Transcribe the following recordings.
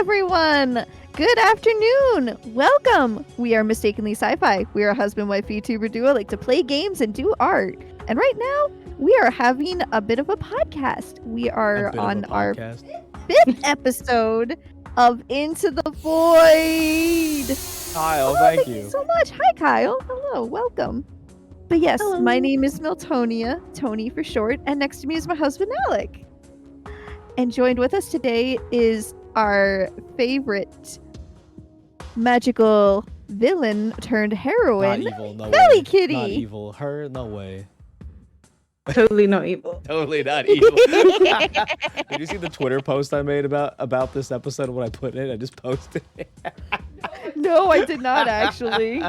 everyone! Good afternoon! Welcome! We are Mistakenly Sci-Fi. We are a husband-wife VTuber duo like to play games and do art. And right now, we are having a bit of a podcast. We are on our 5th episode of Into the Void! Kyle, thank you. Thank you so much. Hi, Kyle. Hello, welcome. But yes, Hello. My name is Miltonia, Tony for short, and next to me is my husband, Alec. And joined with us today is our favorite magical villain turned heroine, Not evil, no FeliKitty. Not evil. Her, no way. Totally not evil. Totally not evil. Did you see the Twitter post I made about this episode? What I put in it? I just posted it. No, I did not actually.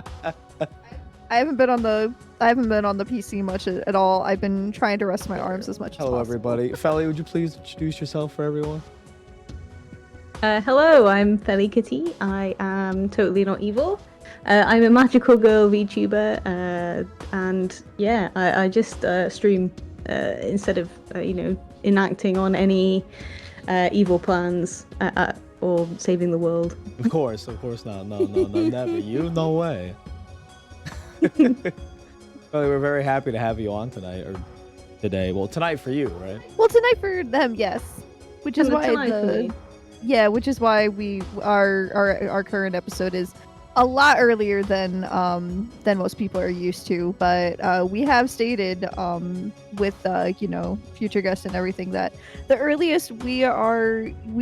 I haven't been on the PC much at all. I've been trying to rest my arms as much as possible. Hello, everybody. Feli, would you please introduce yourself for everyone? Hello, I'm FeliKitty. I am totally not evil. I'm a magical girl VTuber, and yeah, I just stream instead of enacting on any evil plans or saving the world. Of course not. No, never. You, no way. Well, we're very happy to have you on tonight, or today. Well, tonight for you, right? Well, tonight for them, yes. Which is why which is why our current episode is a lot earlier than most people are used to. But we have stated with future guests and everything that the earliest we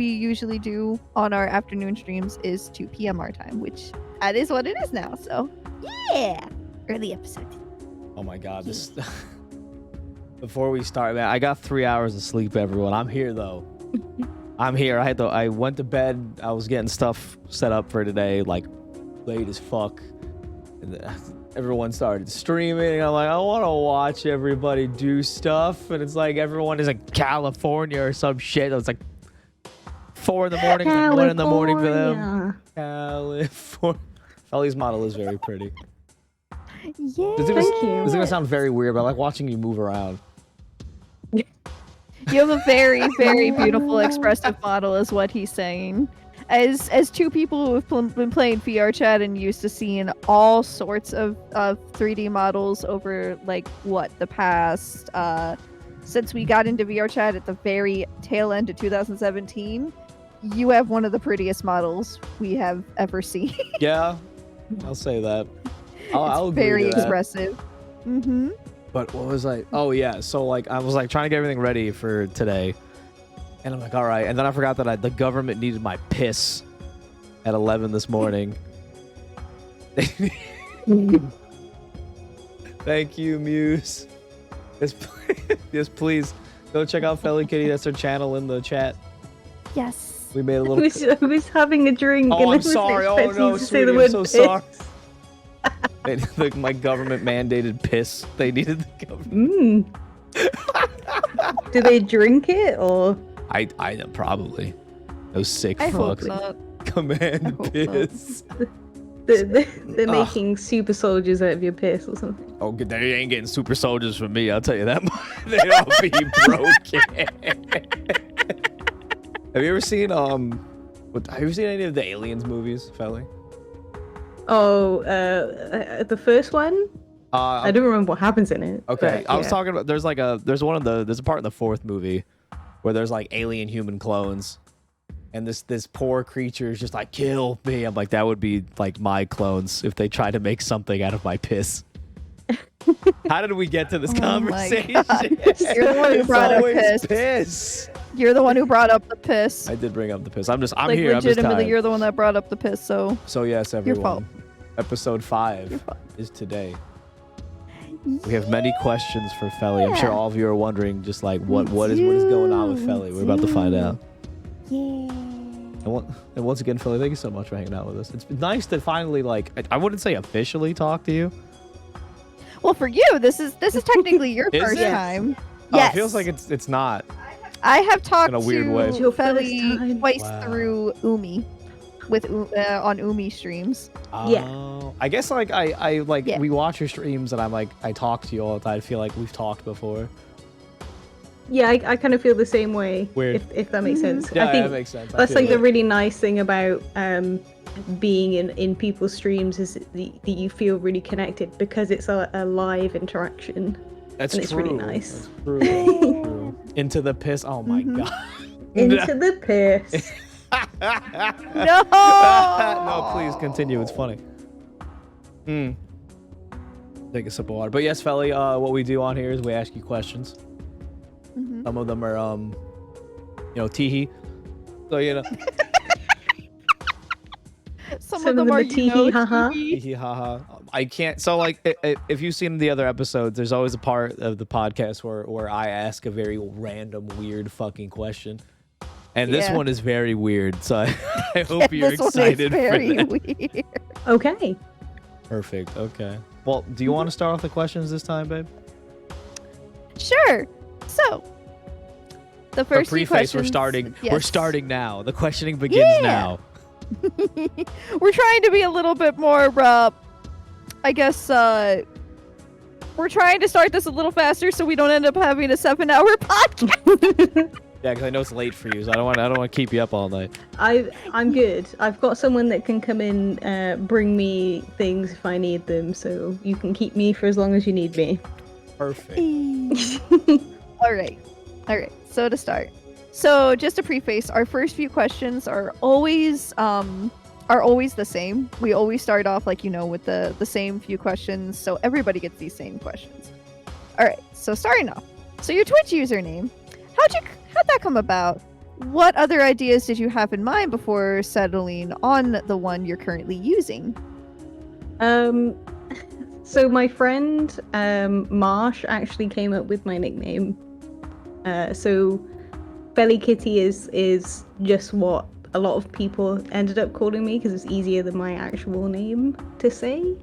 usually do on our afternoon streams is 2 p.m. our time, which that is what it is now. So yeah, early episode. Oh my God, this. Before we start, man, I got 3 hours of sleep, everyone. I'm here though. I'm here. I went to bed. I was getting stuff set up for today, like late as fuck. And everyone started streaming. And I'm like, I want to watch everybody do stuff. And it's like everyone is in California or some shit. It's like 4 in the morning, 1 in the morning for them. California. Feli's model is very pretty. Yeah. Thank you. This is gonna sound very weird, but I like watching you move around. You have a very, very beautiful, expressive model, is what he's saying. As two people who have been playing VR chat and used to seeing all sorts of 3D models over the past since we got into VR chat at the very tail end of 2017, you have one of the prettiest models we have ever seen. Yeah, I'll say that. I'll agree very to that. expressive. Mm-hmm. But what was I? Oh yeah, so I was trying to get everything ready for today, and I'm like, all right, and then I forgot that the government needed my piss at 11 this morning. Thank you, Muse. Yes, please go check out FeliKitty. That's her channel in the chat. Yes. We made a little. I was having a drink. Oh, and I I'm was sorry. Oh no, expecting to say sweetie, the I'm word so piss. sorry. My government mandated piss. They needed the government. Do they drink it or? I probably. Those sick I hope fucks. not. Command piss. They're making super soldiers out of your piss or something. Oh, they ain't getting super soldiers from me. I'll tell you that much. They'd all be broken. Have you ever seen any of the Aliens movies, Feli? Oh, the first one? I don't remember what happens in it. Okay, but, I was talking about there's a part in the 4th movie where there's like alien human clones, and this poor creature is just like, kill me. I'm like, that would be like my clones if they try to make something out of my piss. How did we get to this conversation? You're the one who brought up piss. You're the one who brought up the piss. I did bring up the piss. I'm here. Legitimately, I'm just tired. you're the one that brought up the piss. So yes, everyone. fault. Episode 5 is today. We have many questions for Feli. I'm sure all of you are wondering, just like what is going on with Feli. We're about to find out. Yeah. And once again, Feli, thank you so much for hanging out with us. It's nice to finally, I wouldn't say officially talk to you. Well, for you, this is technically your Is first it? time. Oh, Yes. it feels like it's not. I have talked In a weird to way. It's your first Feli time. twice Wow. through Umi, on Umi streams. Oh, I guess Yeah. we watch your streams and I talk to you all the time. I feel like we've talked before. Yeah, I kind of feel the same way. Weird. If that makes sense. Yeah, I think that makes sense. that's like the really nice thing about being in people's streams is that you feel really connected because it's a live interaction. That's and it's true. really nice. That's true. That's true. Into the piss. Oh my god. Into the piss. No. No, please continue. It's funny. Take a sip of water. But yes, Feli, what we do on here is we ask you questions. Some of them are, teehee. So, Some of them are teehee, haha. Teehee, haha. I can't. So, like, if you've seen the other episodes, there's always a part of the podcast where I ask a very random, weird fucking question. And this one is very weird. So I hope you're excited for that. Weird. Okay. Perfect. Okay. Well, do you want to start off the questions this time, babe? Sure. So, the first preface, few questions. we're starting. Yes. We're starting now. The questioning begins now. We're trying to be a little bit more. I guess. We're trying to start this a little faster so we don't end up having a 7-hour podcast. Yeah, because I know it's late for you, so I don't want to keep you up all night. I'm good. I've got someone that can come in, bring me things if I need them, so you can keep me for as long as you need me. Perfect. All right. So to start, just to preface, our first few questions are always the same. We always start off with the same few questions, so everybody gets these same questions. All right. So starting off, so your Twitch username, how'd that come about? What other ideas did you have in mind before settling on the one you're currently using? So my friend Marsh actually came up with my nickname. So FeliKitty is just what a lot of people ended up calling me because it's easier than my actual name to say.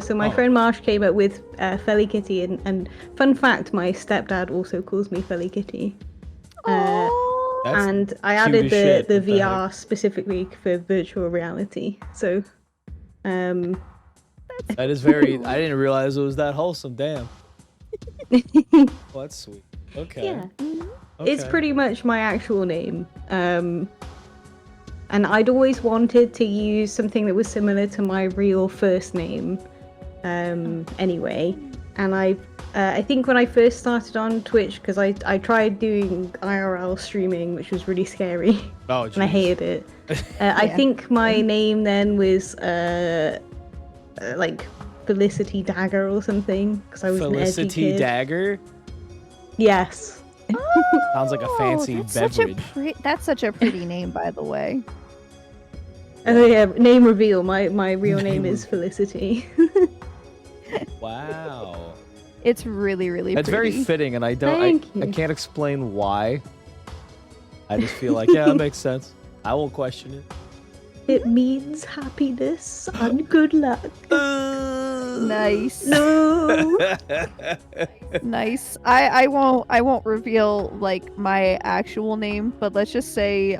So my friend Marsh came up with FeliKitty, and fun fact, my stepdad also calls me FeliKitty. And I added the VR specifically for virtual reality. So, that is very. I didn't realize it was that wholesome. Damn. Well, that's sweet. Okay. Yeah. Okay. It's pretty much my actual name. And I'd always wanted to use something that was similar to my real first name. Anyway, and I think when I first started on Twitch, because I tried doing IRL streaming, which was really scary. Oh, and I hated it. I think my name then was like Felicity Dagger or something, because I was Felicity an edgy kid. Dagger? Yes. Sounds like a fancy beverage. That's such a pretty name, by the way. Oh yeah, name reveal. My real name is Felicity. Wow. It's really, really That's pretty. very fitting, and I can't explain why. I just feel like, yeah, that makes sense. I won't question it. It means happiness and good luck. Nice. No. Nice. I won't reveal like my actual name, but let's just say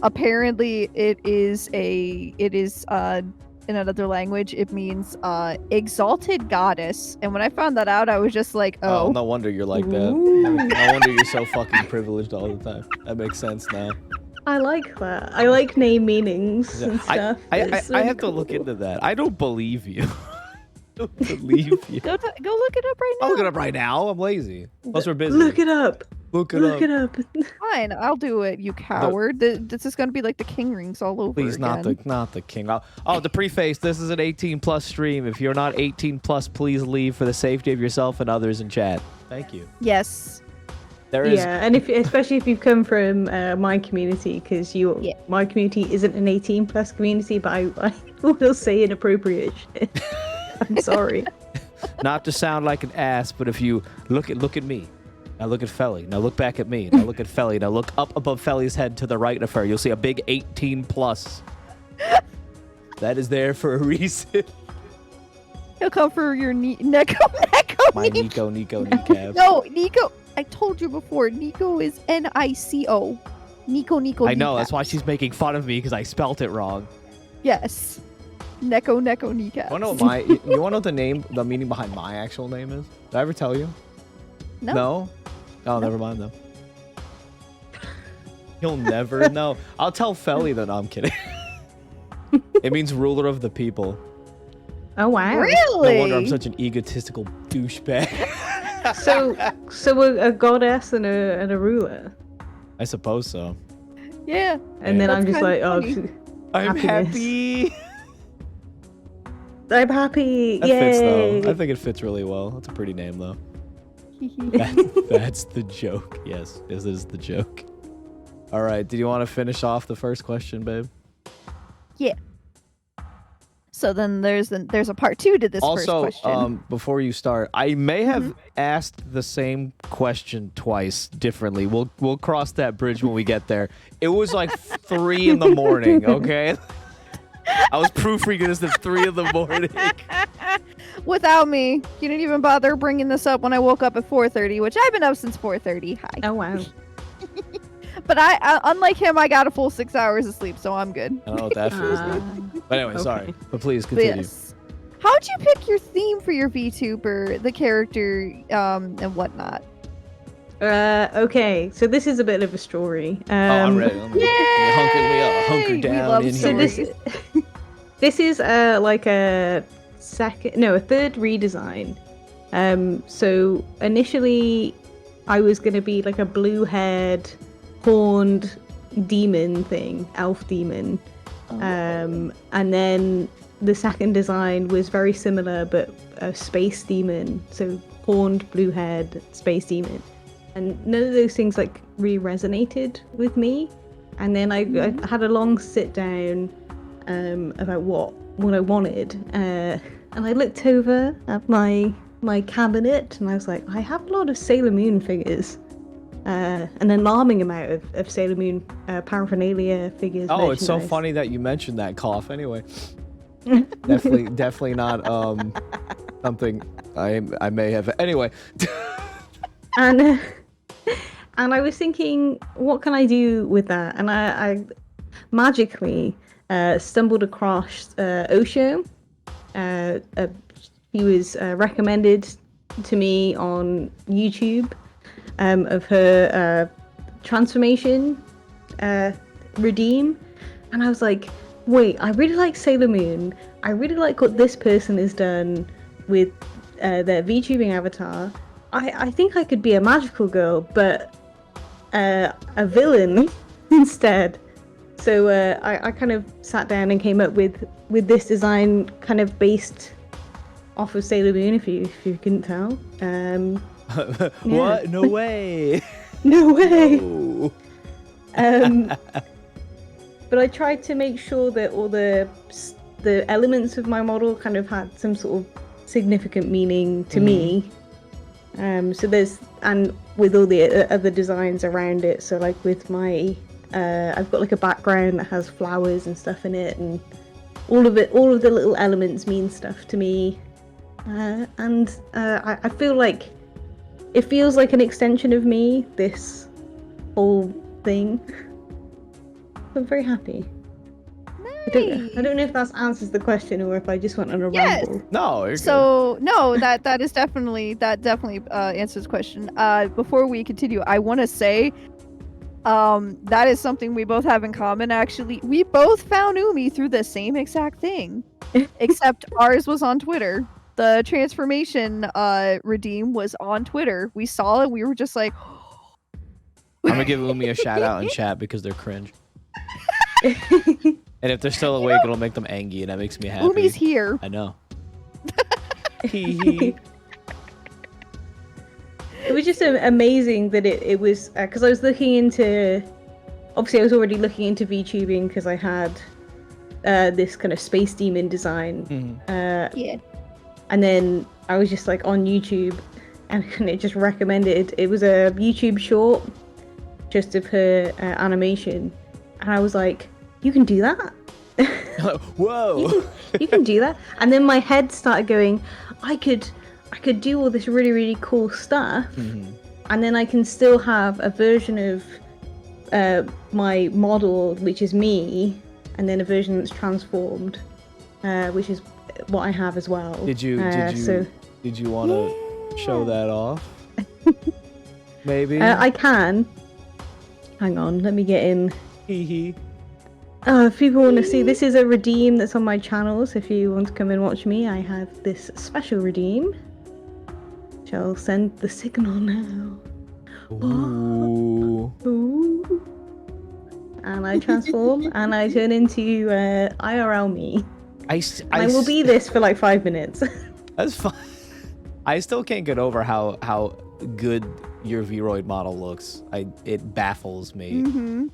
apparently it is in another language it means exalted goddess, and when I found that out I was just like, oh no wonder you're like that. Ooh. No wonder you're so fucking privileged all the time. That makes sense now. I like that. I like name meanings and stuff. I really have to look into that. I don't believe you. I don't believe you. Go look it up right now. I'll look it up right now. I'm lazy. Plus we're busy. Look it up. Look it up. Fine, I'll do it, you coward. This is gonna be like the King Rings all over Please, again. not the king. The preface. This is an 18+ stream. If you're not 18+, please leave for the safety of yourself and others in chat. Thank you. Yes. There is. Yeah, and especially if you've come from my community, because my community isn't an 18+ community, but I will say inappropriate shit. I'm sorry. Not to sound like an ass, but if you look at me. Now look at Feli. Now look back at me. Now look at Feli. Now look up above Feli's head to the right of her. You'll see a big 18+. That is there for a reason. He'll come for your Nico. My Nico kneecap. No, Nico. I told you before. Nico is Nico. Nico. I know. That's why she's making fun of me because I spelt it wrong. Yes. Neko kneecap. You want to know the meaning behind my actual name is? Did I ever tell you? No. Oh, never mind though. You'll never know. I'll tell Feli that. No, I'm kidding. It means ruler of the people. Oh wow! Really? No wonder I'm such an egotistical douchebag. So a goddess and a ruler. I suppose so. Yeah. And then That's I'm just kinda like, funny. I'm Happiness. happy. I'm happy. That Yay! fits though. I think it fits really well. That's a pretty name though. That's the joke. Yes, this is the joke. All right. Did you want to finish off the first question, babe? Yeah. So then there's a part 2 to this first Also, question. before you start, I may have asked the same question twice differently. We'll cross that bridge when we get there. It was like 3 in the morning. Okay. I was proofreading this at 3 in the morning. Without me, you didn't even bother bringing this up when I woke up at 4:30, which I've been up since 4:30. Hi. Oh wow! But I unlike him, I got a full 6 hours of sleep, so I'm good. I don't know what that feels like. But anyway, sorry. But please But continue. yes. How'd you pick your theme for your VTuber, the character, and whatnot? Okay, so this is a bit of a story. I'm ready. Let me hunker We down love in So here. this is like a third redesign. So initially, I was gonna be like a blue-haired, horned demon thing, elf demon. And then the second design was very similar, but a space demon. So horned, blue-haired space demon. And none of those things like really resonated with me. And then I had a long sit down about what I wanted. And I looked over at my cabinet and I was like, I have a lot of Sailor Moon figures. An alarming amount of Sailor Moon paraphernalia figures. Oh, it's so merchandise. funny that you mentioned that cough. Anyway, definitely not something I may have. Anyway, And I was thinking, what can I do with that? And I magically stumbled across Osho. He was recommended to me on YouTube of her transformation redeem, and I was like, wait, I really like Sailor Moon. I really like what this person has done with their VTubing avatar. I think I could be a magical girl, but a villain instead. So I kind of sat down and came up with this design, kind of based off of Sailor Moon, if you couldn't tell. What? No way. No way. Oh. But I tried to make sure that all the elements of my model kind of had some sort of significant meaning to me. So there's, and with all the other designs around it, so like with my I've got like a background that has flowers and stuff in it, and all of the little elements mean stuff to me. And I feel like it feels like an extension of me, this whole thing. I'm very happy. Nice. I don't know if that answers the question or if I just went on a Yes. ramble. No. You're So no, that definitely answers the question. Before we continue, I want to say, that is something we both have in common. Actually, we both found Umi through the same exact thing, except ours was on Twitter. The transformation redeem was on Twitter. We saw it. We were just like, I'm gonna give Umi a shout out in chat because they're cringe. And if they're still awake, it'll make them angry, and that makes me happy. Umi's here. I know. Hee. It was just amazing that it was, because I was looking into, obviously I was already looking into VTubing because I had this kind of space demon design. Yeah. And then I was just like on YouTube and it just recommended, it was a YouTube short just of her animation. And I was like, you can do that? Whoa. You can do that? And then my head started going, I could do all this really, really cool stuff. And then I can still have a version of my model, which is me, and then a version that's transformed, which is what I have as well. Did you want to show that off? Maybe. I can. Hang on, let me get in. Hee. If people want to see, this is a redeem that's on my channel, so if you want to come and watch me, I have this special redeem. Shall send the signal now. Ooh. Ooh. And I transform, and I turn into IRL me. I will be this for like 5 minutes. That's fine. I still can't get over how good your Vroid model looks. It baffles me. Mm-hmm.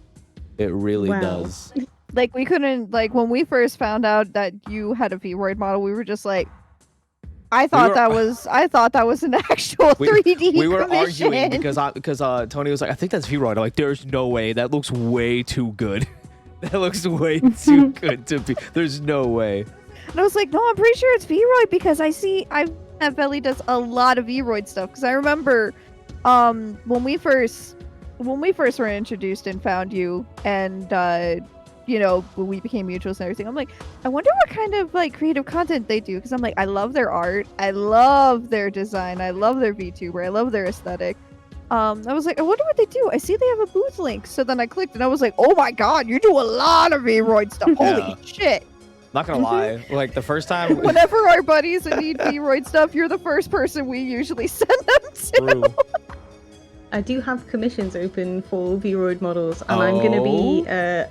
It really does. Like, we couldn't, like, when we first found out that you had a Vroid model, we were just like, I thought that was an actual 3D We were commission. arguing because Tony was like, I think that's Vroid. I'm like, there's no way. That looks way too good. That looks way too good to be. There's no way. And I was like, no, I'm pretty sure it's Vroid because Feli does a lot of Vroid stuff. Because I remember, when we first were introduced and found you, and when we became mutuals and everything, I'm like, I wonder what kind of like creative content they do. Because I'm like, I love their art, I love their design, I love their VTuber, I love their aesthetic. I was like, I wonder what they do. I see they have a booth link. So then I clicked and I was like, oh my god, you do a lot of Vroid stuff. Holy shit. Not gonna lie, like the first time. Whenever our buddies need Vroid stuff, you're the first person we usually send them to. True. I do have commissions open for Vroid models, and I'm gonna be I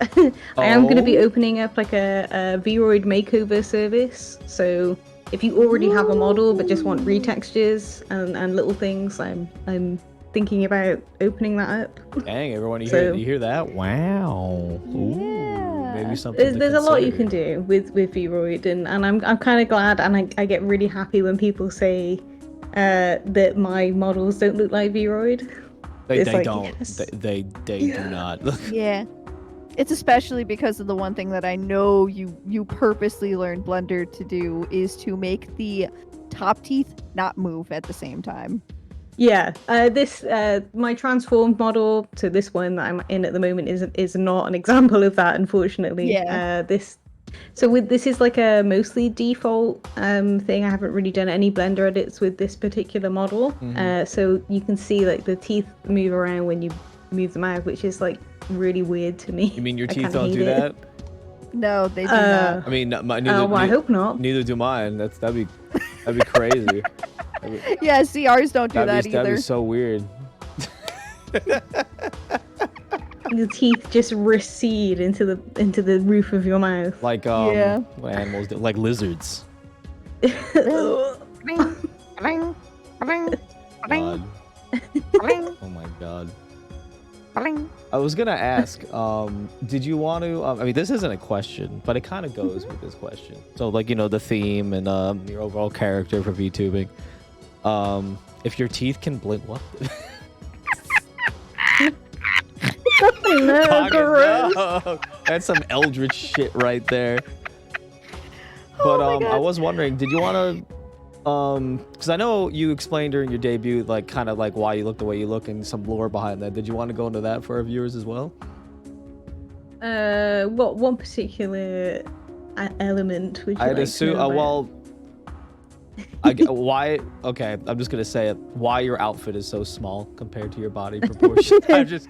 am gonna be opening up like a Vroid makeover service. So if you already have a model but just want retextures and little things, I'm thinking about opening that up. Dang, everyone, you hear that? Wow. Ooh, maybe something. There's a lot you can do with Vroid, and I'm kind of glad, and I get really happy when people say that my models don't look like Vroid. They don't. Yes. They do not. Yeah. It's especially because of the one thing that I know you purposely learned Blender to do is to make the top teeth not move at the same time. Yeah. This my transformed model, so this one that I'm in at the moment is not an example of that, unfortunately. Yeah. This is like a mostly default thing. I haven't really done any Blender edits with this particular model. Mm-hmm. So you can see like the teeth move around when you move them out, which is like really weird to me. You mean your teeth don't do that? No, they do not. I mean, I hope not. Neither do mine. That'd be crazy. Yeah, see, ours don't do that either. That'd be so weird. The teeth just recede into the roof of your mouth. Like what animals do? Like lizards. God. Oh my god. I was gonna ask, did you want to? I mean, this isn't a question, but it kind of goes with this question. So, like, the theme and your overall character for VTubing. If your teeth can blink, what? No. That's some eldritch shit right there. But I was wondering, did you want to? Because I know you explained during your debut, like, kind of like why you look the way you look and some lore behind that. Did you want to go into that for our viewers as well? What one particular element would you I'd like assume. to know Well, why? Okay, I'm just gonna say it. Why your outfit is so small compared to your body proportion? I'm just.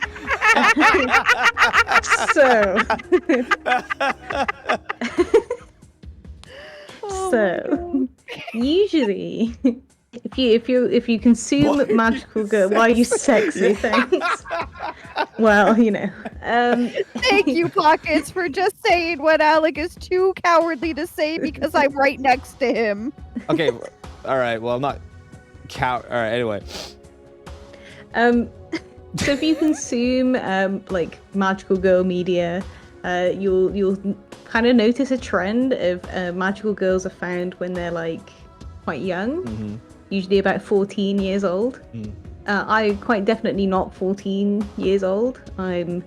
So usually, if you consume magical girl, why you sexy things? Well, Thank you, Pockets, for just saying what Alec is too cowardly to say because I'm right next to him. Okay, all right. Well, I'm not All right. Anyway. So if you consume like magical girl media, you'll kind of notice a trend of magical girls are found when they're like quite young, usually about 14 years old. I'm quite definitely not 14 years old. I'm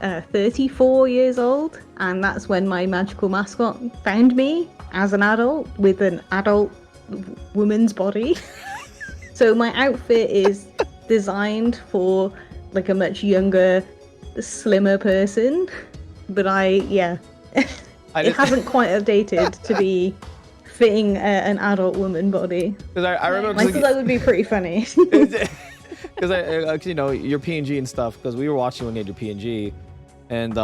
34 years old, and that's when my magical mascot found me as an adult with an adult woman's body. So my outfit is designed for like a much younger, slimmer person, but it hasn't quite updated to be fitting an adult woman body. Because I remember I thought that would be pretty funny. Because you know your PNG and stuff. Because we were watching when you had your PNG, and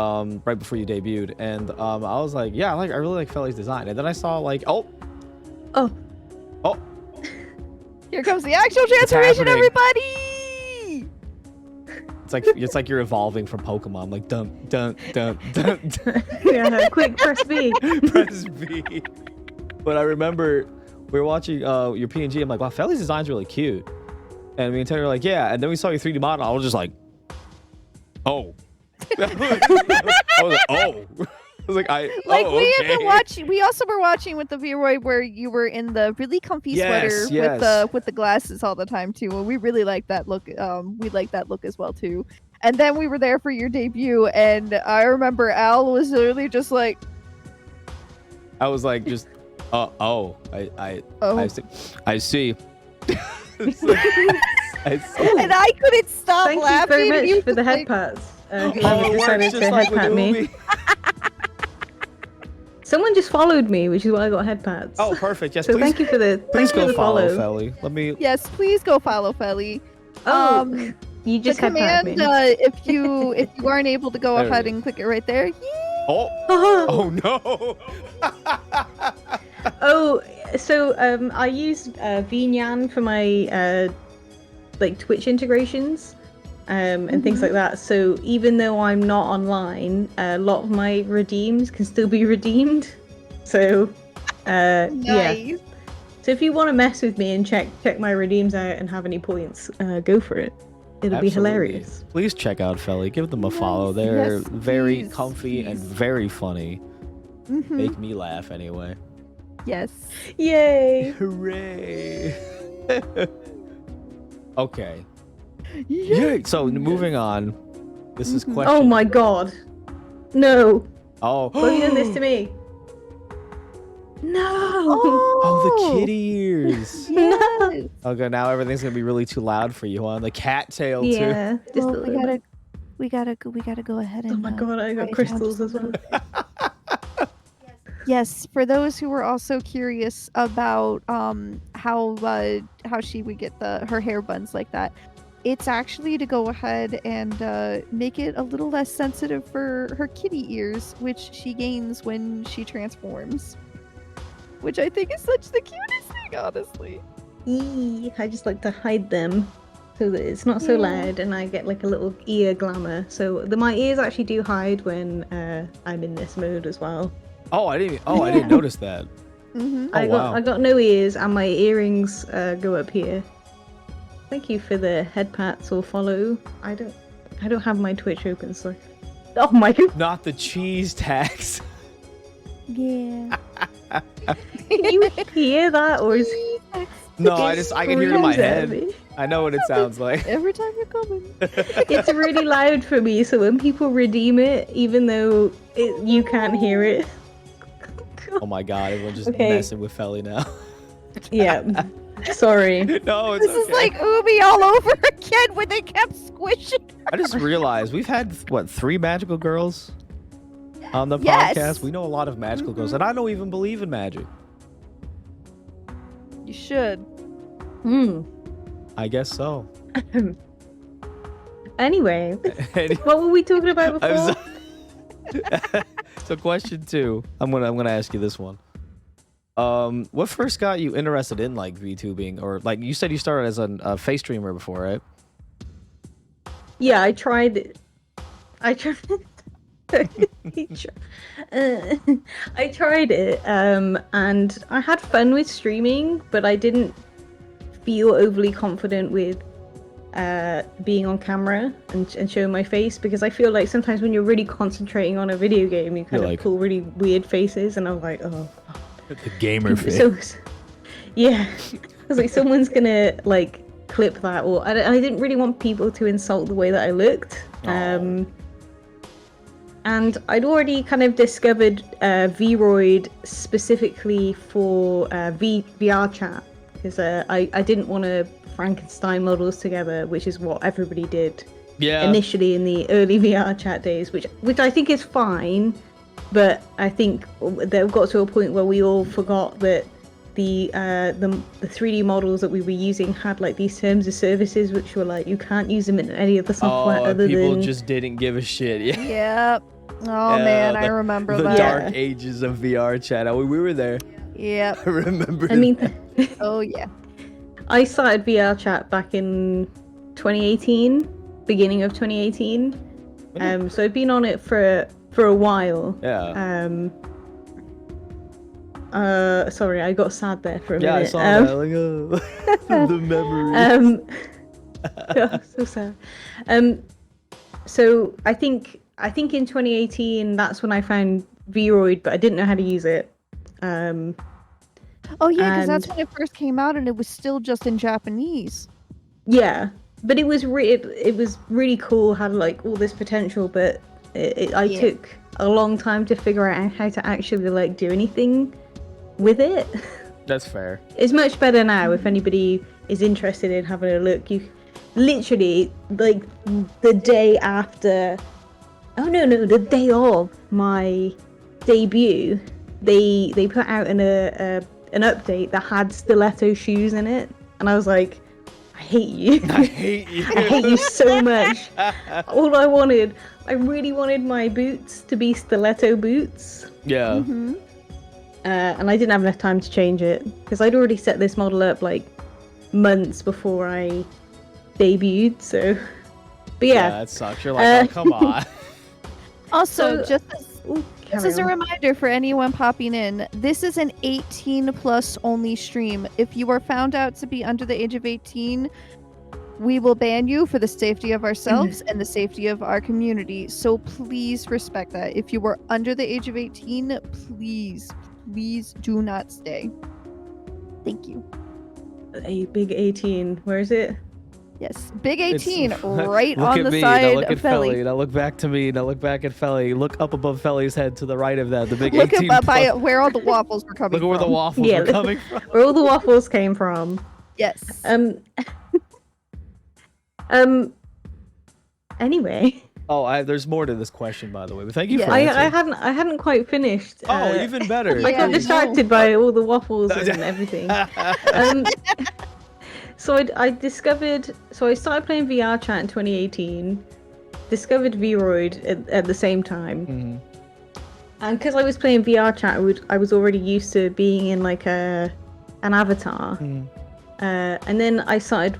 right before you debuted, and I was like, yeah, I really like Feli's design, and then I saw like, oh, here comes the actual transformation, everybody. It's like you're evolving from Pokemon, like dun dun dun dun. dun. Yeah, quick, press B. Press B. But I remember we were watching your PNG. I'm like, wow, Feli's design's really cute. And me and Tanner were like, yeah. And then we saw your 3D model. I was just like, oh. I was like, oh. I was like, we also were watching with the V-Roy where you were in the really comfy sweater with the glasses all the time too. And we really liked that look. We liked that look as well too. And then we were there for your debut, and I remember Al was literally just like, I was like, just, I see. I see. And I couldn't stop Thank laughing. you very much for the head pats. Whoever decided to head pat me. Someone just followed me, which is why I got head pats. Oh, perfect. Yes, so please. Thank you for the follow Feli. Let me. Yes, please go follow Feli. You just the head pat me. if you aren't able to go ahead and click it right there. Oh no. So I use VNyan for my like Twitch integrations. And things like that. So even though I'm not online, a lot of my redeems can still be redeemed. So Nice. yeah. So if you want to mess with me and check my redeems out and have any points, go for it. It'll be hilarious. Please check out Feli. Give them a follow. They're very comfy and very funny. Make me laugh anyway. Yes. Yay! Hooray! Okay. Yeah. So moving on. This is question. Oh my god. No. Oh. Why have you done this to me? No. Oh, the kitty ears. Yes. Okay, now everything's gonna be really too loud for you, huh? The cat tail too. Yeah. Just Well, a little bit. we gotta go ahead and. Oh my god, I got crystals as well. Yes, for those who were also curious about how she would get her hair buns like that, it's actually to go ahead and make it a little less sensitive for her kitty ears, which she gains when she transforms. Which I think is such the cutest thing, honestly. I just like to hide them so that it's not so loud and I get like a little ear glamour. So my ears actually do hide when I'm in this mode as well. Oh, I didn't notice that. I got no ears and my earrings go up here. Thank you for the head pats or follow. I don't have my Twitch open, so. Oh my god. Not the cheese tax. Yeah. Can you hear that, or is No, I can hear it in my head. Me. I know what it sounds like. Every time you're coming. It's really loud for me, so when people redeem it, even though you can't hear it. Oh my god, everyone's just messing with Feli now. Yeah. Sorry. No, it's This is like Ubi all over again when they kept squishing. I just realized we've had 3 magical girls on the Yes. podcast. We know a lot of magical girls, and I don't even believe in magic. You should. I guess so. Anyway, what were we talking about before? So question 2, I'm gonna ask you this one. What first got you interested in like VTubing, or like you said you started as a face streamer before, right? Yeah, I tried it. I tried it, and I had fun with streaming, but I didn't feel overly confident with being on camera and showing my face, because I feel like sometimes when you're really concentrating on a video game, you kind of pull really weird faces, and I'm like, oh. The gamer face. So, yeah, I was like, someone's gonna like clip that, or I didn't really want people to insult the way that I looked. And I'd already kind of discovered Vroid specifically for VR chat, because I didn't want to Frankenstein models together, which is what everybody did initially in the early VR chat days, which I think is fine. But I think they've got to a point where we all forgot that the 3D models that we were using had like these terms of services, which were like you can't use them in any other software other people than. just didn't give a shit. Yeah. Yep. Oh man, I remember the that. dark ages of VR chat. We were there. Yep. I remember. I mean, Oh yeah. I started VR chat back in 2018, beginning of 2018. So I've been on it for a while. Yeah. Sorry, I got sad there for a Yeah, minute. I saw that. Like, the memories. Oh, so sad. So I think in 2018 that's when I found Vroid, but I didn't know how to use it. Oh yeah, because that's when it first came out, and it was still just in Japanese. Yeah, but it was really cool, had like all this potential, but I took a long time to figure out how to actually like do anything with it. That's fair. It's much better now. If anybody is interested in having a look, you literally like the day after. Oh no, the day of my debut, they put out an update that had stiletto shoes in it, and I was like, I hate you. I hate you. I hate you so much. I really wanted my boots to be stiletto boots. Yeah. Mm-hmm. And I didn't have enough time to change it because I'd already set this model up like months before I debuted. So, but yeah, that sucks. You're like, oh, come on. Also, So- just as a reminder for anyone popping in, this is an 18 plus only stream. If you are found out to be under the age of 18, we will ban you for the safety of ourselves and the safety of our community. So please respect that. If you are under the age of 18, please do not stay. Thank you. A big 18. Where is it? Yes, big 18 It's- right look on at the me, side now look of at Feli. Feli. Now look back to me. Now look back at Feli. Look up above Feli's head to the right of that. The big Look 18 at by plus. where all the waffles were coming Look at where the from. waffles Yeah, are coming from. Where all the waffles came from. Yes. Anyway, Oh, there's more to this question, by the way. But thank you Yeah. for I answering. hadn't quite finished. Oh, even better. I got Yeah. distracted by all the waffles and everything. So I discovered. So I started playing VR chat in 2018. Discovered Vroid at the same time. Mhm. And because I was playing VR chat, I was already used to being in like an avatar. Mhm. And then I started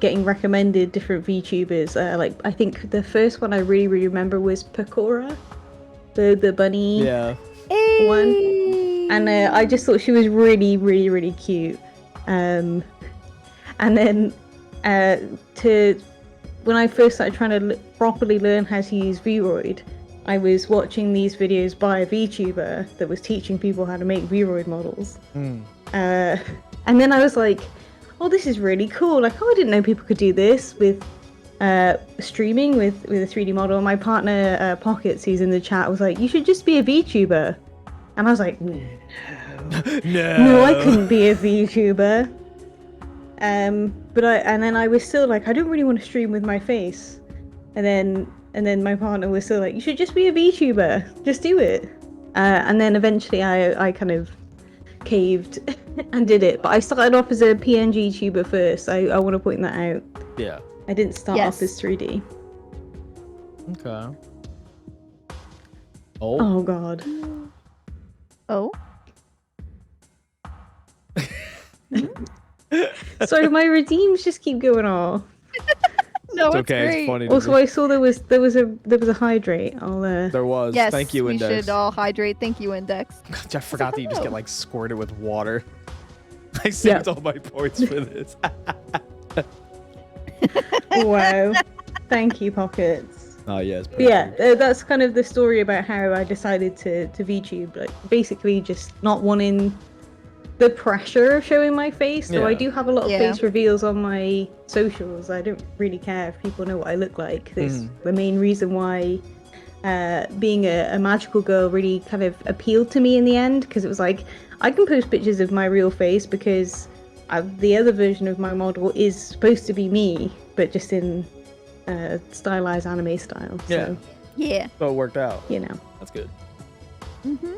getting recommended different VTubers. Like I think the first one I really remember was Pakora, the bunny Yeah. one, and I just thought she was really cute. And then when I first started trying to properly learn how to use Vroid, I was watching these videos by a VTuber that was teaching people how to make Vroid models. Mm. And then I was like, oh, this is really cool. Like, oh, I didn't know people could do this with streaming with a 3D model. My partner, Pockets, who's in the chat, was like, you should just be a VTuber. And I was like, no, I couldn't be a VTuber. But then I was still like, I don't really want to stream with my face. And then my partner was still like, you should just be a VTuber. Just do it. And then eventually I kind of caved and did it. But I started off as a PNG tuber first. I want to point that out. Yeah. I didn't start off as 3D. Okay. Oh. Oh god. Oh. Sorry, my redeems just keep going off. No, It's it's okay. great. It's funny. to Also, me. I saw there was a hydrate. I'll There was. Yes, Thank you, we Index. should all hydrate. Thank you, Index. I forgot that you just get like squirted with water. I saved all my points for this. wow. Thank you, Pockets. Oh yes. But yeah, that's kind of the story about how I decided to VTube. Like basically just not wanting the pressure of showing my face. So I Yeah. do have a lot of Yeah. face reveals on my socials. I don't really care if people know what I look like. That's the main reason why being a magical girl really kind of appealed to me in the end, because it was like I can post pictures of my real face because the other version of my model is supposed to be me, but just in stylized anime style. Yeah. So, Yeah. So it worked out. you know. That's good. Mm-hmm.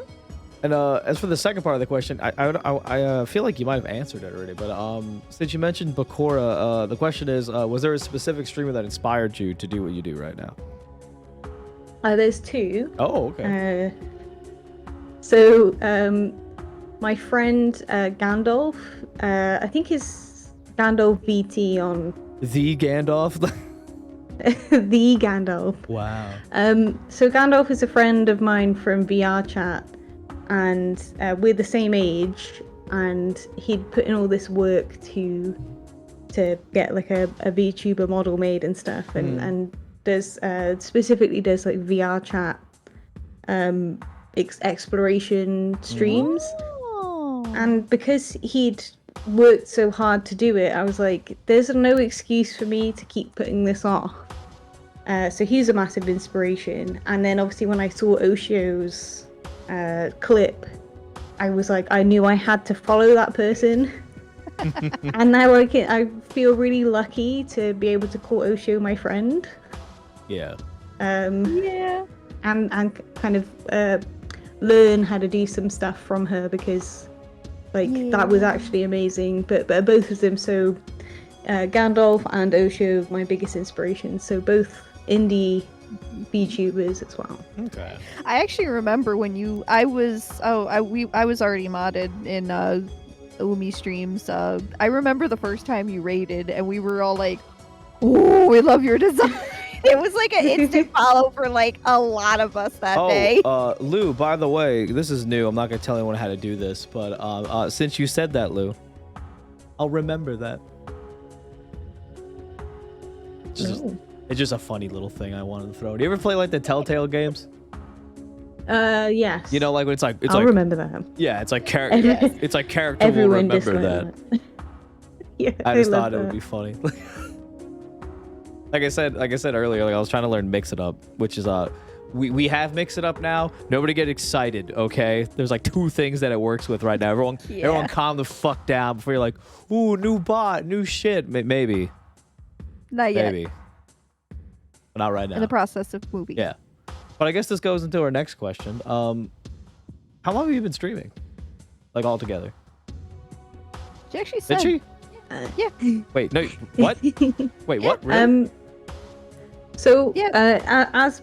And as for the second part of the question, I feel like you might have answered it already, but since you mentioned Bakura, the question is, was there a specific streamer that inspired you to do what you do right now? There's two. Oh, okay. So my friend Gandalf, I think he's Gandalf VT on The Gandalf. the Gandalf. Wow. So Gandalf is a friend of mine from VR chat, and we're the same age, and he'd put in all this work to get like a VTuber model made and stuff, and does specifically does like VR chat exploration streams. Oh. And because he'd worked so hard to do it, I was like, there's no excuse for me to keep putting this off. So he's a massive inspiration. And then obviously when I saw Oshio's clip, I was like, I knew I had to follow that person. And now I feel really lucky to be able to call Oshio my friend. Yeah. Yeah. And kind of learn how to do some stuff from her, because that was actually amazing. But both of them, so Gandalf and Oshio, my biggest inspirations. So both indie VTubers as well. Okay. I actually remember when I was already modded in Umi streams. I remember the first time you raided, and we were all like, "Oh, we love your design." It was like an instant follow for like a lot of us that day. Lou, by the way, this is new. I'm not gonna tell anyone how to do this, but since you said that, Lou, I'll remember that. It's just a funny little thing I wanted to throw. Do you ever play like the Telltale games? Yes. You know, like when it's I'll remember that. Yeah, it's like character. It's like character will Everyone remember that. Yeah, I just thought it would be funny. Like I said earlier, like I was trying to learn Mix It Up, which is we have Mix It Up now. Nobody get excited, okay? There's like 2 things that it works with right now. Everyone calm the fuck down before you're like, ooh, new bot, new shit. Maybe. Not yet. Maybe. But not right now. In the process of moving. Yeah. But I guess this goes into our next question. How long have you been streaming? Like all together? She actually said. Did she? Yeah. Wait, no. What? Wait, what? Really? So Yeah. as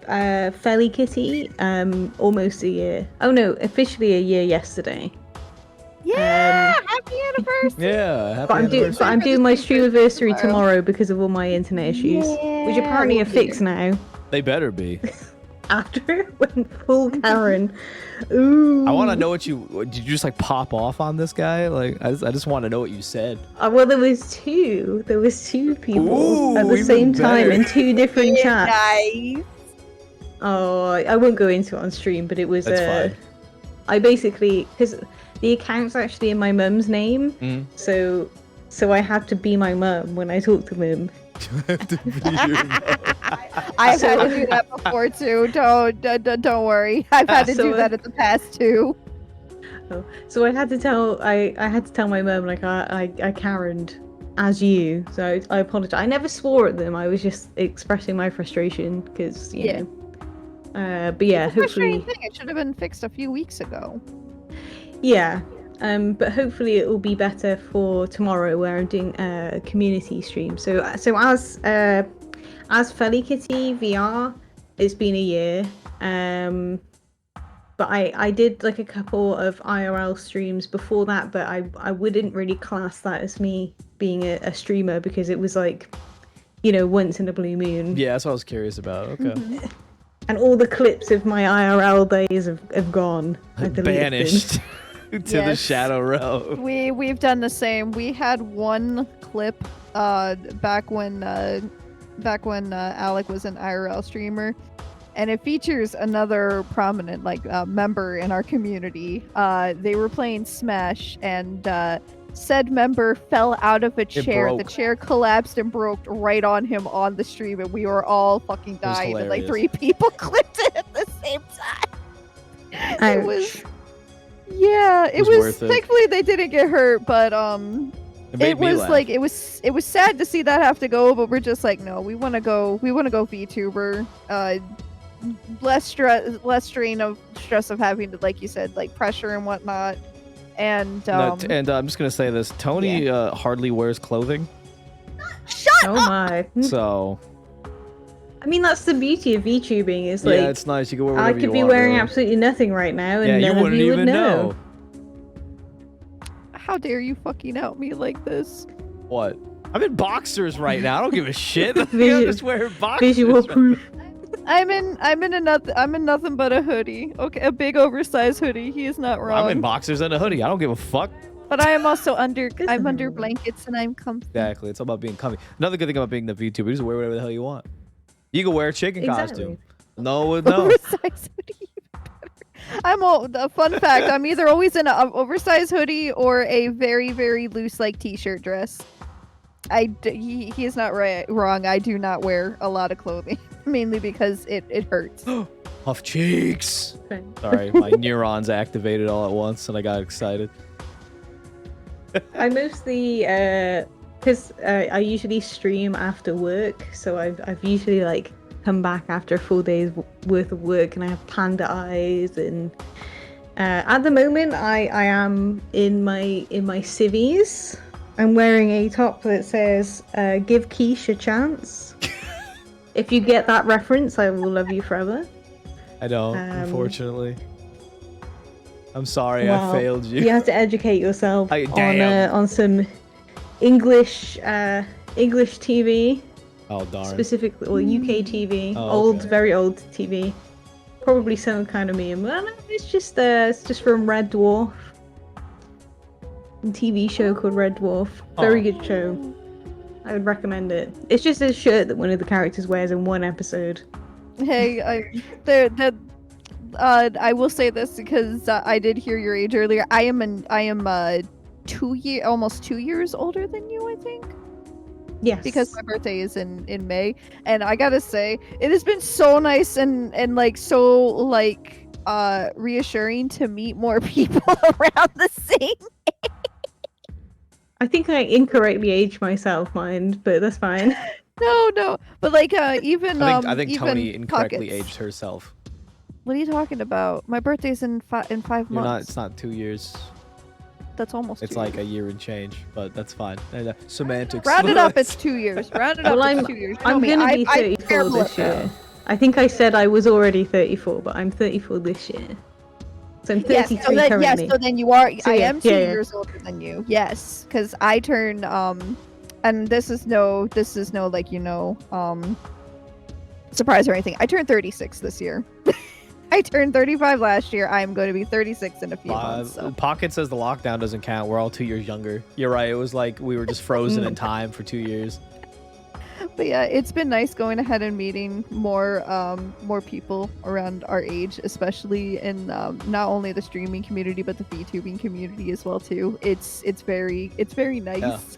FeliKitty, almost a year. Oh no, officially a year yesterday. Yeah. Happy anniversary. Yeah. Happy But anniversary. I'm doing my streamiversary tomorrow because of all my internet issues, which apparently are fixed now. They better be. After it went full Karen. Ooh. I want to know what did you just like pop off on this guy? Like, I just want to know what you said. Well, there was two people at the even same time better. in 2 different chats. Nice. Oh, I won't go into it on stream, but it was. That's fine. I basically, because the account's actually in my mum's name, so I had to be my mum when I talked to him. I've had to do that before too. Don't worry. I've had to do that in the past too. Oh, so I had to tell my mum, like, I Karen'd as you, so I apologize. I never swore at them. I was just expressing my frustration because you know. But yeah, hopefully It should have been fixed a few weeks ago. Yeah. But hopefully it will be better for tomorrow, where I'm doing a community stream. So as FeliKitty VR, it's been a year. But I did like a couple of IRL streams before that, but I wouldn't really class that as me being a streamer, because it was like, once in a blue moon. Yeah, that's what I was curious about. Okay. And all the clips of my IRL days have gone. I deleted them. Banished to the Shadow Realm. We've done the same. We had one clip back when Alec was an IRL streamer, and it features another prominent member in our community. They were playing Smash, and said member fell out of a chair. The chair collapsed and broke right on him on the stream, and we were all fucking dying. And like 3 people clipped it at the same time. It was. Yeah, it was thankfully they didn't get hurt, but it was like it was sad to see that have to go, but we're just like, no, we want to go VTuber. less strain of stress of having to, like you said, like pressure and whatnot. And I'm just gonna say this: Tony hardly wears clothing. Shut Oh up! my. So I mean, that's the beauty of VTubing. Is like, yeah, it's nice. You can wear whatever I you could be want, wearing really. absolutely nothing right now, and Yeah, you none of wouldn't you would even know. How dare you fucking out me like this? What? I'm in boxers right now. I don't give a shit. I'm just wearing boxers. Visual proof. I'm in nothing but a hoodie. Okay, a big oversized hoodie. He is not wrong. I'm in boxers and a hoodie. I don't give a fuck. But I am also under Isn't under it? blankets and I'm comfy. Exactly. It's all about being comfy. Another good thing about being the VTuber, you just wear whatever the hell you want. You can wear a chicken costume. No. Oversized hoodie. A fun fact. I'm either always in an oversized hoodie or a very, very loose like t-shirt dress. He is not wrong. I do not wear a lot of clothing, mainly because it hurts. Puff cheeks. Sorry, my neurons activated all at once and I got excited. I mostly, because I usually stream after work, so I've usually like come back after a full day's worth of work, and I have panda eyes, and at the moment I am in my civvies. I'm wearing a top that says "Give Quiche a chance." If you get that reference, I will love you forever. I don't, unfortunately. I'm sorry, well, I failed you. You have to educate yourself on some English TV. Oh darn. Specifically, or UK TV, Oh, okay. very old TV. Probably some kind of meme. Well, no, it's just from Red Dwarf. A TV show called Red Dwarf. Very good show. I would recommend it. It's just a shirt that one of the characters wears in one episode. Hey, I will say this because I did hear your age earlier. I am almost 2 years older than you, I think. Yes. Because my birthday is in May, and I gotta say, it has been so nice and like so like reassuring to meet more people around the same. I think I incorrectly aged myself, mind, but that's fine. No, but like even I think even Tony incorrectly pockets. aged herself. What are you talking about? My birthday's in 5 months. It's not 2 years. That's almost. It's 2 like years. a year and change, but that's fine. Semantics. Round it up, it's 2 years. Round it up, it's 2 years. I'm gonna be 34 this year. I think I said I was already 34, but I'm 34 this year. So I'm 33 currently. Yes, so then you are. So I yeah, am 2 years older than you. Yes, because I turn and this is no like surprise or anything. I turned 36 this year. I turned 35 last year. I am going to be 36 in a few months. So. Pocket says the lockdown doesn't count. We're all 2 years younger. You're right. It was like we were just frozen in time for 2 years. But yeah, it's been nice going ahead and meeting more people around our age, especially in not only the streaming community but the VTubing community as well too. It's very nice.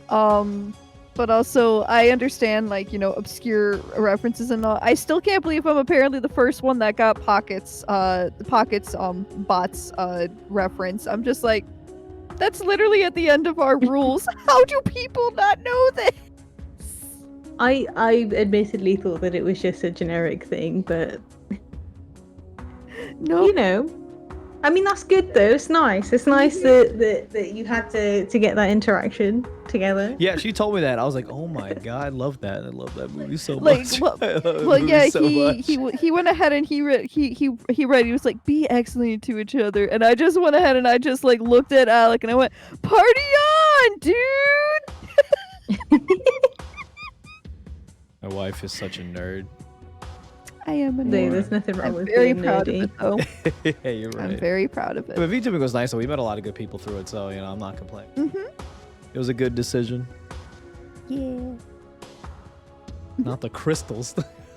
Yeah. But also I understand obscure references and all. I still can't believe I'm apparently the first one that got Pockets bots reference. I'm just like, that's literally at the end of our rules. How do people not know this? I admittedly thought that it was just a generic thing, but no. I mean, that's good though. It's nice. It's nice that you had to get that interaction together. Yeah, she told me that. I was like, oh my god, I love that. I love that movie so much. He went ahead and he read. He was like, be excellent to each other, and I just went ahead and I just like looked at Alec and I went, party on, dude. My wife is such a nerd. I am a nerd. There's nothing wrong with very being proud nerdy. of it, though. Yeah, you're right. I'm very proud of it. But VTubing was nice, so we met a lot of good people through it, so I'm not complaining. Mm-hmm. It was a good decision. Yeah. Not the crystals.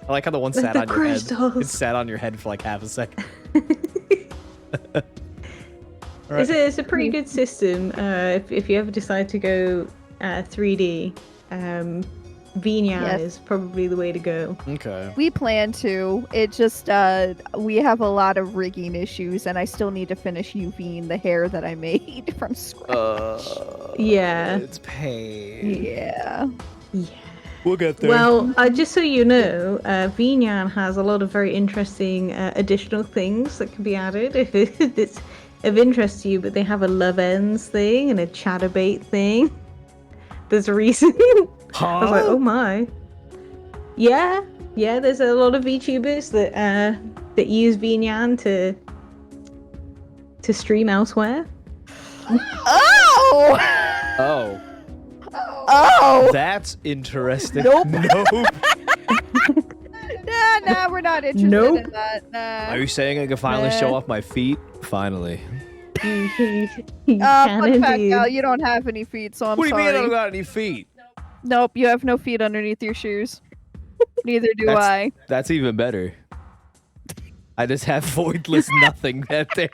I like how the one sat on your head. It sat on your head for like half a second. Right. It's a pretty good system. If you ever decide to go 3D, Vinyl is probably the way to go. Okay. We plan to. It just we have a lot of rigging issues, and I still need to finish UVing the hair that I made from scratch. Yeah. It's pain. Yeah. Yeah. We'll get there. Well, just so you know, VNyan has a lot of very interesting additional things that can be added if it's of interest to you. But they have a love ends thing and a chatterbait thing. There's a reason. I was like, oh my. Yeah. There's a lot of VTubers that use VNyan to stream elsewhere. Oh. Oh. That's interesting. Nope. Nope. Nah, we're not interested in that. Nah. Are you saying I can finally show off my feet? Finally. Fun fact, Al, you don't have any feet, so I'm sorry. What do you mean I don't got any feet? Nope, you have no feet underneath your shoes. Neither do I. That's even better. I just have voidless nothing back there.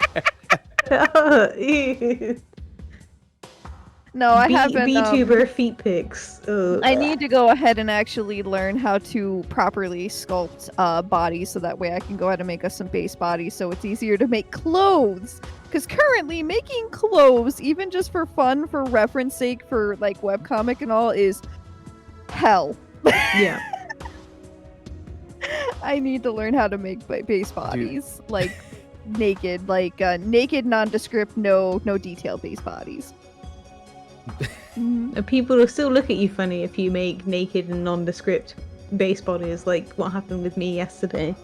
No, I haven't. VTuber feet pics. I need to go ahead and actually learn how to properly sculpt bodies, so that way I can go ahead and make us some base bodies, so it's easier to make clothes. Because currently, making clothes, even just for fun, for reference sake, for like webcomic and all, is hell. Yeah. I need to learn how to make base bodies, like naked, naked, nondescript, no detail base bodies. People will still look at you funny if you make naked and nondescript base bodies, like what happened with me yesterday.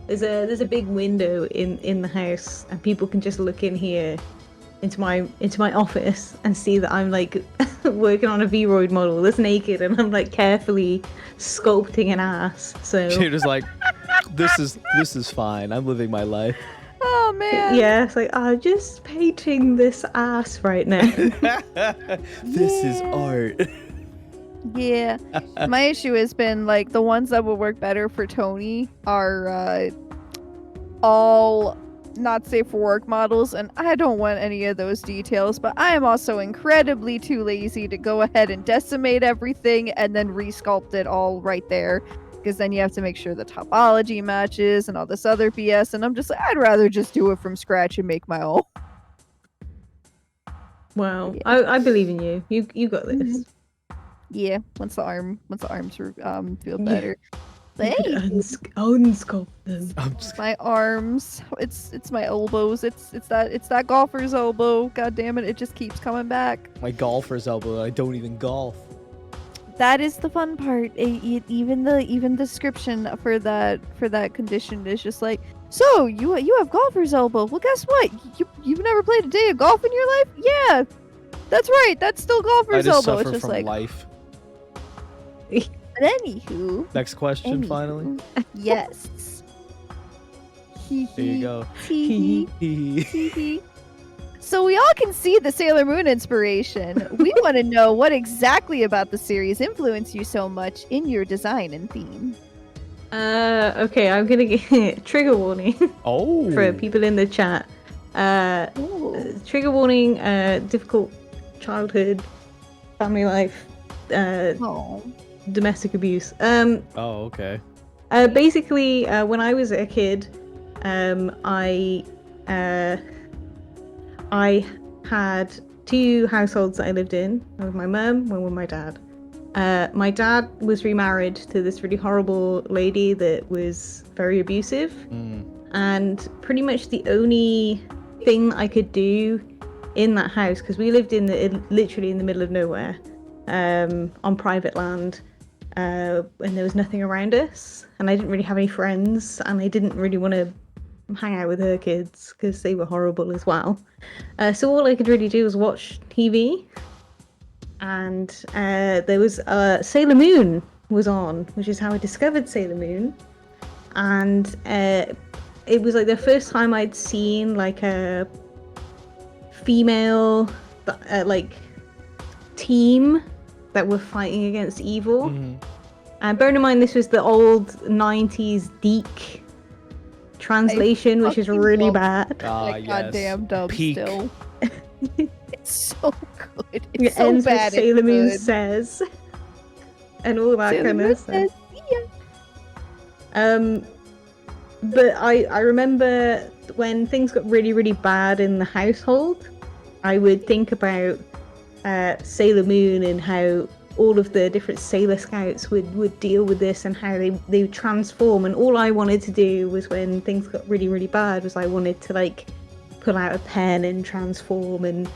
There's a big window in the house, and people can just look in here into my office and see that I'm like working on a Vroid model that's naked, and I'm like carefully sculpting an ass. So You're just like, this is fine. I'm living my life. Oh man. Yeah, it's like I'm just painting this ass right now. This is art. Yeah. My issue has been like the ones that will work better for Tony are all not safe for work models, and I don't want any of those details, but I am also incredibly too lazy to go ahead and decimate everything and then resculpt it all right there, because then you have to make sure the topology matches and all this other BS, and I'm just like, I'd rather just do it from scratch and make my own. Wow. Yeah. I believe in you. You got this. Yeah, once the arms feel better. But hey, unsculpt them. my arms, it's my elbows, it's that golfer's elbow. God damn it, it just keeps coming back. My golfer's elbow. I don't even golf. That is the fun part. Even the description for that condition is just like, so you have golfer's elbow. Well, guess what? You've never played a day of golf in your life? Yeah, that's right. That's still golfer's elbow. It's just from like life. But anywho. Next question, finally. Yes. There you go. So we all can see the Sailor Moon inspiration. We want to know what exactly about the series influenced you so much in your design and theme. Okay, I'm gonna get trigger warning. Oh. For people in the chat. Trigger warning, difficult childhood, family life, domestic abuse. Oh, okay. Basically, when I was a kid, I had two households that I lived in. One with my mum, one with my dad. My dad was remarried to this really horrible lady that was very abusive. And pretty much the only thing I could do in that house, because we lived literally in the middle of nowhere, on private land, and there was nothing around us, and I didn't really have any friends, and I didn't really want to hang out with her kids because they were horrible as well. So all I could really do was watch TV, and there was Sailor Moon was on, which is how I discovered Sailor Moon, and it was like the first time I'd seen like a female like team that were fighting against evil. And bearing in mind this was the old 90s Deke translation, which is really bad. Like, yes. goddamn dub Peak. still. It's so good. It's It so ends bad. with Sailor it's Moon good. says, and all that Sailor kind Moon of stuff. says, yeah. But I remember when things got really, really bad in the household, I would think about Sailor Moon and how all of the different Sailor Scouts would deal with this and how they transform. And all I wanted to do was, when things got really, really bad, was I wanted to like pull out a pen and transform and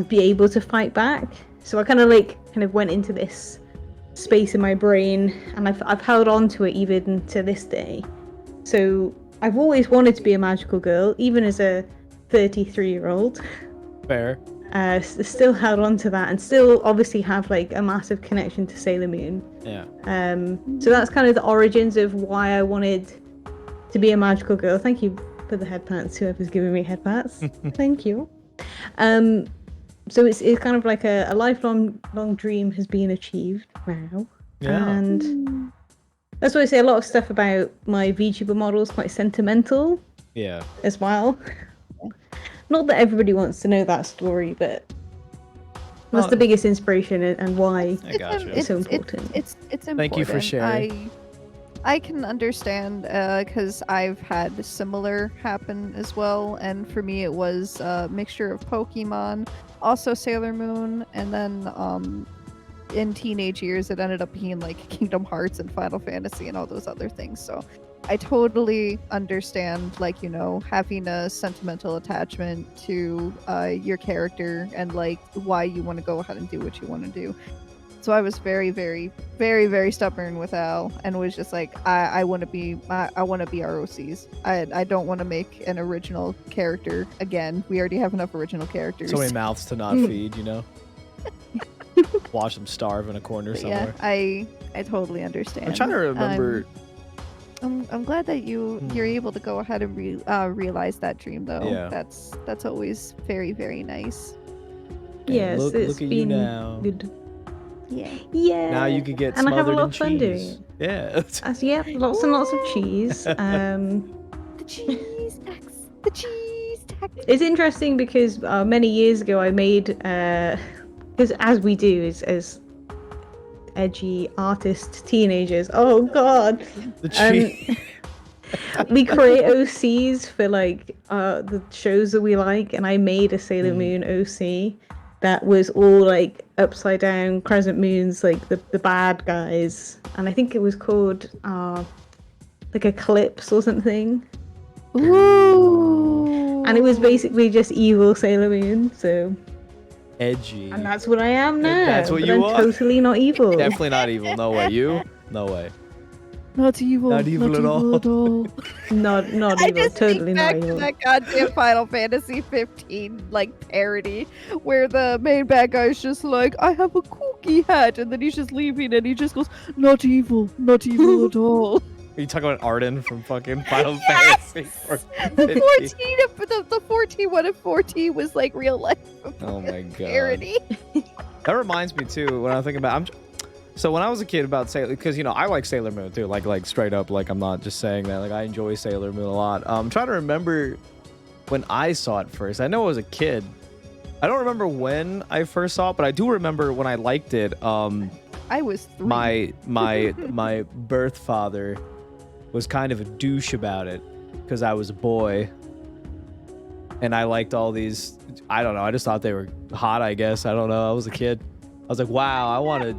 be able to fight back. So I kind of went into this space in my brain, and I've held on to it even to this day. So I've always wanted to be a magical girl, even as a 33-year-old. Fair. Still held on to that, and still obviously have like a massive connection to Sailor Moon. Yeah. So that's kind of the origins of why I wanted to be a magical girl. Thank you for the head pats, whoever's giving me head pats. Thank you. So it's kind of like a lifelong dream has been achieved now. Yeah. And that's why I say a lot of stuff about my VTuber model is quite sentimental. Yeah. As well. Not that everybody wants to know that story, but that's the biggest inspiration and why it's so important. It's important. Thank you for sharing. I can understand because I've had similar happen as well, and for me it was a mixture of Pokemon, also Sailor Moon, and then in teenage years it ended up being like Kingdom Hearts and Final Fantasy and all those other things. So I totally understand, like, you know, having a sentimental attachment to your character and like why you want to go ahead and do what you want to do. So I was very, very, very, very stubborn with Al, and was just like, I want to be ROCs. I don't want to make an original character again. We already have enough original characters. So many mouths to not feed, you know. Watch them starve in a corner somewhere. Yeah, I totally understand. I'm trying to remember. I'm glad that you're able to go ahead and realize that dream, though. Yeah. That's always very, very nice. Yes, look it's at been you now. good. Yeah. Yeah. Now you could get and I have a smothered lot in of fun doing cheese. it. Yeah. Yeah, lots and lots of cheese. The cheese tax. The cheese tax. It's interesting because many years ago I made, because as we do as edgy artist teenagers, oh god, The cheese. we create OCs for like the shows that we like, and I made a Sailor Moon OC that was all like upside down crescent moons, like the bad guys, and I think it was called like Eclipse or something. Ooh. And it was basically just evil Sailor Moon, so Edgy. and that's what I am now. That's what but you I'm are. totally not evil. Definitely not evil. No way. You? No way. Not evil. Not evil at all. Not I evil. just Totally think not back to evil. that goddamn Final Fantasy 15 like parody where the main bad guy's just like, I have a kooky hat, and then he's just leaving and he just goes, not evil at all. Are you talking about Arden from fucking Final Yes! Fantasy? The 14 one of 14 was like real life. Oh my god. Parody. That reminds me too when I'm thinking about. So when I was a kid about Sailor, because you know I like Sailor Moon too, like straight up, like I'm not just saying that. Like I enjoy Sailor Moon a lot. I'm trying to remember when I saw it first. I know I was a kid. I don't remember when I first saw it, but I do remember when I liked it. I was 3. My birth father was kind of a douche about it because I was a boy, and I liked all these. I don't know. I just thought they were hot. I guess I don't know. I was a kid. I was like, wow, I want to.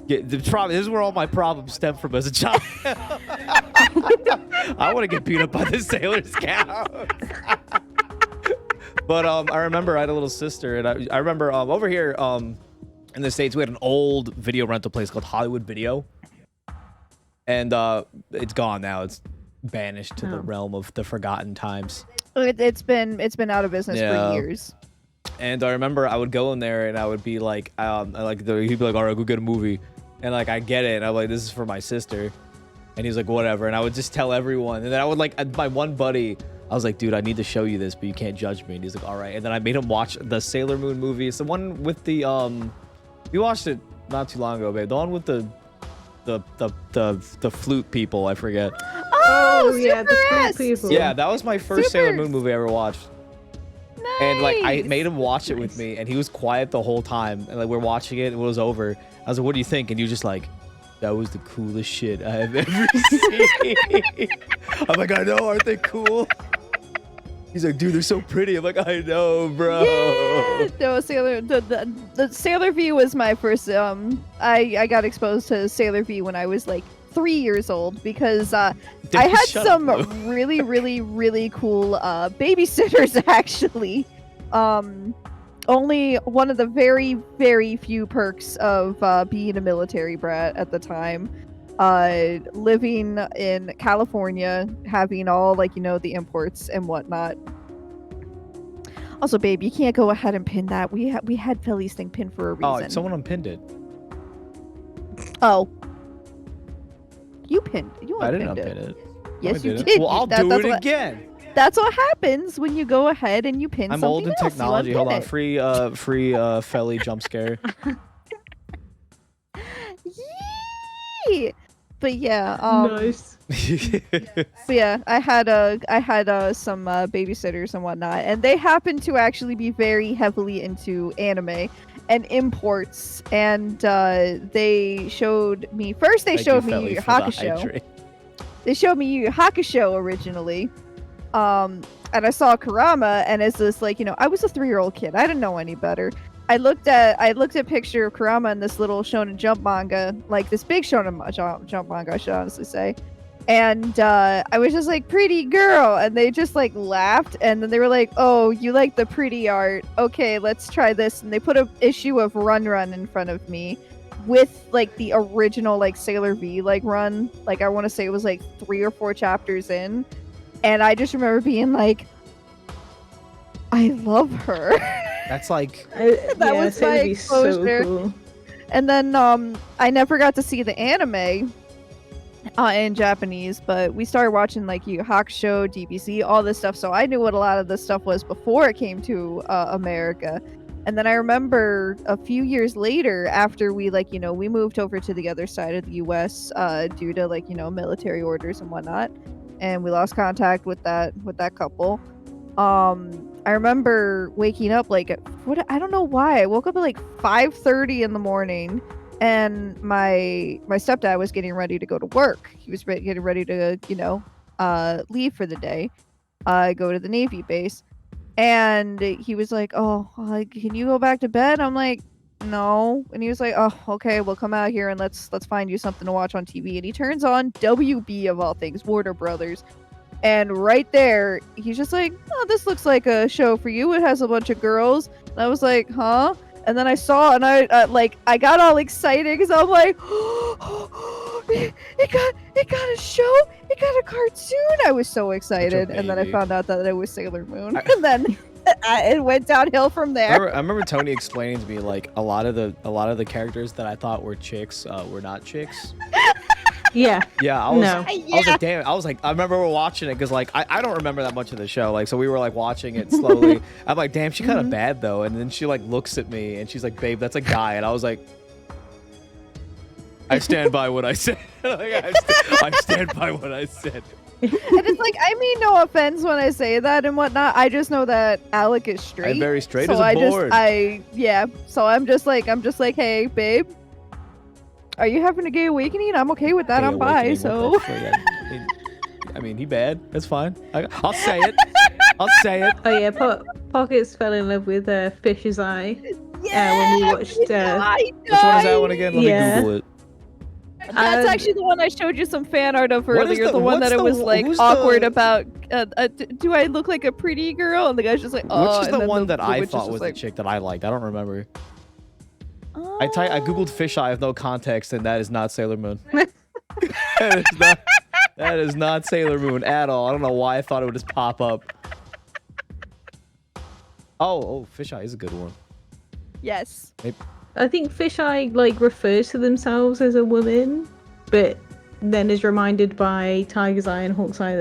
This is where all my problems stem from as a child. I want to get beat up by the Sailor Scouts. But I remember I had a little sister, and I remember over here in the States we had an old video rental place called Hollywood Video, and it's gone now. It's banished to the realm of the forgotten times. It's been out of business for years. And I remember I would go in there and I would be like, he'd be like, all right, go get a movie. And like, I get it. And I'm like, this is for my sister. And he's like, whatever. And I would just tell everyone. And then I would like, my one buddy, I was like, dude, I need to show you this, but you can't judge me. And he's like, all right. And then I made him watch the Sailor Moon movie. It's the one with the, you watched it not too long ago, babe. The one with the flute people, I forget. Oh yeah, the flute people. Yeah, that was my first Sailor Moon movie I ever watched. Nice. And like I made him watch it with me, and he was quiet the whole time. And like we're watching it, and it was over. I was like, "What do you think?" And you just like, "That was the coolest shit I have ever seen." I'm like, "I know, aren't they cool?" He's like, dude, they're so pretty. I'm like, I know, bro. Yeah. No, the Sailor V was my first. I got exposed to Sailor V when I was like 3 years old because I had some really, really, really cool babysitters actually. Only one of the very, very few perks of being a military brat at the time. Living in California, having all the imports and whatnot. Also, babe, you can't go ahead and pin that. We had Philly's thing pinned for a reason. Oh, someone unpinned it. Oh, you pinned. I didn't unpin it. Yes, you did. Well, I'll do it again. That's what happens when you go ahead and you pin something else. I'm old in technology. Hold on, free Felly jump scare. Yee! But yeah, nice. But yeah, I had some babysitters and whatnot, and they happened to actually be very heavily into anime and imports, and they showed me first. They showed me Yu Yu Hakusho. They showed me Yu Yu Hakusho originally, and I saw Kurama, and as this I was a 3-year-old kid. I didn't know any better. I looked at a picture of Kurama in this little Shonen Jump manga, like this big Shonen Jump manga, I should honestly say. And I was just like, pretty girl, and they just laughed, and then they were like, oh, you like the pretty art? Okay, let's try this. And they put an issue of Run Run in front of me with the original Sailor V run. I want to say it was 3 or 4 chapters in, and I just remember being like, I love her. That's that was my exposure. So cool. And then I never got to see the anime in Japanese, but we started watching Yu Yu Hakusho, DBZ, all this stuff, so I knew what a lot of this stuff was before it came to America. And then I remember a few years later, after we we moved over to the other side of the US due to military orders and whatnot, and we lost contact with that couple. I remember waking up I don't know why. I woke up at 5:30 in the morning, and my stepdad was getting ready to go to work. He was getting ready to leave for the day, go to the Navy base, and he was like, "Oh, can you go back to bed?" I'm like, "No," and he was like, "Oh, okay, we'll come out here and let's find you something to watch on TV." And he turns on WB of all things, Warner Brothers. And right there, he's just like, "Oh, this looks like a show for you. It has a bunch of girls." And I was like, "Huh?" And then I saw, and I got all excited because I'm like, "Oh, it got a show. It got a cartoon." I was so excited, and then I found out that it was Sailor Moon, and then it went downhill from there. I remember Tony explaining to me a lot of the characters that I thought were chicks were not chicks. Yeah. Yeah, I was like, damn. I remember we were watching it because I don't remember that much of the show. So we were watching it slowly. I'm like, damn, she kind of bad though. And then she looks at me and she's like, babe, that's a guy. And I was like, I stand by what I said. I stand by what I said. And it's I mean no offense when I say that and whatnot. I just know that Alec is straight. I'm very straight so as a board. So I'm just like, hey, babe, are you having a gay awakening? I'm okay with that. I'm bi, so. I mean, he bad. That's fine. I'll say it. I'll say it. Oh yeah, Pockets fell in love with Fish's Eye. Yeah. When we watched. Which one is that one again? Let me Google it. That's actually the one I showed you some fan art of earlier. The one that it was awkward about. Do I look like a pretty girl? And the guy's just like, oh. Which is the one that I thought was the chick that I liked? I don't remember. I googled fisheye with no context, and that is not Sailor Moon. That is not Sailor Moon at all. I don't know why I thought it would just pop up. Oh, fisheye is a good one. Yes. I think Fisheye refers to themselves as a woman, but then is reminded by Tiger's Eye and Hawk's Eye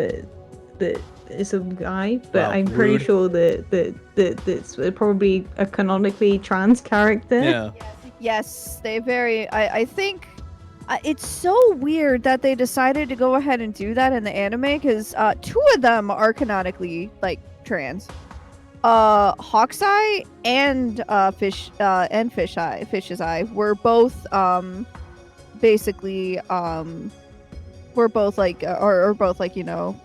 that it's a guy. But I'm pretty sure that it's probably a canonically trans character. Yeah. Yes, I think it's so weird that they decided to go ahead and do that in the anime because 2 of them are canonically trans. Hawk's Eye and Fish's Eye were both basically were both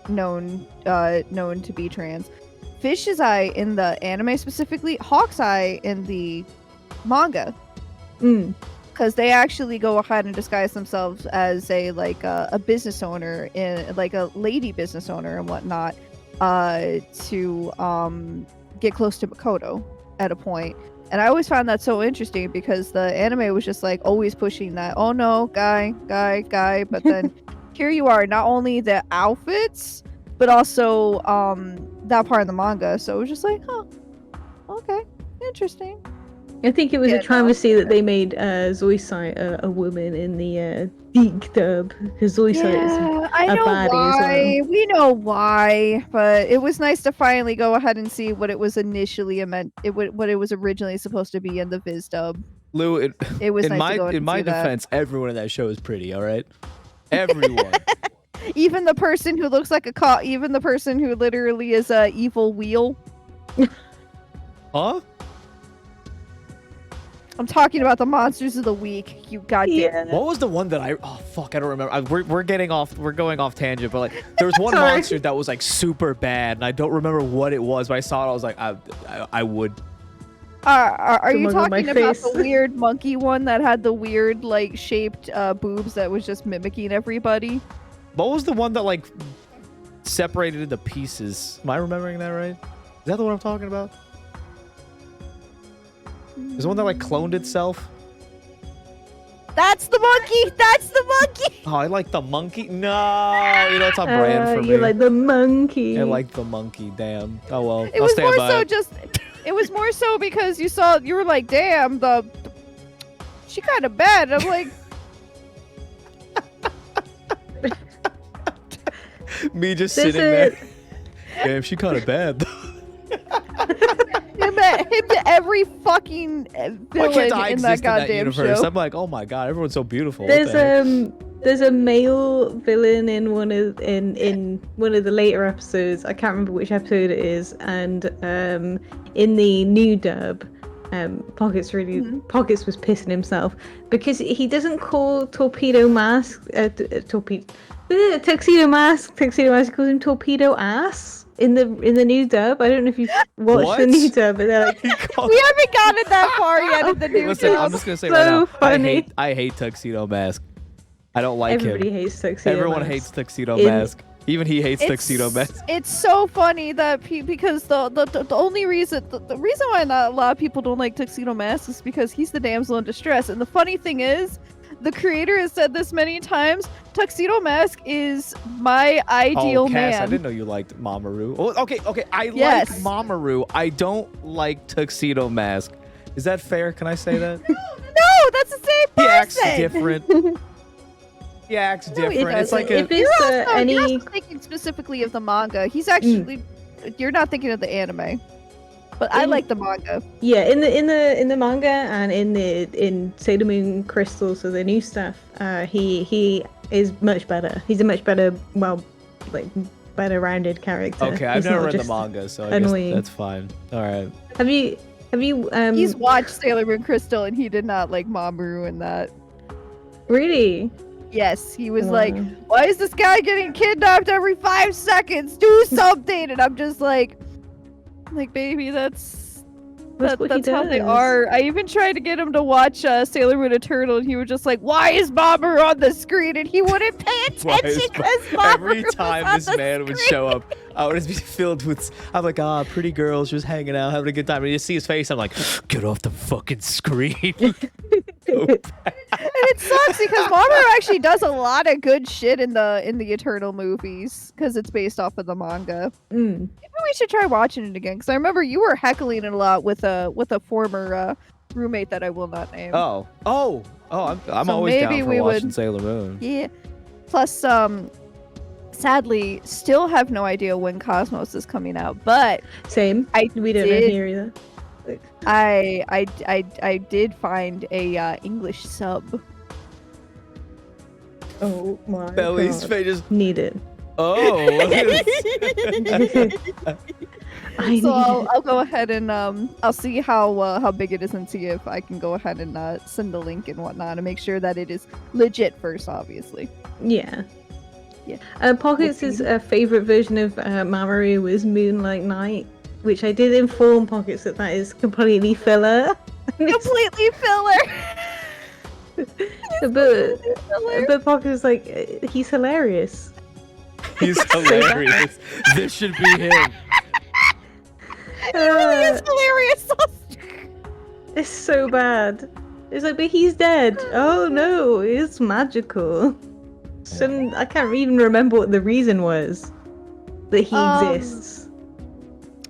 known to be trans. Fish's Eye in the anime specifically, Hawk's Eye in the manga. Because they actually go ahead and disguise themselves as a business owner, like a lady business owner and whatnot, to get close to Makoto at a point. And I always found that so interesting because the anime was just like always pushing that, oh no, guy, but then here you are, not only the outfits, but also that part of the manga. So it was just like, huh, okay, interesting. I think it was a travesty that they made Zoisite a woman in the Deke dub, because Zoisite is I know baddie why. as well. We know why, but it was nice to finally go ahead and see what it was initially what it was originally supposed to be in the Viz dub. Lou, It was in nice to go in my defense, everyone in that show is pretty. All right, everyone. Even the person who looks like a even the person who literally is a evil wheel. Huh? I'm talking about the monsters of the week. You goddamn. What was the one that oh fuck, I don't remember. We're going off tangent, but like there was one monster that was like super bad, and I don't remember what it was. But I saw it, I was like, I would. Are you talking about the weird monkey one that had the weird like shaped boobs that was just mimicking everybody? What was the one that like separated into pieces? Am I remembering that right? Is that the one I'm talking about? There's the one that like cloned itself. That's the monkey. That's the monkey. Oh, I like the monkey. No, you know it's on brand for me. You like the monkey. I like the monkey. Damn. Oh well. It was more so just. It was more so because you were like, damn, she kind of bad. I'm like. Me just sitting there. Damn, she kind of bad. him to every fucking villain in that goddamn show. I'm like, oh my god, everyone's so beautiful. There's a male villain in one of the later episodes. I can't remember which episode it is, and in the new dub, Pockets was pissing himself because he doesn't call Tuxedo Mask. Tuxedo Mask calls him Torpedo Ass. In the new dub, I don't know if you've watched the new dub, but they're like, we haven't gotten that far yet in the new dub. I'm just gonna say so right now, funny. I hate Tuxedo Mask. I don't like Everybody him. hates Tuxedo Everyone Mask. hates Tuxedo Mask. Even he hates Tuxedo Mask. It's so funny that because the only reason the reason why not a lot of people don't like Tuxedo Mask is because he's the damsel in distress. And the funny thing is, the creator has said this many times. Tuxedo Mask is my ideal Cass, man. I didn't know you liked Mamoru. Oh, okay. I Yes. like Mamoru. I don't like Tuxedo Mask. Is that fair? Can I say that? No, that's the same person. He acts different. He acts different. It's like you're also thinking specifically of the manga. He's actually you're not thinking of the anime. But I like the manga. Yeah, in the manga and in Sailor Moon Crystal, so the new stuff, he is much better. He's a much better, better rounded character. Okay, I've never read the manga, so I guess that's fine. All right. Have you? He's watched Sailor Moon Crystal and he did not like Mamoru in that. Really? Yes, he was like, why is this guy getting kidnapped every 5 seconds? Do something! And I'm just like, baby, that's how they are. I even tried to get him to watch Sailor Moon Eternal, and he was just like, why is Mamoru on the screen? And he wouldn't pay attention because Mamoru every time this man would show up, I would just be filled with, I'm like, pretty girls just hanging out, having a good time. And you see his face, I'm like, get off the fucking screen. And it sucks because Mamoru actually does a lot of good shit in the Eternal movies because it's based off of the manga. Maybe we should try watching it again because I remember you were heckling it a lot with a former roommate that I will not name. I'm always down for watching Sailor Moon. Yeah. Plus, sadly, still have no idea when Cosmos is coming out, but same. We don't know here either. I did find a English sub. Oh my Belly's God. face just Need it. Oh. So I'll go ahead and I'll see how big it is and see if I can go ahead and send the link and whatnot and make sure that it is legit first, obviously. Yeah. Pockets' favorite version of Mamoru was Moonlight Night which I did inform Pockets that is completely filler. Completely filler. but Pockets was like, he's hilarious. He's hilarious. This should be him. He really is hilarious. It's so bad. It's like, but he's dead. Oh no, it's magical. So I can't even remember what the reason was that he exists.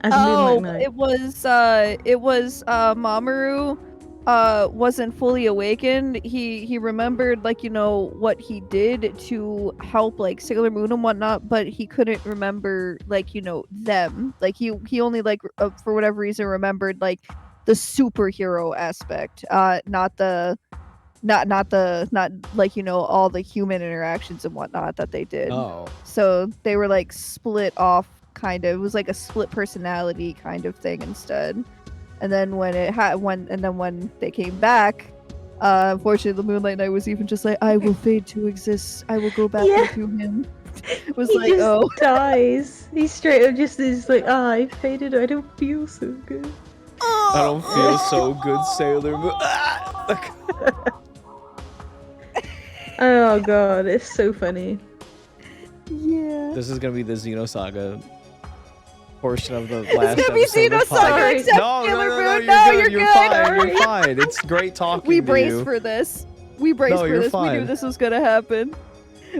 As Moonlight Knight. it was Mamoru wasn't fully awakened. He remembered, like, you know, what he did to help, like, Sailor Moon and whatnot, but he couldn't remember, like, you know, them. Like, he only, like, for whatever reason remembered, like, the superhero aspect, not like, you know, all the human interactions and whatnot that they did. Oh. So they were, like, split off, kind of. It was like a split personality kind of thing instead. And then when they came back, unfortunately, the Moonlight Knight was even just like, I will fade to exist. I will go back into him. It was he like, just dies. He straight up just is like, I faded. I don't feel so good. I don't feel so good, Sailor Moon. Oh god, it's so funny. Yeah. This is gonna be the Xenosaga portion of the last It's gonna be episode of the Xenosaga podcast. except No, you're you're good. fine. You're fine. It's great talking We to braced you. for this. We braced for you're this. We knew fine. this was gonna happen.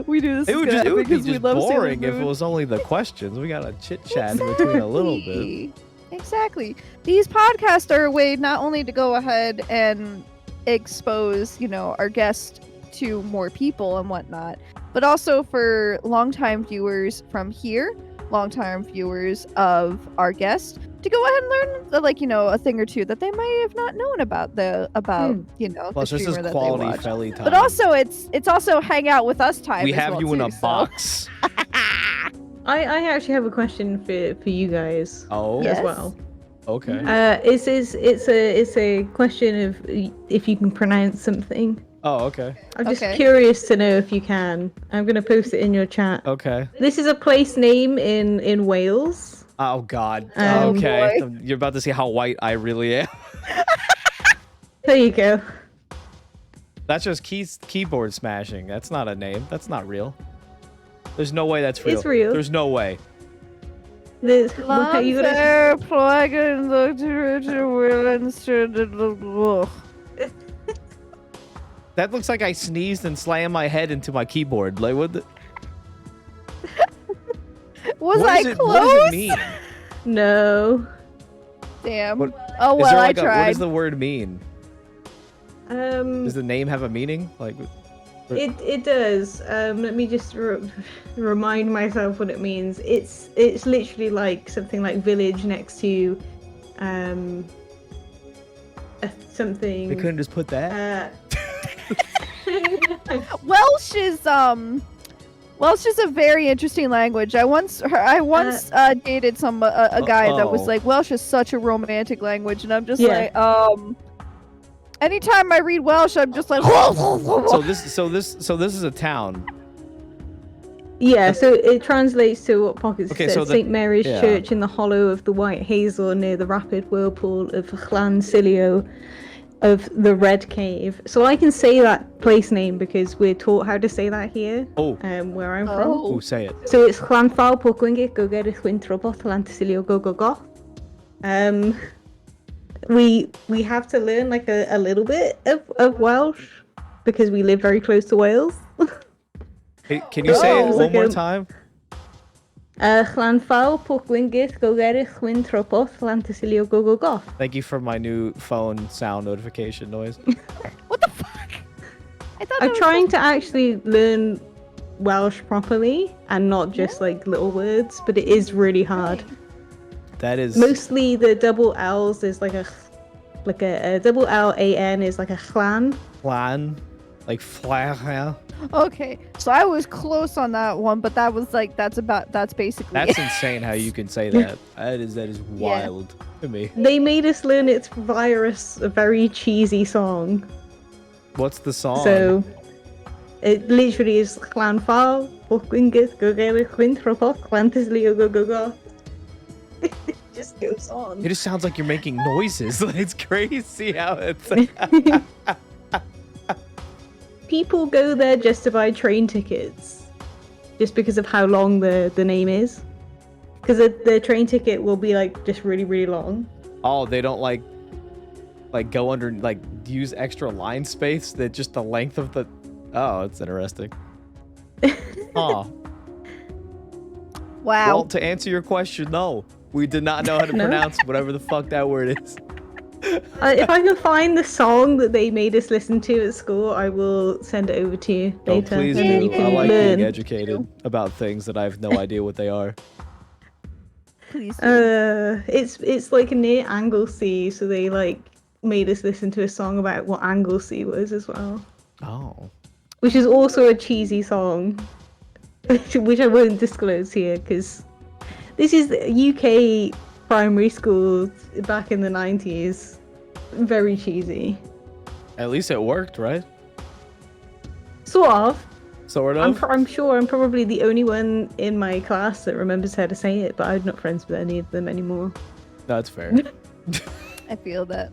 We knew this It was would gonna happen be because we just love Sailor boring if it Moon. was only the questions. We gotta chit chat in between a little bit. Exactly. These podcasts are a way not only to go ahead and expose, you know, our guest to more people and whatnot, but also for longtime viewers from here, longtime viewers of our guest, to go ahead and learn, like, you know, a thing or two that they might have not known about you know, Plus, the this is streamer that they quality watch. Feli time. But also, it's also hang out with us time. we as have well, you in too, a so. box. I actually have a question for you guys Oh, Yes. as well. okay. It's a question of if you can pronounce something. Oh, okay. I'm just Okay. curious to know if you can. I'm gonna post it in your chat. Okay. This is a place name in Wales. Oh God. Oh, okay. boy. You're about to see how white I really am. There you go. That's just keyboard smashing. That's not a name. That's not real. There's no way that's real. It's real. There's no way. There's, well, you gotta, Lancer, plug in the director will insert the That looks like I sneezed and slammed my head into my keyboard. Like what? Was What I is it, close? What does it mean? no. Damn. What- Oh Is well, there I like what tried. does the word mean? Does the name have a meaning? Like, It does. Let me just remind myself what it means. It's literally like something like village next to something. they couldn't just put that. Welsh is a very interesting language. I once dated a guy that was Uh-oh. like, Welsh is such a romantic language, and I'm just Yeah. like, anytime I read Welsh, I'm just like, so this is a town. Yeah, so it translates to what Pockets Okay, said. so the- St. Mary's yeah. Church in the hollow of the White Hazel near the rapid whirlpool of Llan Silio of the Red Cave. So I can say that place name because we're taught how to say that here, Oh, where I'm from. oh, say it. So it's Llanfal Pwcwingit go Gerich Wintroboth Llan Silio go go go. We have to learn like a little bit of Welsh because we live very close to Wales. Hey, can you say it Oh. one more time? Llanfal Pwcwingit go Gerich Wintroboth Llan Silio go go go. Thank you for my new phone sound notification noise. what the fuck? I thought I'm trying to actually learn Welsh properly and not just like little words, but it is really hard. That is Mostly the double L's is like a double L-A-N is like a chlan. plan, like flag. Okay, so I was close on that one, but that's basically That's it. insane how you can say that. That is wild to me. They made us learn it via a very cheesy song. What's the song? So it literally is Llanfal Pwcwingit go Gerich Wintroboth Llan Silio go go go. just goes on. It just sounds like you're making noises. It's crazy how it's. People go there just to buy train tickets, just because of how long the name is. Because the train ticket will be like just really, really long. Oh, they don't like go under, like use extra line space. That just the length of the. Oh, it's interesting. Oh. Wow. Well, to answer your question, no, we did not know how to pronounce whatever the fuck that word is. If I can find the song that they made us listen to at school, I will send it over to you Oh, later. please and then do. you can I like learn. being educated about things that I have no idea what they are. Please. It's like near Anglesey, so they like made us listen to a song about what Anglesey was as well, Oh. which is also a cheesy song, which I won't disclose here because this is the UK primary school back in the 90s. Very cheesy. At least it worked, right? Sort of. Sort of. I'm sure I'm probably the only one in my class that remembers how to say it, but I'm not friends with any of them anymore. That's fair. I feel that.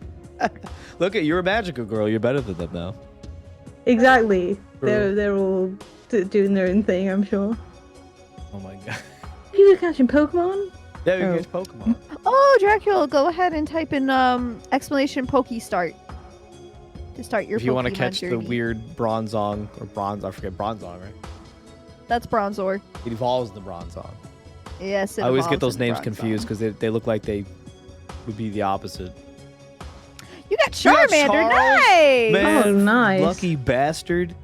Look you're a magical girl. You're better than them now. Exactly. True. They're all doing their own thing, I'm sure. Oh my god. You were catching Pokemon? Yeah, you Oh. catch Pokemon. Oh, Dracula, go ahead and type in exclamation Poke start to start your. If you want to Pokemon catch journey. the weird Bronzong or Bronze, I forget Bronzong, right? That's Bronzor. It evolves the Bronzong. Yes, it I always get evolves those into names Bronzor. confused because they look like they would be the opposite. You got You got Charmander, Charles? nice. Man, Oh, nice. lucky bastard.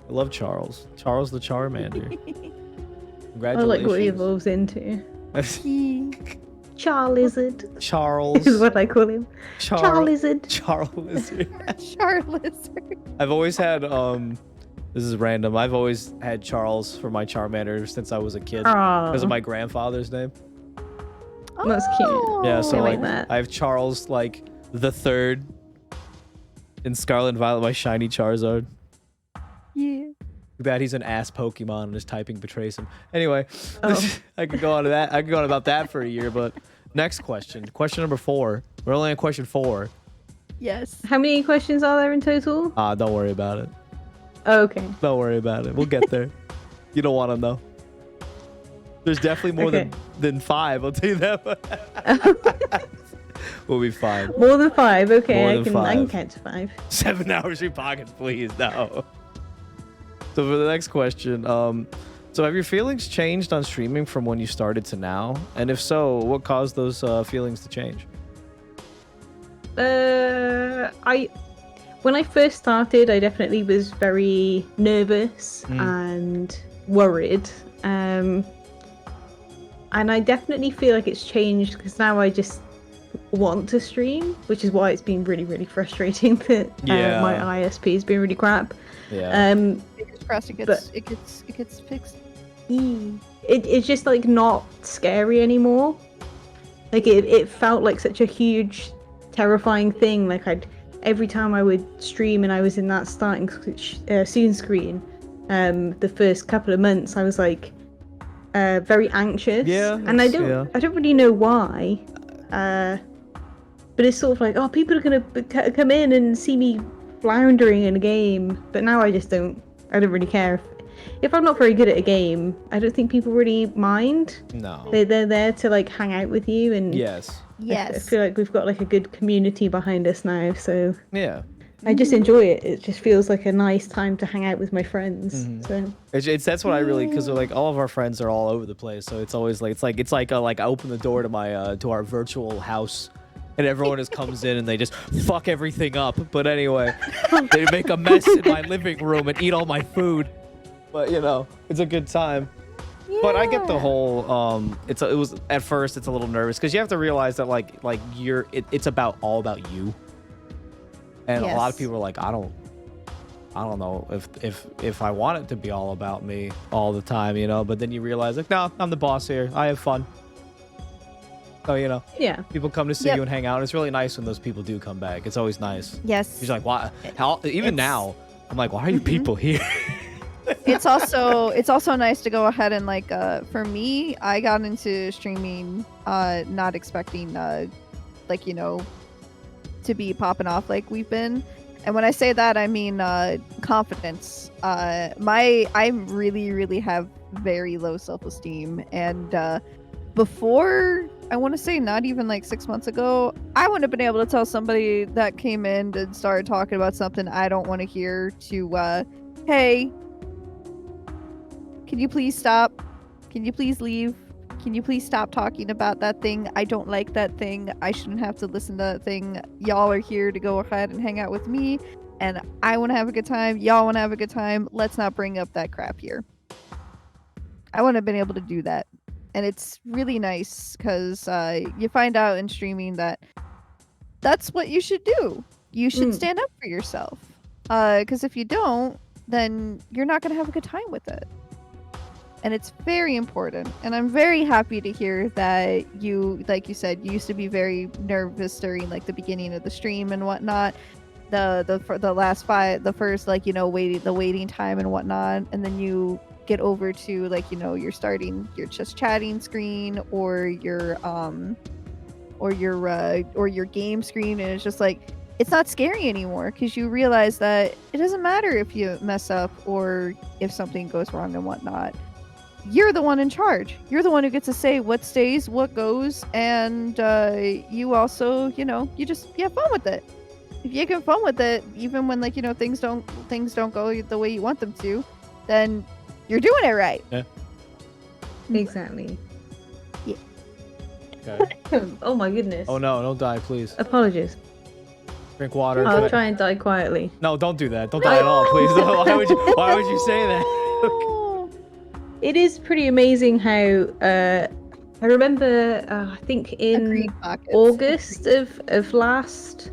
I love Charles. Charles the Charmander. I like what he Congratulations. evolves into. He- Charlizard Charles. is what I call him. Charlizard. Charles. Charlizard. I've always had this is random. I've always had Charles for my Charmander since I was a kid because Aww. of my grandfather's name. That's cute. Yeah, so I like like that. I have Charles like the third in Scarlet and Violet, my shiny Charizard. Yeah. Too bad he's an ass Pokemon and his typing betrays him. Anyway, Oh. I could go on to that. I could go on about that for a year, but next question. Question number 4. We're only on question 4. Yes. How many questions are there in total? Don't worry about it. Oh, okay. Don't worry about it. We'll get there. You don't want to know. There's definitely more Okay. than 5. I'll tell you that. We'll be fine. More than 5. Okay, More I than can 5. count to 5. 7 hours in your pocket, please. No. So for the next question, so have your feelings changed on streaming from when you started to now? And if so, what caused those feelings to change? When I first started, I definitely was very nervous and worried. And I definitely feel like it's changed because now I just want to stream, which is why it's been really, really frustrating that Yeah. my ISP has been really crap. Yeah. Fingers crossed it But- gets fixed. It's just like not scary anymore. Like it felt like such a huge, terrifying thing. Like every time I would stream and I was in that starting soon screen, the first couple of months I was like very anxious. Yeah, and I that's- don't really know why. But it's sort of like, oh, people are gonna come in and see me floundering in a game. But now I don't really care. If I'm not very good at a game, I don't think people really mind. No. They're there to like hang out with you, and Yes. I Yes. feel like we've got like a good community behind us now. So Yeah. I just enjoy it. It just feels like a nice time to hang out with my friends. Mhm. So It's that's what I really, because like all of our friends are all over the place, so it's always like it's like I open the door to my to our virtual house, and everyone just comes in and they just fuck everything up. But anyway, they make a mess in my living room and eat all my food. But you know, it's a good time. But I get the whole it was at first it's a little nervous because you have to realize that like it's all about you. And a lot of Yes. people are like, I don't know if I want it to be all about me all the time, you know. But then you realize, like, no, I'm the boss here. I have fun. So you know, yeah, people come to see Yep. you and hang out. And it's really nice when those people do come back. It's always nice. Yes. You're like, why? How? Even It's- now, I'm like, why are you people here? it's also nice to go ahead and like for me, I got into streaming not expecting like to be popping off like we've been. And when I say that, I mean confidence. I really have very low self-esteem, and before, I want to say not even like 6 months ago, I wouldn't have been able to tell somebody that came in and started talking about something I don't want to hear to hey, can you please stop? Can you please leave? Can you please stop talking about that thing? I don't like that thing. I shouldn't have to listen to that thing. Y'all are here to go ahead and hang out with me, and I want to have a good time. Y'all want to have a good time. Let's not bring up that crap here. I wouldn't have been able to do that. And it's really nice because you find out in streaming that that's what you should do. You should stand up for yourself. Because if you don't, then you're not going to have a good time with it. And it's very important. And I'm very happy to hear that you, like you said, you used to be very nervous during like the beginning of the stream and whatnot. The first like waiting time and whatnot, and then you get over to like you're starting your just chatting screen or your game screen, and it's just like it's not scary anymore because you realize that it doesn't matter if you mess up or if something goes wrong and whatnot. You're the one in charge. You're the one who gets to say what stays, what goes, and you also, you have fun with it. If you have fun with it, even when like things don't go the way you want them to, then you're doing it right. Yeah. Exactly. Yeah. Okay. Oh my goodness. Oh no! Don't die, please. Apologies. Drink water. I'll try and die quietly. No, don't do that. Don't die at all, please. Why would you say that? It is pretty amazing how I remember I think in August of last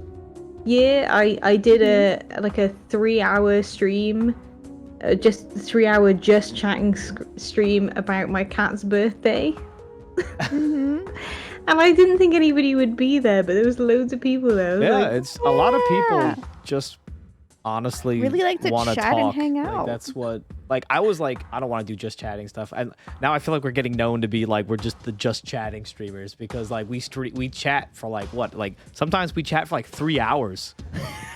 year I did a 3-hour stream, just 3-hour just chatting stream about my cat's birthday. And I didn't think anybody would be there, but there was loads of people there. Yeah, it's a lot of people just honestly really like to want to chat talk. and hang out. Like, that's what I was like, I don't want to do just chatting stuff, and now I feel like we're getting known to be like we're just the just chatting streamers because like we chat for like sometimes we chat for like 3 hours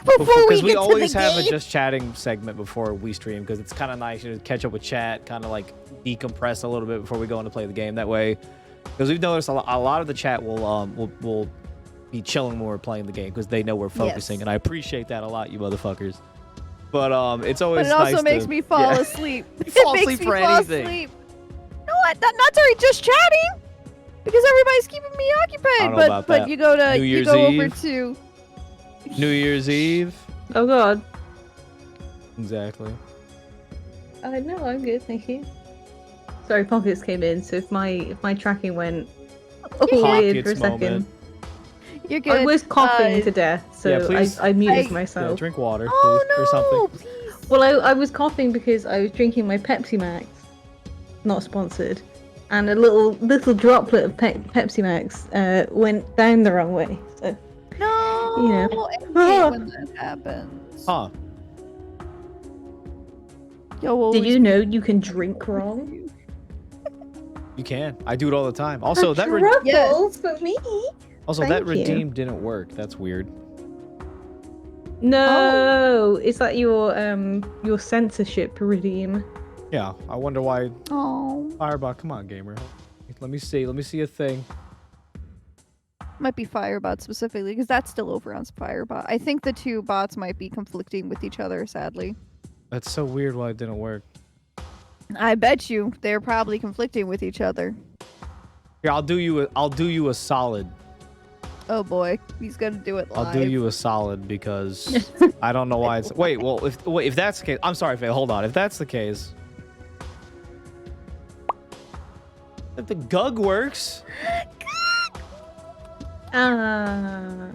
because we always have a just chatting segment before we stream because it's kind of nice to catch up with chat, kind of like decompress a little bit before we go in to play the game that way, because we've noticed a lot of the chat will be chilling when we're playing the game because they know we're focusing, and I appreciate that a lot, you motherfuckers. But it's always nice. But it also makes me fall asleep. Fall asleep for anything. No, not during just chatting, because everybody's keeping me occupied. But you go over to New Year's Eve. Oh God. Exactly. No, I'm good, thank you. Sorry, Pockets came in, so if my tracking went weird for a second. You're good. I was coughing to death, so I muted myself. Yeah, drink water, please, or something. Please. Well, I was coughing because I was drinking my Pepsi Max, not sponsored, and a little droplet of Pepsi Max went down the wrong way. So, no, I hate when that happens. Huh? Did you know you can drink wrong? You can. I do it all the time. Also, that for me. Also, Thank that you. redeem didn't work. That's weird. No, is that your censorship redeem? Yeah, I wonder why. Oh, Firebot, come on, gamer. Let me see a thing. Might be Firebot specifically, because that's still over on Firebot. I think the two bots might be conflicting with each other, sadly. That's so weird why it didn't work. I bet you they're probably conflicting with each other. Here, I'll do you a solid. Oh boy, he's gonna do it live. I'll do you a solid because I don't know why it's. Wait, if that's the case, I'm sorry, Faye. Hold on. If that's the case, if the GUG works. I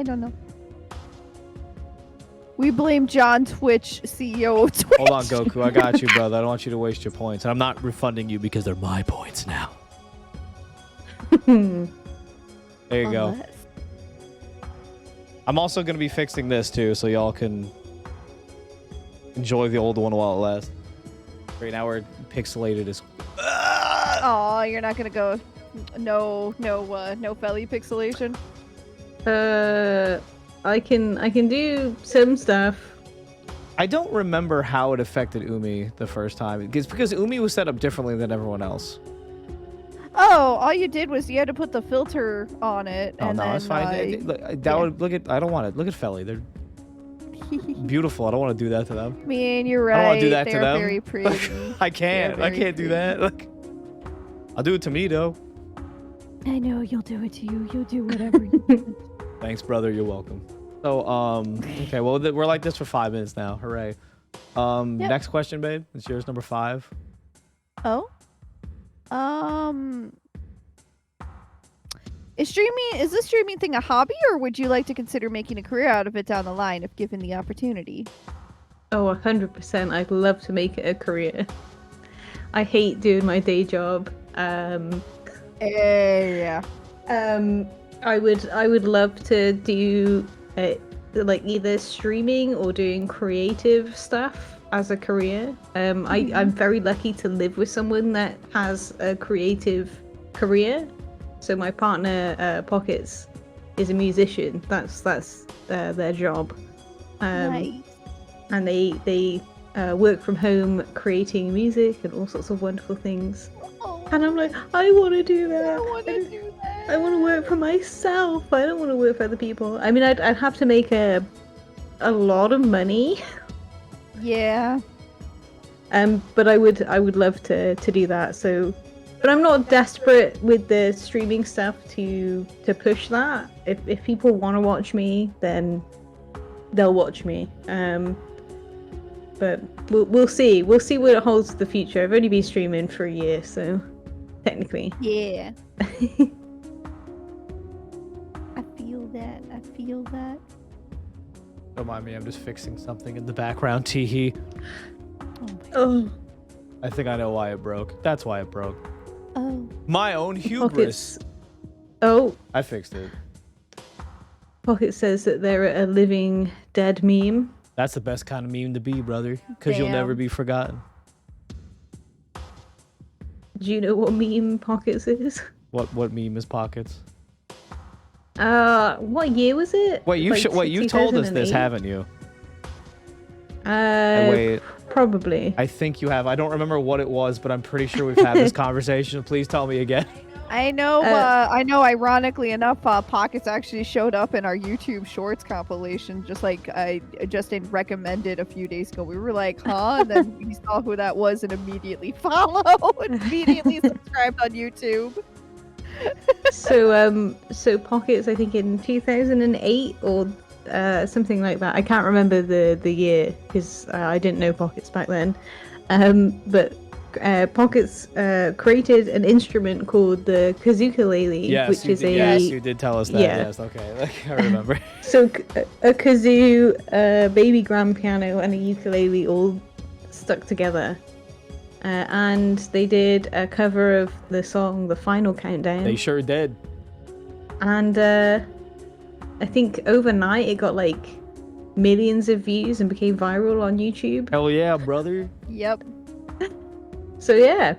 don't know. We blame John Twitch, CEO of Twitch. Hold on, Goku. I got you, brother. I don't want you to waste your points, and I'm not refunding you because they're my points now. There you go. I'm also going to be fixing this too, so y'all can enjoy the old one while it lasts. Right now we're pixelated as. Oh, you're not gonna go. No Feli pixelation. I can do some stuff. I don't remember how it affected Umi the first time. Because Umi was set up differently than everyone else. Oh, all you did was you had to put the filter on it. Oh, and no, then, it's fine. Look at. I don't want it. Look at Feli. They're beautiful. I don't want to do that to them. I mean, you're right. I don't want to do that They're to them. very pretty. I can't. I can't do that. Look. I'll do it to me though. I know you'll do it to you. You'll do whatever you want. Thanks, brother. You're welcome. So, okay. Well, we're like this for 5 minutes now. Hooray. Yep. Next question, babe. It's yours, number 5. Oh. Is this streaming thing a hobby, or would you like to consider making a career out of it down the line if given the opportunity? Oh, 100%. I'd love to make it a career. I hate doing my day job. Yeah. I would love to do like either streaming or doing creative stuff as a career. I'm very lucky to live with someone that has a creative career. So my partner Pockets is a musician. That's their job. Nice. And they work from home creating music and all sorts of wonderful things. Oh, And I'm like, I want to do that. I want to do that. I want to work for myself. I don't want to work for other people. I mean, I'd have to make a lot of money. Yeah. But I would love to do that. So, but I'm not desperate with the streaming stuff to push that. If people want to watch me, then they'll watch me. But we'll see. We'll see what it holds for the future. I've only been streaming for a year, so technically. Yeah. I feel that. Don't mind me. I'm just fixing something in the background. Teehee. Oh my god. Oh, I think I know why it broke. That's why it broke. Oh. My own hubris. Oh, I fixed it. Pocket says that they're a living dead meme. That's the best kind of meme to be, brother. Because you'll never Damn. be forgotten. Do you know what meme Pockets is? What meme is Pockets? What year was it? Wait, you you've told us this, 2008? haven't you? Wait, probably. I think you have. I don't remember what it was, but I'm pretty sure we've had this conversation. Please tell me again. I know. Ironically enough, Pockets actually showed up in our YouTube Shorts compilation. Just like I just recommended a few days ago. We were like, huh? And then we saw who that was and immediately immediately subscribed on YouTube. So Pockets, I think in 2008 or something like that. I can't remember the year because I didn't know Pockets back then. But Pockets created an instrument called the kazookalele, Yes, which is yes, you did tell us that. yeah. Yes, okay, I remember. So a kazoo, a baby grand piano, and a ukulele all stuck together. And they did a cover of the song The Final Countdown. They sure did. And I think overnight it got like millions of views and became viral on YouTube. Hell yeah, brother. Yep. So yeah.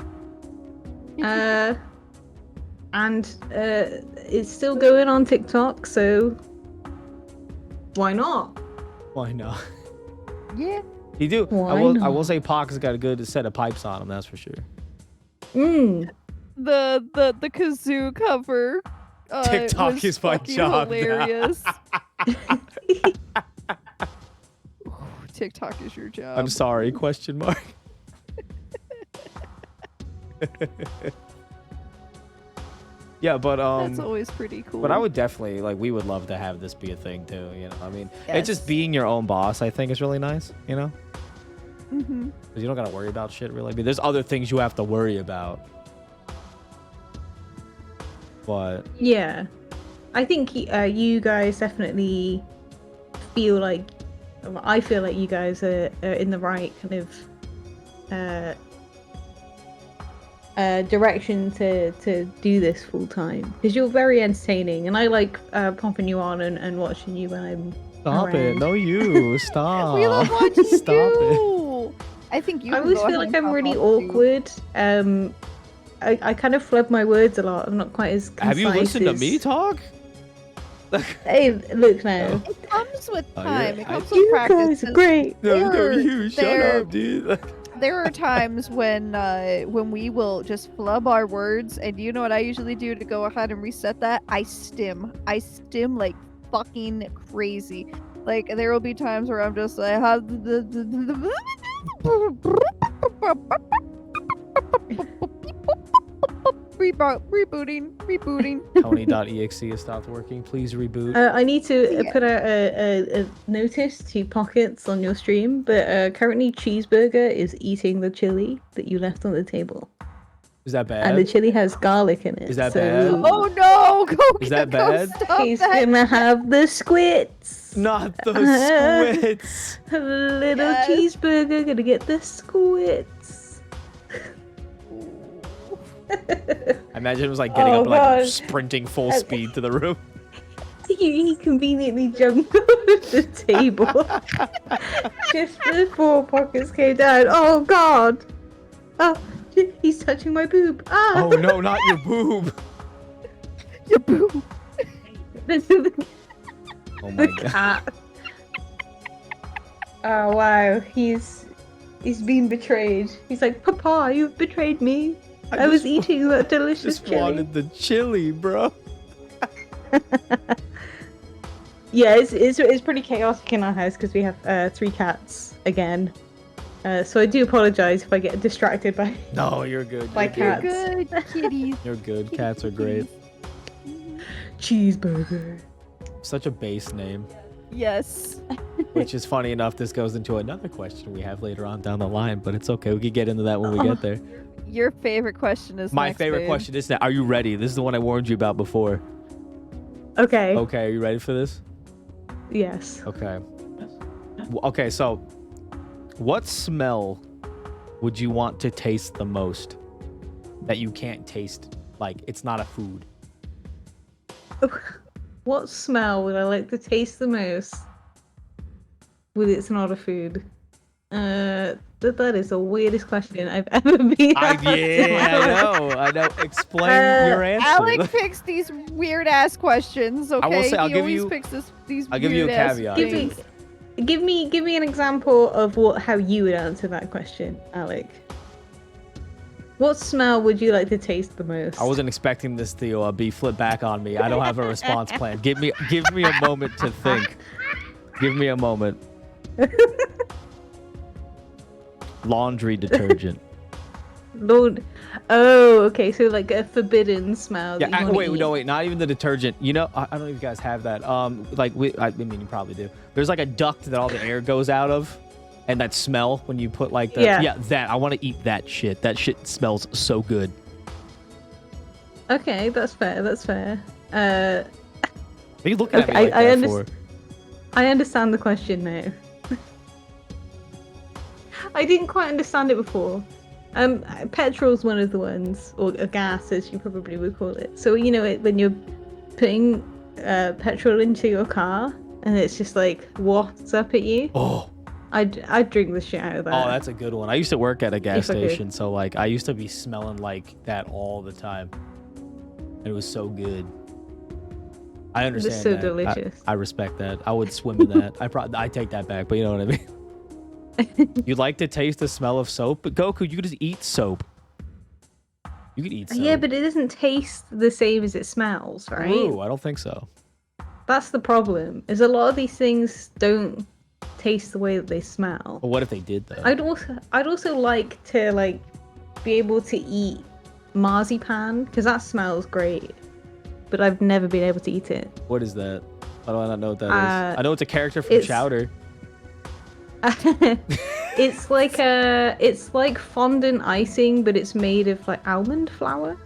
And it's still going on TikTok, so why not? Why not? Yeah. You do. Why I will not? say Pock's got a good set of pipes on him, that's for sure. Mm. The kazoo cover. TikTok was is my fucking job now. hilarious. TikTok is your job. I'm sorry, question mark. Yeah, but That's always pretty cool. but I would definitely we would love to have this be a thing too, you know. I mean, it's just Yes. being your own boss, I think is really nice, you know? Mm-hmm. Cuz you don't got to worry about shit really. I mean, there's other things you have to worry about. But Yeah. I think you guys definitely feel like I feel like you guys are in the right kind of direction to do this full time because you're very entertaining and I like popping you on and watching you when I'm Stop it. around. No, you. Stop. We love watching Stop it. you. I think you. I can always go feel ahead like and I'm top really off, too. awkward. I kind of flub my words a lot. I'm not quite as concise. Have you listened to as- me talk? Hey, look now. It comes with Oh, time. yeah. It comes with You practice. guys are 'cause great. No, There- you. Shut there- up, dude. There are times when we will just flub our words, and do you know what I usually do to go ahead and reset that? I stim like fucking crazy. Like there will be times where I'm just like, rebooting. Tony.exe has stopped working. Please reboot. I need to Yeah. put out a notice to Pockets on your stream, but currently Cheeseburger is eating the chili that you left on the table. Is that bad? And the chili has garlic in it. Is that so bad? Oh no! Is that Go bad? stop He's that. gonna have the squits. Not the squits. Little Yes. cheeseburger gonna get the squits. I imagine it was like getting Oh, up and like God. sprinting full speed to the room. He conveniently jumped off the table just before Pockets came down. Oh God! Oh, he's touching my boob. Ah! Oh no, not your boob. Your boo. Oh my The god. cat. Oh wow, he's been betrayed. He's like, Papa, you've betrayed me. I was just eating that delicious Just chili. wanted the chili, bro. Yeah, it's pretty chaotic in our house because we have 3 cats again. So I do apologize if I get distracted by. No, you're good. By You're cats. good. Good kitties. You're good. Cats are great. Cheeseburger. Such a base name. Yes. Which is funny enough, this goes into another question we have later on down the line, but it's okay. We can get into that when we get there. Your favorite question is My next, favorite babe. question is that, are you ready? This is the one I warned you about before. Okay. Okay, are you ready for this? Yes. Okay. Okay, so what smell would you want to taste the most that you can't taste? Like, it's not a food. What smell would I like to taste the most? With it's not a food. That is the weirdest question I've ever been asked. I know. Explain your answer. Alec picks these weird ass questions. Okay, will say, I'll he give always you- picks these. I'll give you a weird-ass caveat. things. Give me an example of how you would answer that question, Alec. What smell would you like to taste the most? I wasn't expecting this to be flipped back on me. I don't have a response plan. Give me a moment to think. Give me a moment. Laundry detergent. Lord. Oh, okay. So like a forbidden smell. Yeah. that you wanna Wait. eat. No. Wait. Not even the detergent. You know, I don't know if you guys have that. Like I mean, you probably do. There's like a duct that all the air goes out of, and that smell when you put like the Yeah. that. I want to eat that shit. That shit smells so good. Okay, that's fair. That's fair. Are you looking at me Okay, like I that for? I understand the question now. I didn't quite understand it before. Petrol's one of the ones, or a gas, as you probably would call it. So you know, when you're putting petrol into your car, and it's just like wafts up at you. Oh. I'd drink the shit out of that. Oh, that's a good one. I used to work at a gas If I could. station, so like I used to be smelling like that all the time. And it was so good. I understand. so that. delicious. I respect that. I would swim in that. I take that back, but you know what I mean. You like to taste the smell of soap, but Goku, you could just eat soap. You could eat soap. Yeah, but it doesn't taste the same as it smells, right? Ooh, I don't think so. That's the problem. Is a lot of these things don't taste the way that they smell. But what if they did though? I'd also like to be able to eat marzipan because that smells great, but I've never been able to eat it. What is that? I do not know what that is. I know it's a character from it's- Chowder. It's like fondant icing, but it's made of like almond flour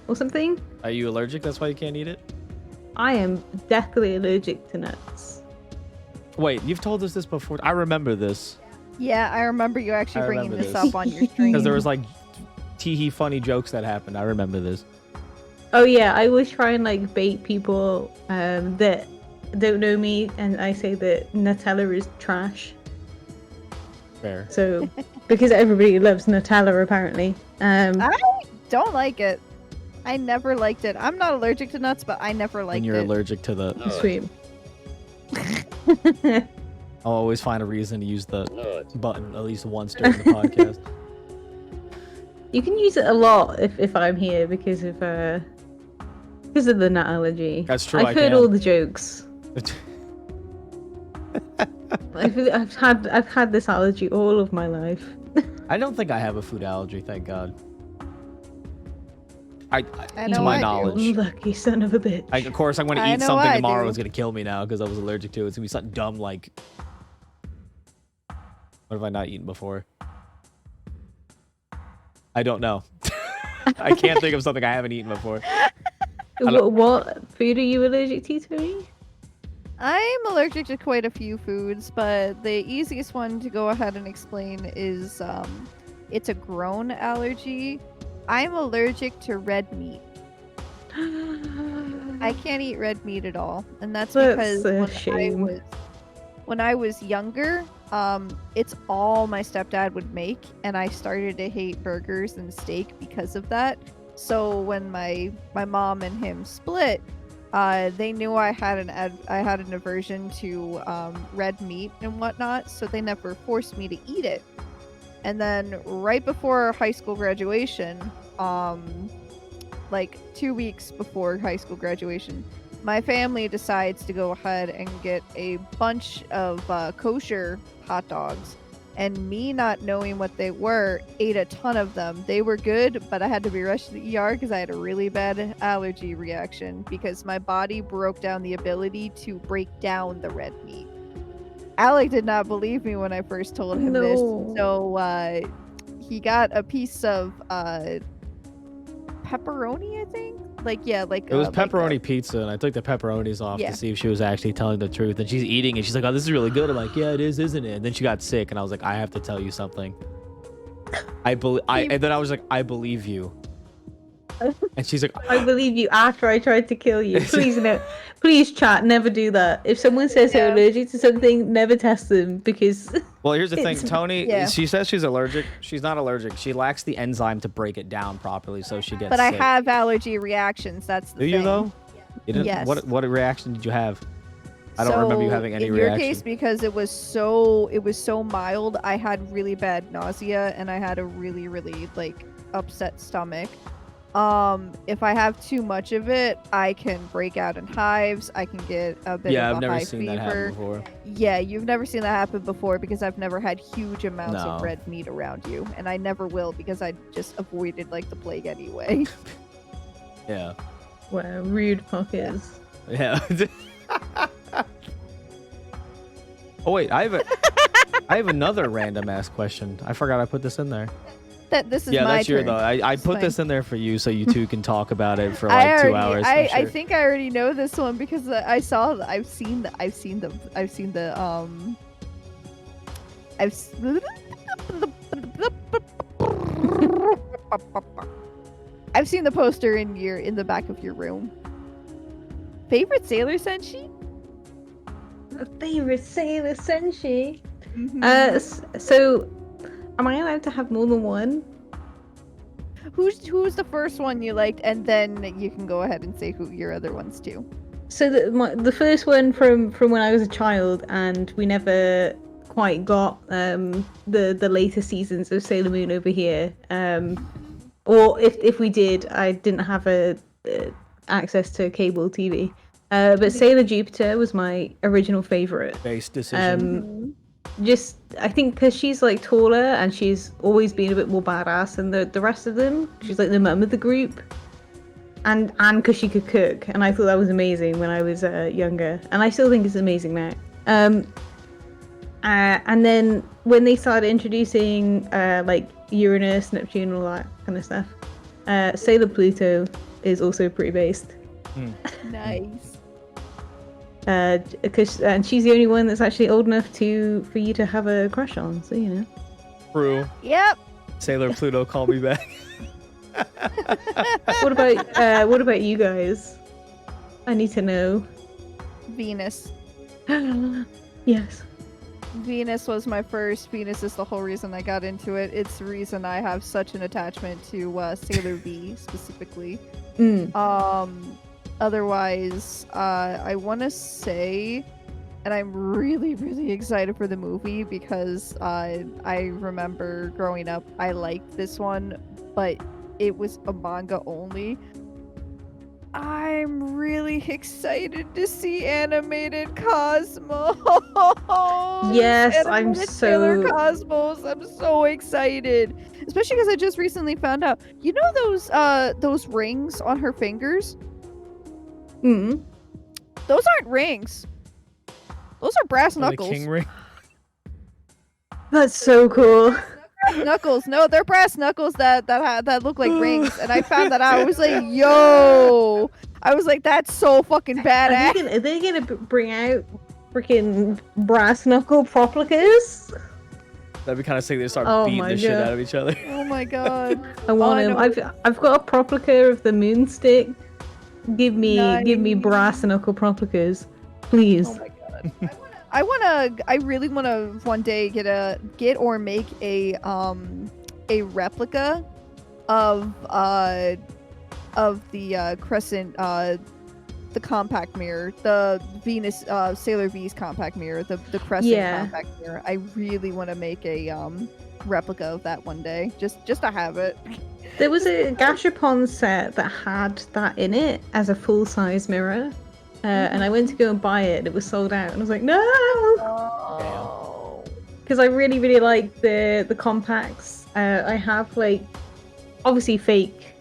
or something. Are you allergic? That's why you can't eat it? I am deathly allergic to nuts. Wait, you've told us this before. I remember this. Yeah, I remember you actually I bringing remember this this. up on your stream. Because there was like teehee funny jokes that happened. I remember this. Oh yeah, I always try and bait people that don't know me, and I say that Nutella is trash. Fair. So, because everybody loves Nutella, apparently. I don't like it. I never liked it. I'm not allergic to nuts, but I never liked When you're it. allergic to the... Sweet. I'll always find a reason to use the button at least once during the podcast. You can use it a lot if I'm here because of the nut allergy. That's true. I've heard all the jokes. I've had this allergy all of my life. I don't think I have a food allergy, thank God. I know to my I do. knowledge. Lucky son of a bitch. Of course, I'm going to I eat know something I tomorrow do. that's going to kill me now because I was allergic to it. It's going to be something dumb like... What have I not eaten before? I don't know. I can't think of something I haven't eaten before. What food are you allergic to, Tony? I'm allergic to quite a few foods, but the easiest one to go ahead and explain is it's a grown allergy. I'm allergic to red meat. I can't eat red meat at all, and that's because when I was younger, it's all my stepdad would make, and I started to hate burgers and steak because of that. So when my mom and him split, they knew I had an aversion to red meat and whatnot, so they never forced me to eat it. And then right before high school graduation, like 2 weeks before high school graduation, my family decides to go ahead and get a bunch of kosher hot dogs. And me not knowing what they were, ate a ton of them. They were good, but I had to be rushed to the ER because I had a really bad allergy reaction because my body broke down the ability to break down the red meat. Alec did not believe me when I first told him this, so he got a piece of pepperoni, I think. It was pepperoni pizza, and I took the pepperonis off to see if she was actually telling the truth. And she's eating it. She's like, "Oh, this is really good." I'm like, "Yeah, it is, isn't it?" And then she got sick, and I was like, "I have to tell you something." And then I was like, "I believe you." And she's like, I believe you after I tried to kill you. Please no. Please chat, never do that. If someone says they're allergic to something, never test them because well, here's the thing, Tony, she says she's allergic. She's not allergic. She lacks the enzyme to break it down properly, so she gets sick. I have allergy reactions. That's the thing. Do you though? You didn't, yes. What reaction did you have? I don't remember you having any reaction. In your case, because it was so mild, I had really bad nausea and I had a really, really upset stomach. If I have too much of it, I can break out in hives. I can get a bit of a high fever. Yeah, I've never seen that happen before. Yeah, you've never seen that happen before because I've never had huge amounts of red meat around you, and I never will because I just avoided the plague anyway. Yeah. Wow, rude pockets. Yeah. Oh wait, I have another random ass question. I forgot I put this in there. This is my that's your turn. though. I put this in there for you so you two can talk about it for 2 hours. I think I already know this one because I've seen the poster in the back of your room. Favorite Sailor Senshi? A favorite Sailor Senshi? Mm-hmm. So am I allowed to have more than one? Who's the first one you liked, and then you can go ahead and say who your other ones too. So the first one from when I was a child, and we never quite got the later seasons of Sailor Moon over here. Or if we did, I didn't have access to cable TV. But Sailor Jupiter was my original favorite. Base decision. Just I think because she's taller and she's always been a bit more badass than the rest of them. She's the mum of the group, and because she could cook, and I thought that was amazing when I was younger, and I still think it's amazing now. And then when they started introducing Uranus, Neptune, all that kind of stuff, Sailor Pluto is also pretty based. Nice. And she's the only one that's actually old enough for you to have a crush on, so you know. True. Yep. Sailor Pluto, call me back. What about you guys? I need to know. Venus. Yes. Venus was my first. Venus is the whole reason I got into it. It's the reason I have such an attachment to Sailor V specifically. Otherwise, I want to say, and I'm really, really excited for the movie because I remember growing up, I liked this one, but it was a manga only. I'm really excited to see animated Cosmos. Yes, Animated Sailor Cosmos. I'm so excited, especially because I just recently found out. You know those rings on her fingers? Mm. Those aren't rings. Those are brass knuckles. The king ring. That's so cool. Knuckles. No, they're brass knuckles that look like rings. And I found that out. I was like, yo. I was like, that's so fucking badass. Are they gonna bring out freaking brass knuckle replicas? That'd be kind of sick. They start beating the shit out of each other. Oh my god. I want him. I've got a replica of the moonstick. Give me brass knuckle replicas, please. Oh my god. I really wanna one day get or make a replica of the crescent, the compact mirror, the Venus Sailor V's compact mirror, the crescent compact mirror. I really want to make a replica of that one day, just to have it. There was a Gashapon set that had that in it as a full-size mirror. And I went to go and buy it, and it was sold out, and I was like, no! Because I really, really like the compacts. I have, like, obviously fake,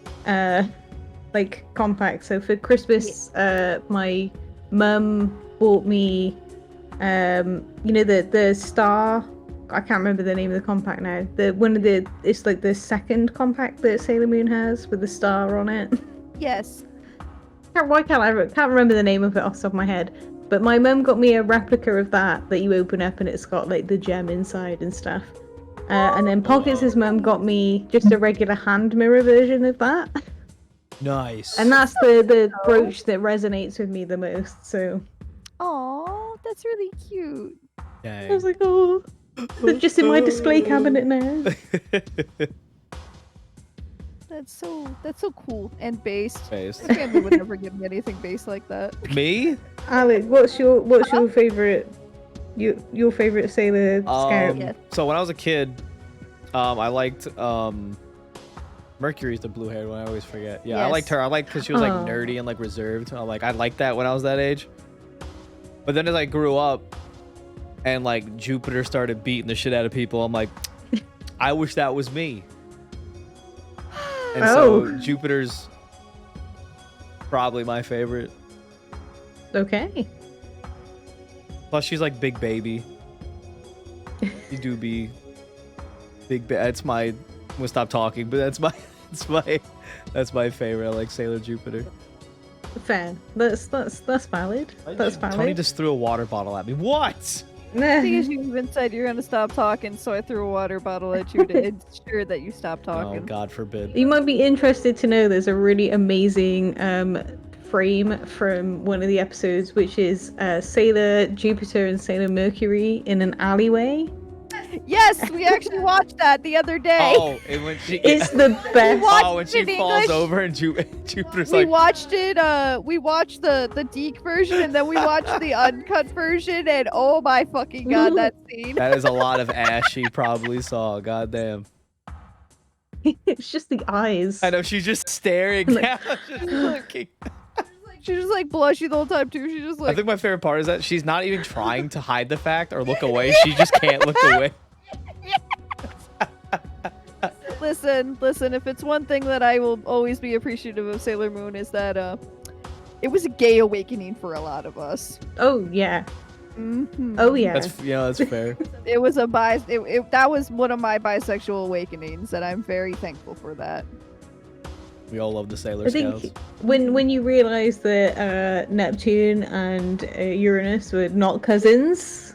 like, compacts. So for Christmas, my mum bought me, you know, the star. I can't remember the name of the compact now. It's like the second compact that Sailor Moon has with the star on it. Yes. Why can't I can't remember the name of it off the top of my head? But my mum got me a replica of that you open up and it's got like the gem inside and stuff. And then Pockets' mum got me just a regular hand mirror version of that. Nice. And that's the brooch that resonates with me the most. So. Oh, that's really cute. Dang. I was like, oh, it's just in my display cabinet now. That's so cool and based. My family would never give me anything based like that. Me? Alec, what's your favorite? Your favorite Sailor Scout? Yes. So when I was a kid, I liked Mercury's the blue-haired one. I always forget. Yeah, yes. I liked her. I liked because she was like nerdy and like reserved. I liked that when I was that age. But then as I grew up, and like Jupiter started beating the shit out of people, I'm like, I wish that was me. And so Jupiter's probably my favorite. Okay. Plus she's like big baby. You do be big. That's my. I'm gonna stop talking, but that's my favorite. I like Sailor Jupiter. Fair. That's valid. That's valid. Tony just threw a water bottle at me. What? Because you even said you're gonna stop talking, so I threw a water bottle at you to ensure that you stop talking. Oh, God forbid. You might be interested to know there's a really amazing frame from one of the episodes, which is Sailor Jupiter and Sailor Mercury in an alleyway. Yes, we actually watched that the other day. Oh, and when it's the best. Oh, when she falls over and Jupiter's like. We watched it. We watched the Deke version, and then we watched the uncut version, and oh my fucking god, that scene. That is a lot of ass she probably saw. Goddamn. It's just the eyes. I know, she's just staring down. Just looking. She's just like blushing the whole time too. She's just like. I think my favorite part is that she's not even trying to hide the fact or look away. She just can't look away. Listen. If it's one thing that I will always be appreciative of Sailor Moon is that it was a gay awakening for a lot of us. Oh yeah. Mm-hmm. Oh yeah. That's fair. It was that was one of my bisexual awakenings, and I'm very thankful for that. We all love the Sailor Scouts. When you realize that Neptune and Uranus were not cousins.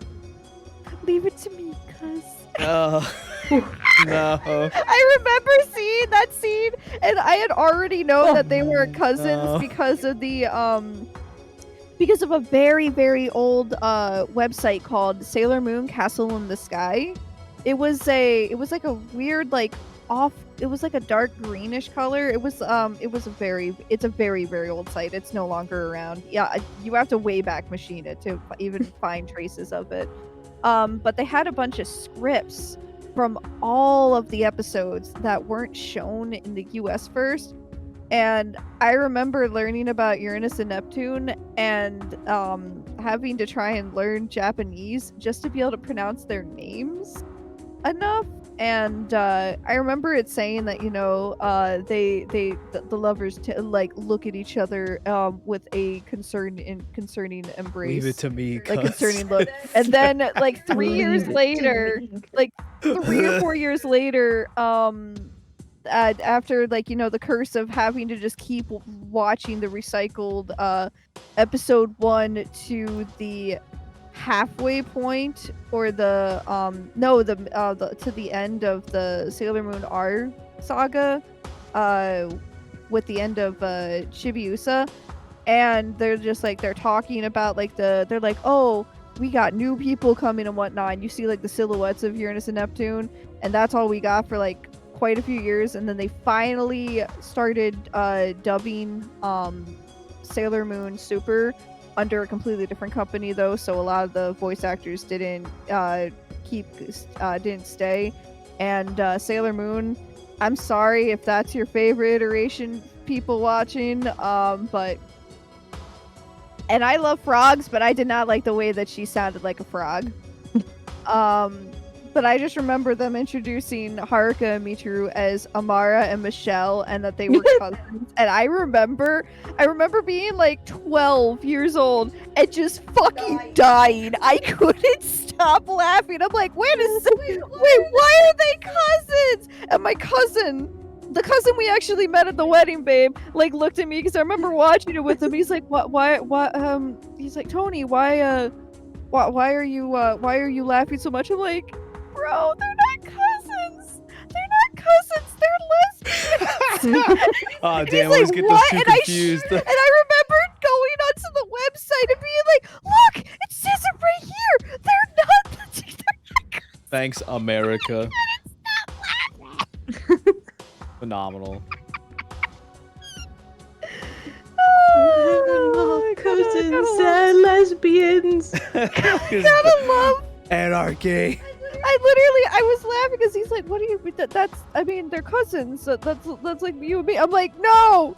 Leave it to me, cuz. No. I remember seeing that scene, and I had already known that they were cousins because of the because of a very, very old website called Sailor Moon Castle in the Sky. It was like a weird like off. It was like a dark greenish color. It's a very, very old site. It's no longer around. Yeah, you have to way back machine it to even find traces of it. But they had a bunch of scripts from all of the episodes that weren't shown in the US first. And I remember learning about Uranus and Neptune and having to try and learn Japanese just to be able to pronounce their names enough. And I remember it saying that, you know, the lovers like look at each other with a concerning embrace. Leave it to me, like concerning look. And then like 3 years later, like 3 or 4 years later, after like, you know, the curse of having to just keep watching the recycled episode 1 to the halfway point, or the to the end of the Sailor Moon R saga, with the end of Chibiusa, and they're just like they're talking about like they're like, oh, we got new people coming and whatnot, and you see like the silhouettes of Uranus and Neptune, and that's all we got for like quite a few years. And then they finally started dubbing Sailor Moon Super under a completely different company though, so a lot of the voice actors didn't stay. And Sailor Moon, I'm sorry if that's your favorite iteration, people watching, but and I love frogs, but I did not like the way that she sounded like a frog. But I just remember them introducing Haruka and Mitsuru as Amara and Michelle, and that they were cousins. And I remember being like 12 years old and just fucking dying. I couldn't stop laughing. I'm like, wait, why are they cousins? And my cousin, the cousin we actually met at the wedding, babe, like looked at me because I remember watching it with him. He's like, why, he's like, Tony, why are you laughing so much? I'm like, bro, they're not cousins. They're lesbians. Oh, damn, I always get those two confused. And I remember going onto the website and being like, look, it says it right here. They're not cousins. Thanks, America. Phenomenal. Oh, cousins, they're lesbians. Gotta love anarchy. I was laughing because he's like, what do you, they're cousins. That's like you and me. I'm like, no,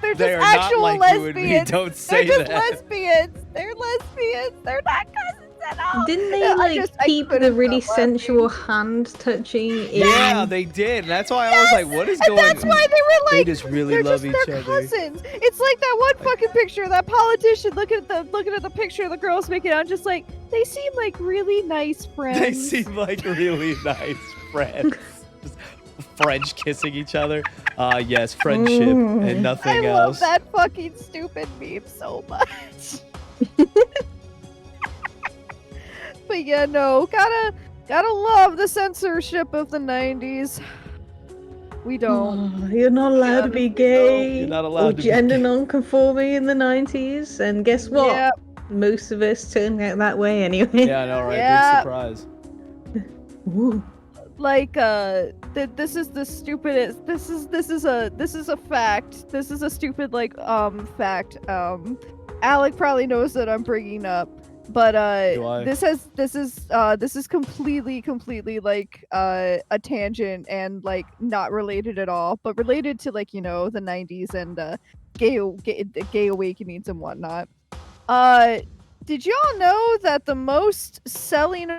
they're just actual like lesbians. Don't say they're that. Just lesbians. They're lesbians. They're not cousins at all. Didn't they keep the really sensual hand touching in? Yeah, they did. That's why I was like, what is going on? That's why they were like, they just really love each other. Cousins. It's like that one fucking picture of that politician looking at the picture of the girls making out, just like, they seem like really nice friends. They seem like really nice friends. Just French kissing each other. Yes, friendship and nothing else. I love that fucking stupid meme so much. But yeah, no, gotta love the censorship of the 90s. We don't. Oh, you're not allowed to be gay. You're not allowed to gender be non-conforming in the 90s, and guess what? Yep. Most of us turned out that way anyway. Yeah, I know, right? Yeah. Big surprise. Ooh. Like, this is the stupidest. This is a fact. This is a stupid fact. Alec probably knows that I'm bringing up, but this is completely like a tangent and like not related at all, but related to like, you know, the 90s and gay awakenings and whatnot. Did y'all know that the most selling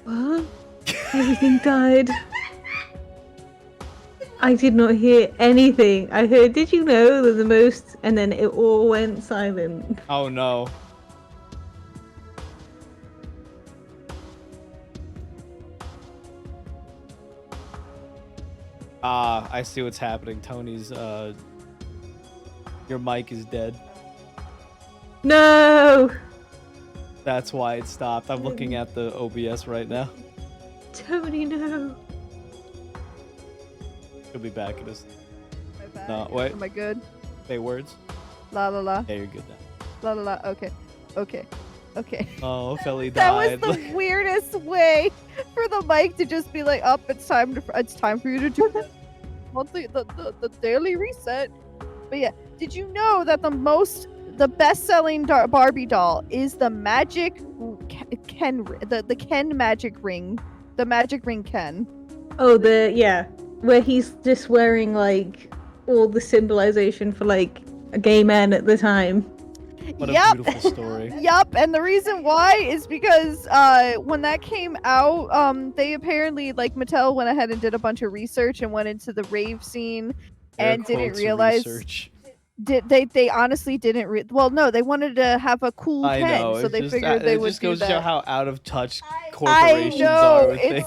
What? Everything died. I did not hear anything. I heard, did you know that the most, and then it all went silent. Oh no. I see what's happening. Tony's, your mic is dead. No! That's why it stopped. I'm looking at the OBS right now. Tony, no. He'll be back in a No, wait. Am I good? Say words. La la la. Yeah, you're good now. La la la. Okay. Okay. Okay. Oh, Feli That died. was the weirdest way for the mic to just be like, "Up, it's time for you to do the daily reset." But yeah, did you know that the best-selling Barbie doll is the magic Ken, the Ken magic ring, the magic ring Ken. Oh, where he's just wearing like all the symbolization for like gay men at the time. What a beautiful story. Yup, and the reason why is because when that came out, they apparently, like, Mattel went ahead and did a bunch of research and went into the rave scene and didn't realize research. they honestly didn't well, no, they wanted to have a cool I Ken, know, so they just, figured they it would just do goes to that. show how out of touch I corporations are know, with things.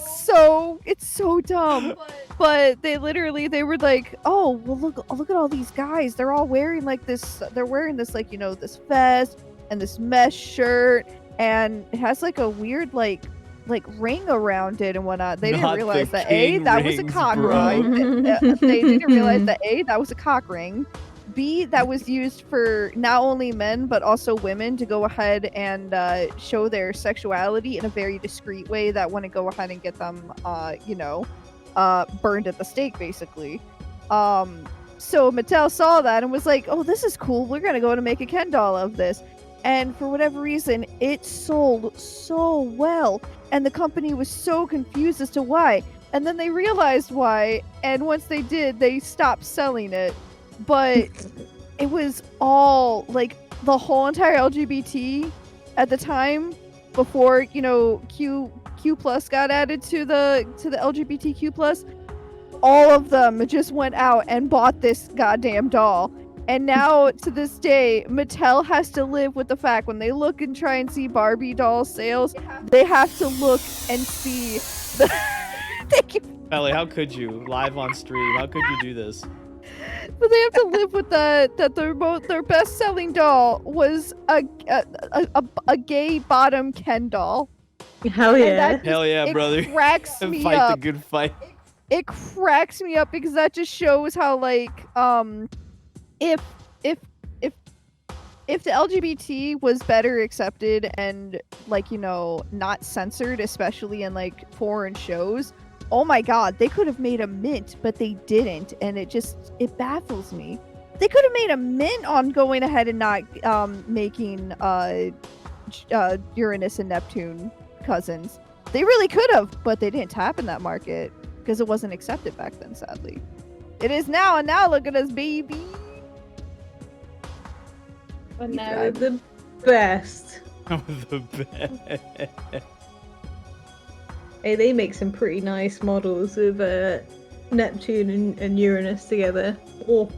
it's so dumb. But they were like, "Oh, well, look at all these guys. They're all wearing like this. They're wearing this, like, this vest and this mesh shirt, and it has like a weird like ring around it and whatnot." They didn't Not realize the that king that was a rings, cock bro. ring. They didn't realize that that was a cock ring. B, that was used for not only men but also women to go ahead and show their sexuality in a very discreet way that wouldn't go ahead and get them, burned at the stake, basically. So Mattel saw that and was like, "Oh, this is cool. We're gonna go and make a Ken doll of this." And for whatever reason, it sold so well, and the company was so confused as to why. And then they realized why, and once they did, they stopped selling it. But it was all like the whole entire LGBT at the time, before Q plus got added to the LGBTQ plus. All of them just went out and bought this goddamn doll. And now, to this day, Mattel has to live with the fact when they look and try and see Barbie doll sales, they have to look and see the. Thank you. Feli, how could you? Live on stream, how could you do this? But they have to live with that their best-selling doll was a gay bottom Ken doll. Hell yeah. Hell yeah, brother. Cracks me Fight up. the good fight. It cracks me up because that just shows how, like, if the LGBT was better accepted and, like, not censored, especially in like foreign shows, oh my god, they could have made a mint, but they didn't, and it baffles me. They could have made a mint on going ahead and not making Uranus and Neptune cousins. They really could have, but they didn't tap in that market because it wasn't accepted back then, sadly. It is now, and now look at us, baby. And now we're the best. The best. Hey, they make some pretty nice models of Neptune and Uranus together. Oh,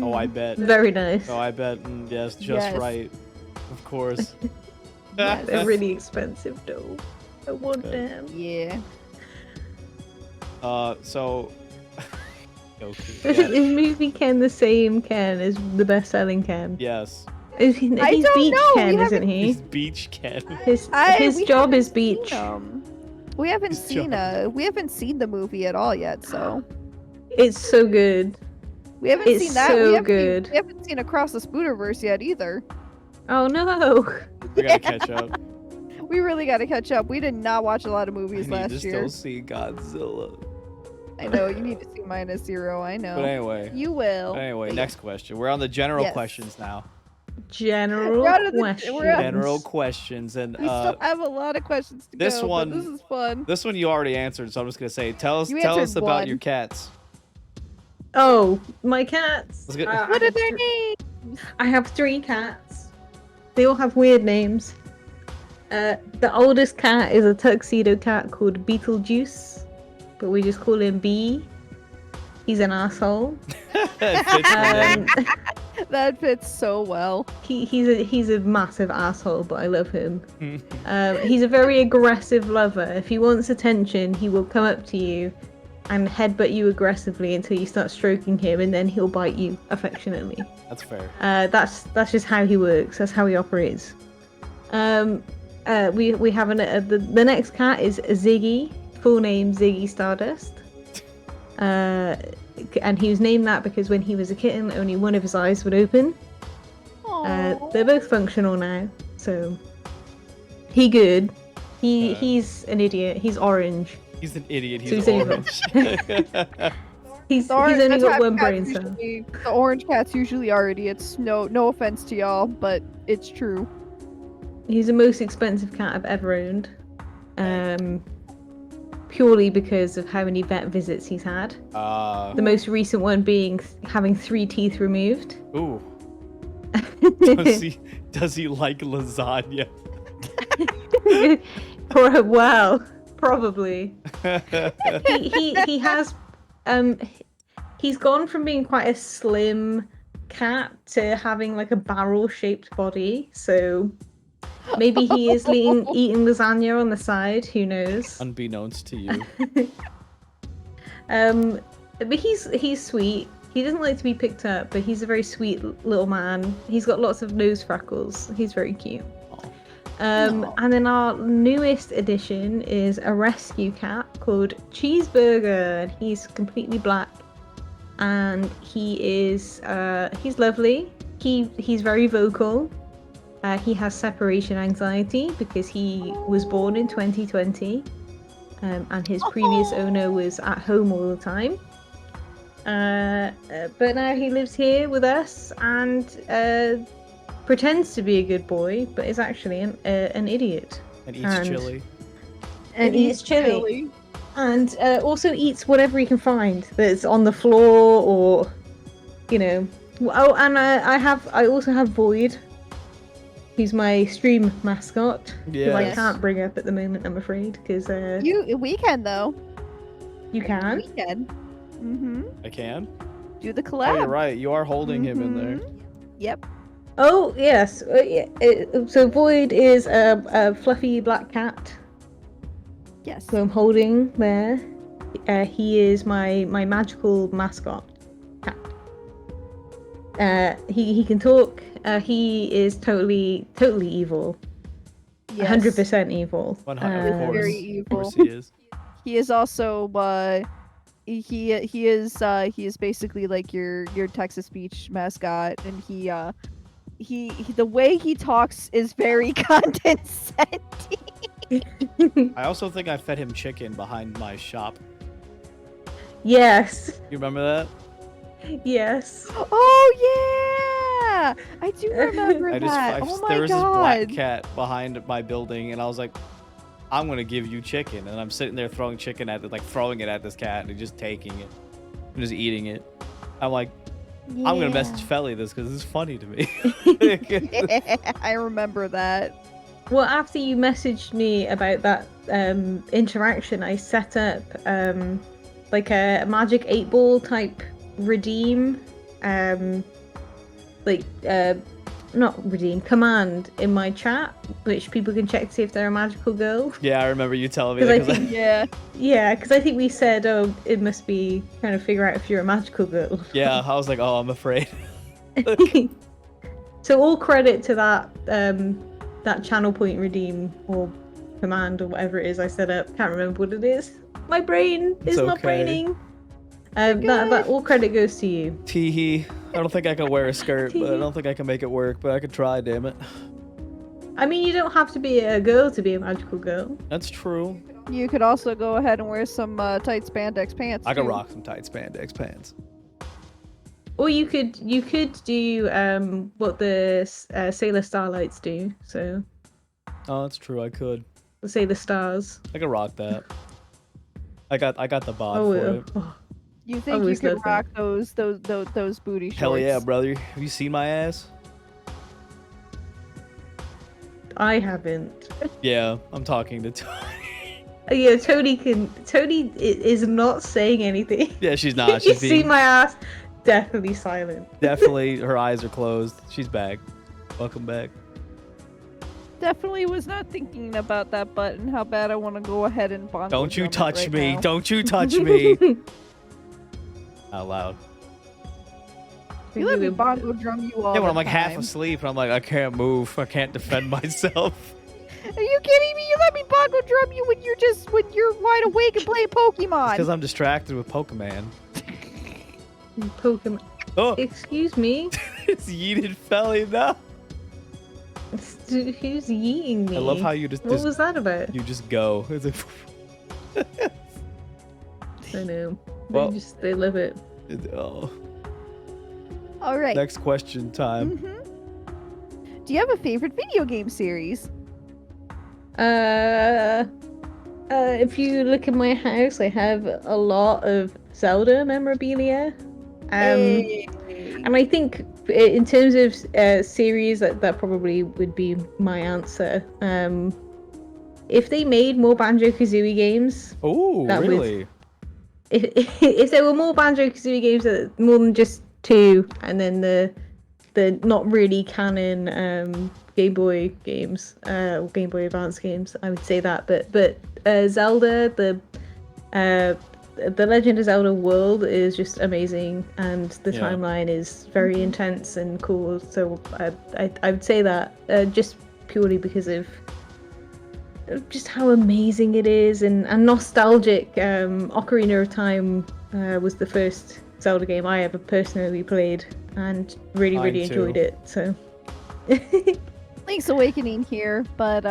Oh, I bet. very nice. Oh, I bet. Yes, just right. Of course. Yes. They're really expensive though. I want them. Yeah. So. Is movie Ken the same Ken as the best-selling Ken? Yes. He's Beach know. Ken, isn't he? He's Beach Ken. His We job is haven't beach. seen 'em. We haven't His seen job. we haven't seen the movie at all yet, so It's so good. we haven't It's seen that. so good. We haven't seen Across the Spooderverse yet either. Oh no. We gotta catch up. We really got to catch up. We did not watch a lot of movies I need last to year. still see Godzilla. I know you need to see -0. I know. But anyway. You will. Anyway, But next question. We're on the general Yes. questions now. General We're out of the- questions. we're out- General questions, and we still have a lot of questions to this go. one- but this is fun. this one you already answered, so I'm just gonna say, tell us You about answered one. your cats. Oh, my cats. Let's get- What are their names? I have 3 cats. They all have weird names. The oldest cat is a tuxedo cat called Beetlejuice, but we just call him B. He's an asshole. It fits the name. That fits so well. He's a massive asshole, but I love him. He's a very aggressive lover. If he wants attention, he will come up to you and headbutt you aggressively until you start stroking him, and then he'll bite you affectionately. That's fair. That's just how he works. That's how he operates. We have the next cat is Ziggy. Full name Ziggy Stardust. and he was named that because when he was a kitten, only one of his eyes would open. They're both functional now, so he good. He's an idiot. He's orange. He's an idiot. So He's he's orange. He's only got one brain cell. The orange cats usually are idiots. No offense to y'all, but it's true. He's the most expensive cat I've ever owned. Purely because of how many vet visits he's had. The most recent one being having 3 teeth removed. Ooh. Does he like lasagna? Well, probably. He has he's gone from being quite a slim cat to having like a barrel-shaped body, so maybe he is eating lasagna on the side, who knows? Unbeknownst to you. But he's sweet. He doesn't like to be picked up, but he's a very sweet little man. He's got lots of nose freckles. He's very cute. And then our newest addition is a rescue cat called Cheeseburger, and he's completely black. And he's lovely. He's very vocal. He has separation anxiety because he was born in 2020, and his previous owner was at home all the time. But now he lives here with us and pretends to be a good boy, but is actually an idiot. And eats chili. And eats chili. And also eats whatever he can find that's on the floor or, you know. Oh, and I also have Void, who's my stream mascot, who I can't bring up at the moment, I'm afraid, because we can though. You can. We can. Mm-hmm. I can. Do the collab. Oh, you're right. You are holding him in there. Yep. Oh yes. So Void is a fluffy black cat. Yes. Who I'm holding there. He is my magical mascot cat. He can talk. He is totally evil. Yes. 100% evil. 100%. Very evil. Of course he is. He is also he is basically like your text-to-speech mascot, and he the way he talks is very condescending. I also think I fed him chicken behind my shop. Yes. You remember that? Yes. Oh yeah, I do remember that. Oh my there was god. this black cat behind my building, and I was like, I'm gonna give you chicken, and I'm sitting there throwing chicken at it, like throwing it at this cat, and just taking it, and just eating it. I'm like, I'm gonna message Feli this because this is funny to me. I remember that. Well, after you messaged me about that interaction, I set up like a magic 8-ball type redeem, not redeem, command in my chat, which people can check to see if they're a magical girl. Yeah, I remember you telling me that. Yeah, because I think we said, oh, it must be trying to figure out if you're a magical girl. Yeah, I was like, oh, I'm afraid. So all credit to that channel point redeem or command or whatever it is I set up. Can't remember what it is. My brain is not braining. That all credit goes to you. Teehee. I don't think I can wear a skirt, but I don't think I can make it work, but I could try, damn it. I mean, you don't have to be a girl to be a magical girl. That's true. You could also go ahead and wear some tight spandex pants. I could rock some tight spandex pants. Or you could do what the Sailor Starlights do. So. Oh, that's true. I could. Let's say the stars. I could rock that. I got the bod for it. Oh. You think you could rock those booty shorts? Hell yeah, brother. Have you seen my ass? I haven't. Yeah, I'm talking to Tony. Yeah, Tony is not saying anything. Yeah, she's not. You see my ass? Definitely silent. Definitely, her eyes are closed. She's back. Welcome back. Definitely was not thinking about that button. How bad I want to go ahead and bongo. Don't you touch right me! now. Don't you touch me! Out loud. You let me bongo drum you all. Yeah, when I'm the like half time. asleep and I'm like, I can't move. I can't defend myself. Are you kidding me? You let me bongo drum you when you're wide awake and playing Pokemon. Because I'm distracted with Pokemon. Pokemon. Oh, Excuse me. it's yeeted Felly now. Who's yeeting me? I love how you just. What was that about? You just go. It's like, I know. Well- They love it. oh. All right. Next question time. Do you have a favorite video game series? If you look in my house, I have a lot of Zelda memorabilia. And I think in terms of series, that probably would be my answer. If they made more Banjo-Kazooie games, Oh, That was- really? if there were more Banjo-Kazooie games, more than just 2, and then the not really canon Game Boy games, or Game Boy Advance games, I would say that. But Zelda, the Legend of Zelda world is just amazing, and the Yeah. timeline is very intense and cool. So I would say that just purely because of just how amazing it is and nostalgic. Ocarina of Time was the first Zelda game I ever personally played, and really Mine enjoyed too. it. So Link's Awakening here, but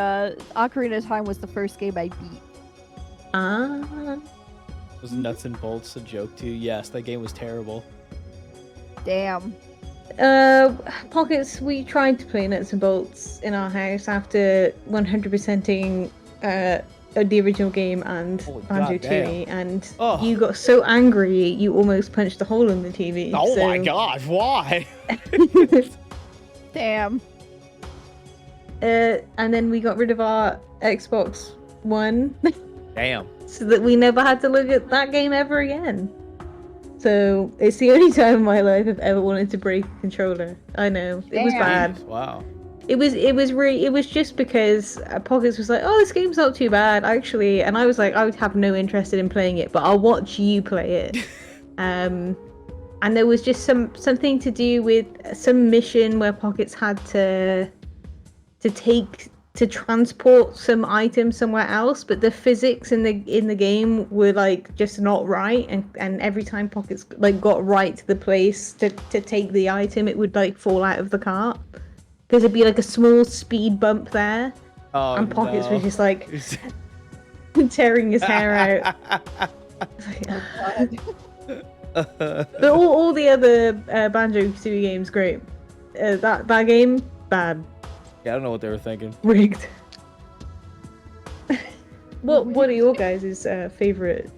Ocarina of Time was the first game I beat. Was Nuts and Bolts a joke to you? Yes, that game was terrible. Damn. Pockets, we tried to play Nuts and Bolts in our house after 100%ing the original game and Oh, Banjo goddamn. Tooie, and Oh. you got so angry you almost punched a hole in the TV. Oh so... my gosh, why? Damn. And then we got rid of our Xbox One Damn. so that we never had to look at that game ever again. So it's the only time in my life I've ever wanted to break a controller. I know it was Damn. bad. Wow. It was just because Pockets was like, oh, this game's not too bad actually, and I was like, I would have no interest in playing it, but I'll watch you play it. And there was just something to do with some mission where Pockets had to transport some item somewhere else, but the physics in the game were like just not right, and every time Pockets like got right to the place to take the item, it would like fall out of the cart. Because there'd be like a small speed bump there, Oh, and Pockets no. was just like tearing his hair out. But all the other Banjo-Kazooie games, great. That game, bad, Yeah, I don't know what they were thinking. rigged. What are your guys' favorite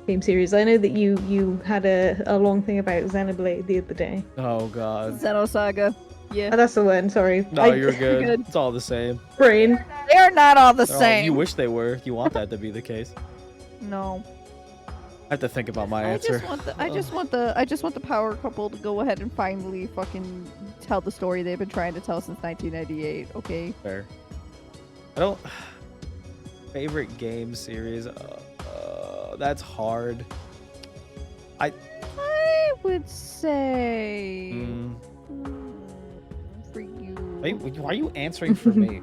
game series? I know that you had a long thing about Xenoblade the other day. Oh god. Xenosaga. Yeah. Oh, that's the one. Sorry. No, you're good. good. It's all the same. Brain. They're not all the Oh, same. you wish they were. You want that to be the case. No. I have to think about my I answer. just want the power couple to go ahead and finally fucking tell the story they've been trying to tell since 1998. Okay. Fair. I don't. Favorite game series? That's hard. I would say Mm, for you. wait, why are you answering for me?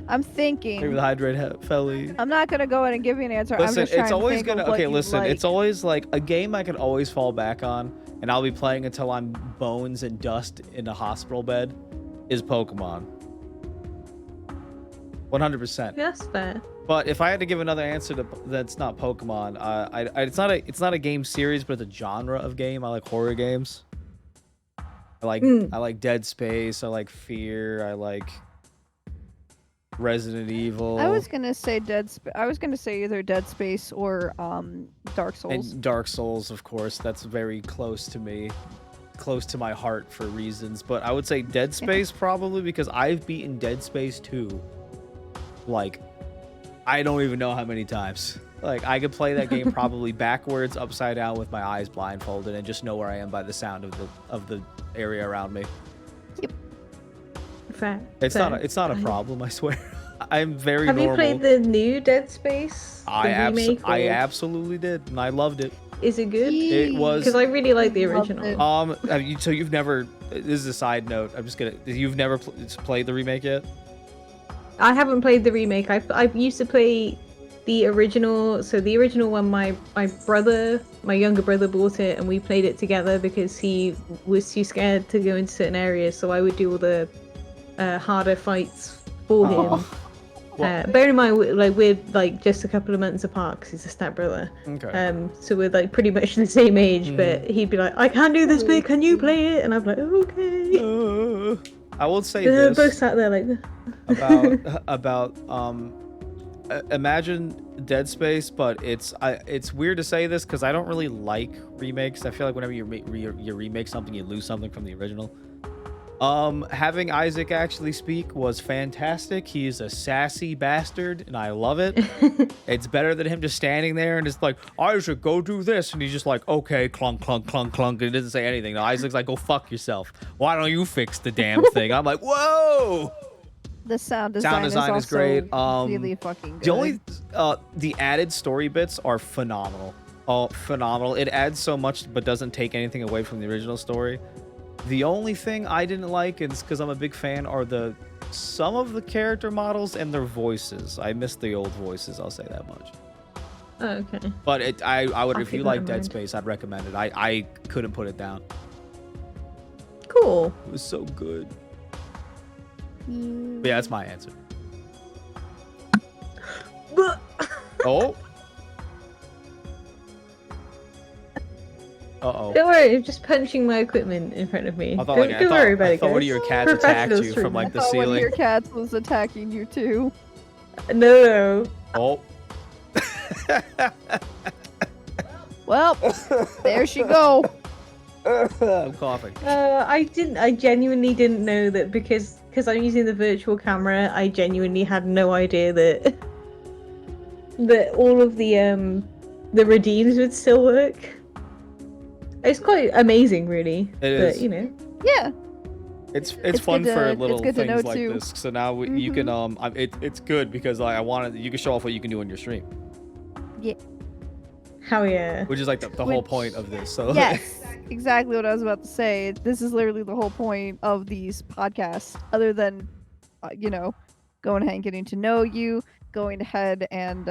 I'm Maybe thinking. the hydrate Felly. I'm not gonna go ahead and give you an answer. I'm Listen, just trying it's to always think gonna. of what Okay, you listen, like. it's always like a game I can always fall back on, and I'll be playing until I'm bones and dust in a hospital bed. Is Pokemon. 100%. That's fair. But if I had to give another answer that's not Pokemon, it's not a game series, but it's a genre of game. I like horror games. I like Dead Space. I like Fear. I like Resident Evil. I was gonna say I was gonna say either Dead Space or Dark Souls. And Dark Souls, of course. That's very close to me, close to my heart for reasons. But I would say Dead Space probably because I've beaten Dead Space 2. Like, I don't even know how many times. Like, I could play that game probably backwards, upside down, with my eyes blindfolded, and just know where I am by the sound of the area around me. Fair. It's fair. not a problem, I swear. I'm very Have normal. you played the new Dead Space? The remake, I or- absolutely did, and I loved it. Is it good? It was. Because I really like the Loved original. it. So you've never. This is a side note. You've never played the remake yet? I haven't played the remake. I used to play the original one, my younger brother bought it, and we played it together because he was too scared to go into certain areas, so I would do all the harder fights for him. Bear in mind, we're like just a couple of months apart because he's a stepbrother. Okay. So we're like pretty much the same age, but he'd be like, "I can't do this bit. Can you play it?" And I'm like, "Okay." I will say They're this both sat there like about imagine Dead Space, but it's weird to say this because I don't really like remakes. I feel like whenever you remake something, you lose something from the original. Having Isaac actually speak was fantastic. He is a sassy bastard, and I love it. It's better than him just standing there and just like, Isaac, go do this, and he's just like, okay, clunk, clunk, clunk, clunk, and he doesn't say anything. Now Isaac's like, go fuck yourself. Why don't you fix the damn thing? I'm like, whoa. The sound design is also great. really fucking good. The only the added story bits are phenomenal. Oh, phenomenal. It adds so much but doesn't take anything away from the original story. The only thing I didn't like, and it's because I'm a big fan, are some of the character models and their voices. I miss the old voices, I'll say that much. Oh, okay. But I would, I'll if you keep like that in Dead mind. Space, I'd recommend it. I couldn't put it down. Cool. It was so good. But yeah, that's my answer. Oh. Uh-oh. Don't worry, I'm just punching my equipment in front of me. I thought, Don't worry about I it, thought one of guys. your cats attacked Professional you from like the One of ceiling. your cats was attacking you too. No. Oh. Well, there she go. I'm coughing. I genuinely didn't know that because I'm using the virtual camera. I genuinely had no idea that all of the redeems would still work. It's quite amazing, really. It but, is. you know. Yeah. It's It's fun good for to- little it's good to things know, like too. this. So now you can it's good because like, I wanted you can show off what you can do on your stream, Hell yeah. which is like the whole point of this. So Yes, exactly what I was about to say. This is literally the whole point of these podcasts, other than, going ahead and getting to know you, going ahead and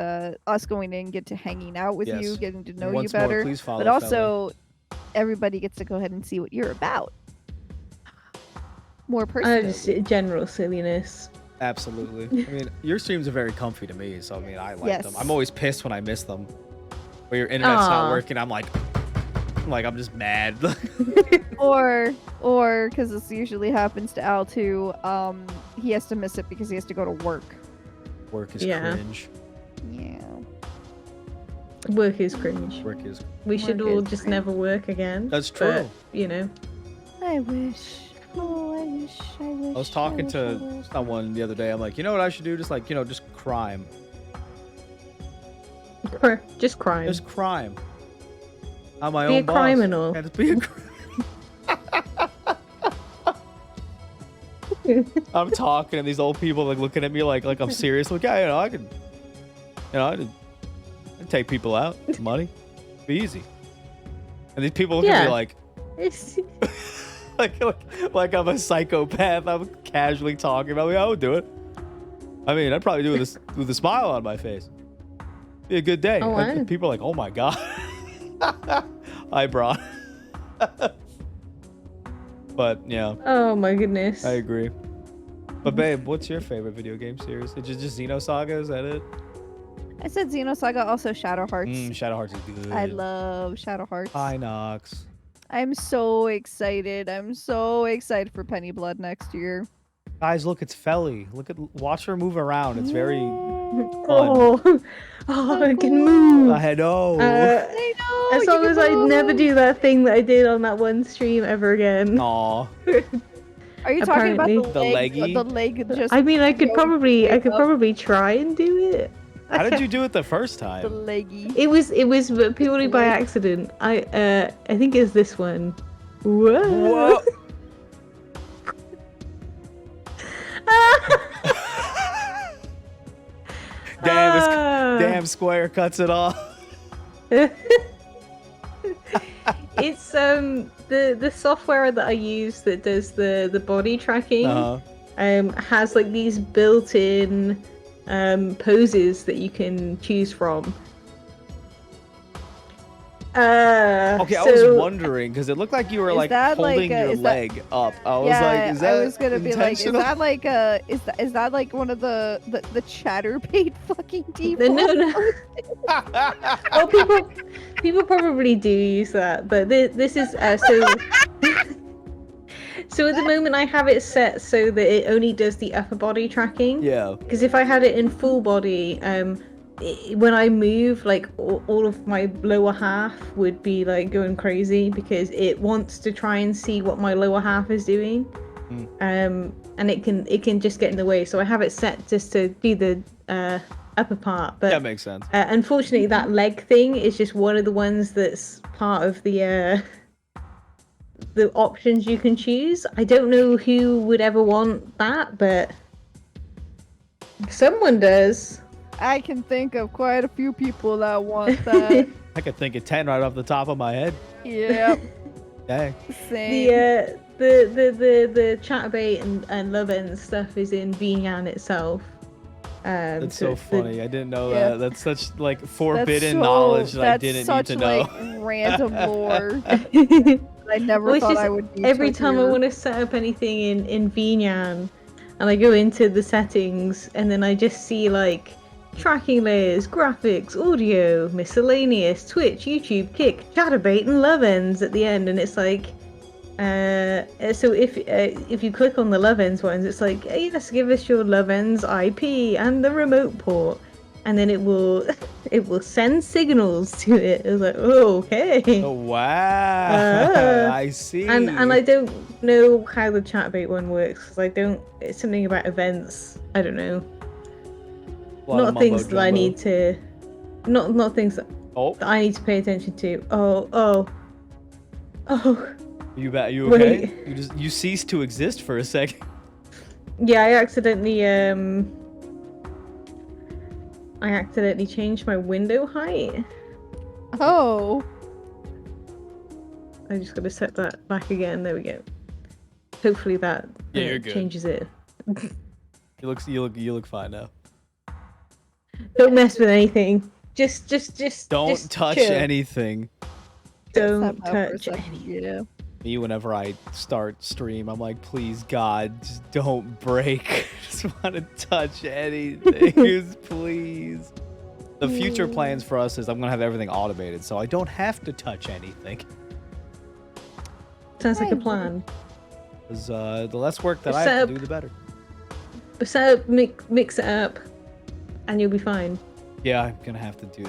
us going in, get to hanging out with Yes. you, getting to know you Once more, better. please follow But also, everybody gets to go ahead and see what you're about. More personally. Just general silliness. Absolutely. I mean, your streams are very comfy to me, so I mean, I like Yes. them. I'm always pissed when I miss them. Where your internet's not Aw. working, I'm I'm just mad. Or because this usually happens to Al too, he has to miss it because he has to go to work. Work is Yeah. cringe. Yeah. Work is cringe. Work is. We should Work all is just cringe. never work again. That's true. But, you know. I wish. Oh, I wish. I was talking to someone the other day. I'm like, you know what I should do? Just just crime. Just crime. Just crime. I'm my Be own a boss. criminal. Yeah, just be a I'm talking and these old people like looking at me like I'm serious. Like, yeah, I could, I'd take people out. Money, be easy. And these people look at Yeah. me like, like I'm a psychopath. I'm casually talking about me. I would do it. I mean, I'd probably do it with a smile on my face. Be a good day. Oh, And wow. people are like, oh my god. I brought. But yeah, Oh my goodness. I agree. But babe, what's your favorite video game series? Is it just Xenosaga? Is that it? I said Xenosaga, also Shadow Hearts. Shadow Hearts is good. I love Shadow Hearts. Hi, Nox. I'm so excited. I'm so excited for Penny Blood next year. Guys, look, it's Feli. Watch her move around. It's very. Oh, I can move. I know. I know. As long as I never do that thing that I did on that one stream ever again. Aw. Are you talking about Apparently. the The leg? leggy? The leg just. I mean, I could go probably up? try and do it. How did you do it the first The time? leggy. It was purely by accident. I think it's this one. Whoa. Whoa. Damn, Square cuts it off. It's the software that I use that does the body tracking Uh-huh. has like these built-in poses that you can choose from. Okay, I was wondering because it looked like you were like that holding like your leg up. I was yeah, like, is that I was gonna be like, is intentional? that like is that like one of the chatterbait fucking default? No. Well, people probably do use that, but this is so. So at the moment I have it set so that it only does the upper body tracking. Yeah. Because if I had it in full body, when I move, like all of my lower half would be like going crazy because it wants to try and see what my lower half is doing. And it can just get in the way. So I have it set just to do the upper part. But That makes sense. Unfortunately, that leg thing is just one of the ones that's part of the options you can choose. I don't know who would ever want that, but someone does. I can think of quite a few people that want that. I could think of 10 right off the top of my head. Yep. Dang. Same. The chatterbait and love end stuff is in VNyan itself. That's so funny. I didn't know Yeah. that. That's such like forbidden so- knowledge that I that's didn't such, need to know. like, random lore. I never Well, it's thought just I would be every time I hear. want to set up anything in VNyan, and I go into the settings, and then I just see like tracking layers, graphics, audio, miscellaneous, Twitch, YouTube, Kick, chatterbait, and love ends at the end, and it's like, so if you click on the love ends ones, it's like, hey, yes, give us your love ends IP and the remote port, and then it will send signals to it. It's like, oh, okay. Oh wow! I see. And I don't know how the chatbait one works because I don't. It's something about events. I don't know. Not things that I need to. Not things that I need to pay attention to. Oh. You okay? Wait. You ceased to exist for a second. Yeah, I accidentally changed my window height. Oh. I just got to set that back again. There we go. Hopefully that you're good. changes it. You look fine now. Don't mess with anything. Just Don't touch chill. anything. Don't Step out for a touch second, anything. yeah. Me, whenever I start stream, I'm like, please God, just don't break. I just want to touch anything, just please. The future plans for us is I'm gonna have everything automated, so I don't have to touch anything. Sounds like a plan. Because the less work that I Set have to up- do, the better. Set up, mix it up, and you'll be fine. Yeah, I'm gonna have to do.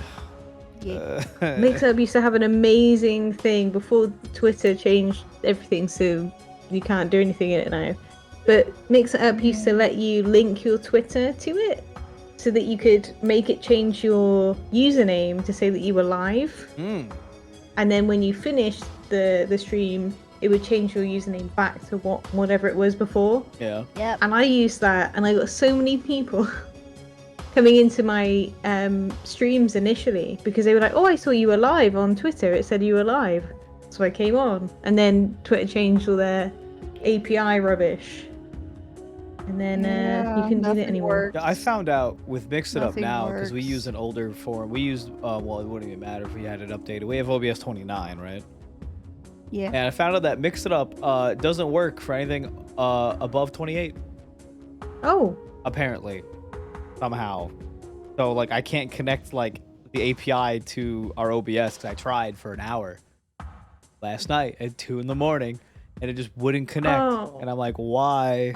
Mix Up used to have an amazing thing before Twitter changed everything, so you can't do anything in it now. But Mix It Up used to let you link your Twitter to it, so that you could make it change your username to say that you were live. And then when you finished the stream, it would change your username back to whatever it was before. Yeah. Yep. And I used that, and I got so many people coming into my streams initially because they were like, oh, I saw you were live on Twitter. It said you were live. So I came on. And then Twitter changed all their API rubbish. And then you couldn't do that anymore. Yeah, I found out with Mix It Up Nothing now because we works. use an older form. We used, well, it wouldn't even matter if we had it updated. We have OBS 29, right? Yeah. And I found out that Mix It Up doesn't work for anything above 28. Oh. Apparently. Somehow. So, like, I can't connect, like, the API to our OBS because I tried for an hour last night at 2 in the morning and it just wouldn't connect. Oh. And I'm like, why?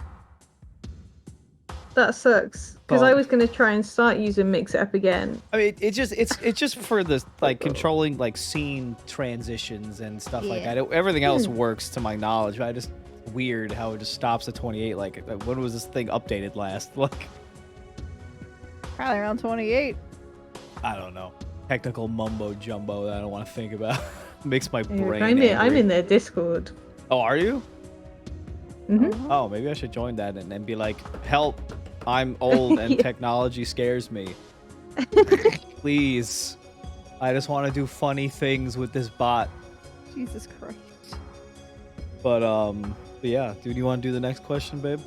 That sucks. Because Oh. I was going to try and start using Mix It Up again. I mean, it's just for the like controlling like scene transitions and stuff like Yeah. that. Everything else works to my knowledge. But I just weird how it just stops at 28. Like, when was this thing updated last? Like, Probably around 28. I don't know. Technical mumbo jumbo that I don't want to think about. Makes my Yeah, brain. I'm angry. in their Discord. Oh, are you? Mm-hmm. Oh, maybe I should join that and be like, help! I'm old and Yeah. technology scares me. Please, I just want to do funny things with this bot. Jesus Christ. But yeah, dude, you want to do the next question, babe?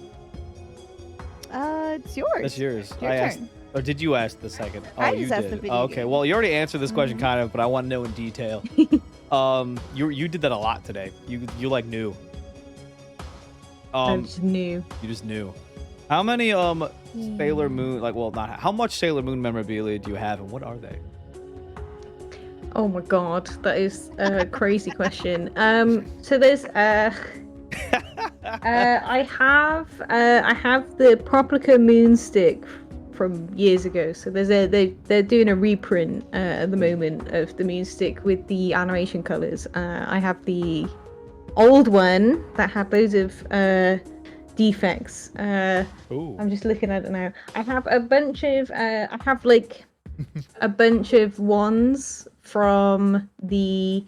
It's yours. That's yours. Your I turn. asked. Or did you ask the second? Oh, I you just asked the did. video Oh, okay. game. Well, you already answered this question kind of, but I want to know in detail. You did that a lot today. You like knew. I just knew. You just knew. How many Sailor Moon, like, well, not how much Sailor Moon memorabilia do you have, and what are they? Oh my god, that is a crazy question. So there's I have the Proplica Moonstick from years ago. So they're doing a reprint at the moment of the Moonstick with the animation colors. I have the old one that had loads of defects. Ooh. I'm just looking at it now. I have a bunch of I have like a bunch of wands from the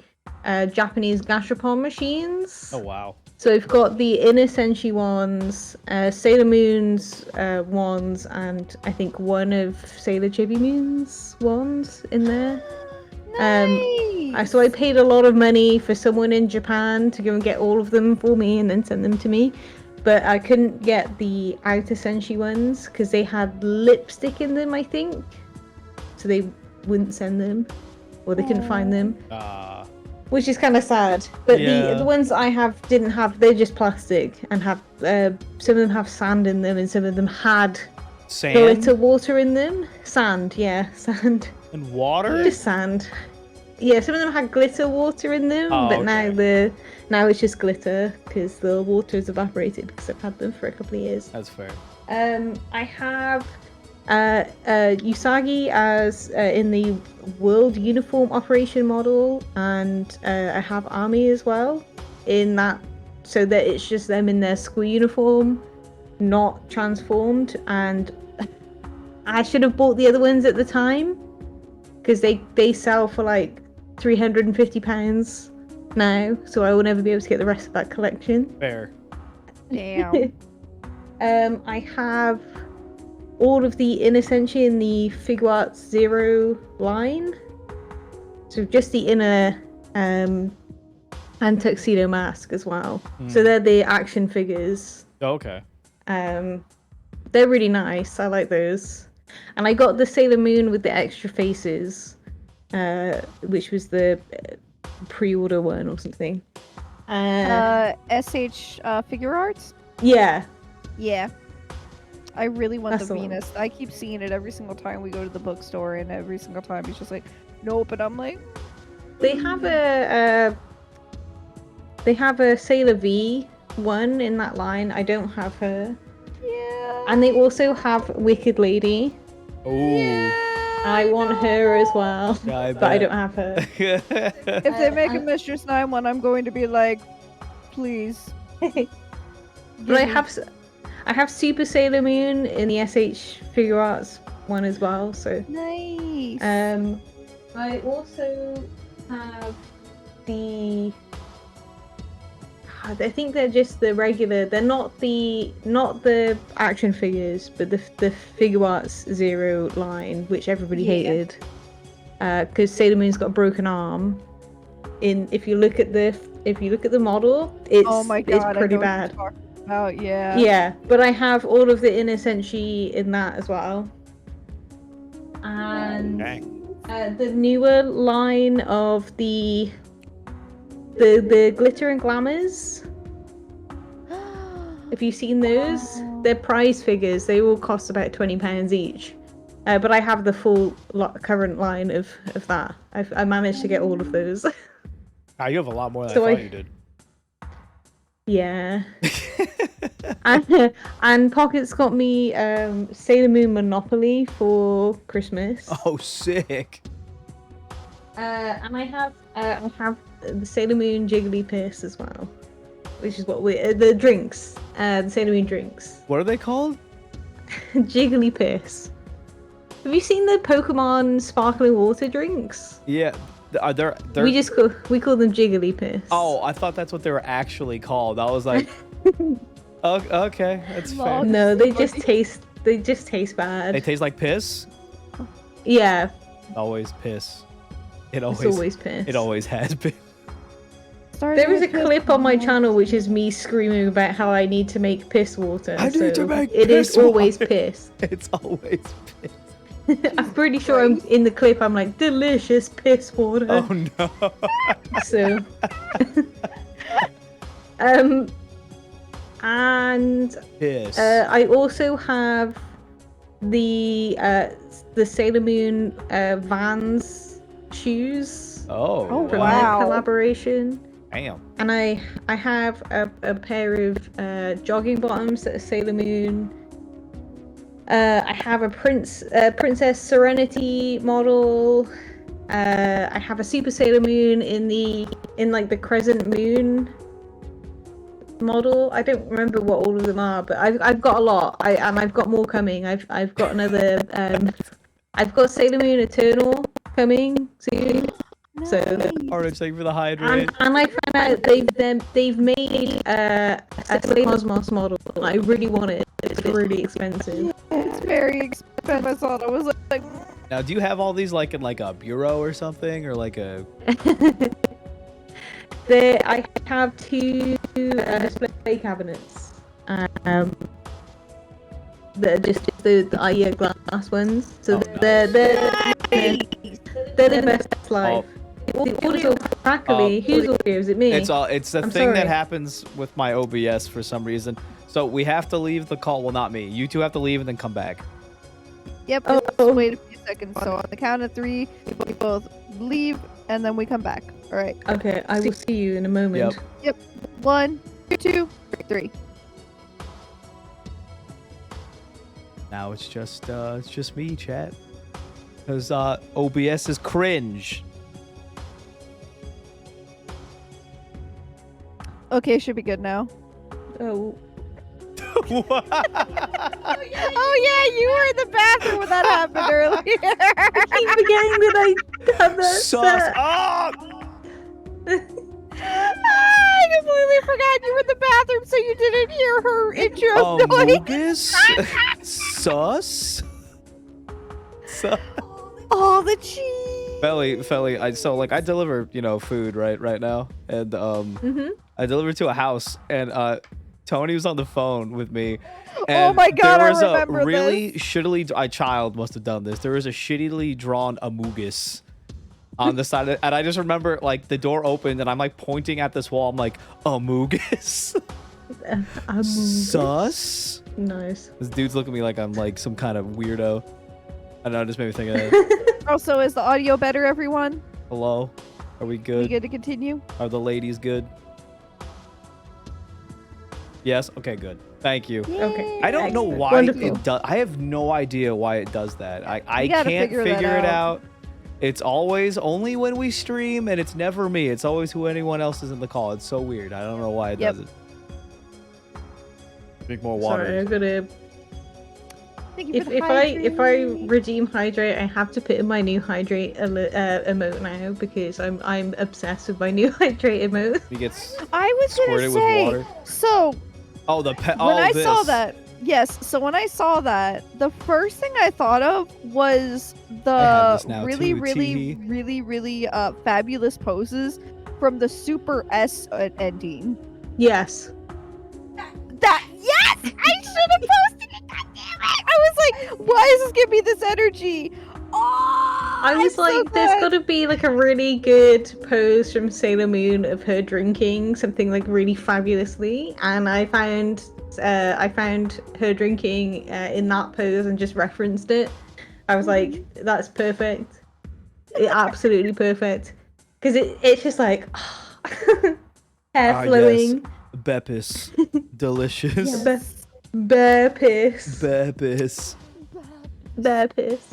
Japanese gashapon machines. Oh wow. So I've got the Inner Senshi wands, Sailor Moon's wands, and I think one of Sailor Chibi Moon's wands in there. Nice. So I paid a lot of money for someone in Japan to go and get all of them for me and then send them to me. But I couldn't get the Outer Senshi ones because they had lipstick in them, I think. So they wouldn't send them, or they couldn't find them. Which is kind of sad. But Yeah. the ones I have didn't have, they're just plastic and have, some of them have sand in them and some of them had Sand glitter water in them. Sand, yeah, sand. and water. Just sand. Yeah, some of them had glitter water in them, Oh, but okay. now it's just glitter because the water has evaporated because I've had them for a couple of years. That's fair. I have Usagi as in the world uniform operation model, and I have Army as well in that, so that it's just them in their school uniform, not transformed. And I should have bought the other ones at the time because they sell for like £350 now, so I will never be able to get the rest of that collection. Fair. Damn. I have all of the Inner Senshi in the Figure Arts Zero line. So just the inner and Tuxedo Mask as well. So they're the action figures. Oh, okay. They're really nice. I like those. And I got the Sailor Moon with the extra faces, which was the pre-order one or something. SH Figure Arts? Yeah. Yeah. I really want That's the the one. Venus. I keep seeing it every single time we go to the bookstore, and every single time he's just like, nope. And I'm like, They have a Sailor V one in that line. I don't have her. yeah. And they also have Wicked Lady. Ooh. I want her as well, Yeah, but I don't have her. If they make a Mistress 9 one, I'm going to be like, please. But I have Super Sailor Moon in the SH Figure Arts one as well. So Nice. I also have the. I think they're just the regular. They're not the action figures, but the Figure Arts Zero line, which everybody hated, because Sailor Moon's got a broken arm. If you look at the model, it's oh my god, it's I pretty know what bad. you're talking about, yeah. Yeah, but I have all of the Inner Senshi in that as well. And Dang. the newer line of the glitter and glamours. Have you seen those? They're prize figures. They all cost about £20 each. But I have the full current line of that. I managed to get all of those. You have a lot more than So I thought you did. Yeah. and Pocket's got me Sailor Moon Monopoly for Christmas. Oh, sick. And I have the Sailor Moon Jigglypuff as well, which is what the drinks, the Sailor Moon drinks. What are they called? Jigglypuff. Have you seen the Pokemon sparkling water drinks? Yeah. Are they're We call them Jigglypuff. Oh, I thought that's what they were actually called. I was like, oh, okay, that's fair. No, they just taste bad. They taste like piss. Yeah, Always piss. it's always piss. It always has been. There is a clip on my channel which is me screaming about how I need to make piss water. I need to make It is piss always water. piss. It's always piss. I'm pretty sure I'm in the clip. I'm like delicious piss water. Oh no. So, and Yes. I also have the Sailor Moon Vans shoes Oh, Oh, from wow. their collaboration. Damn. And I have a pair of jogging bottoms that are Sailor Moon. I have a Princess Serenity model. I have a Super Sailor Moon in like the Crescent Moon model. I don't remember what all of them are, but I've got a lot. And I've got more coming. I've got another. I've got Sailor Moon Eternal coming soon. So Alright, thank you for the hydrate. and I found out they've made a Sailor Cosmos model. And I really want it. It's really expensive. It's very expensive. I saw it. I was like, Now, do you have all these like in like a bureau or something, or like a? I have two display cabinets. They're just the IEA glass ones. So Oh, they're the best life. The audio crackly. Whose audio is it? Me. It's the I'm thing sorry. that happens with my OBS for some reason. So we have to leave the call. Well, not me. You two have to leave and then come back. yep, Oh. just wait a few seconds. So on the count of 3, we both leave and then we come back. All right. Okay, I will see you in a moment. Yep. 1, 2, 3. Now it's just me, chat. Because OBS is cringe. Okay, should be good now. Oh. What? Oh yeah, you were in the bathroom when that happened earlier. Keep forgetting that I have that. Sus set. up! I completely forgot you were in the bathroom, so you didn't hear her intro noise. Amogus? Sus? Oh, the cheese. Feli, I deliver, food right now, and I delivered to a house, and Tony was on the phone with me. And Oh my God, there I was remember a really shittily, a child must have done this. There was a shittily drawn Amogus on the side, and I just remember like the door opened, and I'm like pointing at this wall. I'm like, Amogus? Sus? Nice. This dude's looking at me like I'm like some kind of weirdo. I don't know, it just made me think of that. Also, is the audio better, everyone? Hello? Are we We good? good to continue? Are the ladies good? Yes? Okay, good. Thank you. Okay. I don't know Excellent. why Wonderful. it does. I have no idea why it does that. I We gotta can't figure figure that it out. out. It's always only when we stream, and it's never me. It's always who anyone else is in the call. It's so weird. I don't know why it Yep. does it. Drink more water. Sorry, I'm gonna. Thank you If for the if I hydrate. redeem hydrate, I have to put in my new hydrate emote now because I'm obsessed with my new hydrate emote. He gets I was gonna squirted with say. water. So Oh, the pet. when Oh, I this. saw that, yes. So when I saw that, the first thing I thought of was I have the this now really, too, really, tee. really, really fabulous poses from the Super S ending. Yes. That yes, I should have posted it. God damn it! I was like, why is this giving me this energy? Oh, I was it's so like, there's good. got to be like a really good pose from Sailor Moon of her drinking something like really fabulously, and I found her drinking in that pose and just referenced it. I was like, that's perfect, absolutely perfect, because it's just like hair Ah, flowing, Beppis. Delicious. Yes. bear piss, Beppis. bear piss.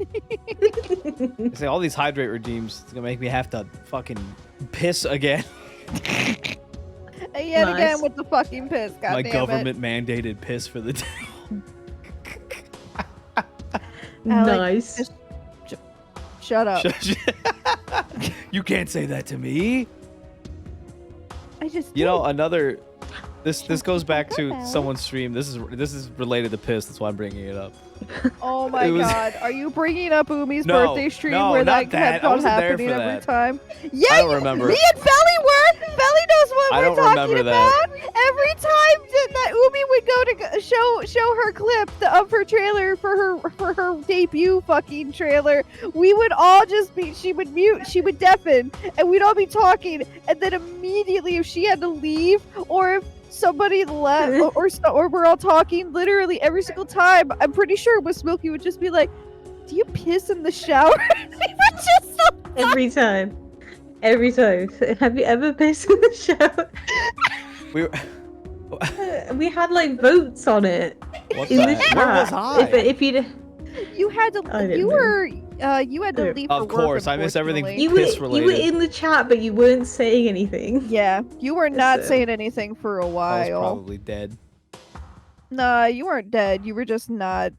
I say all these hydrate redeems. It's gonna make me have to fucking piss again. And yet Nice. again with the fucking piss. God My damn government mandated piss for the day. Nice. just- it. Shut up. You can't say that to me. I just. You know, did. another. This goes back to Hello. someone's stream. This is related to piss. That's why I'm bringing it up. Oh my it was- god, are you bringing up Umi's No, birthday stream no, where not that kept that. I on wasn't there happening for every that. time? Yeah, I don't remember. Me and Felly were. Felly knows what I we're don't talking remember about? that. Every time that Umi would go to show her clip of her trailer for her debut fucking trailer, we would all just be. She would mute. She would deafen, and we'd all be talking. And then immediately, if she had to leave, or if somebody left, or we're all talking, literally every single time, I'm pretty sure Miss Milky would just be like, "Do you piss in the shower?" We were just so Every time. Every time. Have you ever pissed in the shower? We were, We had like votes on it what in the the chat. Where was I? If you'd You had to. I don't You know. were. You had to leave. Of for work, course, I miss everything unfortunately. you piss were related. in the chat, but you weren't saying anything. Yeah, you were not So- saying anything for a I was while. probably dead. Nah, you weren't dead. You were just not.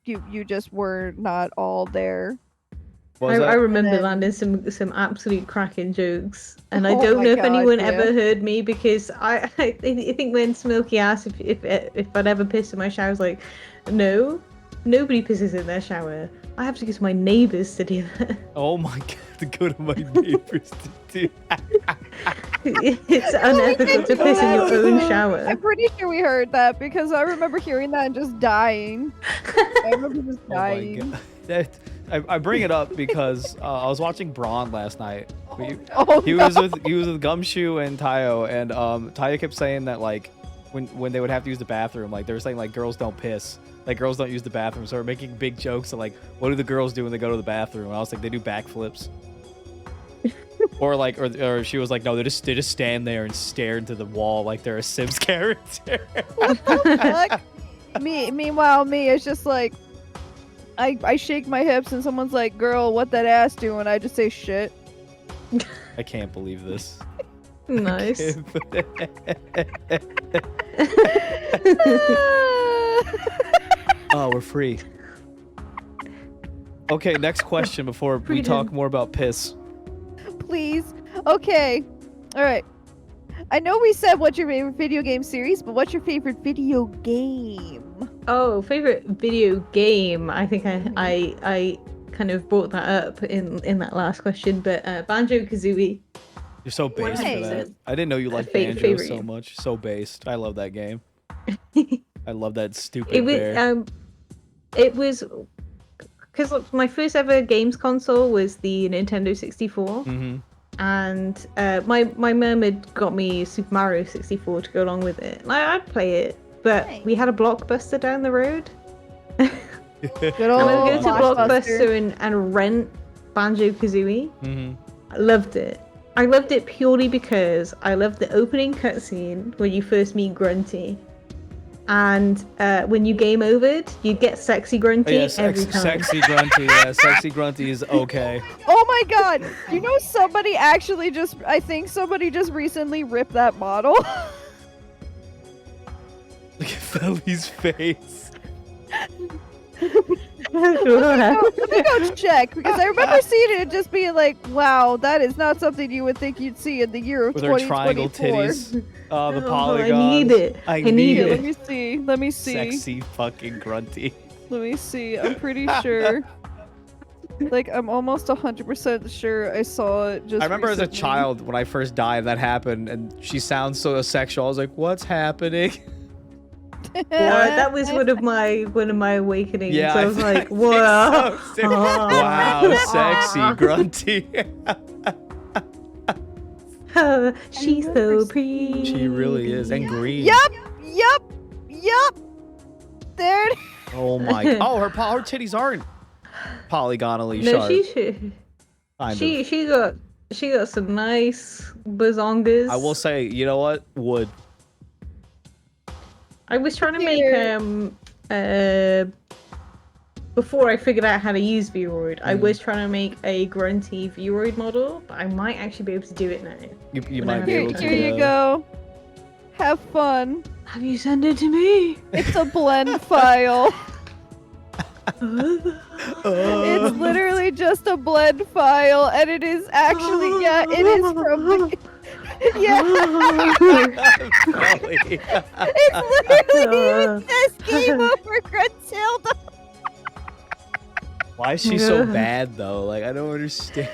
You just were not all there. Was I that? remember then- landing some absolute cracking jokes, and I Oh don't my know if God, anyone yeah. ever heard me because I think when Smokey asked if I'd ever pissed in my shower, I was like, no, nobody pisses in their shower. I have to go to my neighbours to do that. Oh my god, to go to my neighbors to do. It's unethical to piss in your own shower. I'm pretty sure we heard that because I remember hearing that and just dying. I remember just Oh my dying. god. I bring it up because I was watching Braun last night. Oh, He no. was with Gumshoe and Tayo, and Tayo kept saying that like when they would have to use the bathroom, like they were saying like girls don't piss, like girls don't use the bathroom, so we're making big jokes of like what do the girls do when they go to the bathroom? And I was like, they do backflips. Or like, or she was like, no, they just stand there and stare into the wall like they're a Sims character. Fuck? Meanwhile, me, it's just like I shake my hips and someone's like, "Girl, what that ass doing?" I just say shit. I can't believe this. Nice. Oh, we're free. Okay, next question before we Freedom. talk more about piss. Please. Okay. All right. I know we said what's your favorite video game series, but what's your favorite video game? Oh, favorite video game. I think I kind of brought that up in that last question, but Banjo-Kazooie. You're so based for that. 100%. I didn't know you liked Fa- Banjo favorite so game. much. So based. I love that game. I love that stupid It was bear. it was because my first ever games console was the Nintendo 64, Mm-hmm. and my mum had got me Super Mario 64 to go along with it. And I'd play it, but Nice. we had a Blockbuster down the road. Good And old I would go to Blockbuster. Blockbuster and rent Banjo-Kazooie. Mm-hmm. I loved it. I loved it purely because I loved the opening cutscene when you first meet Grunty. And when you game overed, you'd get sexy Grunty Yeah, every time. sexy grunty. Yeah, sexy grunty is okay. Oh my god! You know somebody actually just I think somebody just recently ripped that model. Look at Feli's face. Let me go check because I remember seeing it and just being like, "Wow, that is not something you would think you'd see in the year of With her triangle 2024." titties. Oh, the Oh, polygons. I need it. I need need Here, it. let me see. Let me see. Sexy fucking grunty. Let me see. I'm pretty sure. Like, I'm almost 100% sure I saw it just I remember as a recently. child when I first died that happened and she sounds so sexual. I was like, what's happening? That was one of my awakenings. Yeah, I was I like, think "Wow, so, too. Wow, sexy grunty. she's so pretty." She really is. And green. Yup! There it Oh my. Oh, her titties aren't polygonally No, sharp. she Kind of. she got some nice bazongas. I will say, you know what? Wood. I was trying to make Here. before I figured out how to use Vroid, I Mm. was trying to make a grunty Vroid model, but I might actually be able to do it now. You When might I be have able it. to. Here you go. Have fun. Have you sent it to me? It's a blend file. It's literally just a blend file, and it is actually, yeah, it is from the, yeah, it's literally this game over Gruntilda. Why is she so bad though? Like I don't understand.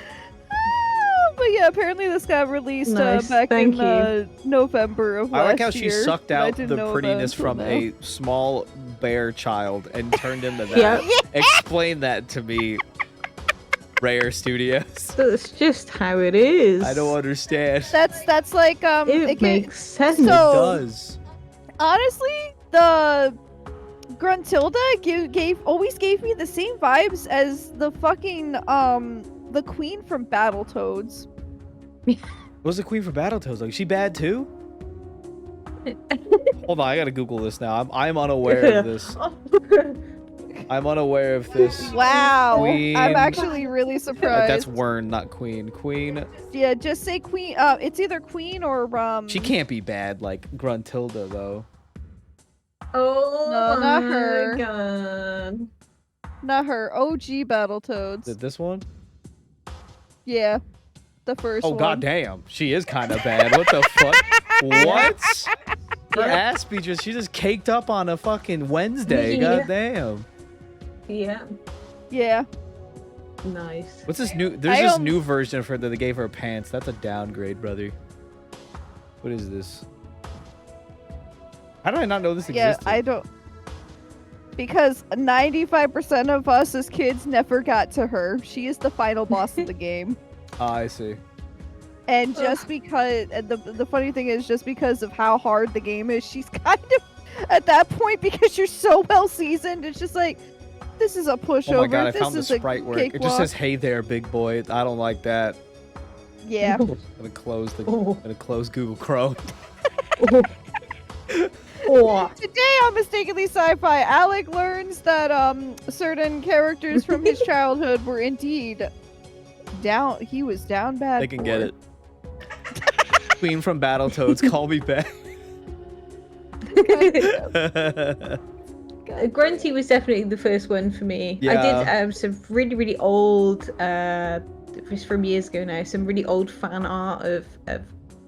But yeah, apparently this got released Nice, back thank in you. November of last year. I like how she sucked but I out didn't the know prettiness about from it a small bear child and turned into that. Yep. Explain that to me, Rare Studios. That's just how it is. I don't understand. That's like It makes sense. So- It does. honestly, the Gruntilda always gave me the same vibes as the fucking the queen from Battletoads. What was the queen for Battletoads like? She bad too? Hold on, I gotta Google this now. I'm unaware of this. I'm unaware of this. Wow, Queen. I'm actually really surprised. That's Wern, not Queen. Queen. Yeah, just say queen. It's either queen or She can't be bad like Gruntilda though. Oh No, not her. God. Not her. OG Battletoads. This one? Yeah, the first Oh one. goddamn, she is kind of bad. What the fuck? What? Her ass be she just caked up on a fucking Wednesday. Yeah. Goddamn. Yeah. Yeah. Nice. What's this new? There's I, this new version of her that they gave her pants. That's a downgrade, brother. What is this? How did I not know this Yeah, existed? I don't. Because 95% of us as kids never got to her. She is the final boss of the game. Ah, I see. And just because, and the funny thing is, just because of how hard the game is, she's kind of at that point because you're so well seasoned. It's just like, this is a pushover. Oh my god, I this found the is a sprite work. It just cakewalk. says, "Hey there, big boy." I don't like that. Yeah. I'm gonna close the. I'm gonna close Google Chrome. Today on Mistakenly Sci-Fi, Alec learns that certain characters from his childhood were indeed down. He was down bad. They can for. get it. Queen from Battletoads, call me back. Grunty was definitely the first one for me. Yeah. I did some really, really old, it was from years ago now, some really old fan art of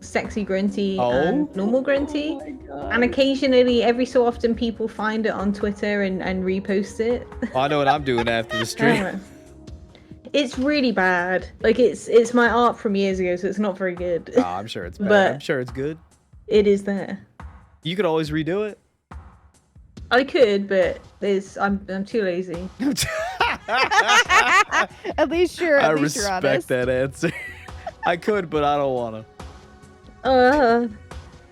sexy Grunty and normal Grunty. And occasionally, every so often, people find it on Twitter and repost it. I know what I'm doing after the stream. It's really bad. Like, it's my art from years ago, so it's not very good. Oh, I'm sure it's bad. But- I'm sure it's good. It is there. You could always redo it. I could, but I'm too lazy. At least you're I at least you're respect honest. that answer. I could, but I don't want to.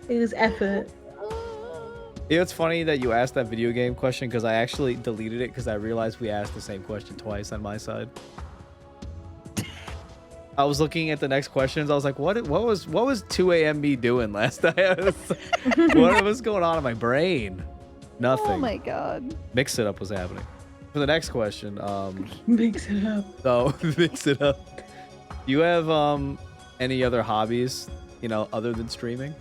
It was effort. You know, it's funny that you asked that video game question because I actually deleted it because I realized we asked the same question twice on my side. I was looking at the next questions. I was like, what was 2 a.m. me doing last night? What was going on in my brain? Nothing. Oh my god. Mix it up was happening. For the next question, Mix it up. so mix it up. Do you have any other hobbies, other than streaming?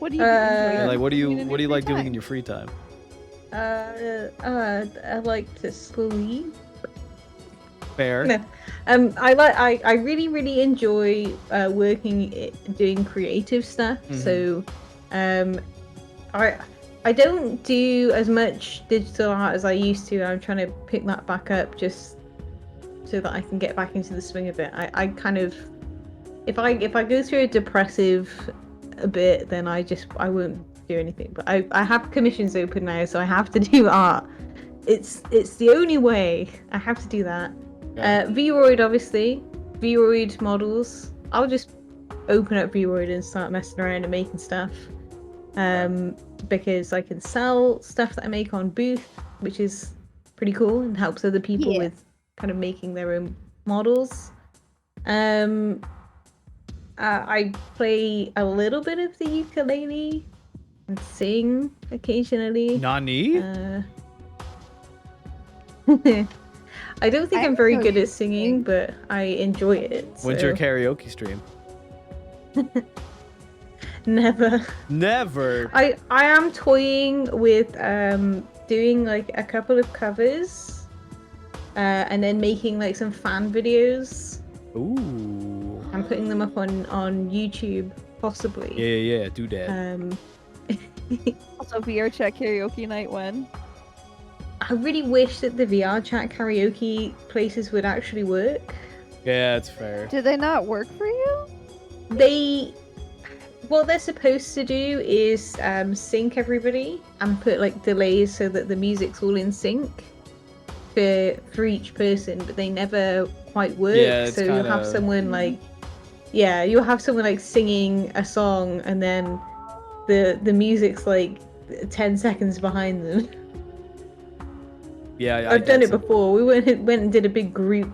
What do you Yeah, enjoy like what do doing you in what do you your like free doing time? in your free time? I like to sleep. Fair. No. I really, really enjoy doing creative stuff. Mhm. So, I don't do as much digital art as I used to. I'm trying to pick that back up just so that I can get back into the swing of it. I kind of, if I go through a depressive a bit, then I won't do anything. But I have commissions open now, so I have to do art. It's the only way. I have to do that. Yeah. Vroid, obviously. Vroid models. I'll just open up Vroid and start messing around and making stuff. Because I can sell stuff that I make on Booth, which is pretty cool and helps other people Yeah. with kind of making their own models. I play a little bit of the ukulele and sing occasionally. Nani? I don't think I I'm very know good you at singing, but I enjoy it. When's so- your karaoke stream? Never. Never. I am toying with doing like a couple of covers, and then making like some fan videos Ooh. and putting them up on YouTube, possibly. Yeah. Do that. Also, VR chat karaoke night when? I really wish that the VR chat karaoke places would actually work. Yeah, it's fair. Do they not work for you? What they're supposed to do is sync everybody and put like delays so that the music's all in sync for each person, but they never quite work. Yeah, so you'll have someone like you'll have someone like singing a song and then the music's like 10 seconds behind them. Yeah, I've done it before. We went and did a big group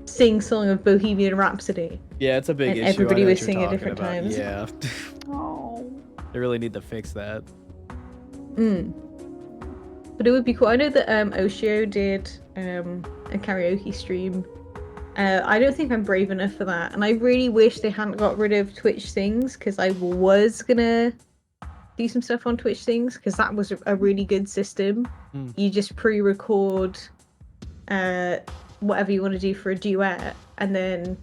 sing song of Bohemian Rhapsody. Yeah, it's a big issue. Everybody was singing at different times. Yeah. Oh. They really need to fix that. But it would be cool. I know that Oshio did a karaoke stream. I don't think I'm brave enough for that, and I really wish they hadn't got rid of Twitch Sings, because I was gonna do some stuff on Twitch Sings, because that was a really good system. You just pre-record whatever you want to do for a duet, and then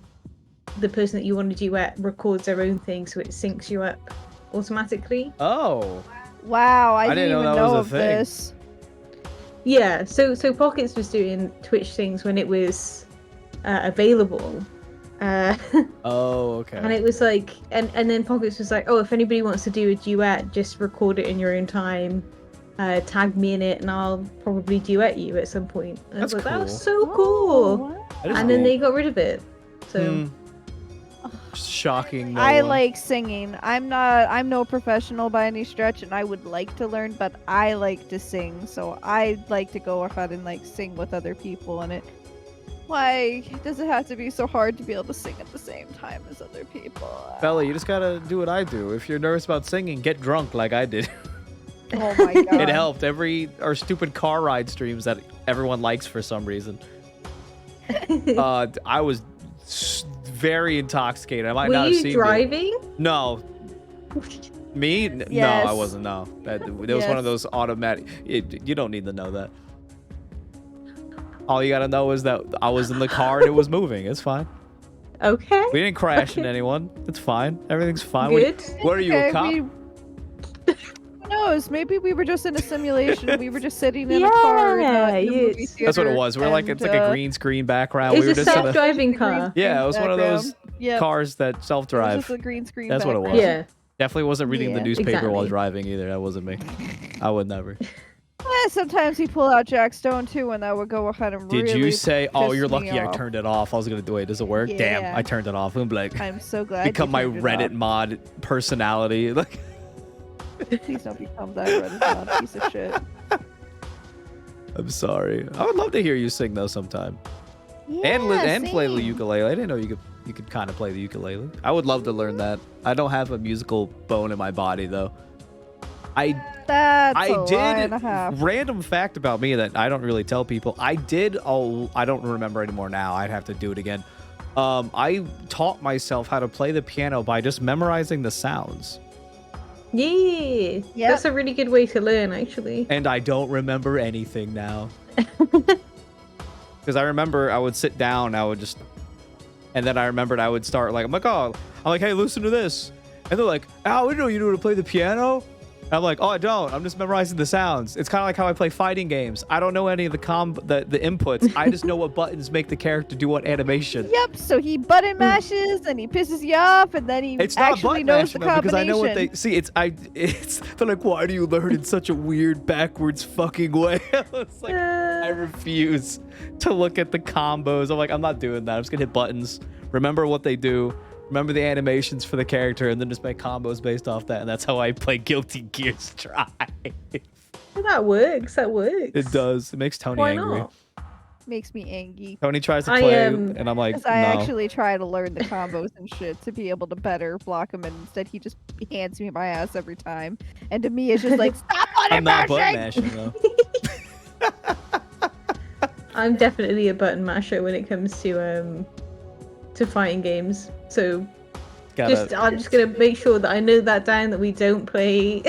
the person that you want to duet records their own thing, so it syncs you up automatically. Oh. Wow, I didn't know even that know was a of thing. this. Yeah, so Pockets was doing Twitch Sings when it was available. Oh, okay. And it was like, and then Pockets was like, oh, if anybody wants to do a duet, just record it in your own time, tag me in it, and I'll probably duet you at some point. And That's I was like, cool. that was so cool. That is And then cool. they got rid of it. So Shocking. No I one. like singing. I'm no professional by any stretch, and I would like to learn, but I like to sing, so I'd like to go ahead and like sing with other people, and why does it have to be so hard to be able to sing at the same time as other people? Fella, you just gotta do what I do. If you're nervous about singing, get drunk like I did. Oh my god. It helped. Our stupid car ride streams that everyone likes for some reason. I was very intoxicated. I might not were have you seen driving? No. Me? Yes. No, I wasn't. No. It was one of those automatic. You don't need to know that. All you gotta know is that I was in the car and it was moving. It's fine. Okay. We didn't crash into anyone. It's fine. Everything's fine. Good. What are you, a cop? Who knows? Maybe we were just in a simulation. We were just sitting in a car. In a movie That's what it theater, was. We're like, and, it's like a green screen background. It's We were a just in a, self-driving car. yeah, it was one of those Yep. cars that It was self-drive. just a green screen. That's what it was. background. Yeah. Definitely wasn't reading the Yeah, newspaper while exactly. driving either. That wasn't me. I would never. Sometimes he pull out Jack Stone too, and that would go ahead and Did really you say, oh, piss you're me lucky I off. turned it off? I was going to do it. Does it work? Yeah. Damn, I turned it off. I'm like, I'm so glad. become you my turned it Reddit off. mod personality. Like, Please don't become that Reddit mod piece of shit. I'm sorry. I would love to hear you sing though sometime. and play the same. ukulele. I didn't know you could kind of play the ukulele. I would love to learn that. I don't have a musical bone in my body though. That's I a lie did and a half. random fact about me that I don't really tell people. I did. Oh, I don't remember anymore now. I'd have to do it again. I taught myself how to play the piano by just memorizing the sounds. Yeah, Yep. that's a really good way to learn, actually. And I don't remember anything now. Because I remember I would sit down, and then I remembered I would start like, I'm like, hey, listen to this. And they're like, oh, we know you know how to play the piano. And I'm like, oh, I don't. I'm just memorizing the sounds. It's kind of like how I play fighting games. I don't know any of the inputs. I just know what buttons make the character do what animation. Yep, so he button mashes and he pisses you off and then he It's not actually button knows the mashing though, because I know what they combination. see. They're like, why do you learn in such a weird backwards fucking way? It's like I refuse to look at the combos. I'm like, I'm not doing that. I'm just gonna hit buttons. Remember what they do. Remember the animations for the character, and then just make combos based off that. And that's how I play Guilty Gear Strive. That works. That works. It does. It makes Tony Why angry. not? Makes me angry. Tony tries to play, am- and I'm like, Because no. I actually try to learn the combos and shit to be able to better block him, and instead he just hands me my ass every time. And to me, it's just like, stop I'm button not button mashing! mashing though. I'm definitely a button masher when it comes to fighting games. So I'm just gonna make sure that I know that down, that we don't play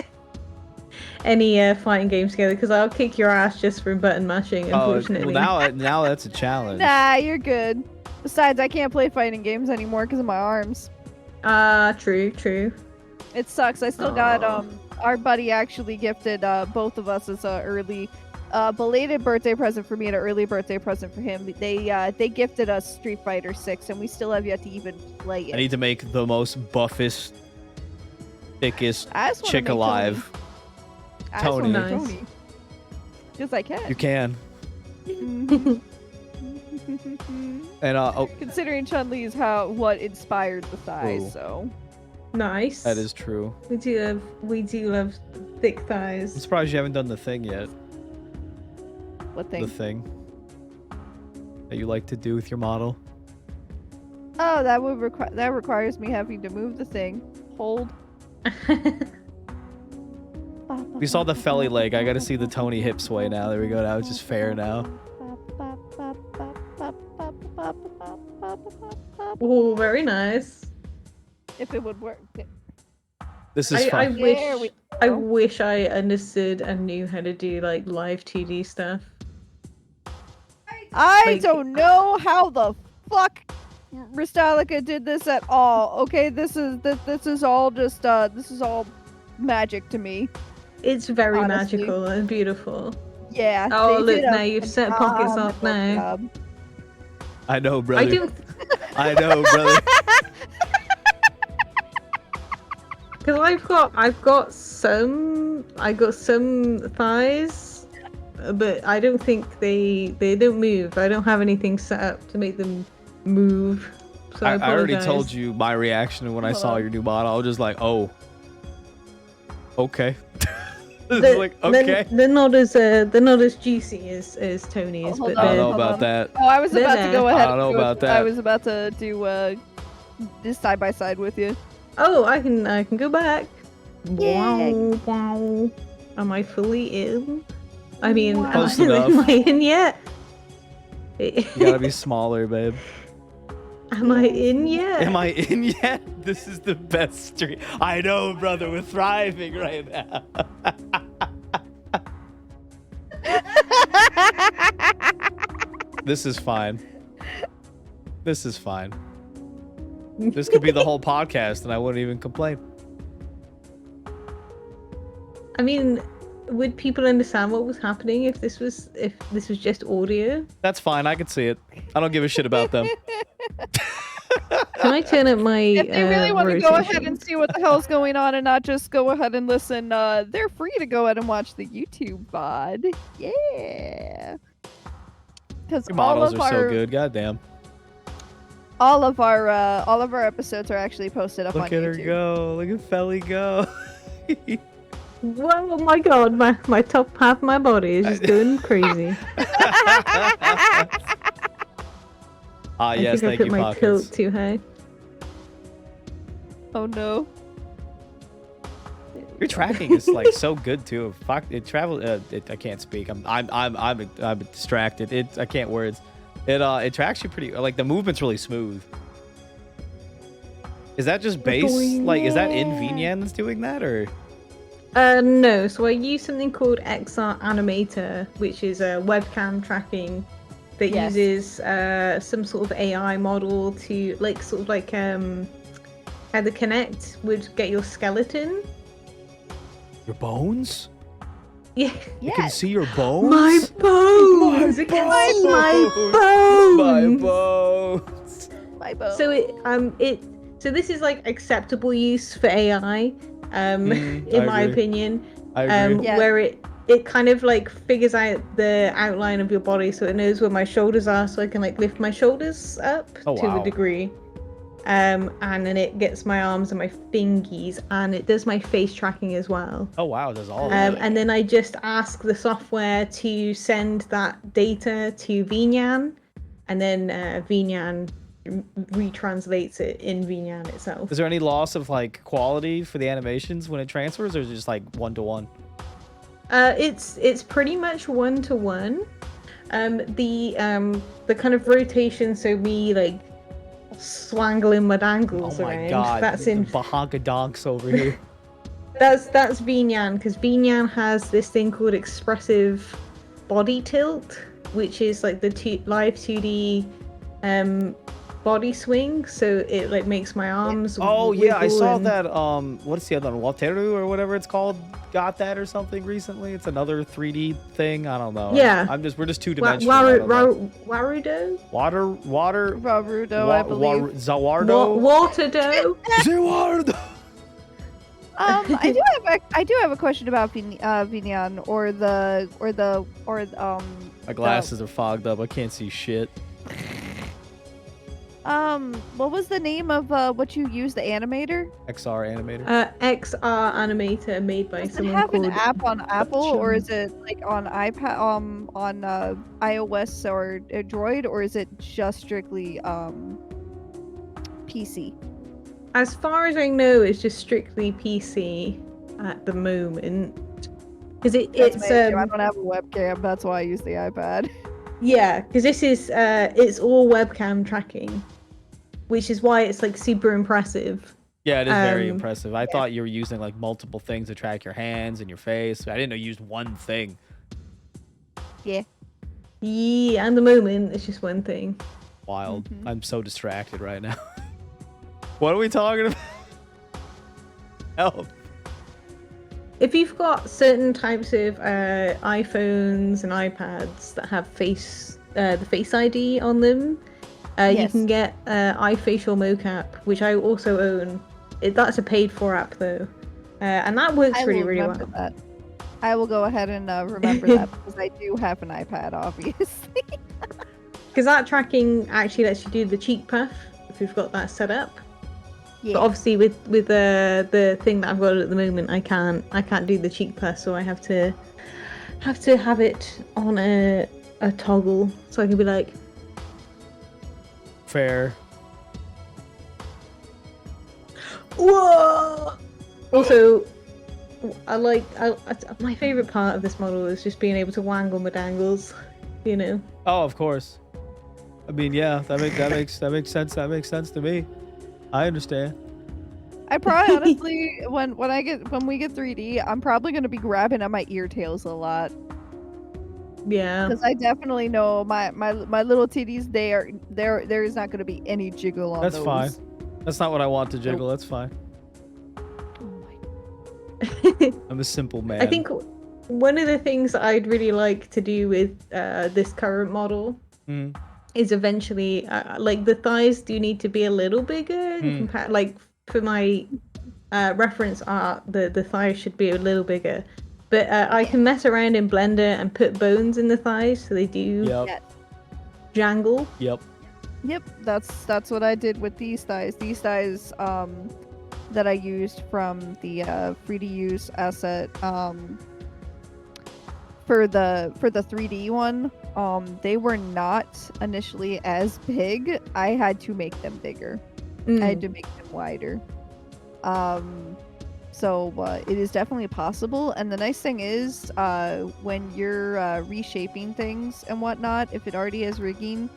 any fighting games together, because I'll kick your ass just for button mashing. Unfortunately. well, now that's a challenge. Nah, you're good. Besides, I can't play fighting games anymore because of my arms. True. It sucks. I still got Aw. our buddy actually gifted both of us as early belated birthday present for me and an early birthday present for him. They gifted us Street Fighter 6, and we still have yet to even play it. I need to make the most buffest, thickest I just wanna chick make alive. I just wanna make Nice. Tony. Because I can. You can. Mhm. And Considering Chun-Li is what inspired the thighs, Ooh. so Nice. that is true. We do love thick I'm thighs. surprised you haven't done the thing yet. what thing? The thing that you like to do with your model. Oh, that requires me having to move the thing. Hold. We saw the Feli leg. I gotta see the Tony hip sway now. There we go. Now it's just fair now. Oh, very nice. If it would work. This is I fun. There we I go. wish I understood and knew how to do like live 2D stuff. I Like- don't know how the fuck Ristalica did this at all. Okay, this is all just this is all magic to me. It's very Honestly. magical and beautiful. Yeah. Oh, they look, did a now you've set pockets off phenomenal now. job. I know, I brother. do, I know, brother. because I've got some thighs, but I don't think they don't move. I don't have anything set up to make them move. So I already apologize. told you my reaction when I saw Hello. your new model. I was just like, oh, okay. It's They're, like, okay. they're not as juicy as Tony is, Hold but I don't they're- know Hold about on. that. Oh, I was They're about to there. go I ahead. don't know and do about I that. was about to do this side by side with you. Oh, I can go back. Yeah. Wow, wow. Am I fully in? I mean, Wow. Close am enough. I in yet? You gotta be smaller, babe. Am I in yet? Am I in yet? This is the best stream. I know, brother. We're thriving right now. This is fine. This is fine. This could be the whole podcast, and I wouldn't even complain. I mean, would people understand what was happening if this was just audio? That's fine. I can see it. I don't give a shit about them. Can I turn up my If they really want to go ahead rotation? and see what the hell's going on and not just go ahead and listen, they're free to go ahead and watch the YouTube VOD. Yeah. Because Your models are so good. Goddamn. all of our episodes are actually posted up on Look at her YouTube. go. Look at Feli go. Whoa, oh my god, my top half of my body is just going crazy. Ah, I yes. think I Thank put you, my Pockets. tilt too high. Oh no. Your tracking is like so good too. Fuck, it travel. I can't speak. I'm distracted. I can't words. It tracks you pretty. Like the movement's really smooth. Is that just base? Like, is that in VNyan that's doing that, or? No, so I use something called XR Animator, which is a webcam tracking that Yes. uses some sort of AI model to how the Kinect would get your skeleton. Your bones? Yeah. You can Yeah. see your bones. My bones! It can bones! see my My bones! bones. My bones. So so this is like acceptable use for AI, I in my agree. opinion. I agree. Yeah. Where it kind of like figures out the outline of your body, so it knows where my shoulders are, so I can like lift my shoulders up Oh, to wow. a degree. And then it gets my arms and my fingies, and it does my face tracking as well. Oh wow, there's all of that. And then I just ask the software to send that data to VNyan, and then VNyan retranslates it in VNyan itself. Is there any loss of like quality for the animations when it transfers, or is it just like 1-to-1? It's pretty much 1-to-1. The kind of rotation, so me like swangling my Oh dangles my around. god, That's in Bahonka donks over here. that's VNyan, because VNyan has this thing called expressive body tilt, which is like the live 2D body swing, so it like makes my arms. Oh yeah, I wiggle saw and- that. What's the other one? Wateru or whatever it's called. Got that or something recently. It's another 3D thing. I don't know. Yeah. We're just two dimensional. Warudo? Water. Rarudo, I believe. Zawardo. Waterdo? Zawardo. I do have a question about Vignan or My glasses are fogged up. I can't see shit. what was the name of what you use, the animator? XR animator. XR animator made by Does it someone have called. an app on Apple, or Chum. is it like on iPad, on iOS or Android, or is it just strictly PC? As far as I know, it's just strictly PC at the moment. Because That's it's my issue. I don't have a webcam. That's why I use the iPad. yeah, because this is it's all webcam tracking, which is why it's like super impressive. Yeah, it is very Um, impressive. I thought you were using like multiple things to track your hands and your face. I didn't know you used one thing. Yeah. Yeah, at the moment it's just one thing. Wild. Mhm. I'm so distracted right now. What are we talking about? Help. If you've got certain types of iPhones and iPads that have the Face ID on them, you Yes. can get iFacial mocap, which I also own. That's a paid-for app though, and that works I really, will really remember well. that. I will go ahead and remember that because I do have an iPad, obviously. Because that tracking actually lets you do the cheek puff if you've got that set up. Yeah. But obviously, with the thing that I've got at the moment, I can't do the cheek puff, so I have to have it on a toggle, so I can be like, Fair. whoa. Also, my favorite part of this model is just being able to wangle my dangles, you know. Oh, of course. I mean, yeah, that makes sense. That makes sense to me. I understand. I probably honestly, when we get 3D, I'm probably gonna be grabbing at my ear tails a lot Yeah. because I definitely know my little titties. There is not gonna be any jiggle on That's those. fine. That's not what I want to jiggle. That's fine. Oh my. I'm a simple man. I think one of the things that I'd really like to do with this current model Mm. is eventually, like the thighs do need to be a little bigger. Like for my reference art, the thighs should be a little bigger. But I can mess around in Blender and put bones in the thighs so they do Yep. Yeah. jangle. Yep. Yep, that's what I did with these thighs. These thighs that I used from the free to use asset for the 3D one, they were not initially as big. I had to make them bigger. I had to make them wider. So it is definitely possible. And the nice thing is, when you're reshaping things and whatnot, if it already has rigging,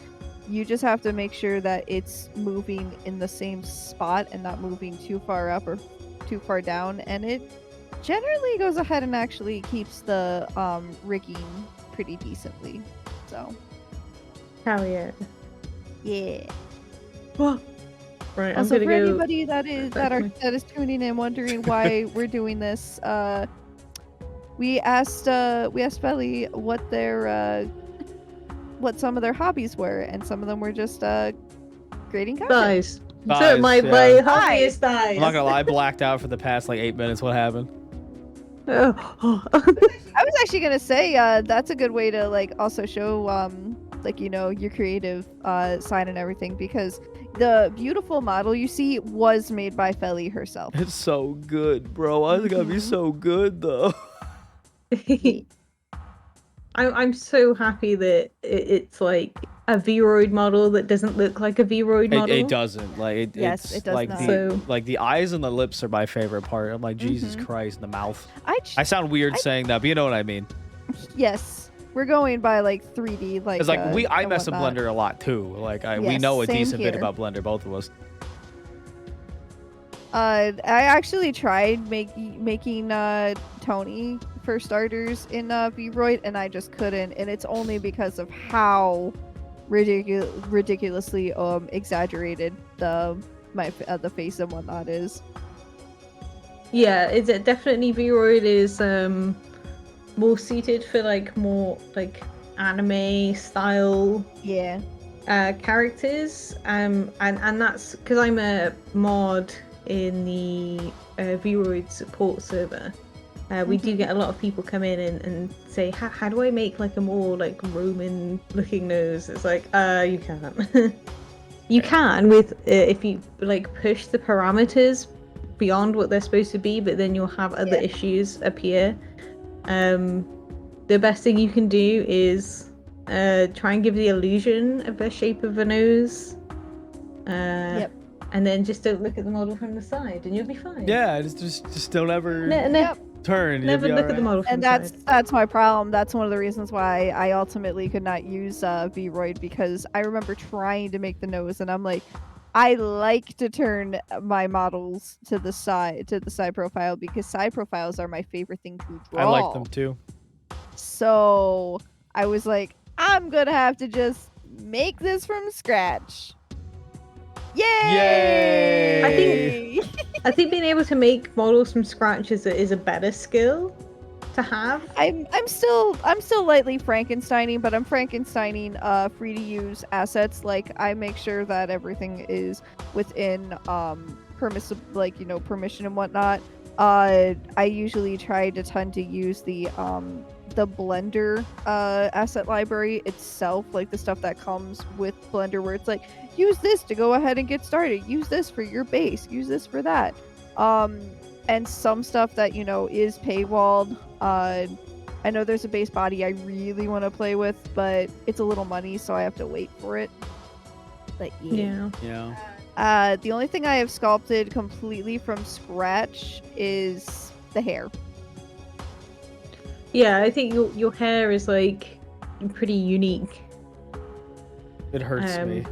you just have to make sure that it's moving in the same spot and not moving too far up or too far down. And it generally goes ahead and actually keeps the rigging pretty decently. So Hell yeah. yeah. Right, Also, I'm for gonna go. anybody that is tuning in wondering why we're doing this, we asked Feli what some of their hobbies were, and some of them were just grading content. Thighs. So Thighs, my yeah. hobby is thighs. I'm not gonna lie, I blacked out for the past like 8 minutes. What happened? Oh. I was actually gonna say that's a good way to like also show like your creative side and everything, because the beautiful model you see was made by Feli herself. It's so good, bro. I think it'd be so good though. I'm so happy that it's like a Vroid model that doesn't look like a Vroid model. It doesn't like Yes, it's it does like not. So- the eyes and the lips are my favorite part. I'm like, Jesus Christ, the mouth. I sound weird saying that, but you know what I mean. Yes, we're going by like 3D, like It's like I and mess with whatnot. Blender a lot too. Like we Yes, know a same decent bit here. about Blender, both of us. I actually tried making Tony for starters in Vroid, and I just couldn't. And it's only because of how ridiculously exaggerated the face and whatnot is. Yeah, it's definitely Vroid is more suited for like more like anime style Yeah. characters. And that's because I'm a mod in the Vroid support server. We do get a lot of people come in and say, how do I make like a more like Roman looking nose? It's like, you can't. You can with if you like push the parameters beyond what they're supposed to be, but then you'll have other issues appear. The best thing you can do is try and give the illusion of the shape of a nose. And then just don't look at the model from the side, and you'll be fine. Yeah, just don't ever turn. Never you'll be look all at the right. model from And the side. that's my problem. That's one of the reasons why I ultimately could not use Vroid, because I remember trying to make the nose, and I'm like, I like to turn my models to the side profile, because side profiles are my favorite thing to draw. I like them too. So I was like, I'm gonna have to just make this from scratch. Yay! I think being able to make models from scratch is a better skill to have. I'm still lightly Frankensteining, but I'm Frankensteining free to use assets. Like, I make sure that everything is within permissible, like, permission and whatnot. I usually try a ton to use the Blender asset library itself, like the stuff that comes with Blender, where it's like, use this to go ahead and get started, use this for your base, use this for that. And some stuff that is paywalled. I know there's a base body I really want to play with, but it's a little money, so I have to wait for it. But Yeah. The only thing I have sculpted completely from scratch is the hair. Yeah, I think your hair is like pretty unique. It hurts me.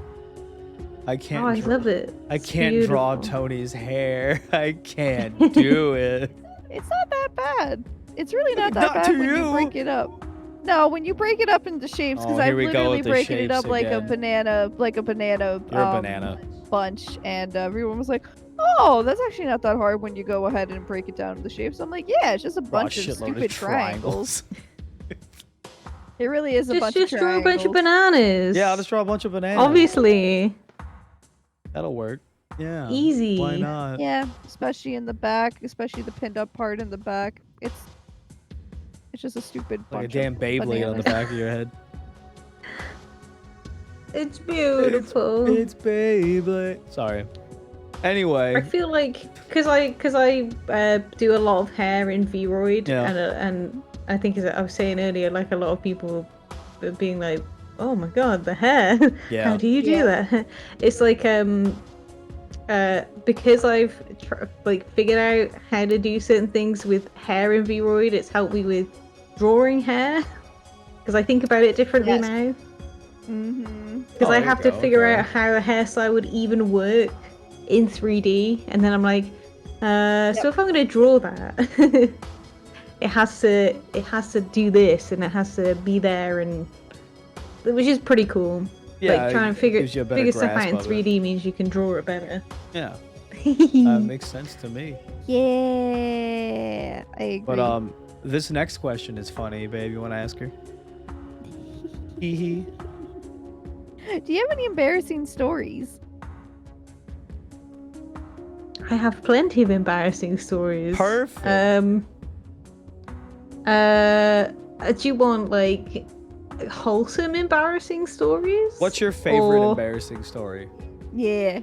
I can't. I love it. I can't draw Tony's hair. I can't do it. It's not that bad. It's really not that Not bad to when you you. break it up. No, when you break it up into shapes, because Oh, I've here we go literally with the breaking it shapes up like a again. banana, You're a banana. bunch, and everyone was like, "Oh, that's actually not that hard when you go ahead and break it down into shapes." I'm like, "Yeah, it's just a Draw bunch of shitload stupid triangles." It really is a bunch Just of draw a triangles. bunch of bananas. Yeah, I'll just draw a bunch of bananas. Obviously. That'll work. Yeah. Easy. Why not? Yeah, especially in the back, especially the pinned up part in the back. It's just a stupid Like a bunch damn of Beyblade on the bananas. back of your head. It's beautiful. It's Beyblade. Sorry. Anyway. I feel like because I do a lot of hair in Vroid, Yeah. and I think as I was saying earlier, like a lot of people are being like, "Oh my god, the hair! Yeah. How do you do that?" It's like because I've figured out how to do certain things with hair in Vroid. It's helped me with drawing hair because I think about it differently now. Mm-hmm. Because Oh, I there have you to go, figure okay. out how a hairstyle would even work in 3D, and then I'm like, so if I'm gonna draw that, it has to do this, and it has to be there, and which is pretty cool. Yeah, like trying it to figure gives you a better stuff out grasp in of it. 3D means you can draw it better. Yeah. That makes sense to me. Yeah, I agree. But this next question is funny, babe. You want to ask her? Hee hee. Do you have any embarrassing stories? I have plenty of embarrassing stories. Perfect. Do you want like wholesome embarrassing stories? What's your favorite Or- embarrassing story? Yeah.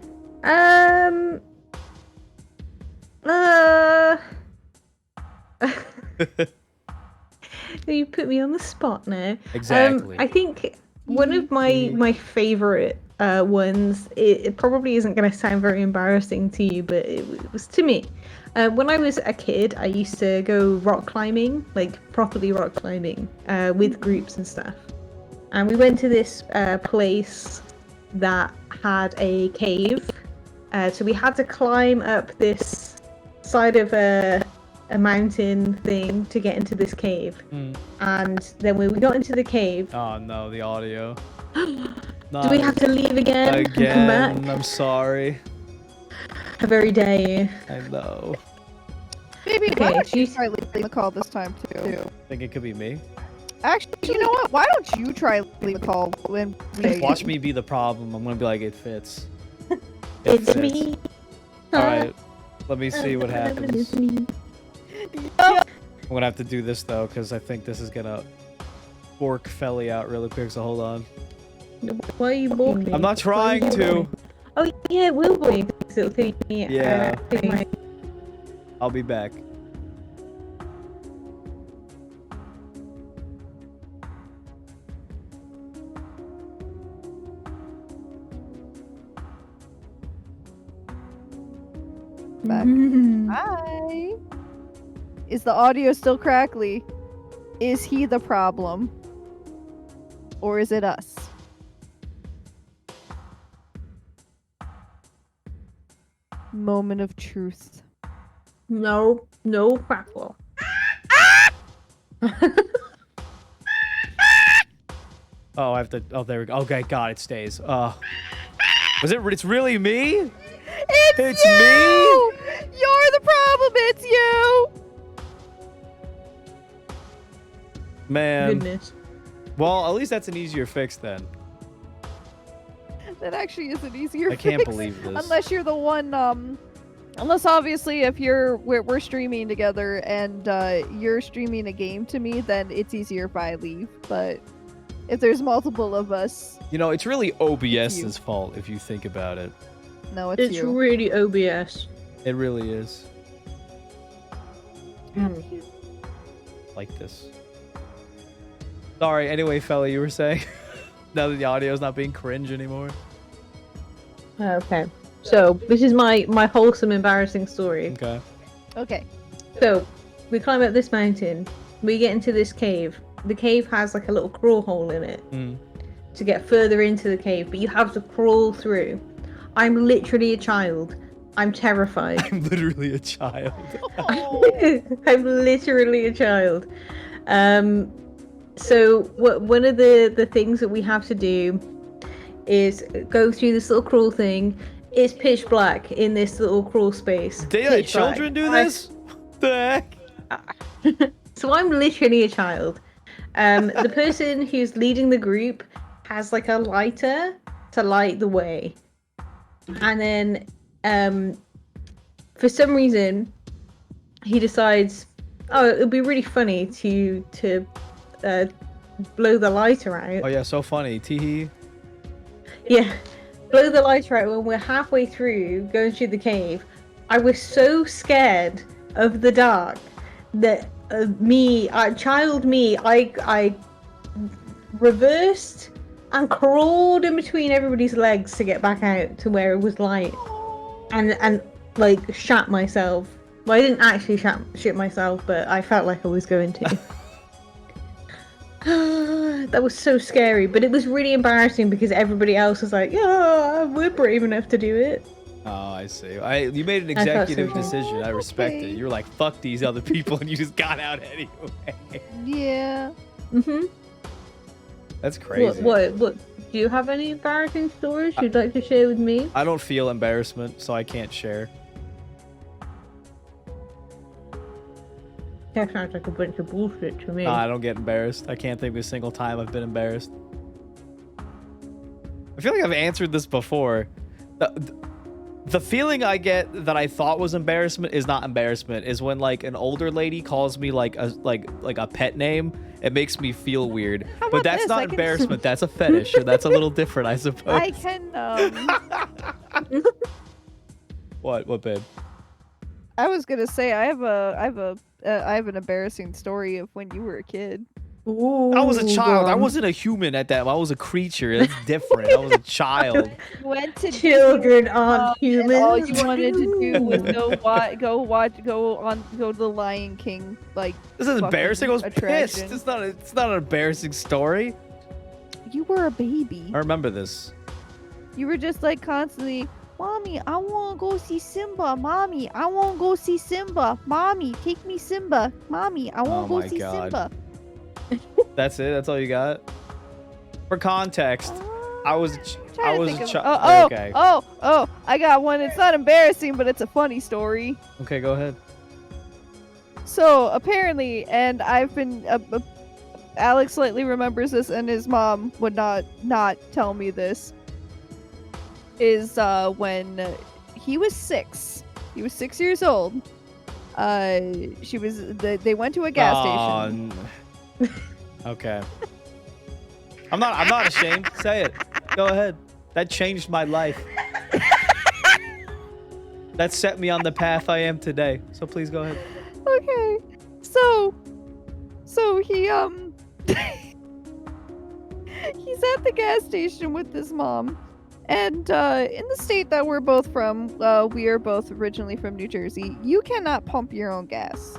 You put me on the spot now. Exactly. I think one of my favorite ones. It probably isn't going to sound very embarrassing to you, but it was to me. When I was a kid, I used to go rock climbing, like properly rock climbing, with groups and stuff. And we went to this place that had a cave. So we had to climb up this side of a mountain thing to get into this cave. And then when we got into the cave, Oh no, the audio. Do we have to leave again and come back? I'm sorry. A very day. I know. Maybe Okay, why don't you try leaving the call this time too? Think it could be me? Actually, you know what? Why don't you try leaving the call when we Watch me be the problem. I'm gonna be like, it fits. It's fits. me. All right. Let me see what happens. It's me. I'm gonna have to do this though, because I think this is gonna fork Feli out really quick. So hold on. Why are you boring me? I'm not trying to. Oh yeah, it will be. It'll take me. Yeah. Take my- I'll be back. back. Hi. Is the audio still crackly? Is he the problem? Or is it us? Moment of truth. No crackle. Oh, I have to. Oh, there we go. Okay, God, it stays. Was it? It's really me? It's you! me? You're the problem. It's you. Man. Goodness. Well, at least that's an easier fix then. That actually is an easier. I can't fix. believe this. Unless you're the one. Unless obviously if we're streaming together and you're streaming a game to me, then it's easier if I leave. But if there's multiple of us, You know, it's really OBS's fault if you think about it. no, it's you. really OBS. It really is. Mm. Like this. Sorry, anyway, fella, you were saying? Now that the audio's not being cringe anymore. Okay. So this is my wholesome, embarrassing story. Okay. Okay. So we climb up this mountain. We get into this cave. The cave has like a little crawl hole in it to get further into the cave, but you have to crawl through. I'm literally a child. I'm terrified. I'm literally a child. I'm literally a child. So one of the things that we have to do is go through this little crawl thing. It's pitch black in this little crawl space. Do Pitch children black. do this? What the heck? So I'm literally a child. The person who's leading the group has like a lighter to light the way. And then for some reason he decides, oh, it would be really funny to blow the lighter out. Oh yeah, so funny. Teehee. Yeah, blow the lighter out when we're halfway through going through the cave. I was so scared of the dark that I reversed and crawled in between everybody's legs to get back out to where it was light, and like shat myself. Well, I didn't actually shit myself, but I felt like I was going to. That was so scary, but it was really embarrassing because everybody else was like, yeah, we're brave enough to do it. Oh, I see. You made an I thought so, executive too. decision. I respect Okay. it. You were like, fuck these other people, and you just got out anyway. Yeah. Mm-hmm. That's crazy. What? Do you have any embarrassing stories you'd like to share with me? I don't feel embarrassment, so I can't share. That sounds like a bunch of bullshit to me. I don't get embarrassed. I can't think of a single time I've been embarrassed. I feel like I've answered this before. The feeling I get that I thought was embarrassment is not embarrassment. Is when like an older lady calls me like a pet name. It makes me feel weird. How But about that's this? not I can- embarrassment. That's a fetish, or that's a little different, I suppose. I can. What, babe? I was gonna say I have an embarrassing story of when you were a kid. Ooh, I was a child. I God. wasn't a human at that. I was a creature. That's different. I was a child. You went to Children aren't and humans. all you wanted to do was go to the Lion King. Like This is fucking embarrassing. I was pissed. attraction. It's not an embarrassing story. You were a baby. I remember this. You were just like constantly, Mommy, I want to go see Simba. Mommy, I want to go see Simba. Mommy, take me Simba. Mommy, I want to Oh go my see God. Simba. That's it? That's all you got? For context, I was a child. Okay. Oh, I got one. It's not embarrassing, but it's a funny story. Okay, go ahead. So apparently, and I've been, Alex slightly remembers this, and his mom would not tell me this. Is when he was 6. He was 6 years old. They went to a gas station. Okay. I'm not ashamed. Say it. Go ahead. That changed my life. That set me on the path I am today. So please go ahead. Okay. So he he's at the gas station with his mom. And in the state that we're both from, we are both originally from New Jersey. You cannot pump your own gas.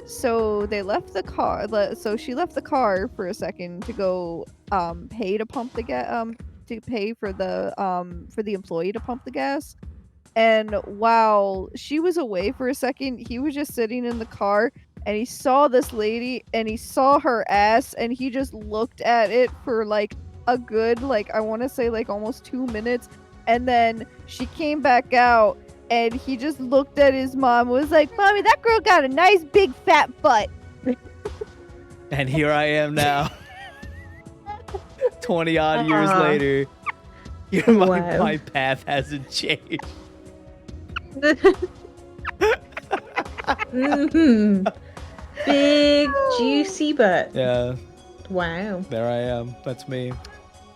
So they left the car. So she left the car for a second to go pay to pump the gas. To pay for the employee to pump the gas. And while she was away for a second, he was just sitting in the car, and he saw this lady, and he saw her ass, and he just looked at it for like a good, like, I want to say like almost 2 minutes, and then she came back out, and he just looked at his mom and was like, "Mommy, that girl got a nice big fat butt." And here I am now. 20 odd years later. My path hasn't changed. Big juicy butt. Yeah. Wow. There I am. That's me.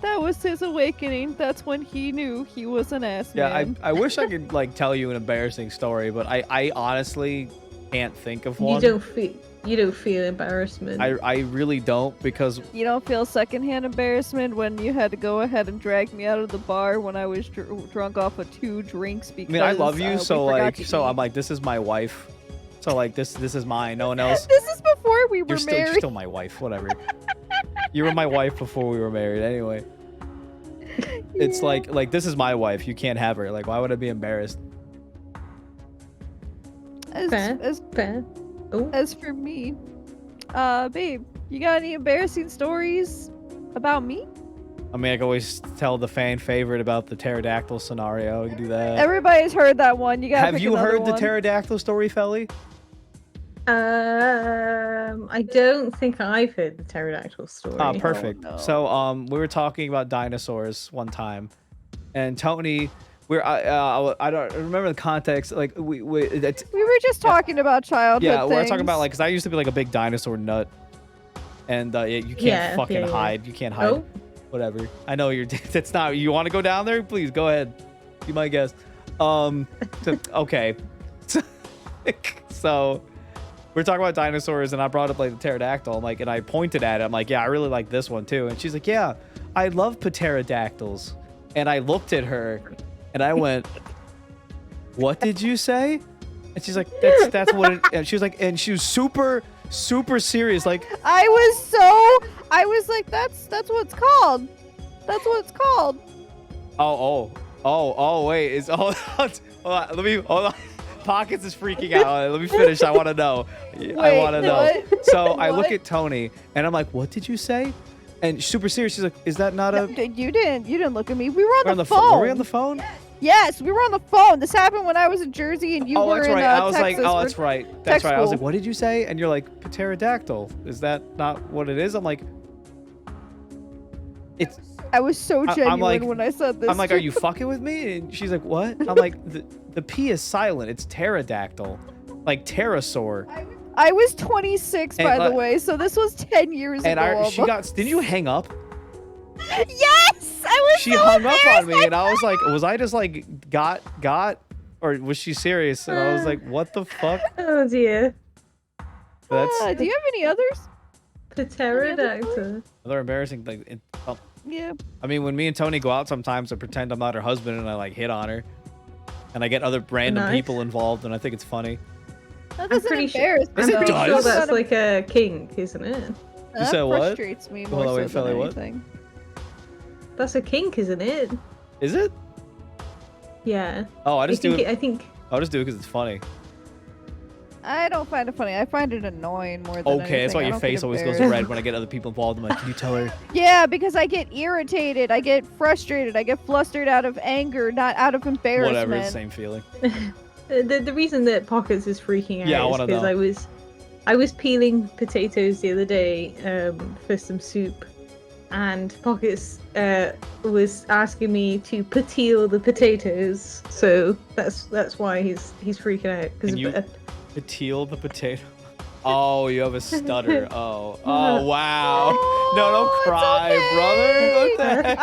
That was his awakening. That's when he knew he was an ass man. I wish I could like tell you an embarrassing story, but I honestly can't think of one. You don't feel embarrassment. I really don't, because You don't feel secondhand embarrassment when you had to go ahead and drag me out of the bar when I was drunk off of 2 drinks because I mean, I love you, we so forgot like, to so eat. I'm like, this is my wife. So like, this is mine. No one else. This is before we were You're married. still my wife. Whatever. You were my wife before we were married. Anyway, it's Yeah. like this is my wife. You can't have her. Like, why would I be embarrassed? Fair. Oh. As for me, babe, you got any embarrassing stories about me? I mean, I can always tell the fan favorite about the pterodactyl scenario. We can do that. Everybody's heard that one. You got. Have you heard the pterodactyl story, Feli? I don't think I've heard the pterodactyl story. Ah, perfect. Oh, no. So, we were talking about dinosaurs one time, and Tony, I don't remember the context. Like We were just talking about childhood. yeah, we're talking things. about like, because I used to be like a big dinosaur nut, and you can't fucking hide. You can't hide. Oh. Whatever. I know you're. That's not. You want to go down there? Please go ahead. Be my guest. Okay. So we're talking about dinosaurs, and I brought up like the pterodactyl. I'm like, and I pointed at it. I'm like, yeah, I really like this one too. And she's like, yeah, I love pterodactyls. And I looked at her, and I went, what did you say? And she's like, that's what it. And she was like, and she was super serious. Like, I was like, that's what it's called. That's what it's called. Oh, wait. Hold on. Hold on. Pockets is freaking out. Let me finish. I want to know. I want to know. What? So I What? look at Tony, and I'm like, what did you say? And super serious. She's like, is that not a... No, you didn't look at me. We were on the phone. phone. Were we on the phone? Yes, we were on the phone. This happened when I was in Jersey and you were that's in right. I was Texas. like, oh, that's right. That's right. I was like, what did you say? And you're like, pterodactyl. Is that not what it is? I'm like, it's... I was so genuine like, when I said this. I'm like, are you fucking with me? And she's like, what? I'm like, the P is silent. It's pterodactyl. Like pterosaur. I was 26, And, by the way, so this was 10 years And ago. didn't you hang up? Yes! I was She so hung up on me, embarrassed. and I was like, was I just like got, or was she serious? And I was like, what the fuck? Oh dear. That's Do you have any others? The pterodactyl. another embarrassing thing. Yeah. I mean, when me and Tony go out, sometimes I pretend I'm not her husband, and I like hit on her, and I get other random Nice. people involved, and I think it's funny. That I'm doesn't pretty sure. embarrass me. Yes, it I'm pretty does. sure that's like a kink, isn't it? That said what? frustrates me more Hold on, so wait, Felly, than what? anything. That's a kink, isn't it? Is it? Yeah. Oh, I just do it. I think. I'll just do it because it's funny. I don't find it funny. I find it annoying more than Okay, anything. that's why I your don't face get always goes embarrassed. red when I get other people involved. I'm like, can you tell her? Yeah, because I get irritated. I get frustrated. I get flustered out of anger, not out of embarrassment. Whatever, it's the same feeling. The reason that Pockets is freaking out Yeah, I is wanna because know. I was peeling potatoes the other day for some soup, and Pockets was asking me to pateel the potatoes. So that's why he's freaking out. Can you pateel the potato? Oh, you have a stutter. Oh, wow. No, don't Oh, it's cry, okay. brother. What the heck?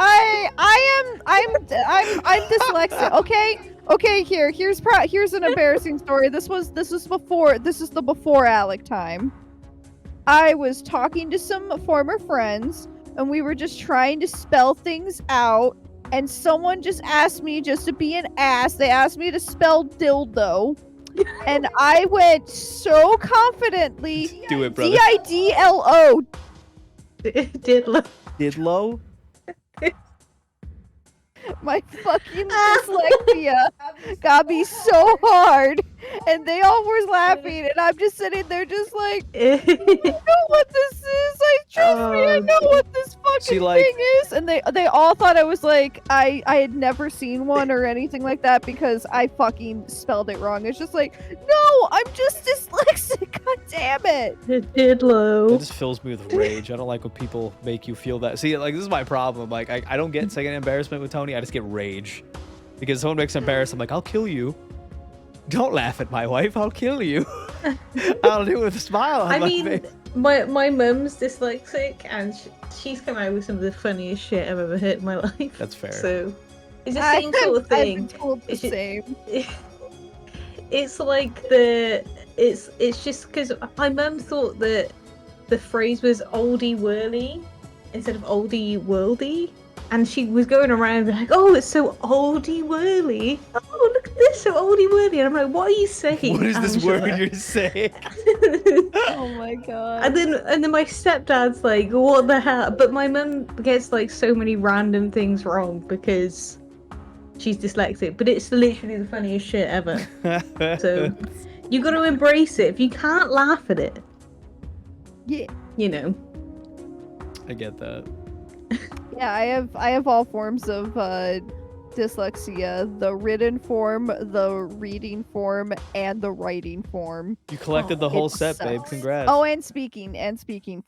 I'm dyslexic. Okay. Here's an embarrassing story. This is the before Alec time. I was talking to some former friends, and we were just trying to spell things out. And someone just asked me, just to be an ass, they asked me to spell dildo. And I went so confidently, Do it, brother. Didlo. Didlo? My fucking dyslexia got me so hard, and they all were laughing, and I'm just sitting there just like, I know what this is. Trust me, I know what this fucking thing is. And they all thought I was like, I had never seen one or anything like that because I fucking spelled it wrong. It's just like, no, I'm just dyslexic. God damn it. Didlo. It just fills me with rage. I don't like when people make you feel that. See, like, this is my problem. Like, I don't get second embarrassment with Tony. I just get rage. Because someone makes embarrassed, I'm like, I'll kill you. Don't laugh at my wife. I'll kill you. I'll do it with a smile on my face. My mum's dyslexic, and she's come out with some of the funniest shit I've ever heard in my life. That's fair. So it's the same sort of thing. I've been told the same. It's like it's just because my mum thought that the phrase was oldie whirly instead of oldie worldy, and she was going around like, oh, it's so oldie whirly. Oh, look at this, so oldie whirly. And I'm like, what are you saying? What is this Angela? word you're saying? Oh my god. And then my stepdad's like, what the hell? But my mum gets like so many random things wrong because she's dyslexic. But it's literally the funniest shit ever. So you got to embrace it. If you can't laugh at it, Yeah. you know. I get that. Yeah, I have all forms of dyslexia: the written form, the reading form, and the writing form. You collected the whole It set, babe. sucks. Congrats. Oh, and speaking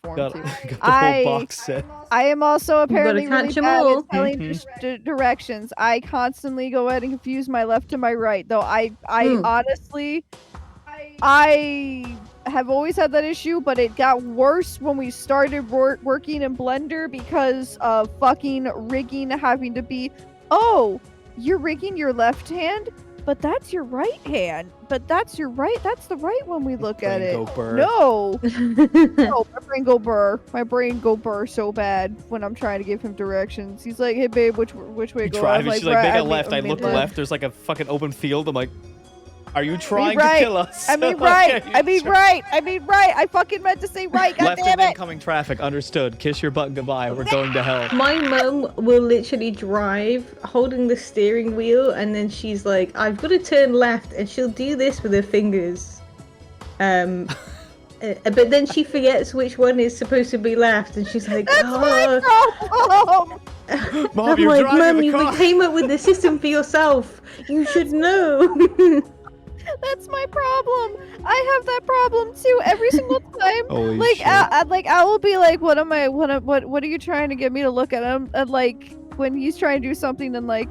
form got, too. got the whole box set. I am also apparently really catch 'em bad all. at telling directions. I constantly go ahead and confuse my left and my right. Though I honestly, I have always had that issue, but it got worse when we started working in Blender because of fucking rigging having to be, oh, you're rigging your left hand, but that's your right hand. But that's your right. That's the right when we look at it. Go burr. No, no, my brain go burr. My brain go burr so bad when I'm trying to give him directions. He's like, "Hey, babe, which way You go?" try, I'm she's like, make a "Right, left. I mean look left. There's like a fucking open field. I'm like, are you trying right. to kill us? I mean right. I mean right. I mean right. I fucking meant to say right. God Left damn of it. incoming traffic. Understood. Kiss your butt goodbye. We're going to hell. My mum will literally drive holding the steering wheel, and then she's like, I've got to turn left, and she'll do this with her fingers. But then she forgets which one is supposed to be left, and she's like, That's my problem. Mom, I'm you're like, driving Mum, the you car. came up with the system for yourself. You should know. That's my problem. I have that problem too every single time. Holy like, shit. I will be like, what are you trying to get me to look at? And like when he's trying to do something and on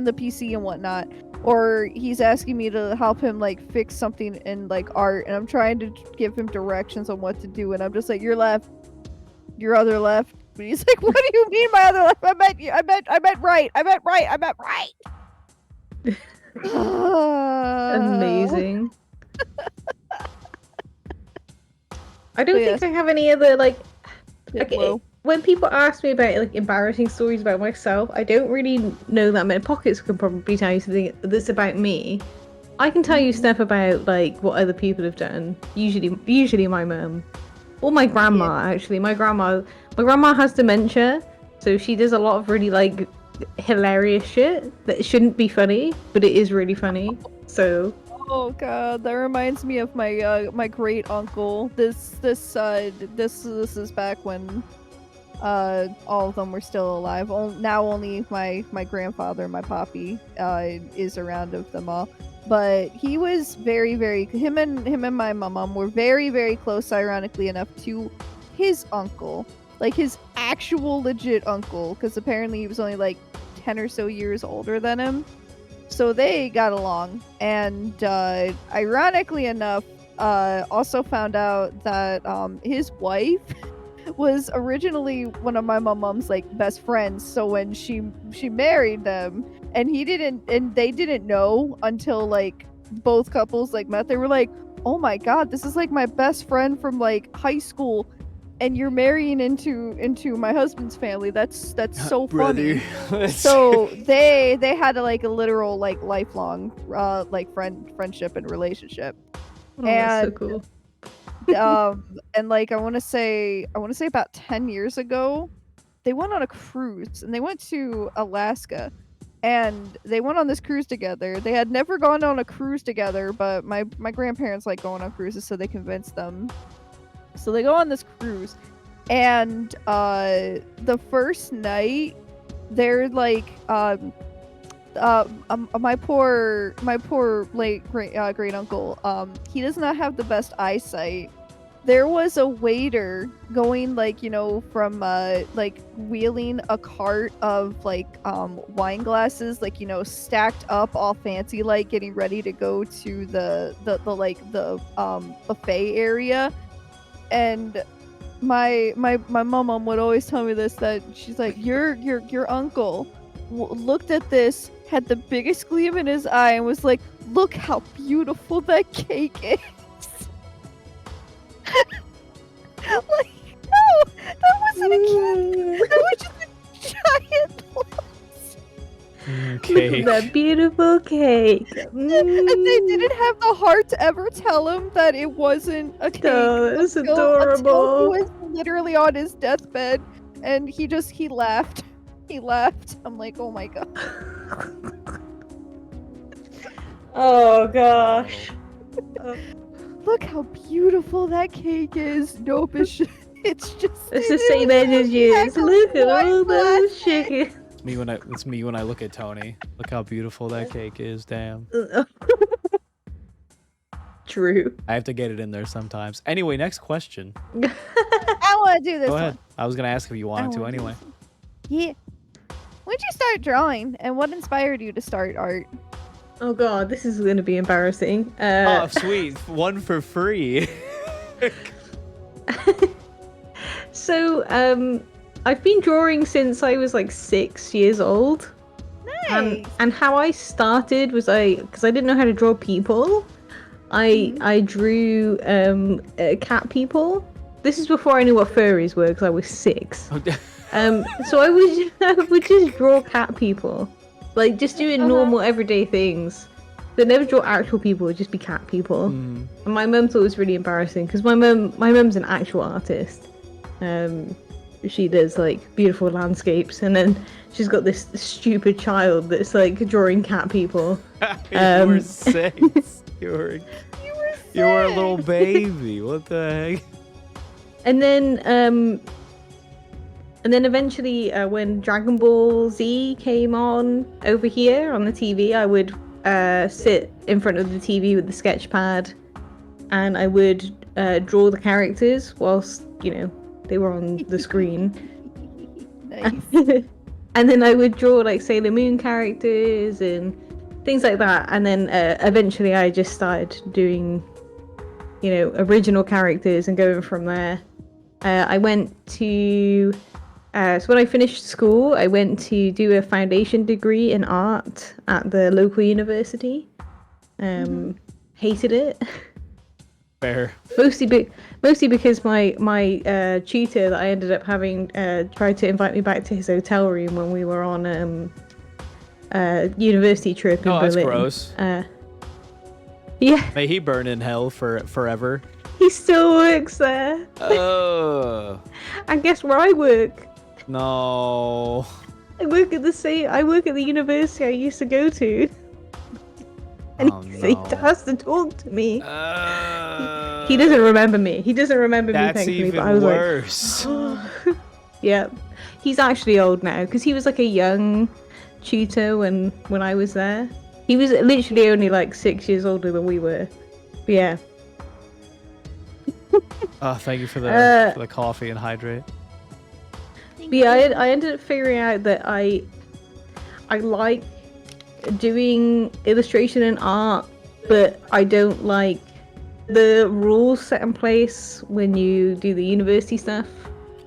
the PC and whatnot, or he's asking me to help him like fix something in like art, and I'm trying to give him directions on what to do, and I'm just like, your left, your other left. But he's like, what do you mean my other left? I meant right. I meant right. Amazing. I don't Yes. think I have any other like. Yeah, Okay, well, when people ask me about like embarrassing stories about myself, I don't really know that many. Pockets can probably tell you something that's about me. I can tell you stuff about like what other people have done. Usually my mum or my grandma. Actually, my grandma has dementia, so she does a lot of really like hilarious shit that shouldn't be funny, but it is really funny. So. Oh god, that reminds me of my my great uncle. This is back when all of them were still alive. Now only my grandfather, my poppy, is around of them all. But he was very him and my mom were very close, ironically enough, to his uncle, like his actual legit uncle, because apparently he was only like 10 or so years older than him. So they got along, and ironically enough, also found out that his wife was originally one of my mom's like best friends. So when she married them, and they didn't know until like both couples like met, they were like, "Oh my god, this is like my best friend from like high school, and you're marrying into my husband's family. That's so funny." So they had like a literal like lifelong like friendship and relationship. Oh, that's so cool. And like I want to say about 10 years ago, they went on a cruise, and they went to Alaska, and they went on this cruise together. They had never gone on a cruise together, but my grandparents like going on cruises, so they convinced them. So they go on this cruise, and the first night they're like my poor late great uncle, he does not have the best eyesight. There was a waiter going like, you know, from like wheeling a cart of like wine glasses, like, you know, stacked up all fancy, like getting ready to go to the buffet area. And my mom would always tell me this, that she's like, your uncle looked at this, had the biggest gleam in his eye, and was like, "Look how beautiful that cake is." Like, no, that wasn't a cake. That was just a giant Look at that beautiful cake. And they didn't have the heart to ever tell him that it wasn't a cake. Oh, that's Until adorable. he was literally on his deathbed, and he laughed. He laughed. I'm like, oh my god. Oh gosh. Look how beautiful that cake is. Nope, it's just It's the same age as yours. Look at all those chickens. It's me when I look at Tony. Look how beautiful that cake is. Damn. True. I have to get it in there sometimes. Anyway, next question. I want to do this Go ahead. one. I was gonna ask if you wanted to wanna do anyway. Yeah. When did you start drawing, and what inspired you to start art? Oh god, this is gonna be embarrassing. Oh, sweet. One for free. So, I've been drawing since I was like 6 years old. Nice. And how I started was because I didn't know how to draw people. I drew cat people. This is before I knew what furries were, because I was 6. So I would just draw cat people, like just doing normal everyday things. But never draw actual people; it'd just be cat people. And my mum thought it was really embarrassing, because my mum's an actual artist. She does like beautiful landscapes, and then she's got this stupid child that's like drawing cat people. You were 6. You were a little baby. What the heck? And then eventually, when Dragon Ball Z came on over here on the TV, I would sit in front of the TV with the sketch pad, and I would draw the characters whilst, you know, they were on the screen. Nice. And then I would draw like Sailor Moon characters and things like that. And then eventually I just started doing, you know, original characters and going from there. I went to so when I finished school, I went to do a foundation degree in art at the local university. Hated it. Fair. Mostly because my tutor that I ended up having tried to invite me back to his hotel room when we were on a university trip in Berlin. That's gross. Yeah. May he burn in hell for forever. He still works there. Oh. And guess where I work? No. I work at the university I used to go to. And Oh, he no. has to talk to me. He doesn't remember me. He doesn't remember me, That's thankfully, but I even was worse. like, yeah. He's actually old now, because he was like a young tutor when I was there. He was literally only like 6 years older than we were. But yeah. Oh, thank you for the coffee and hydrate. But yeah, I ended up figuring out that I like doing illustration and art, but I don't like the rules set in place when you do the university stuff.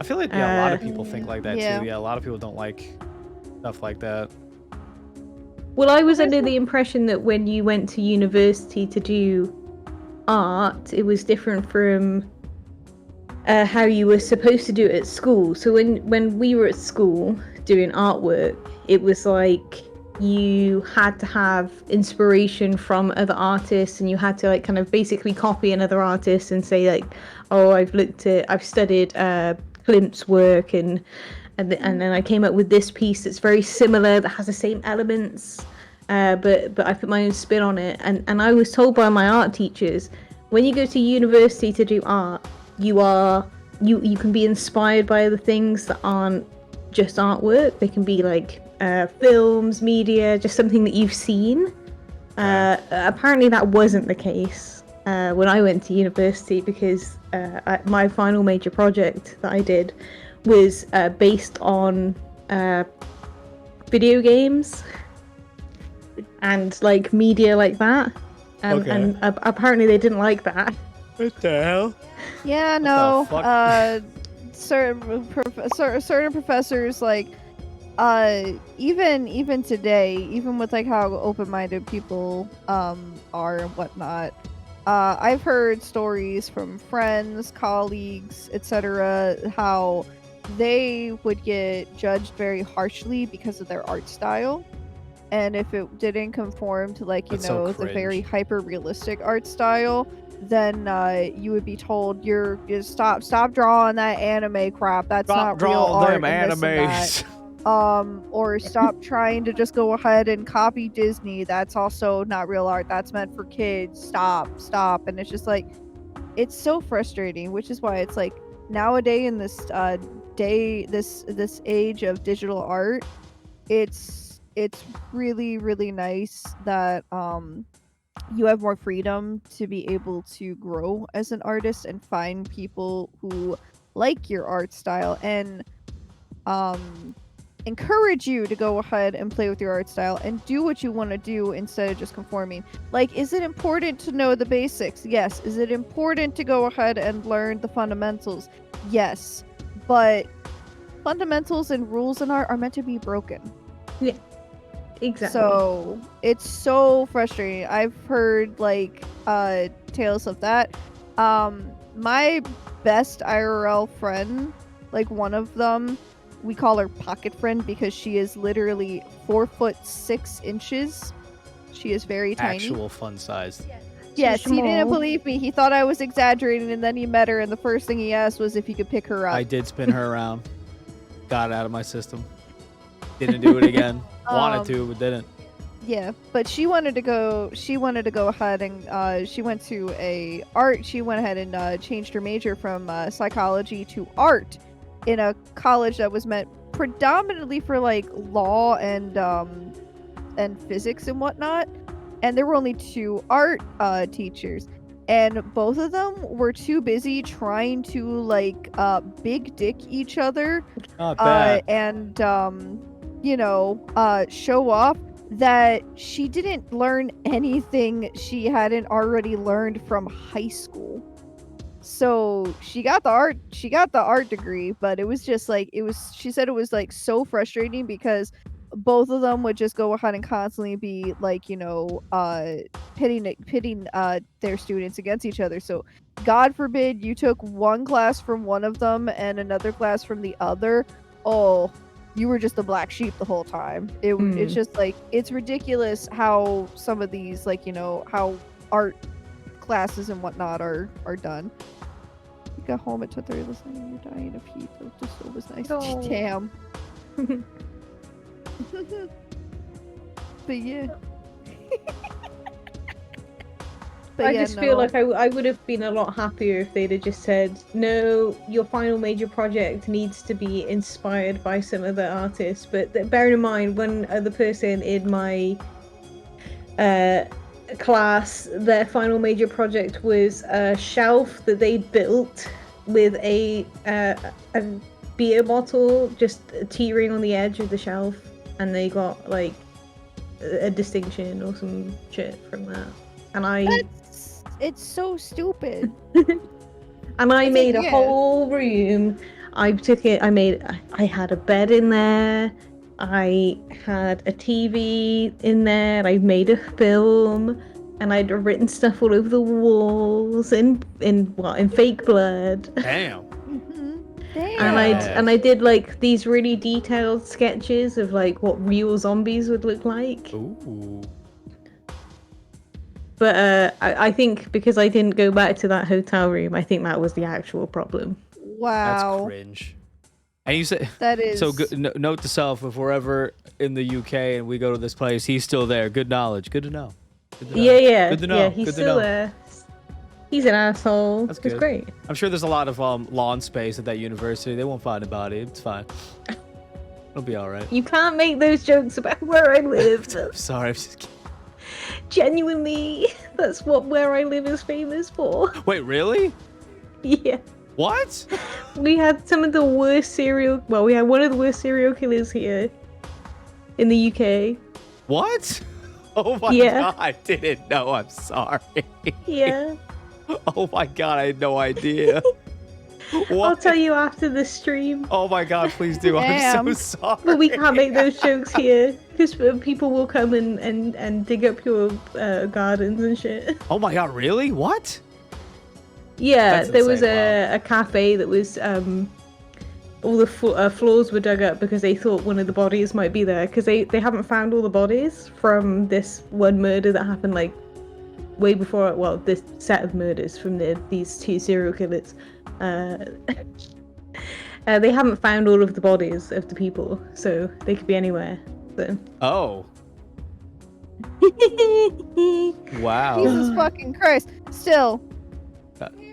I feel like a lot of people think like that Yeah. too. Yeah, a lot of people don't like stuff like that. Well, I was under the impression that when you went to university to do art, it was different from how you were supposed to do it at school. So when we were at school doing artwork, it was like you had to have inspiration from other artists, and you had to like kind of basically copy another artist and say like, oh, I've studied Klimt's work, and then I came up with this piece that's very similar, that has the same elements, but I put my own spin on it. And I was told by my art teachers, when you go to university to do art, you can be inspired by other things that aren't just artwork. They can be like films, media, just something that you've seen. Apparently that wasn't the case when I went to university, because my final major project that I did was based on video games and like media like that. And apparently they didn't like that. What the hell? Yeah, What no. the fuck? Certain professors, like, even today, even with like how open-minded people are and whatnot, I've heard stories from friends, colleagues, etc., how they would get judged very harshly because of their art style. And if it didn't conform to, like, That's so the very cringe. hyper-realistic art style, then you would be told you stop drawing that anime crap. That's not real Draw art. them And this and that. animes. Or stop trying to just go ahead and copy Disney. That's also not real art. That's meant for kids. Stop. And it's just like, it's so frustrating, which is why it's like nowadays in this this age of digital art, it's really, really nice that you have more freedom to be able to grow as an artist and find people who like your art style and encourage you to go ahead and play with your art style and do what you want to do instead of just conforming. Like, is it important to know the basics? Yes. Is it important to go ahead and learn the fundamentals? Yes. But fundamentals and rules in art are meant to be broken. Yeah, exactly. So it's so frustrating. I've heard like tales of that. My best IRL friend, like one of them, we call her Pocket Friend because she is literally 4'6". She is very tiny. Actual fun size. Yes, he didn't Small. believe me. He thought I was exaggerating, and then he met her, and the first thing he asked was if he could pick her up. I did spin her around. Got it out of my system. Didn't do it again. Wanted to, but didn't. Yeah, but she wanted to go ahead and she went to a art. She went ahead and changed her major from psychology to art in a college that was meant predominantly for like law and physics and whatnot. And there were only 2 art teachers, and both of them were too busy trying to like big dick each other Not bad. and show off that she didn't learn anything she hadn't already learned from high school. So she got the art degree, but it was just like, she said it was like so frustrating because both of them would just go ahead and constantly be like, pitting their students against each other. So God forbid you took one class from one of them and another class from the other. Oh, you were just the black sheep the whole time. It's just like, it's ridiculous how some of these, like, how art classes and whatnot are done. You got home at 2:30 listening, you're dying of heat. That just was nice. Oh. Damn. But yeah. I just feel like I would have been a lot happier if they'd have just said, no, your final major project needs to be inspired by some other artist. But bearing in mind, when the person in my class, their final major project was a shelf that they built with a beer bottle just teetering on the edge of the shelf, and they got like a distinction or some shit from that. And it's so stupid. and I made a whole room. I had a bed in there. I had a TV in there. I made a film, and I'd written stuff all over the walls in fake blood. Damn. Damn. And I did like these really detailed sketches of like what real zombies would look like. Ooh. But I think because I didn't go back to that hotel room, I think that was the actual problem. Wow. That's cringe. And you said that is so. Note to self: if we're ever in the UK and we go to this place, he's still there. Good knowledge. Good to know. Good to know. Yeah. Good to know. Yeah, he's good still to know. there. He's an asshole. That's It's good. great. I'm sure there's a lot of lawn space at that university. They won't find a body. It's fine. It'll be all right. You can't make those jokes about where I live. I'm sorry. I'm just kidding. Genuinely, that's what where I live is famous for. Wait, really? Yeah. What? We had some of the worst we had one of the worst serial killers here in the UK. What? Oh my god, I didn't know. I'm sorry. Yeah. Oh my god, I had no idea. What? I'll tell you after the stream. Oh my god, please do. I'm so sorry. But we can't make those jokes here because people will come and dig up your gardens and shit. Oh my god, really? What? Yeah, That's there was insane. a cafe that was all the floors were dug up because they thought one of the bodies might be there because they haven't found all the bodies from this one murder that happened like way before. Well, this set of murders from these two serial killers. They haven't found all of the bodies of the people, so they could be anywhere. So. Oh. Wow. Jesus fucking Christ. Still.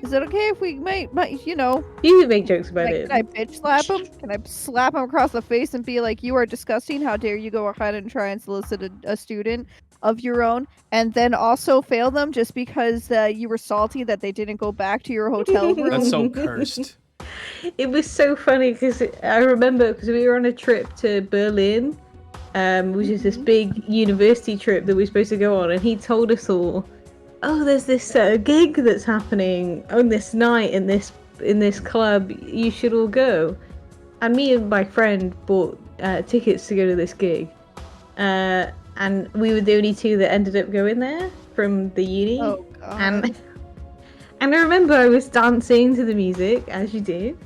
Is it okay if we might You can make jokes about it. Can I bitch slap him? Can I slap him across the face and be like, you are disgusting, how dare you go ahead and try and solicit a student of your own and then also fail them just because you were salty that they didn't go back to your hotel room? That's so cursed. It was so funny because I remember because we were on a trip to Berlin, which is this big university trip that we were supposed to go on, and he told us all, oh, there's this gig that's happening on this night in this club. You should all go. And me and my friend bought tickets to go to this gig, and we were the only two that ended up going there from the uni. Oh god. And I remember I was dancing to the music as you do,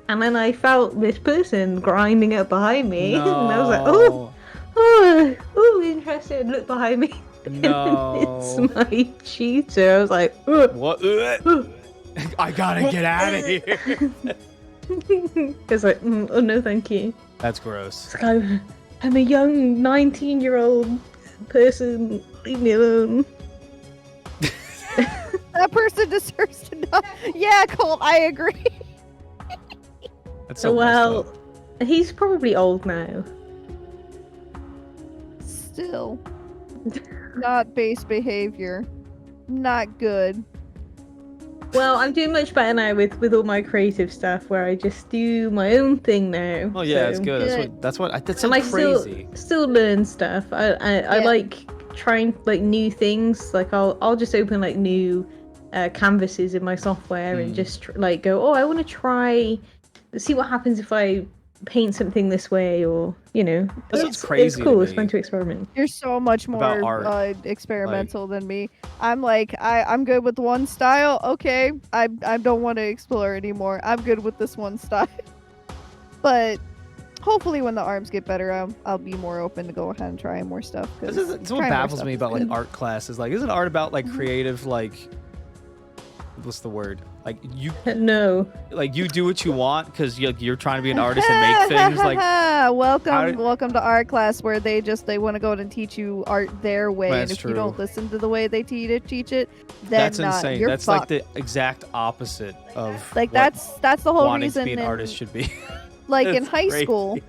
and then I felt this person grinding up behind me, No. and I was like, oh, interested. Look behind me. No. It's my cheater. I was like, ugh. What? I gotta get out of here. It's like, oh no, thank you. That's gross. It's like, I'm a young 19-year-old person. Leave me alone. That person deserves to know. Yeah, Colt, I agree. That's so messed up. He's probably old now. Still. Not base behavior. Not good. Well, I'm doing much better now with all my creative stuff, where I just do my own thing now. Oh yeah, so. it's good. That's so And I crazy. still learn stuff. I like trying like new things. Like I'll just open like new canvases in my software and just like go, oh, I want to try, see what happens if I paint something this way, or That's crazy. It's cool. To It's me. fun to experiment. You're so much About more art. experimental than me. I'm like, I'm good with one style. Okay, I don't want to explore anymore. I'm good with this one style. But hopefully, when the arms get better, I'll be more open to go ahead and try more stuff. This is what baffles me about like art classes. Like, isn't art about like creative, like, what's the word? Like you, No. like you do what you want because you're trying to be an artist and make things. Like welcome to art class where they want to go and teach you art their way, That's and if true. you don't listen to the way they teach it, then that's insane. You're That's fucked. like the exact opposite of like what that's the whole wanting reason to be an artist should be. like in That's high crazy. school.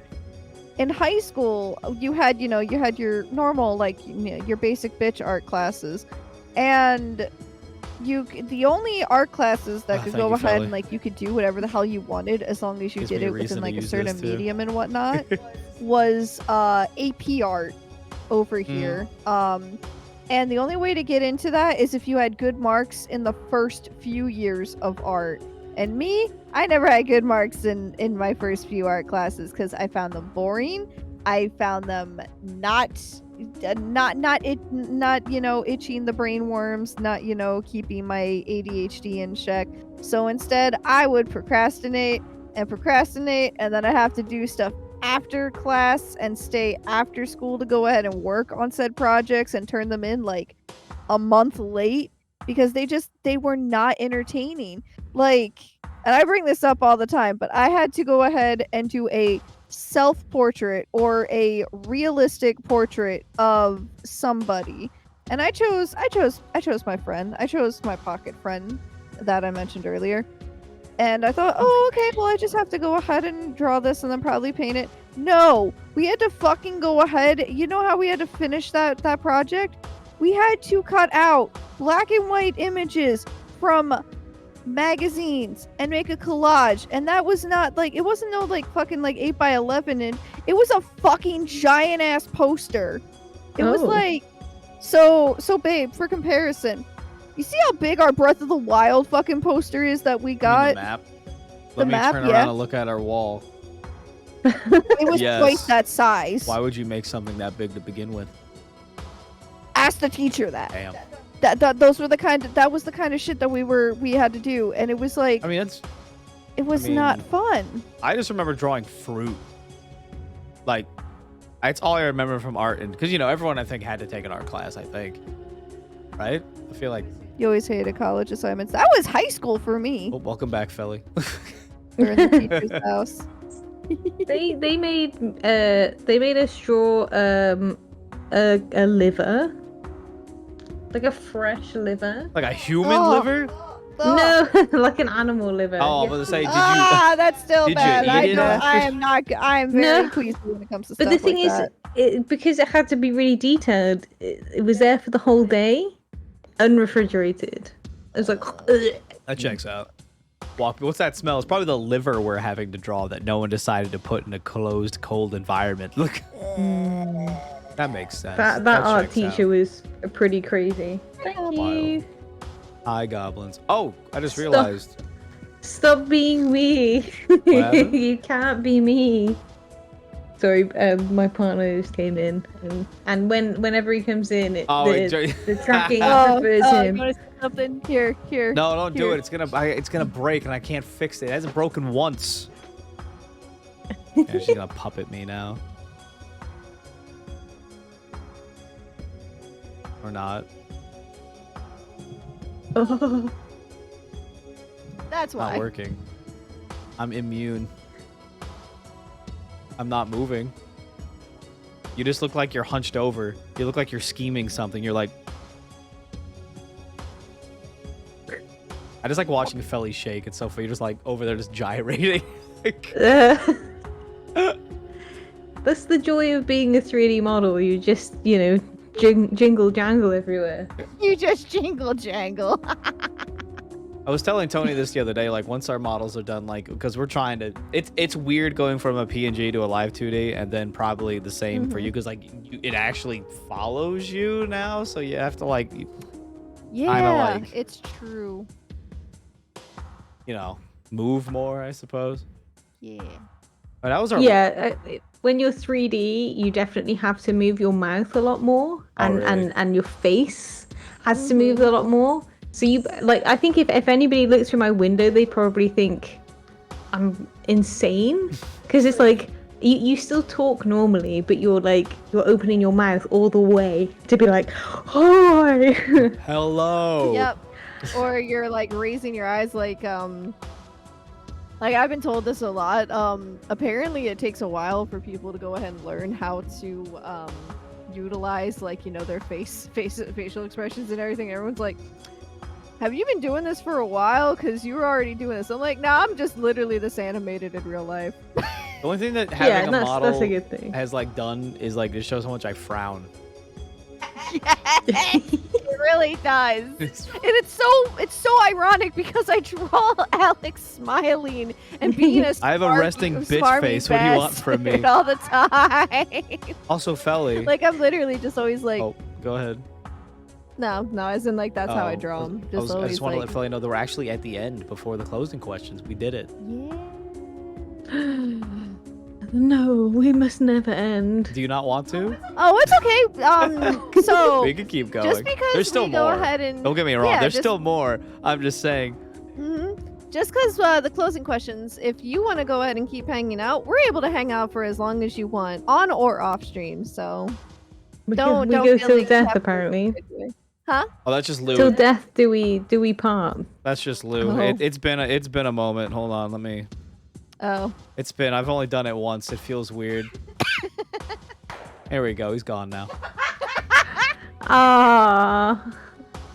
In high school, you had your normal your basic bitch art classes, and the only art classes that could thank go you, ahead Felly. and like you could do whatever the hell you wanted as long as you Gives did me a it reason within to like a use certain this, too. medium and whatnot was AP art over here. And the only way to get into that is if you had good marks in the first few years of art. And me, I never had good marks in my first few art classes because I found them boring. I found them not itching the brain worms, not keeping my ADHD in check. So instead, I would procrastinate, and then I have to do stuff after class and stay after school to go ahead and work on said projects and turn them in like a month late because they were not entertaining. Like, and I bring this up all the time, but I had to go ahead and do a self-portrait or a realistic portrait of somebody, and I chose my friend. I chose my pocket friend that I mentioned earlier, and I thought, oh, okay, well, I just have to go ahead and draw this and then probably paint it. No, we had to fucking go ahead. You know how we had to finish that project? We had to cut out black and white images from magazines and make a collage, and that was not like, it wasn't no like fucking like 8x11, and it was a fucking giant ass poster. It was like, so babe, for comparison, you see how big our Breath of the Wild fucking poster is that we You mean got? the map. The Let me map, turn yeah. around and look at our wall. It was Yes. twice that size. Why would you make something that big to begin with? Ask the teacher that. Damn. Those were that was the kind of shit that we had to do, and it was like, I mean, that's. it was mean, not fun. I just remember drawing fruit. Like, that's all I remember from art, and because everyone I think had to take an art class. I think, right? I feel like. You always hated college assignments. That was high school for me. Oh, welcome back, Felly. We're in the teacher's house. They made us draw a liver, like a fresh liver. Like a human Oh. liver? No, like an animal liver. Oh, I was Yes. gonna say, did you? That's still did you bad. eat it I am very No. queasy when it comes to But stuff the thing like is, that. because it had to be really detailed, it was there for the whole day, unrefrigerated. It was like, ugh. That checks out. What's that smell? It's probably the liver we're having to draw that no one decided to put in a closed, cold environment. Look, that makes sense. that art checks teacher out. was pretty crazy. Thank you. Wild. Hi, goblins. Oh, I just realized. Stop being me. happened? You can't be me. Sorry, my partner just came in, and whenever he comes in, the tracking prefers him. You want to say something? Here. No, don't do Here. it. It's gonna break, and I can't fix it. It hasn't broken once. Yeah, she's gonna puppet me now. Or not. Oh. That's why. Not working. I'm immune. I'm not moving. You just look like you're hunched over. You look like you're scheming something. You're like. I just like watching Felly shake. It's so funny. You're just like over there just gyrating. That's the joy of being a 3D model. You just, jingle jangle everywhere. You just jingle jangle. I was telling Tony this the other day, like once our models are done, like because we're trying to, it's weird going from a PNG to a live 2D, and then probably the same for you because like it actually follows you now, so you have to like, Yeah, like- it's true. move more, I suppose. Yeah. But that was our When you're 3D, you definitely have to move your mouth a lot more, really? and your face has to move a lot more. So I think if anybody looks through my window, they probably think I'm insane, because it's like you still talk normally, but you're opening your mouth all the way to be like, hi. Hello. Yep. or you're like raising your eyes like I've been told this a lot. Apparently it takes a while for people to go ahead and learn how to utilize like, you know, their facial expressions and everything. Everyone's like, have you been doing this for a while? Because you were already doing this. I'm like, nah, I'm just literally this animated in real life. The only thing that having a model that's a good thing. has like done is like it shows how much I frown. It really does. And it's so ironic because I draw Alex smiling and being a I have a resting bitch face. What do you want from me? all the time. Also, Feli. Like I'm literally just always like, Oh, go ahead. no, as in like that's how I draw them. I just want to let Feli know that we're actually at the end before the closing questions. We did it. Yeah. No, we must never end. Do you not want to? Oh, it's okay. So We can keep going. just because There's still we more. go ahead and Don't get me wrong. yeah, There's just- still more. I'm just saying. Just because the closing questions, if you want to go ahead and keep hanging out, we're able to hang out for as long as you want, on or off stream. So We don't go feel till like you death, have to- apparently. Huh? Oh, that's just Lou. Till death do we part. That's just Lou. Oh. It's been a moment. Hold on, let me. Oh. I've only done it once. It feels weird. There we go. He's gone now. Ah.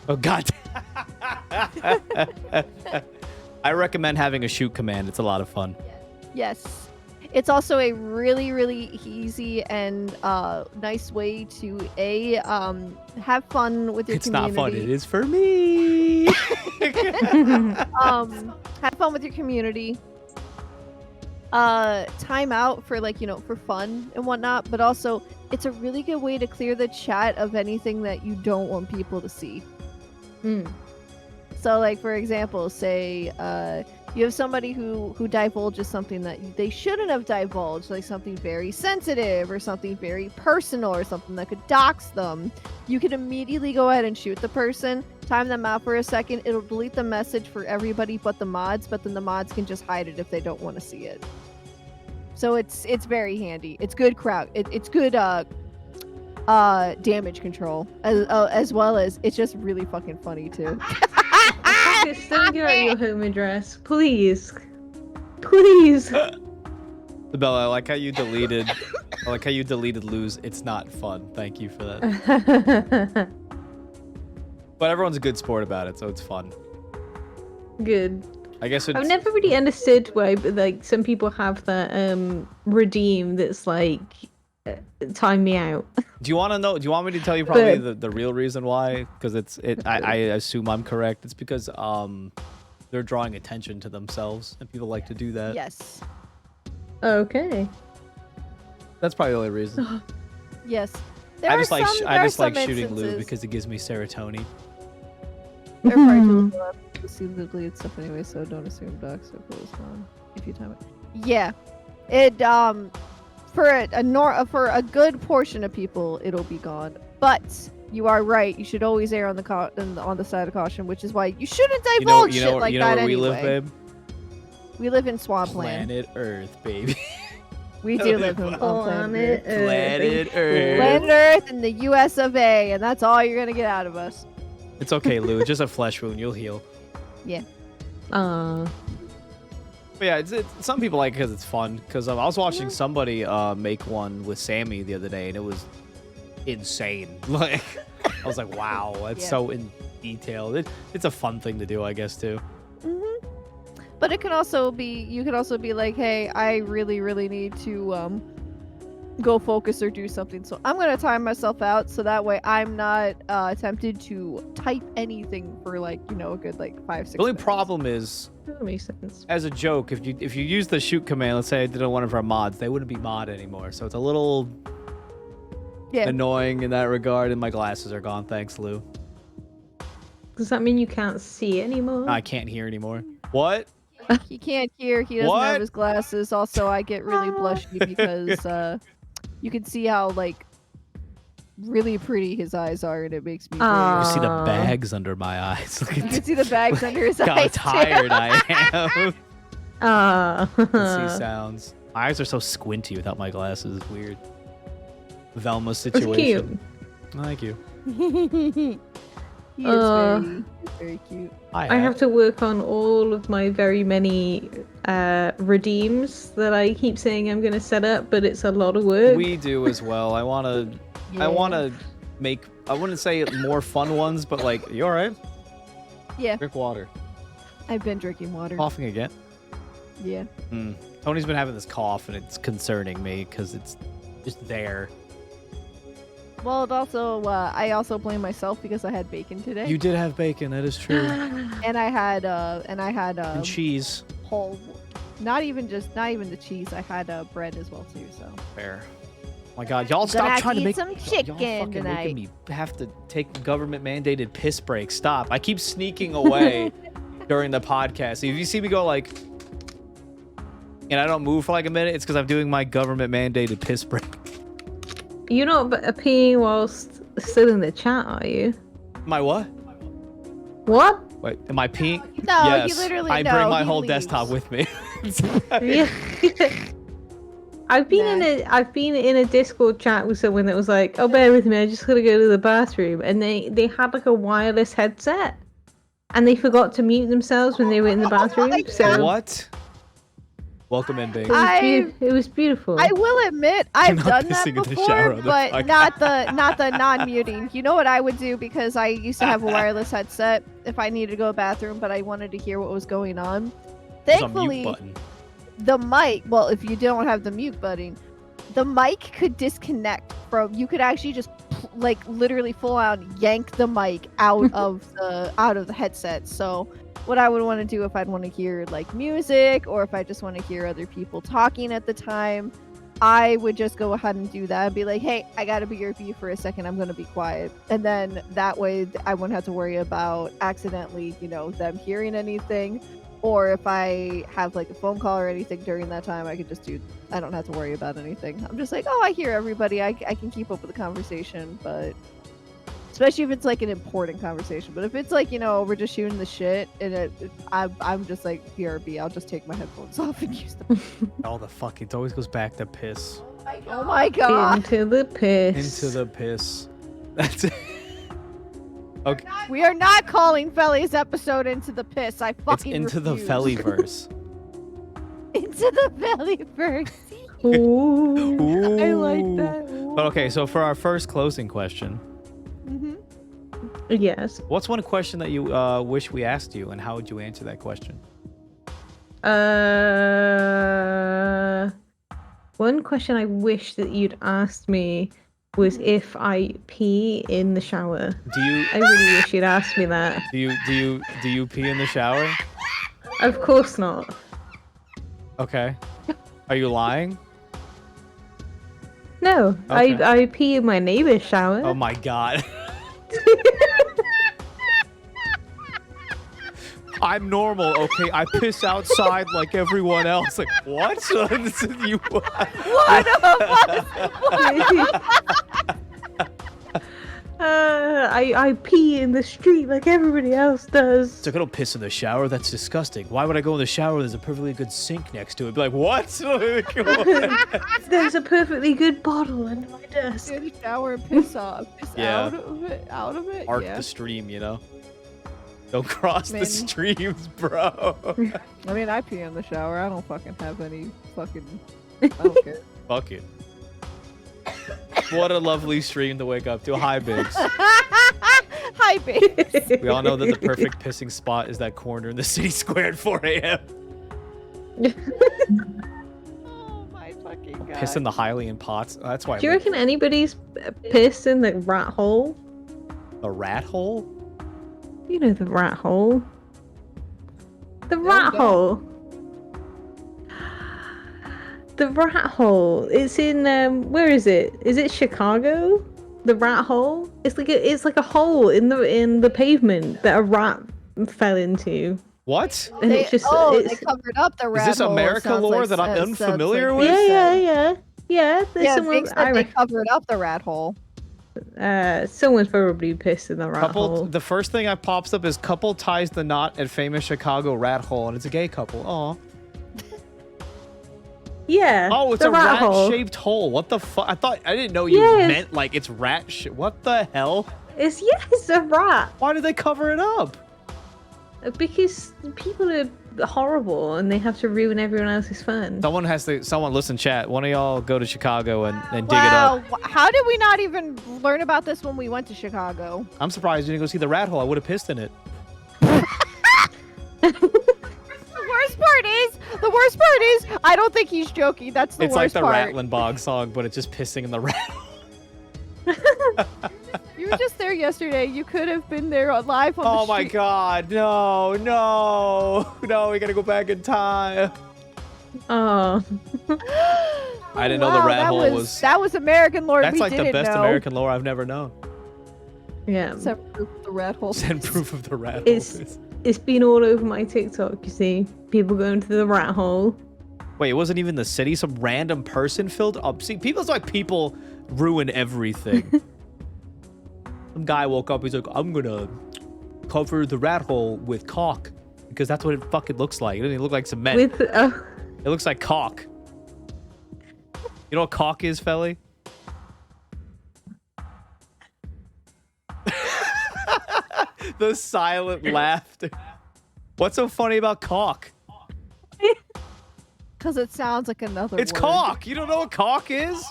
Oh God. I recommend having a shoot command. It's a lot of fun. Yes. It's also a really, really easy and nice way to have fun with your It's not community. fun. It is for me. Have fun with your community. Time out for like, you know, for fun and whatnot, but also it's a really good way to clear the chat of anything that you don't want people to see. So like, for example, say you have somebody who divulges something that they shouldn't have divulged, like something very sensitive or something very personal or something that could dox them. You can immediately go ahead and shoot the person, time them out for a second. It'll delete the message for everybody but the mods, but then the mods can just hide it if they don't want to see it. So it's very handy. It's good crowd. It's good damage control as well as it's just really fucking funny too. Still give out your home address, please. Please. Bella, I like how you deleted. I like how you deleted Lou's. It's not fun. Thank you for that. But everyone's a good sport about it, so it's fun. Good. I guess it's. I've never really understood why, like, some people have that redeem that's like, time me out. Do you want to know? Do you want me to tell you probably the real reason why? Because I assume I'm correct. It's because they're drawing attention to themselves, and people like to do that. Yes. Okay. That's probably the only reason. Yes. I just like some shooting Lou instances- because it gives me serotonin. They're probably too assumably it's stuff anyway, so don't assume docs are closed on if you time it. Yeah. It for a good portion of people it'll be gone. But you are right, you should always err on the side of caution, which is why you shouldn't divulge shit like you know that where anyway. we live, babe? We live in Swampland. Planet Earth, baby. We do live on Planet Earth. Planet Earth. Planet Earth and the US of A, and that's all you're gonna get out of us. It's okay, Lou. It's just a flesh wound. You'll heal. Yeah. But yeah, it's some people like it because it's fun. Because I was watching somebody make one with Sammy the other day, and it was insane. Like, I was like, wow, that's so in detail. It's a fun thing to do, I guess, too. But it can also be, you could also be like, hey, I really, really need to go focus or do something. So I'm going to time myself out so that way I'm not tempted to type anything for like, you know, a good like 5-6 minutes. The only problem is, That makes sense. as a joke, if you use the shoot command, let's say I did it on one of our mods, they wouldn't be mod anymore. So it's a little annoying in that regard. And my glasses are gone. Thanks, Lou. Does that mean you can't see anymore? I can't hear anymore. What? He can't hear. He doesn't have his glasses. Also, I get really blushy because you can see how like really pretty his eyes are, and it makes me. You see the bags under my eyes. Look You at can see the bags under his how eyes. tired I am. Let's see Uh, sounds. My eyes are so squinty without my glasses. It's weird. Velma It's situation. cute. Thank you. He is very cute. I have to work on all of my very many redeems that I keep saying I'm gonna set up, but it's a lot of work. We do as well. I wanna make, I wouldn't say more fun ones, but like, you alright? Yeah. Drink water. I've been drinking water. Coughing again? Yeah. Tony's been having this cough, and it's concerning me because it's just there. Well, it also I also blame myself because I had bacon today. You did have bacon, that is true. And I had And cheese. whole, not even the cheese. I had bread as well too. So Fair. Oh my God, y'all I'm gonna stop trying to eat make some y'all chicken fucking tonight. making me have to take government mandated piss breaks. Stop. I keep sneaking away during the podcast. If you see me go like, and I don't move for like a minute, it's because I'm doing my government mandated piss break. You're not peeing whilst still in the chat, are you? My what? What? Wait, am I peeing? No, Yes. he literally. I no, bring my he whole leaves. desktop with me. Yeah. I've been in a Discord chat with someone that was like, "Oh, bear with me, I just gotta go to the bathroom," and they had like a wireless headset, and they forgot to mute themselves when they were in the bathroom. So What? Welcome in, Bing. it was beautiful. I will admit I've not done that pissing in the before, shower on the but podcast. not the non-muting. You know what I would do, because I used to have a wireless headset if I needed to go to the bathroom, but I wanted to hear what was going on. There's a mute Thankfully, button. the mic. Well, if you don't have the mute button, the mic could disconnect from. You could actually just like literally full on yank the mic out of the headset. So what I would want to do if I'd want to hear like music, or if I just want to hear other people talking at the time, I would just go ahead and do that and be like, hey, I gotta BRB for a second, I'm gonna be quiet. And then that way I wouldn't have to worry about accidentally, them hearing anything. Or if I have like a phone call or anything during that time, I don't have to worry about anything. I'm just like, oh, I hear everybody, I can keep up with the conversation. But especially if it's like an important conversation. But if it's like, we're just shooting the shit and I'm just like, BRB, I'll just take my headphones off and use them. All the fucking, it always goes back to piss. Oh my god. Into the piss. Into the piss. That's it. Okay. We are not calling Feli's episode Into the Piss. I It's fucking into the refuse. Feliverse. Into the Feliverse. Ooh. I like that. But okay, so for our first closing question, Yes. what's one question that you wish we asked you, and how would you answer that question? One question I wish that you'd asked me was if I pee in the shower. I really wish you'd asked me that. Do you pee in the shower? Of course not. Okay. Are you lying? No, Okay. I pee in my neighbor's shower. Oh my god. I'm normal, okay? I piss outside like everyone else. Like, what? This is you. I pee in the street like everybody else does. It's like, I don't piss in the shower. That's disgusting. Why would I go in the shower? There's a perfectly good sink next to it. Be like, what? There's a perfectly good bottle under my desk. In the shower and piss off. Piss Yeah. out of it. Arc Yeah. the stream, Don't cross the Man. streams, bro. I mean, I pee in the shower. I don't fucking have any fucking. I don't care. Fuck it. What a lovely stream to wake up to. Hi, Biggs. Hi, babe. We all know that the perfect pissing spot is that corner in the city square at 4 a.m. Oh my fucking god. Piss in the Hylian pots. Oh, that's why. Do you reckon anybody's pissed in the rat hole? The rat hole? You know the rat hole. The rat no. hole. The rat hole. It's in where is it? Is it Chicago? The rat hole? It's like a hole in the pavement that a rat fell into. What? And They, it's just they covered up the rat Is this hole, it America sounds lore like, that I'm sounds unfamiliar like with? Big said. yeah. There's Yeah, someone. Big said they covered up the rat hole. Someone's probably pissed in the rat hole. The first thing that pops up is couple ties the knot at famous Chicago rat hole, and it's a gay couple. Aw. Yeah. Oh, it's the a rat hole. rat-shaped hole. What the fuck? I didn't know you Yes. meant like it's rat shit. What the hell? It's a rat. Why did they cover it up? Because people are horrible and they have to ruin everyone else's fun. Someone listen, chat. One of y'all go to Chicago and dig it Wow, up. how did we not even learn about this when we went to Chicago? I'm surprised you didn't go see the rat hole. I would have pissed in it. The worst part is, I don't think he's joking. That's the It's like worst the part. Rattling Bog song, but it's just pissing in the rat hole. You were just there yesterday. You could have been there live on the Oh my street. god, no, we gotta go back in time. Oh. I didn't know the rat that hole was was. that was American lore. That's we like the didn't best know. American lore I've never known. Yeah. Except for the rat hole. Send proof of the rat It's- hole. It's been all over my TikTok, you see. People going to the rat hole. Wait, it wasn't even the city. Some random person filled up. See, it's like people ruin everything. Some guy woke up. He's like, I'm gonna cover the rat hole with caulk because that's what it fucking looks like. It doesn't even look like cement. It looks like caulk. You know what caulk is, Feli? The silent laughter. What's so funny about caulk? Because it sounds like another It's word. caulk. You don't know what caulk is?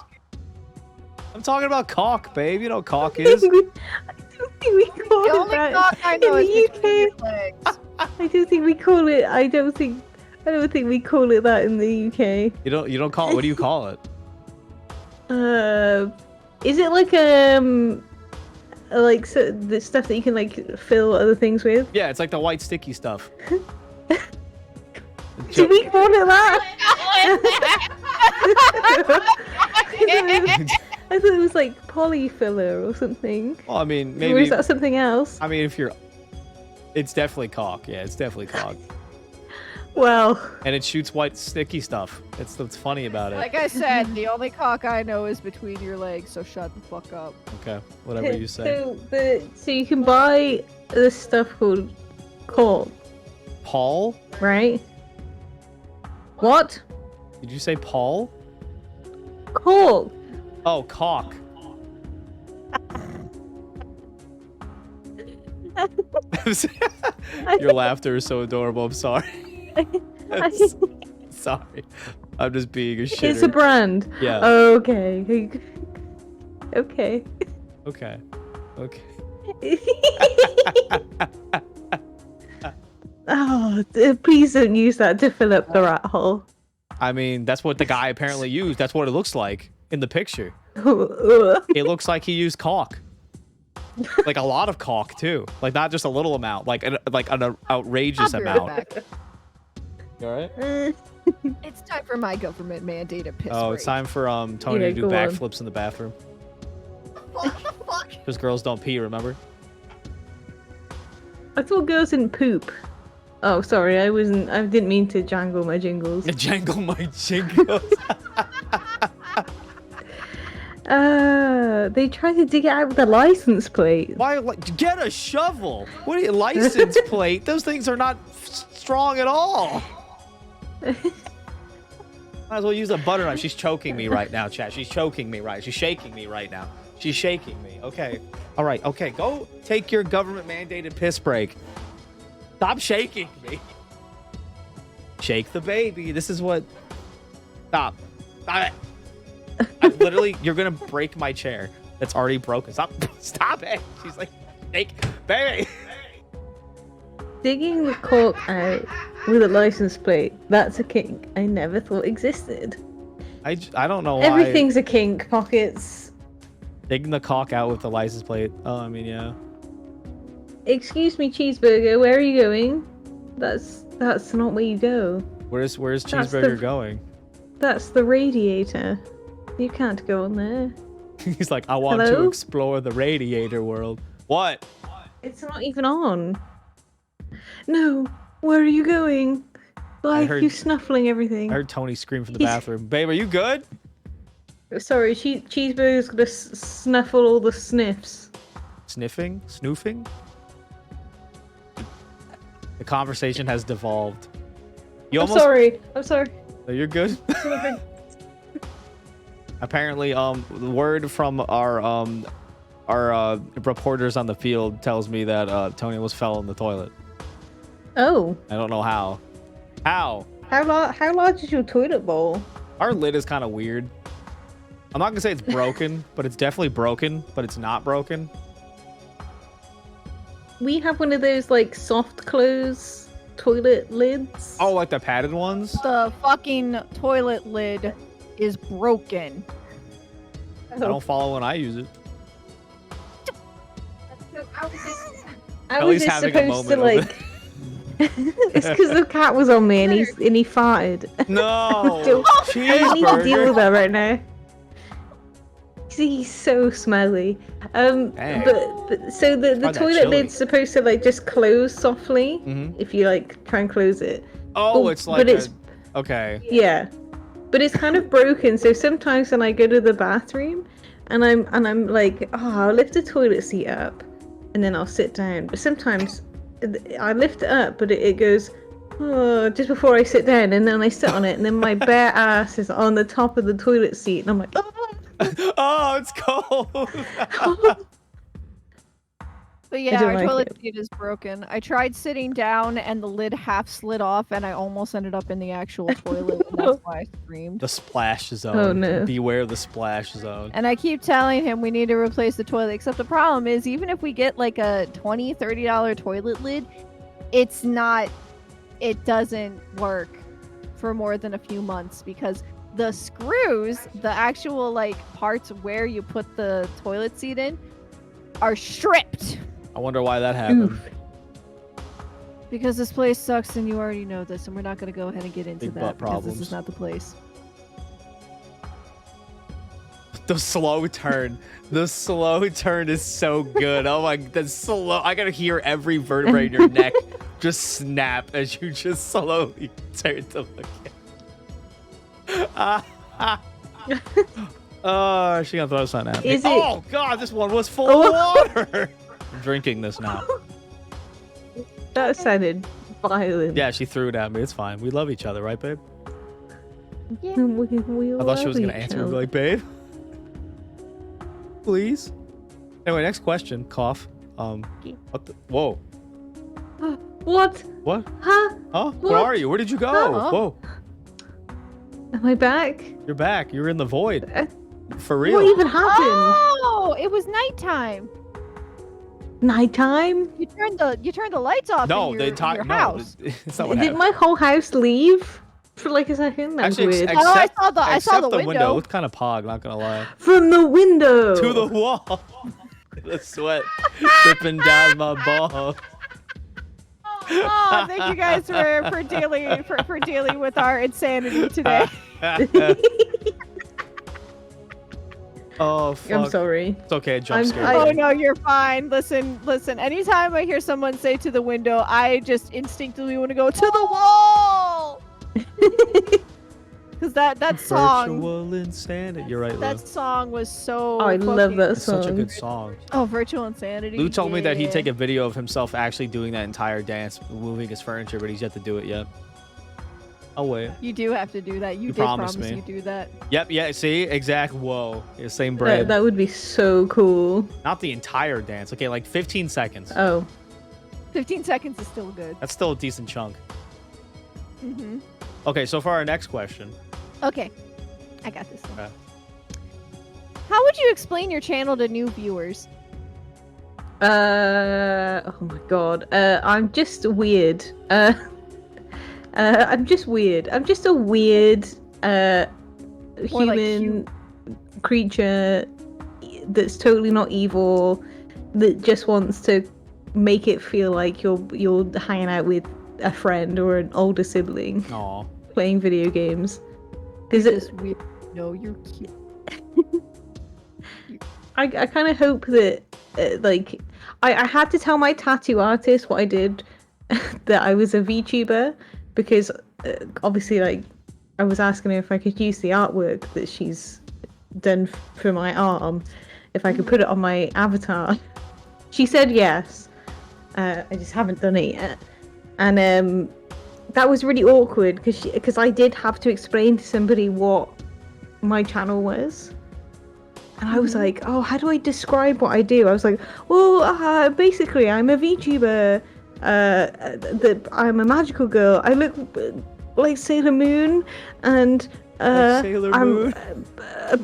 I'm talking about caulk, babe. You know what caulk I is? don't think we call The it only that cock I in know is the between your UK. legs. I don't think we call it. I don't think we call it that in the UK. You don't call it. What do you call it? Is it like so the stuff that you can like fill other things with? Yeah, it's like the white sticky stuff. Do we call it that? I thought it was like polyfiller or something. Well, I mean, Or maybe. is that something else? I mean, it's definitely caulk. Yeah, it's definitely caulk. Well, And it shoots white sticky stuff. That's what's funny about it. Like I said, the only cock I know is between your legs, so shut the fuck up. Okay, whatever you say. So you can buy this stuff called caulk, Paul? right? What? Did you say Paul? Caulk. Oh, caulk. Your laughter is so adorable. I'm sorry. Sorry. I'm just being a shitter. It's a brand. Yeah. Okay. Okay. Okay. Okay. Oh, please don't use that to fill up the rat hole. I mean, that's what the guy apparently used. That's what it looks like in the picture. Ugh. It looks like he used caulk. Like a lot of caulk too. Like not just a little amount, like an outrageous I'll be right amount. back. You all right? It's time for my government mandated piss Oh, break. it's time for Tony Yeah, to do go on. backflips in the bathroom. What the fuck? Because girls don't pee, remember? I thought girls didn't poop. Oh, sorry, I didn't mean to jangle my jingles. Jangle my jingles. They tried to dig it out with a license plate. Why? Get a shovel. What are you, license plate? Those things are not strong at all. Might as well use a butter knife. She's choking me right now, chat. She's choking me right. She's shaking me right now. She's shaking me. Okay. All right. Okay. Go take your government mandated piss break. Stop shaking me. Shake the baby. This is what. Stop. Stop it. Literally, you're gonna break my chair. That's already broken. Stop. Stop it. She's like, shake, baby. Digging the cork out with a license plate, that's a kink I never thought existed. I don't know why. Everything's a kink, Pockets. Digging the cock out with the license plate. Oh, I mean, yeah. Excuse me, cheeseburger, where are you going? That's not where you go. Where's That's Cheeseburger the- going? That's the radiator. You can't go on there. He's like, I want to Hello? explore the radiator world. What? It's not even on. No, where are you going? Why are heard- you snuffling everything? I heard Tony scream from the He's- bathroom. Babe, are you good? Sorry, cheeseburger's gonna snuffle all the sniffs. Sniffing? Snoofing? The conversation has devolved. You I'm sorry. No, you're good. Apparently, the word from our our reporters on the field tells me that Tony almost fell in the toilet. Oh. I don't know how. How? How large is your toilet bowl? Our lid is kind of weird. I'm not gonna say it's broken, but it's definitely broken, but it's not broken. We have one of those like soft close toilet lids. Oh, like the padded ones? The fucking toilet lid is broken. I don't follow when I use it. I was Ellie's just having a supposed to moment of like. It's because the cat was on me and he farted. No! I don't need to deal with Cheeseburger! that right now. He's so smelly. But so the Try that toilet chili. lid's supposed to like just close softly Mhm. if you like try and close it. Oh, But- it's like but it's okay. yeah, but it's kind of broken. So sometimes when I go to the bathroom, and I'm like, oh, I'll lift the toilet seat up, and then I'll sit down. But sometimes I lift it up, but it goes. Oh, just before I sit down, and then I sit on it, and then my bare ass is on the top of the toilet seat, and I'm like, oh. Oh, it's cold. But I yeah, don't our like toilet it. seat is broken. I tried sitting down and the lid half slid off and I almost ended up in the actual toilet and that's why I screamed. The splash zone. Oh, no. Beware the splash zone. And I keep telling him we need to replace the toilet, except the problem is even if we get like a $20, $30 toilet lid, it doesn't work for more than a few months because the screws, the actual like parts where you put the toilet seat in, are stripped. I wonder why that happened. Oof. Because this place sucks and you already know this, and we're not going to go ahead and get into Big that butt because this problems. is not the place. The slow turn. The slow turn is so good. Oh my, the slow. I gotta hear every vertebrae in your neck just snap as you just slowly turn to look at. Oh, she gonna throw something at me. Is it- Oh god, this one was full of water. I'm drinking this now. That sounded violent. Yeah, she threw it at me. It's fine. We love each other, right, babe? We I thought she was gonna love answer each me, other. like, babe, please. Anyway, next question. Cough. What the? Whoa. What? What? Huh? Huh? Where What? are you? Where did you go? Huh? Whoa. Am I back? You're back. You're in the void. For What real. even happened? Oh, it was nighttime. Nighttime? You turned the lights off No, in the your entire house. It's not what Did happened. my whole house leave for like a second? That's Actually, weird. Oh, I saw the except window. window. It's kind of pog. Not gonna lie. From the window. To the wall. The sweat dripping down my ball. Oh, thank you guys for dealing with our insanity today. Oh, fuck. I'm sorry. It's okay. Jump I'm- scare. Oh no, you're fine. Listen. Anytime I hear someone say to the window, I just instinctively want to go to the wall. Because that song, Virtual insanity. You're right, Lou. that song was so. Oh, I love fucking- that It's such a song. good song. Oh, virtual insanity. Lou told me that he'd yeah. take a video of himself actually doing that entire dance, moving his furniture, but he's yet to do it yet. I'll wait. You do have to do that. You did promised promise me. you do that. Yep, yeah, see? Exact. Whoa. Yeah, same brain. That would be so cool. Not the entire dance. Okay, like 15 seconds. Oh. 15 seconds is still good. That's still a decent chunk. Hmm. Okay, so for our next question. Okay, I got this one. Okay. How would you explain your channel to new viewers? Oh my god. I'm just weird. I'm just weird. I'm just a weird More like human creature that's totally not evil, that just wants to make it feel like you're hanging out with a friend or an older sibling Aw. playing video games. Because Just weird. No, you're cute. I kind of hope that like I had to tell my tattoo artist what I did, that I was a VTuber, because obviously like I was asking her if I could use the artwork that she's done for my arm, if I could put it on my avatar. She said yes. I just haven't done it yet, and that was really awkward because I did have to explain to somebody what my channel was. And I was like, oh, how do I describe what I do? I was like, well, basically, I'm a VTuber. I'm a magical girl. I look like Sailor Moon, and Sailor Moon?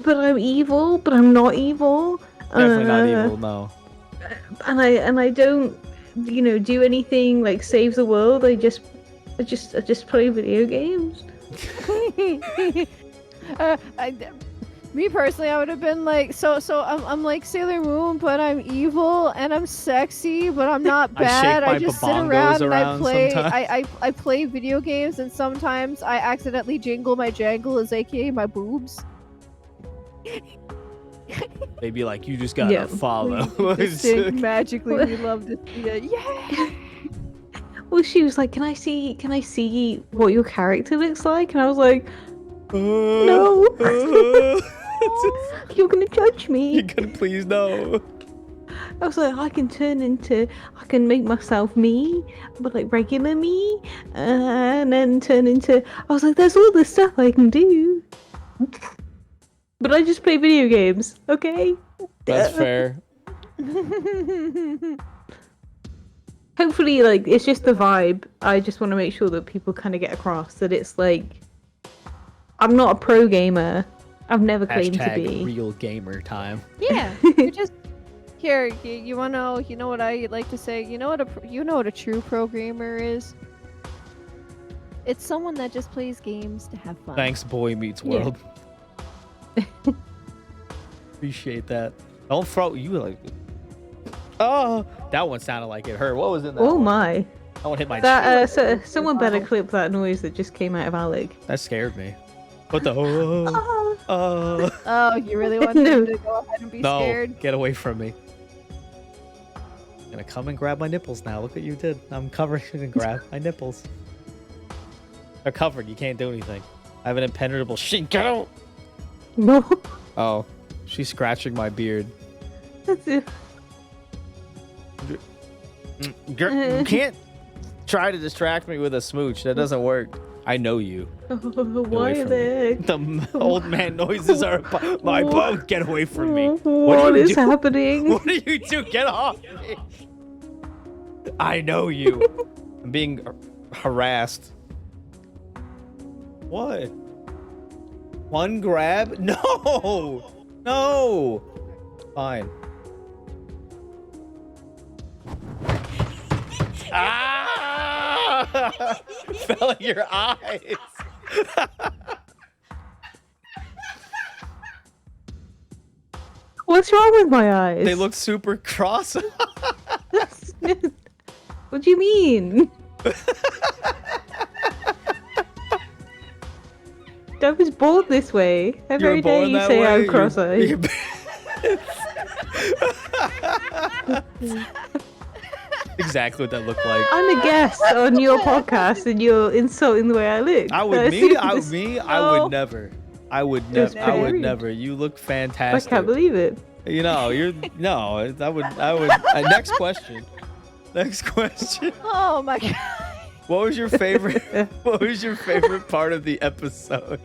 but I'm evil, but I'm not evil. Definitely not evil, no. And I don't, do anything like save the world. I just play video games. Me personally, I would have been like, so I'm like Sailor Moon, but I'm evil and I'm sexy, but I'm not bad. I just sit around and I play. I play video games, and sometimes I accidentally jingle my jangles, aka my boobs. They'd be like, you just gotta follow. Magically, we love to see it. Yeah. Well, she was like, can I see what your character looks like? And I was like, no. You're gonna judge me. You can please no. I was like, I can make myself me, but like regular me, and then turn into. I was like, there's all this stuff I can do, but I just play video games. Okay. That's fair. Hopefully, like, it's just the vibe. I just want to make sure that people kind of get across that it's like, I'm not a pro gamer. I've never claimed to be. Real gamer time. Yeah, you just here. You want to know? You know what I like to say? You know what a true pro gamer is? It's someone that just plays games to have fun. Thanks, Boy Meets World. Appreciate that. Don't throw you like. Oh, that one sounded like it hurt. What was in that? Oh one? my! That one hit my. That someone better clip that noise that just came out of Alec. That scared me. What the? Oh, you really want me to go ahead and be scared? No, get away from me. I'm gonna come and grab my nipples now. Look what you did. I'm covering and grab my nipples. They're covered. You can't do anything. I have an impenetrable sheet. Get out! No. Oh, she's scratching my beard. That's it. You can't try to distract me with a smooch. That doesn't work. I know you. Why are they? The old man noises are my boat. Get away from me. What is happening? What do you do? Get off me. I know you. I'm being harassed. What? One grab? No. No. Fine. Ah! Fell in your eyes. What's wrong with my eyes? They look super cross. What do you mean? I was born this way. Every day you say I'm cross-eyed. Exactly what that looked like. I'm a guest on your podcast and you're insulting the way I look. I would never. I would never. You look fantastic. I can't believe it. You know, I would. Next question. Next question. Oh my god. What was your favorite? What was your favorite part of the episode?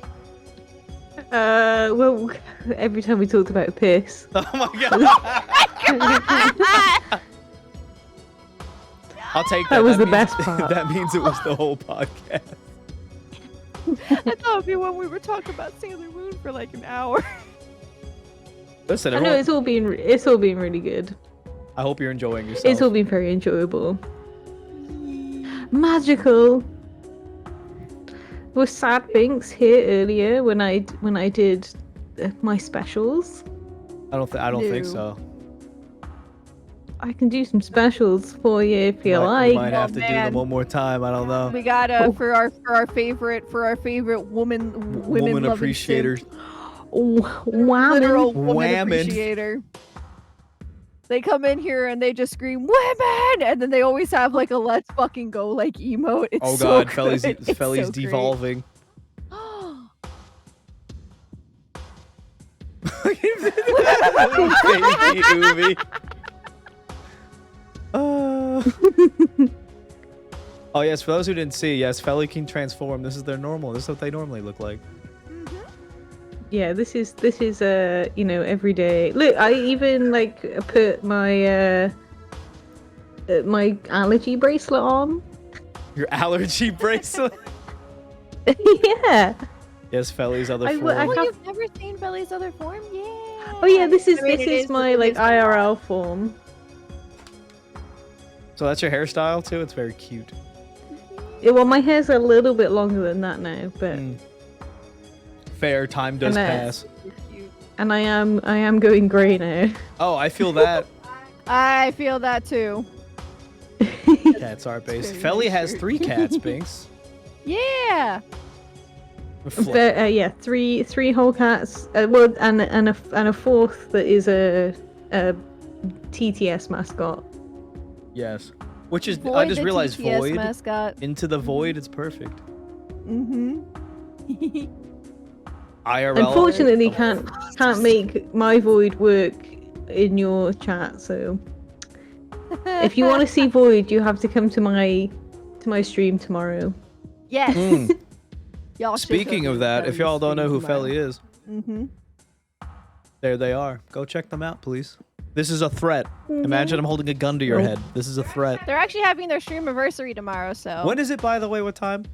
Well, every time we talked about piss. Oh my god. I'll take that. That was the best part. That means it was the whole podcast. I thought it'd be when we were talking about Sailor Moon for like an hour. Listen, I know it's all been really good. I hope you're enjoying yourself. It's all been very enjoyable. Magical. Was Sad Binks here earlier when I did my specials? I don't think so. I can do some specials for you if you like. We might have to do them one more time. I don't know. We gotta for our favorite women appreciators. Literal woman appreciator. They come in here and they just scream women, and then they always have like a let's fucking go like emote. It's oh so god, good. Feli's devolving. Baby Ubi. Oh yes, for those who didn't see, yes, Feli can transform. This is their normal. This is what they normally look like. yeah, this is every day. Look, I even like put my my allergy bracelet on. Your allergy bracelet. Yeah. Yes, Feli's other I form. have- You've never seen Belly's other form? Yeah. Oh yeah, this is I mean, this it is my it like is a lot. IRL form. So that's your hairstyle too. It's very cute. Yeah, well, my hair's a little bit longer than that now, but Fair, time does And, pass. and I am going grey now. Oh, I feel that. I feel that too. Cats are based. very Feli nice has shirt. 3 cats, Binks. Yeah. But yeah, three whole cats. Well, and a fourth that is a TTS mascot. Yes. Which is, Void, I just the realized TTS Void. mascot. Into the Void, it's perfect. Mm-hmm. IRL. Unfortunately, can't make my Void work in your chat. So if you want to see Void, you have to come to my stream tomorrow. Yes. Mm. Y'all should Speaking go of to that, if Feli's y'all don't know who stream tomorrow. Feli is, Mm-hmm. there they are. Go check them out, please. This is a threat. Imagine I'm holding a gun to your Nope. head. This is a threat. They're actually having their stream anniversary tomorrow, so. When is it, by the way? What time?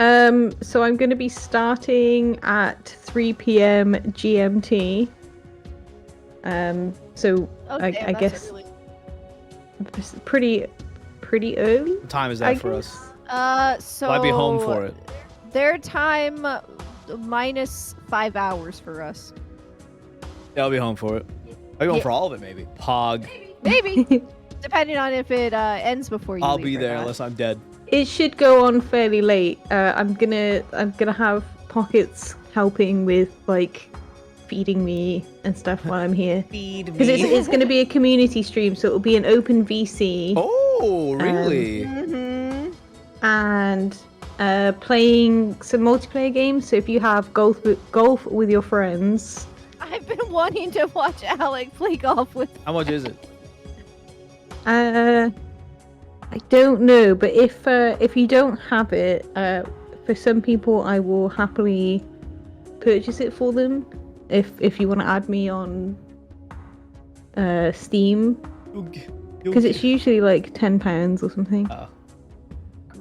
So I'm going to be starting at 3 p.m. GMT. So Oh, I damn, that's guess early. it's pretty early. What time is that I for guess. us? So. Will I be home for it? Their time minus 5 hours for us. Yeah, I'll be home for it. I'll be home Yeah. for all of it, maybe. Pog. Maybe. Depending on if it ends before you I'll leave be or there not. unless I'm dead. It should go on fairly late. I'm gonna have Pockets helping with like feeding me and stuff while I'm here. Feed Because it's going to be a community stream, so it'll be an open VC. Oh, really? Mm-hmm. And playing some multiplayer games. So if you have golf with your friends, I've been wanting to watch Alec play golf with. How much is it? I don't know, but if you don't have it, for some people I will happily purchase it for them. If you want to add me on Steam, because it's usually like £10 or something.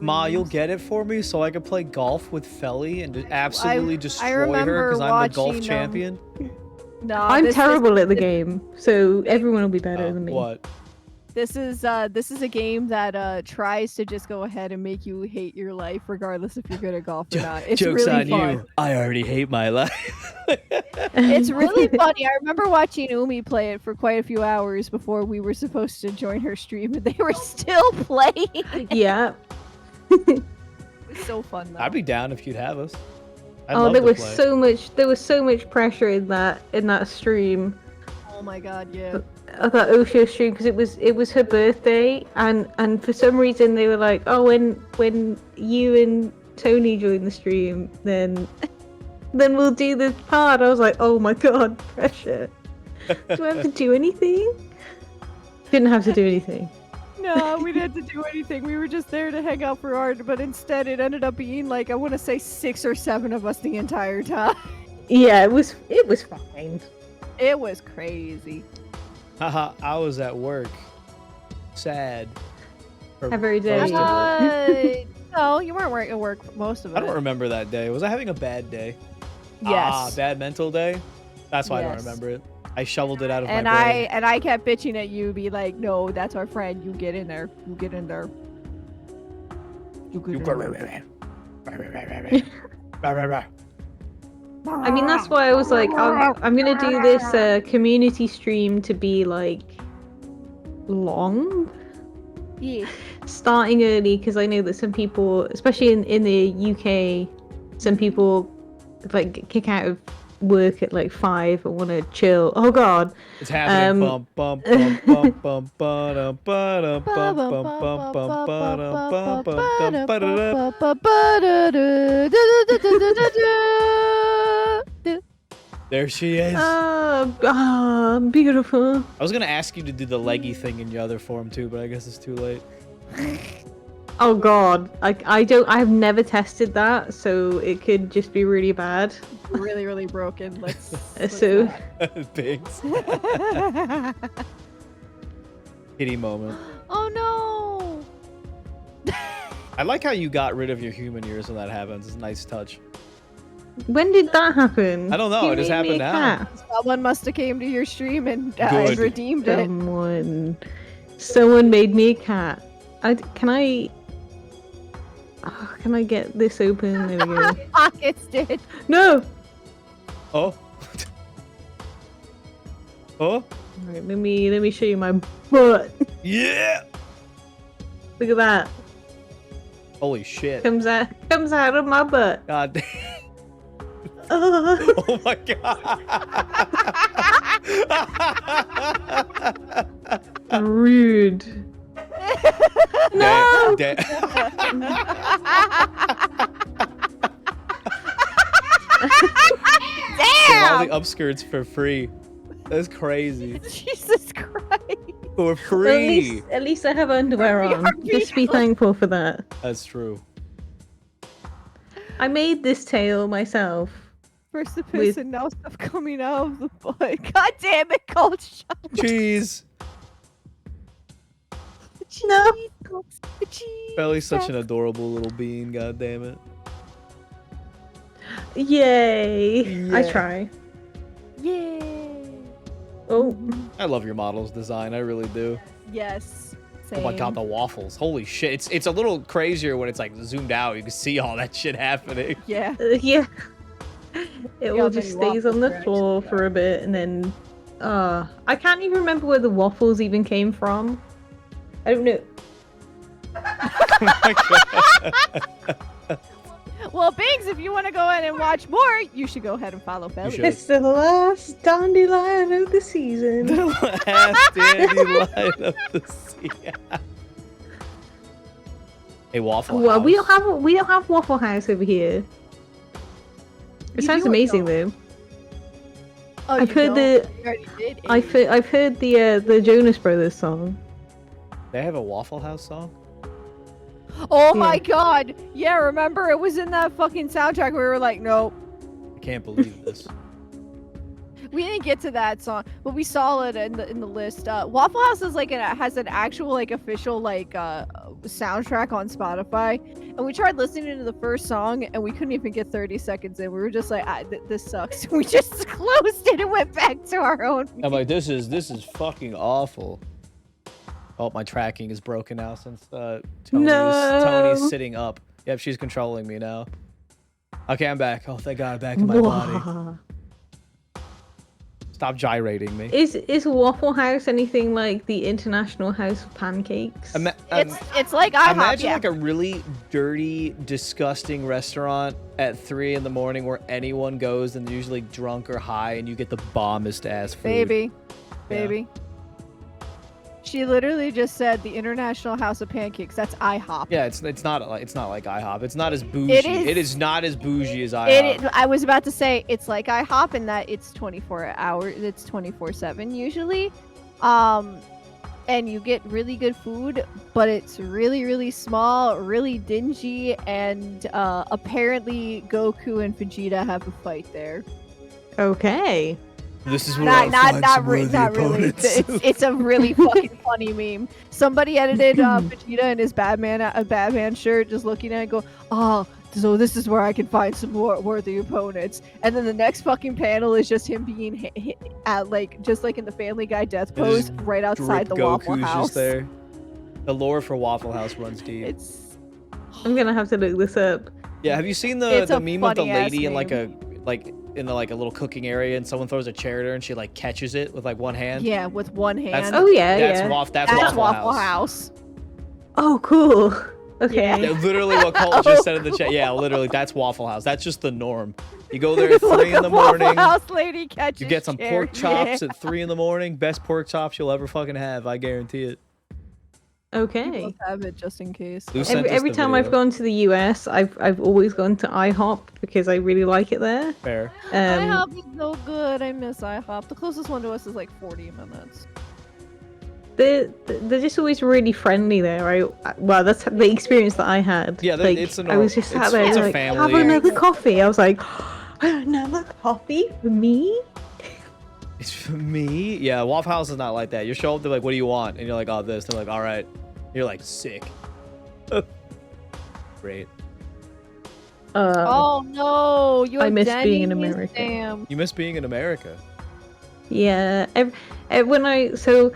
Ma, you'll get it for me so I can play golf with Feli and just absolutely destroy her remember because I'm the golf watching, champion. No, I'm terrible at the game, so everyone will be better than me. What? This is a game that tries to just go ahead and make you hate your life, regardless if you're good at golf or not. It's Joke's really on fun. you. I already hate my life. It's really funny. I remember watching Umi play it for quite a few hours before we were supposed to join her stream, and they were still playing. Yeah. It was so fun though. I'd be down if you'd have us. I'd Oh, love there to was play. so much pressure in that stream. Oh my god, yeah. That Osho stream, because it was her birthday, and for some reason they were like, oh, when you and Tony join the stream, then we'll do this part. I was like, oh my god, pressure. Do I have to do anything? Didn't have to do anything. No, we didn't have to do anything. We were just there to hang out for art, but instead it ended up being like, I want to say 6 or 7 of us the entire time. Yeah, it was fine. It was crazy. Haha, I was at work. Sad. For Every day. most of it. No, you weren't at work most of it. I don't remember that day. Was I having a bad day? Yes. Ah, bad mental day? That's why I don't Yes. remember it. I shoveled it out of And my brain. I kept bitching at you, be like, no, that's our friend. You get in there. You get in there. You get in there. I mean, that's why I was like, I'm gonna do this community stream to be like long, Yeah. starting early, because I know that some people, especially in the UK, some people like kick out of work at like 5 and want to chill. Oh god. It's happening. Bum bum bum bum bum ba-dum, ba-dum, Ba- bum ba- bum ba- bum ba- bum ba- ba-dum, bum bum dum, ba-da-da. There she is. Beautiful. I was gonna ask you to do the leggy thing in your other form too, but I guess it's too late. Oh god, I've never tested that, so it could just be really bad. Really, really broken. Let's So Pigs. Kitty moment. Oh no! I like how you got rid of your human ears when that happens. It's a nice touch. when did that happen? I don't know, You it just made me happened a now. cat. Someone must have came to your stream and Good. redeemed it. Someone made me a cat. Can I get this open? There we go. Pockets did. No! Oh. Oh. Alright, let me show you my butt. Yeah. Look at that. Holy shit. Comes out of my butt. God damn. Ugh. Oh my god. Rude. No! Damn. All the upskirts for free. That's crazy. Jesus Christ. For Well, free. at least I have underwear on. Just be thankful for that. That's true. I made this tail myself. First the With- piss and now stuff coming out of the butt. God damn it, Cold Shot. Cheese. No. The cheese. Belly's such an adorable little bean, god damn it. Yay. I Yeah. try. Yay. Oh. I love your model's design, I really do. Yes. Oh my god, the waffles. Holy shit. It's a little crazier when it's like zoomed out. You can see all that shit happening. Yeah. Yeah. It how all just many stays on waffles the there floor actually for a bit and then I can't even remember where the waffles even came from. I don't know. Well, Biggs, if you want to go in and watch more, you should go ahead and follow Felly. should. It's the last dandelion of the season. The last dandelion of the sea. A Waffle Well, House. we don't have Waffle House over here. It You sounds do or amazing don't? though. Oh, I've heard the- You already did. I've heard the Jonas Brothers song. They have a Waffle House song? Oh my god. Yeah, remember it was in that fucking soundtrack where we were like, nope. I can't believe this. We didn't get to that song, but we saw it in the list. Waffle House is like has an actual like official like soundtrack on Spotify, and we tried listening to the first song and we couldn't even get 30 seconds in. We were just like, this sucks. We just closed it and went back to our own. I'm like, this is fucking awful. Oh, my tracking is broken now since Tony's sitting up. Yep, she's controlling me now. Okay, I'm back. Oh, thank God, back in my body. Wah. Stop gyrating me. Is Waffle House anything like the International House of Pancakes? It's like IHOP. Imagine Yeah. like a really dirty, disgusting restaurant at 3 in the morning where anyone goes and they're usually drunk or high, and you get the bombest ass food. Baby. Yeah. Baby. She literally just said the International House of Pancakes. That's IHOP. Yeah, it's not like IHOP. It's not as bougie. It is- It is not as bougie as IHOP. I was about to say it's like IHOP in that it's 24 hours. It's 24/7 usually, and you get really good food, but it's really really small, really dingy, and apparently Goku and Vegeta have a fight there. Okay. This is where Not really. It's a really fucking funny meme. Somebody edited Vegeta in his Batman shirt, just looking at it, and go, oh, so this is where I can find some more worthy opponents. And then the next fucking panel is just him being hit at like just like in the Family Guy death pose right outside the Waffle House. Just there. The lore for Waffle House runs deep. It's I'm gonna have to look this up. Yeah, have you seen It's the a meme of the funny-ass lady in like meme. a little cooking area and someone throws a chair at her and she like catches it with like one hand? yeah, with one hand. That's- Oh yeah, That's, yeah. that's Waffle House. Oh cool. Okay. Yeah. Yeah, literally what Colt just said in the chat. Yeah, literally, that's Waffle House. That's just the norm. You go there at 3 in the morning. Waffle House lady catches You get some chair. pork chops Yeah. at 3 in the morning. Best pork chops you'll ever fucking have. I guarantee it. Okay. People have it just in case. Who sent us Every the time I've video? gone to the US, I've always gone to IHOP because I really like it there. Fair. IHOP is so good. I miss IHOP. The closest one to us is like 40 minutes. they're just always really friendly there. Well, that's the experience that I had. Yeah, like, it's a I was just sat there it's a like, family. have another coffee. I was like, another coffee for me? It's for me? Yeah, Waffle House is not like that. You show up, they're like, what do you want? And you're like, oh, this. They're like, all right. You're like, sick. Great. Oh no, you I have miss being in Denny's? America. Damn. You miss being in America. Yeah. So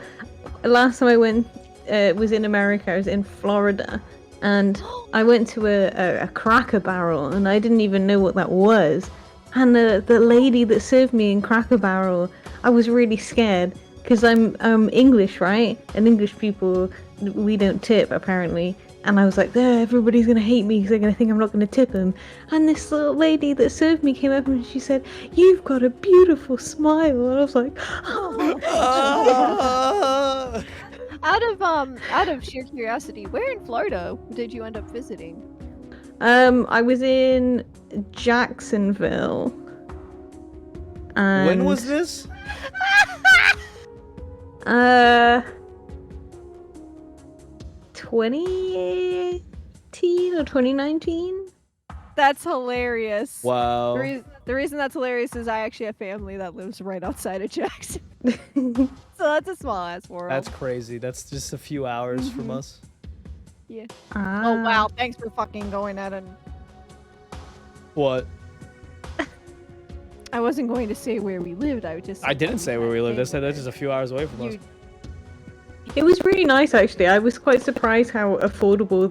last time I went was in America. I was in Florida, and I went to a Cracker Barrel, and I didn't even know what that was. And the lady that served me in Cracker Barrel, I was really scared because I'm English, right? And English people, we don't tip apparently. And I was like, there, everybody's gonna hate me because they're gonna think I'm not gonna tip them. And this little lady that served me came up and she said, "You've got a beautiful smile." And I was like, oh. Out of sheer curiosity, where in Florida did you end up visiting? I was in Jacksonville. And, When was this? 2018 or 2019? That's hilarious. Wow. The reason that's hilarious is I actually have family that lives right outside of Jackson. So that's a small ass world. That's crazy. That's just a few hours from us. Yeah. Ah. Oh wow, thanks for fucking going at it. What? I wasn't going to say where we lived. I didn't say where we lived. I said that's just a few hours away from us. It was really nice actually. I was quite surprised how affordable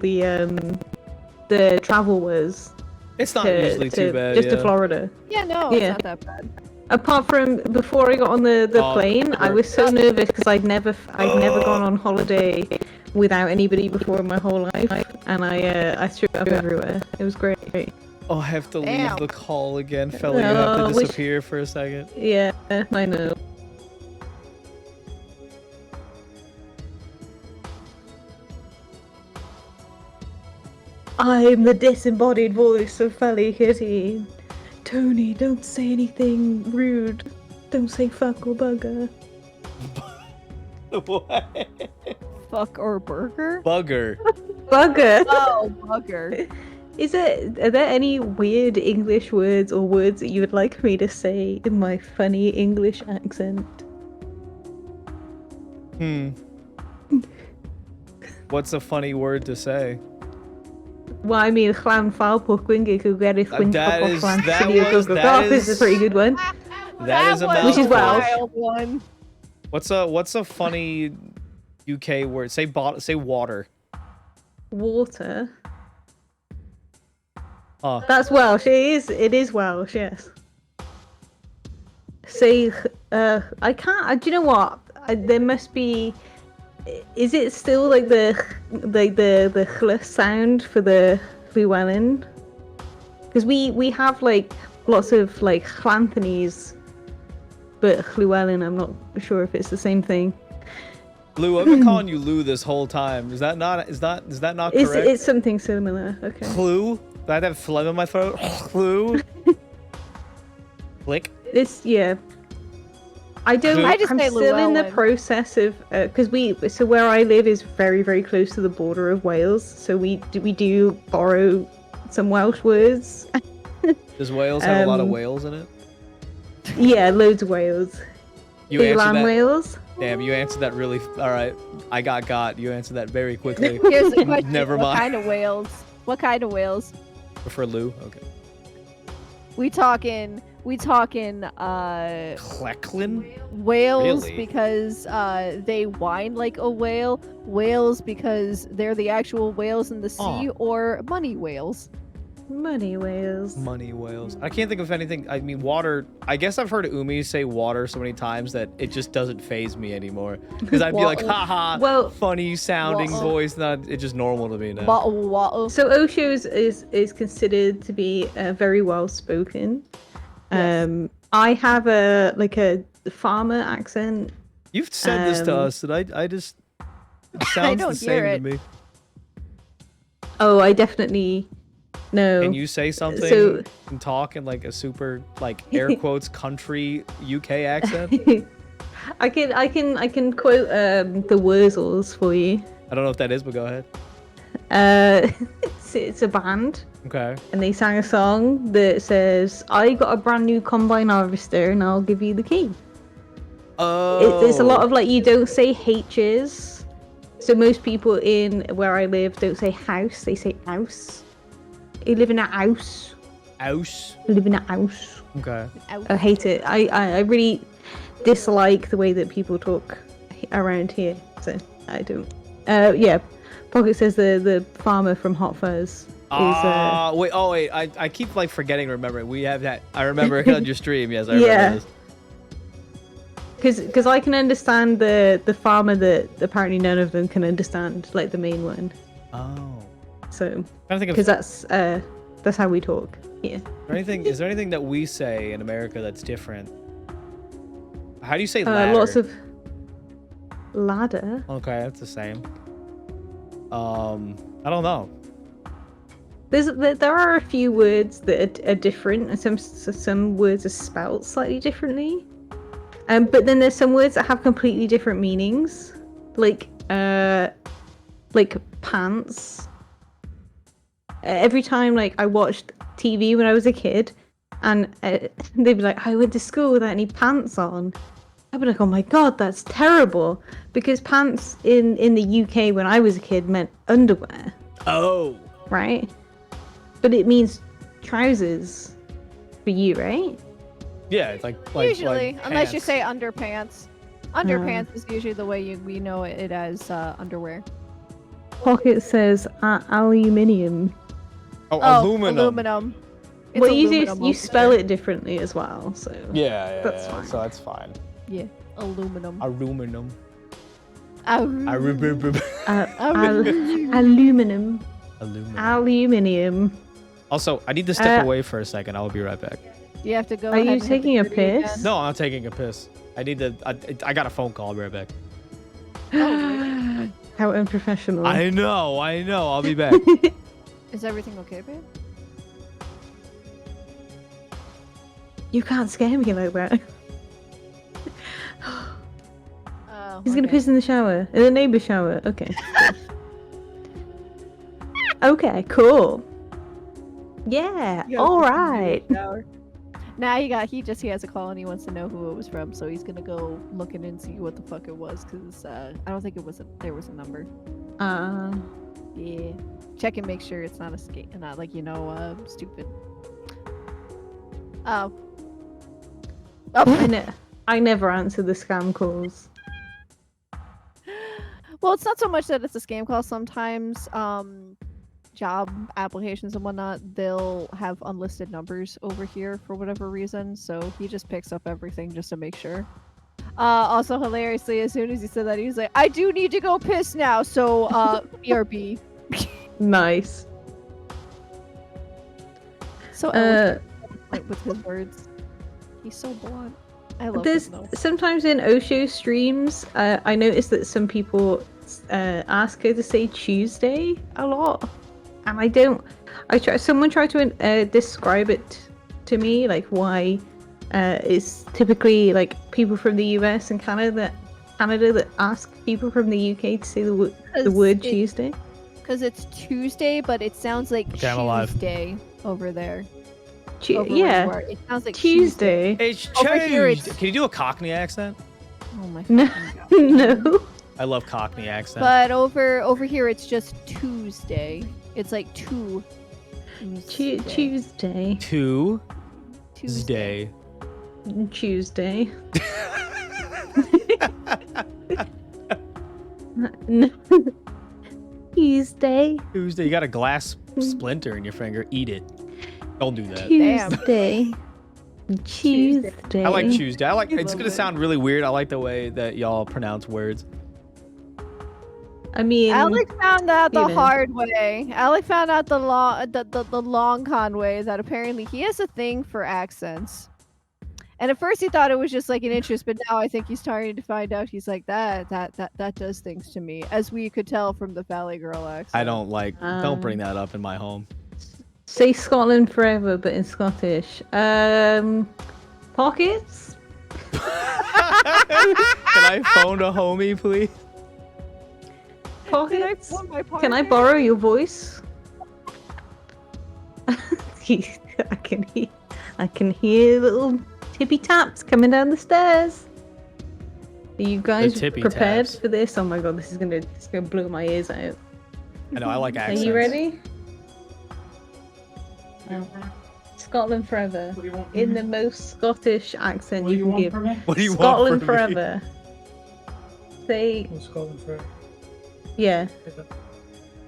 the travel was. It's not usually too bad. Just to Florida. Yeah, no, Yeah. it's not that bad. Apart from before I got on the plane, I was so nervous because I'd never gone on holiday without anybody before in my whole life, and I threw up everywhere. It was great. Oh, I have to Damn. leave the call again. Fella, you have to disappear for a second. Yeah, I know. I'm the disembodied voice of FeliKitty. Tony, don't say anything rude. Don't say fuck or bugger. What? Fuck or burger? Bugger. Bugger! Oh, bugger. Are there any weird English words or words that you would like me to say in my funny English accent? What's a funny word to say? Well, I mean, clown foul pork wingy could get it when That is a pretty good one. That is a Which is mouthful. Welsh. One. What's a funny UK word? Say water. Water. Oh. That's Welsh. It is Welsh. Yes. Say, I can't. Do you know what? There must be. Is it still like the chl sound for the Llewellyn? Because we have like lots of like Chlanthonies, but Llewellyn, I'm not sure if it's the same thing. Lou, I've been calling you Lou this whole time. Is that not correct? It's something similar. Okay. Clue? Do I have phlegm in my throat? Clue? Click? Yeah. I don't. I just I'm say still in the Llewellyn. process of because so where I live is very very close to the border of Wales, so we do borrow some Welsh words. Does Wales have a lot of whales in it? Yeah, loads of Wales. You Big answered land that. Wales. Damn, you answered that really. All right, I got. You answered that very quickly. Here's the question. Never What mind. kind of whales? What kind of whales? For Lou, okay. We talking Clecklin? whales Really? because they whine like a whale, whales because they're the actual whales in the sea, or money whales. Money Wales. Money whales. I can't think of anything. I mean, water. I guess I've heard Umi say water so many times that it just doesn't phase me anymore. Because I'd be like, haha, Well- funny sounding voice. Not, it's just normal to me now. So Osho's is considered to be very well spoken. Yes. I have a farmer accent. You've said this to us, and I just. It sounds don't the hear same it. to me. Oh, I definitely know. Can you say something So- and talk in like a super, like, air quotes, country UK accent? I can quote the Wurzels for you. I don't know what that is, but go ahead. It's a band, Okay. and they sang a song that says, "I got a brand new combine harvester, and I'll give you the key." There's a lot of like, you don't say H's. So most people in where I live don't say house, they say house. You live in a house. House. You live in a house. Okay. I hate it. I really dislike the way that people talk around here. So I don't. Yeah. Pocket says the farmer from Hot Fuzz is. Wait. I keep like forgetting. Remembering we have that. I remember it on your stream. Yes, I remember this. Because I can understand the farmer that apparently none of them can understand, like the main one. Oh. So. I think because that's how we talk here. Is there anything that we say in America that's different? How do you say ladder? Lots of ladder. Okay, that's the same. I don't know. There are a few words that are different, and some words are spelled slightly differently. But then there's some words that have completely different meanings, like pants. Every time like I watched TV when I was a kid, and they'd be like, "I went to school without any pants on." I'd be like, "Oh my god, that's terrible!" Because pants in the UK when I was a kid meant underwear. Oh. Right. But it means trousers for you, right? Yeah, it's like usually, like unless you pants. say underpants. Underpants is usually the way we know it as underwear. Pocket says aluminium. Oh, aluminum. It's Well, aluminum you over spell there. it differently as well, so Yeah, that's fine. So that's fine. Yeah, aluminum. Aluminum. aluminum. Aluminum. Aluminium. Also, I need to step away for a second. I'll be right back. You have to go. Are ahead you and hit taking the a trigger again. piss? No, I'm not taking a piss. I need to. I got a phone call. I'll be right back. How unprofessional. I know. I'll be back. Is everything okay, babe? You can't scare me like that. Oh, He's gonna piss in the shower. In the neighbor's shower. Okay. Okay, cool. Yeah, alright. Now he has a call and he wants to know who it was from, so he's gonna go looking and see what the fuck it was, cause I don't think there was a number. Yeah. Check and make sure it's not not like stupid. Oh. I never answer the scam calls. Well, it's not so much that it's a scam call. Sometimes job applications and whatnot, they'll have unlisted numbers over here for whatever reason, so he just picks up everything just to make sure. Also hilariously, as soon as he said that, he was like, "I do need to go piss now, so BRB." Nice. So eloquent with his words. He's so blunt. I love him though. Sometimes in Osho streams, I noticed that some people ask her to say Tuesday a lot, and I don't. Someone tried to describe it to me, like why it's typically like people from the US and Canada that ask people from the UK to say the word Tuesday. Because it's Tuesday, but it sounds like Tuesday over there. Yeah, it sounds like Tuesday. It's Over here, changed. Can you do a Cockney accent? Oh my No, God. no. I love Cockney accent. But over here, it's just Tuesday. It's like Tuesday. Tuesday. Tuesday. No. Tuesday. Tuesday. You got a glass splinter in your finger. Eat it. Don't do that. Tuesday. Tuesday. I like Tuesday. It's gonna sound really weird. I like the way that y'all pronounce words. I mean, Alec found out the hard way. Alec found out the long con way that apparently he has a thing for accents. And at first he thought it was just like an interest, but now I think he's starting to find out he's like that does things to me, as we could tell from the Valley Girl accent. I don't don't bring that up in my home. Say Scotland forever, but in Scottish. Pockets? I phone a homie, please? Pockets, can I borrow your voice? I can hear little tippy taps coming down the stairs. Are you guys prepared for this? Oh my god, this is gonna blow my ears out. I know, I like accents. Are you ready? Scotland forever. In the most Scottish accent you can give. What do you Scotland want from me? forever. Say. Scotland forever. Yeah.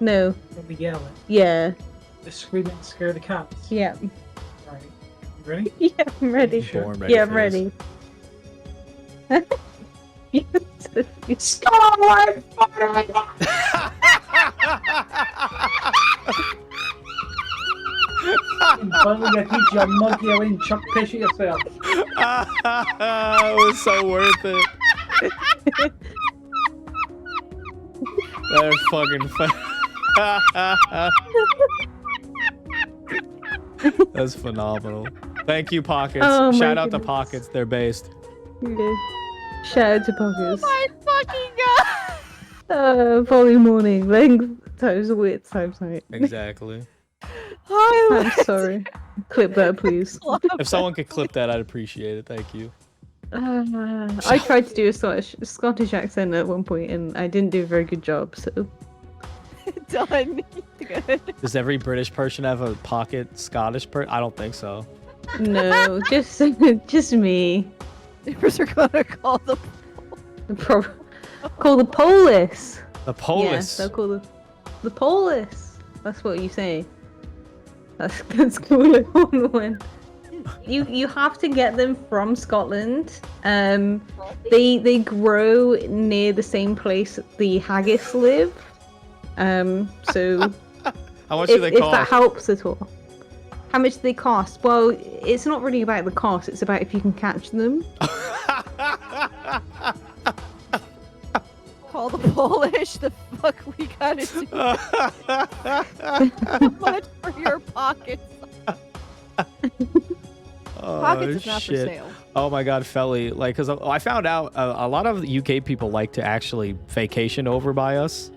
No. Let me yell it. Yeah. The screaming scare the cats. Yeah. Right. You ready? Yeah, I'm ready. Sure, I'm ready yeah, I'm for ready. Scotland forever! Finally, I teach you a monkey in chuck piss at yourself. It was so worth it. They're fucking That's phenomenal. Thank you, Pockets. Oh, my Shout out to goodness. Pockets. They're based. Yeah. Shout out to Poggers. My fucking god! Volume morning, length times width times height. Exactly. I'm sorry. Clip that, please. If someone could clip that, I'd appreciate it. Thank you. I tried to do a Scottish accent at one point, and I didn't do a very good job. So Done. Good. Does every British person have a pocket Scottish person? I don't think so. no, just me. Neighbors are gonna call the Call the police. The Polish. Yes, they'll call the police. That's what you say. That's cool. When you have to get them from Scotland. They grow near the same place the haggis live. So How much do they if cost? that helps at all. How much do they cost? Well, it's not really about the cost. It's about if you can catch them. Call the Polish. The fuck we gotta do? How much for your pockets? Pockets is not for shit. sale. Oh my god, Feli. Like, because I found out a lot of UK people like to actually vacation over by us.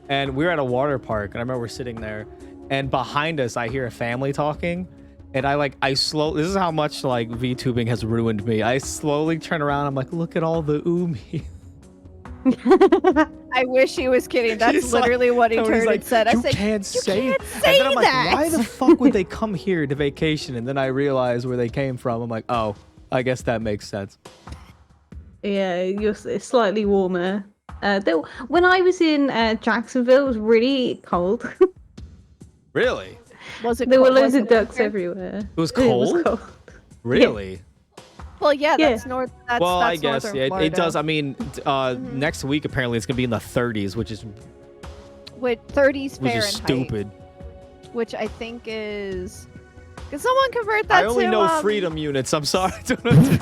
And we were at a water park, and I remember sitting there, and behind us, I hear a family talking. And this is how much like VTubing has ruined me. I slowly turn around. I'm like, look at all the oomy. I wish he was kidding. That's He's literally what he turned and said. I You said, can't say can't and say then I'm like, that. why the fuck would they come here to vacation? And then I realized where they came from. I'm like, oh, I guess that makes sense. Yeah, it's slightly warmer. When I was in Jacksonville, it was really cold. Really? Was it There were cold? loads Was of it ducks winter? everywhere. It was It cold? was cold. Really? Well, yeah, Yeah. that's north. That's, Well, that's I guess northern yeah, it Florida. does. I mean, next week apparently it's gonna be in the 30s, which is With 30s Fahrenheit, stupid. which I think is. Can someone convert that I only to? know freedom units. I'm sorry. Someone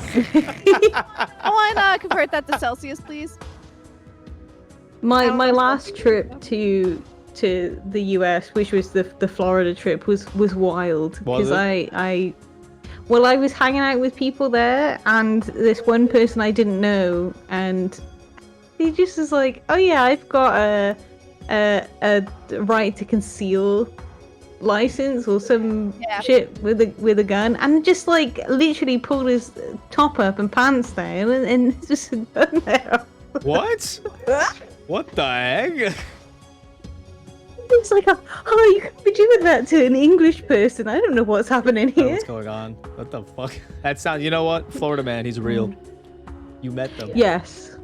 convert that to Celsius, please. My How much last was it? trip to the US, which was the Florida trip, was wild Was because it? I was hanging out with people there, and this one person I didn't know, and he just was like, "Oh yeah, I've got a right to conceal license or some Yeah. shit with a gun," and just like literally pulled his top up and pants down, and just a gun there. What? What the heck? It's like, oh, you could be doing that to an English person. I don't know what's happening I don't know here. what's going on? What the fuck? That sounds. You know what? Florida man, he's real. You met them. Yes.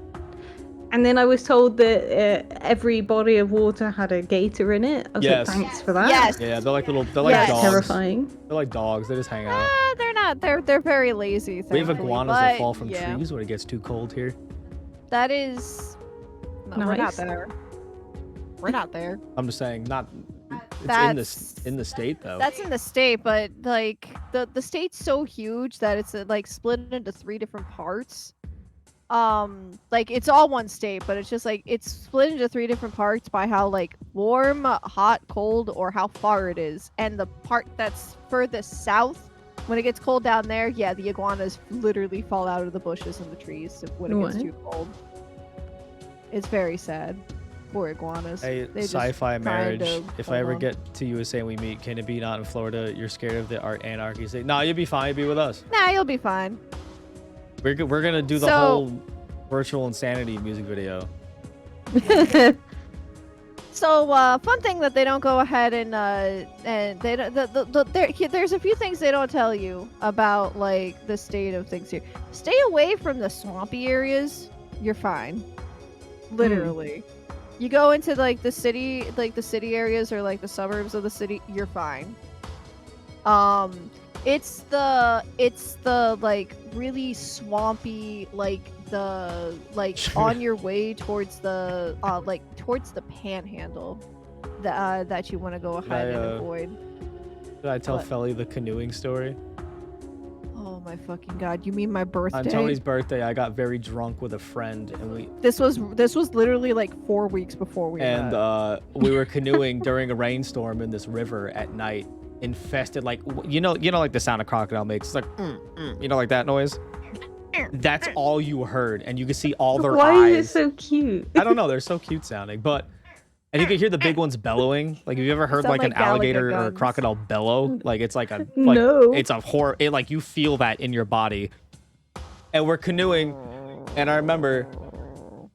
And then I was told that every body of water had a gator in it. I was Yes. like, thanks for that. Yes. Yeah, they're like dogs. Yes. Terrifying. They're like dogs. They just hang out. They're not. They're very lazy. We have thankfully, iguanas that but, fall from yeah, trees when it gets too cold here. That is. No, we're not Nice. there. We're not there. I'm just saying, not. It's That's- in the state though. That's in the state, but like the state's so huge that it's like split into 3 different parts. Like it's all one state, but it's just like it's split into 3 different parts by how like warm, hot, cold, or how far it is. And the part that's furthest south When it gets cold down there, yeah, the iguanas literally fall out of the bushes and the trees when it gets What? too cold. It's very sad. Poor iguanas. Hey, They just sci-fi trying marriage. to If hold I ever on. get to USA and we meet, can it be not in Florida? You're scared of the art anarchy. Say, nah, you'll be fine. You'll be with us. Nah, you'll be fine. We're gonna do the So- whole virtual insanity music video. So, fun thing that they don't go ahead and they don't, there's a few things they don't tell you about, like, the state of things here. Stay away from the swampy areas. You're fine. Literally. You go into, like, the city areas or, like, the suburbs of the city, you're fine. It's the, like, really swampy, like, on your way towards the panhandle that you want to go ahead and avoid. Did I tell What? Feli the canoeing story? Oh my fucking god! You mean my birthday? On Tony's birthday, I got very drunk with a friend, and This was literally like 4 weeks before we met. we were canoeing during a rainstorm in this river at night, infested, like, you know like the sound a crocodile makes. It's like you know, like that noise. That's all you heard, and you could see all their Why eyes. is it so cute? I don't know, they're so cute sounding, and you could hear the big ones bellowing. Like, have you ever heard Sound like an like Gallagher alligator or a guns. crocodile bellow? Like, it's like a No. it's a horror. It, like, you feel that in your body. And we're canoeing, and I remember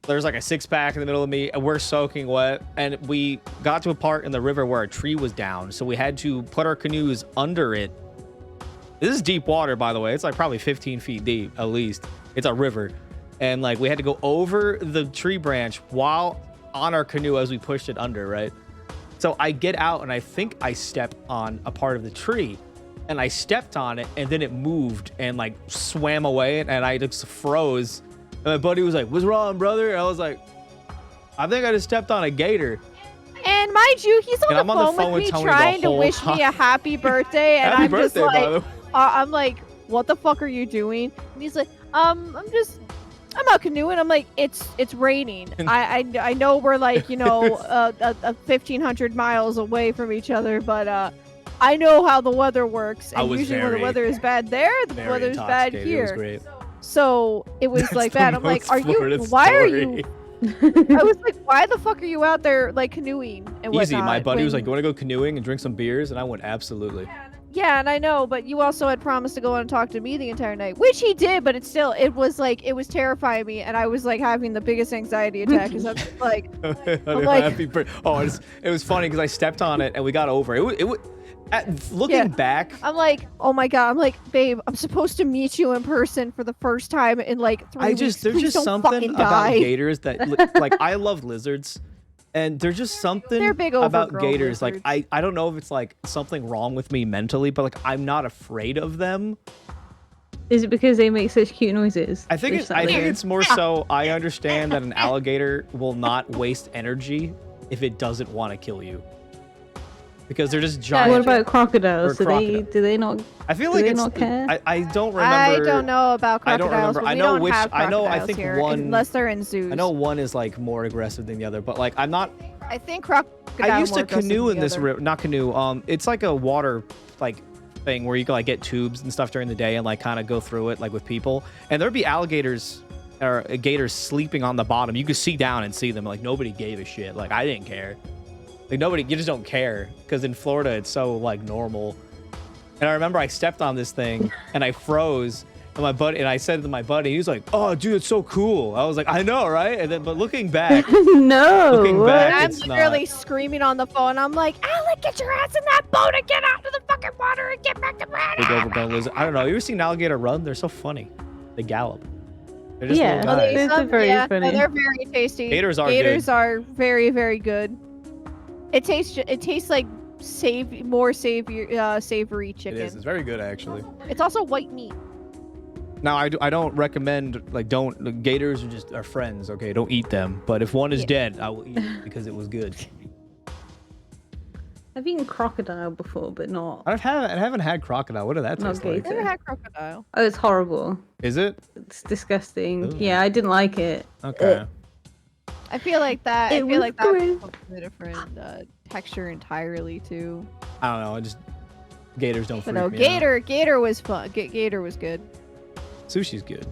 there's like a 6-pack in the middle of me, and we're soaking wet, and we got to a part in the river where a tree was down, so we had to put our canoes under it. This is deep water, by the way. It's like probably 15 feet deep, at least. It's a river. And, like, we had to go over the tree branch while on our canoe as we pushed it under, right? So I get out, and I think I step on a part of the tree. And I stepped on it, and then it moved and, like, swam away, and I just froze. And my buddy was like, "What's wrong, brother?" And I was like, "I think I just stepped on a gator." And mind you, he's on, And the, I'm on the phone phone with with me Tony the trying to whole wish me a time. happy birthday, and Happy I'm birthday, just by like, the way. I'm like, what the fuck are you doing? And he's like, I'm out canoeing. I'm like, it's raining. I know we're like, you know, 1,500 miles away from each other, but I know how the weather works, I and was usually when the very, weather is bad there, the Very weather's bad intoxicated. It was here. great. So it was That's like the that. I'm like, most are you? Florida Why are story. you? I was like, why the fuck are you out there like canoeing and whatnot? Easy. My buddy was when- like, "You want to go canoeing and drink some beers?" And I went, "Absolutely." Yeah, and I know, but you also had promised to go on and talk to me the entire night, which he did, but it was terrifying me, and I was like having the biggest anxiety attack because I'm just like, like- Happy birthday. Oh, it was funny because I stepped on it and we got over it. Looking Yeah. back, I'm like, oh my god, I'm like, babe, I'm supposed to meet you in person for the first time in like 3 weeks. there's Please just don't something fucking about die. gators that, like, I love lizards, and there's just something They're big about overgrown gators. lizards. Like, I don't know if it's like something wrong with me mentally, but like, I'm not afraid of them. Is it because they make such cute noises? I think it's more so I understand that an alligator will not waste energy if it doesn't want to kill you. Because they're just giant. What about crocodiles? Or Do they not? I feel do like they it's. not care? I don't remember. I don't know about I don't crocodiles. remember. But I we know don't which. have I know. I crocodiles think here, one. unless they're in zoos. I know one is like more aggressive than the other, but like I'm not. I think crocodiles. I used more to canoe aggressive in than this the river. Not canoe. It's like a water like thing where you can like get tubes and stuff during the day and like kind of go through it like with people. And there'd be alligators or gators sleeping on the bottom. You could see down and see them. Like nobody gave a shit. Like I didn't care. Like nobody. You just don't care because in Florida it's so like normal. And I remember I stepped on this thing and I froze. And I said to my buddy, he was like, "Oh, dude, it's so cool." I was like, "I know, right?" And then, but looking back, No. Looking what? back, I'm it's literally not. screaming on the phone. I'm like, Alec, get your ass in that boat and get out of the fucking water and get back to bed. big overgrown lizard. I don't know. You ever seen an alligator run? They're so funny. They gallop. They're just Yeah. little Oh, guys. They're very yeah, funny. no, they're very tasty. Gators are Gators good. are very, very good. It tastes like more savory It chicken. is. It's very good, actually. It's also white meat. Now, I don't recommend, like, gators are friends, okay? Don't eat them. But if one is Yeah. dead, I will eat it because it was good. I've eaten crocodile before, but not. I haven't had crocodile. What did that Not taste like? gator. Never had crocodile. Oh, it's horrible. Is it? It's disgusting. Ooh. Yeah, I didn't like it. Okay. I feel like that. It I feel was like that's great. a completely different texture entirely too. I don't know. Gators don't But freak no, me out. Gator was fun. Gator was good. Sushi's good.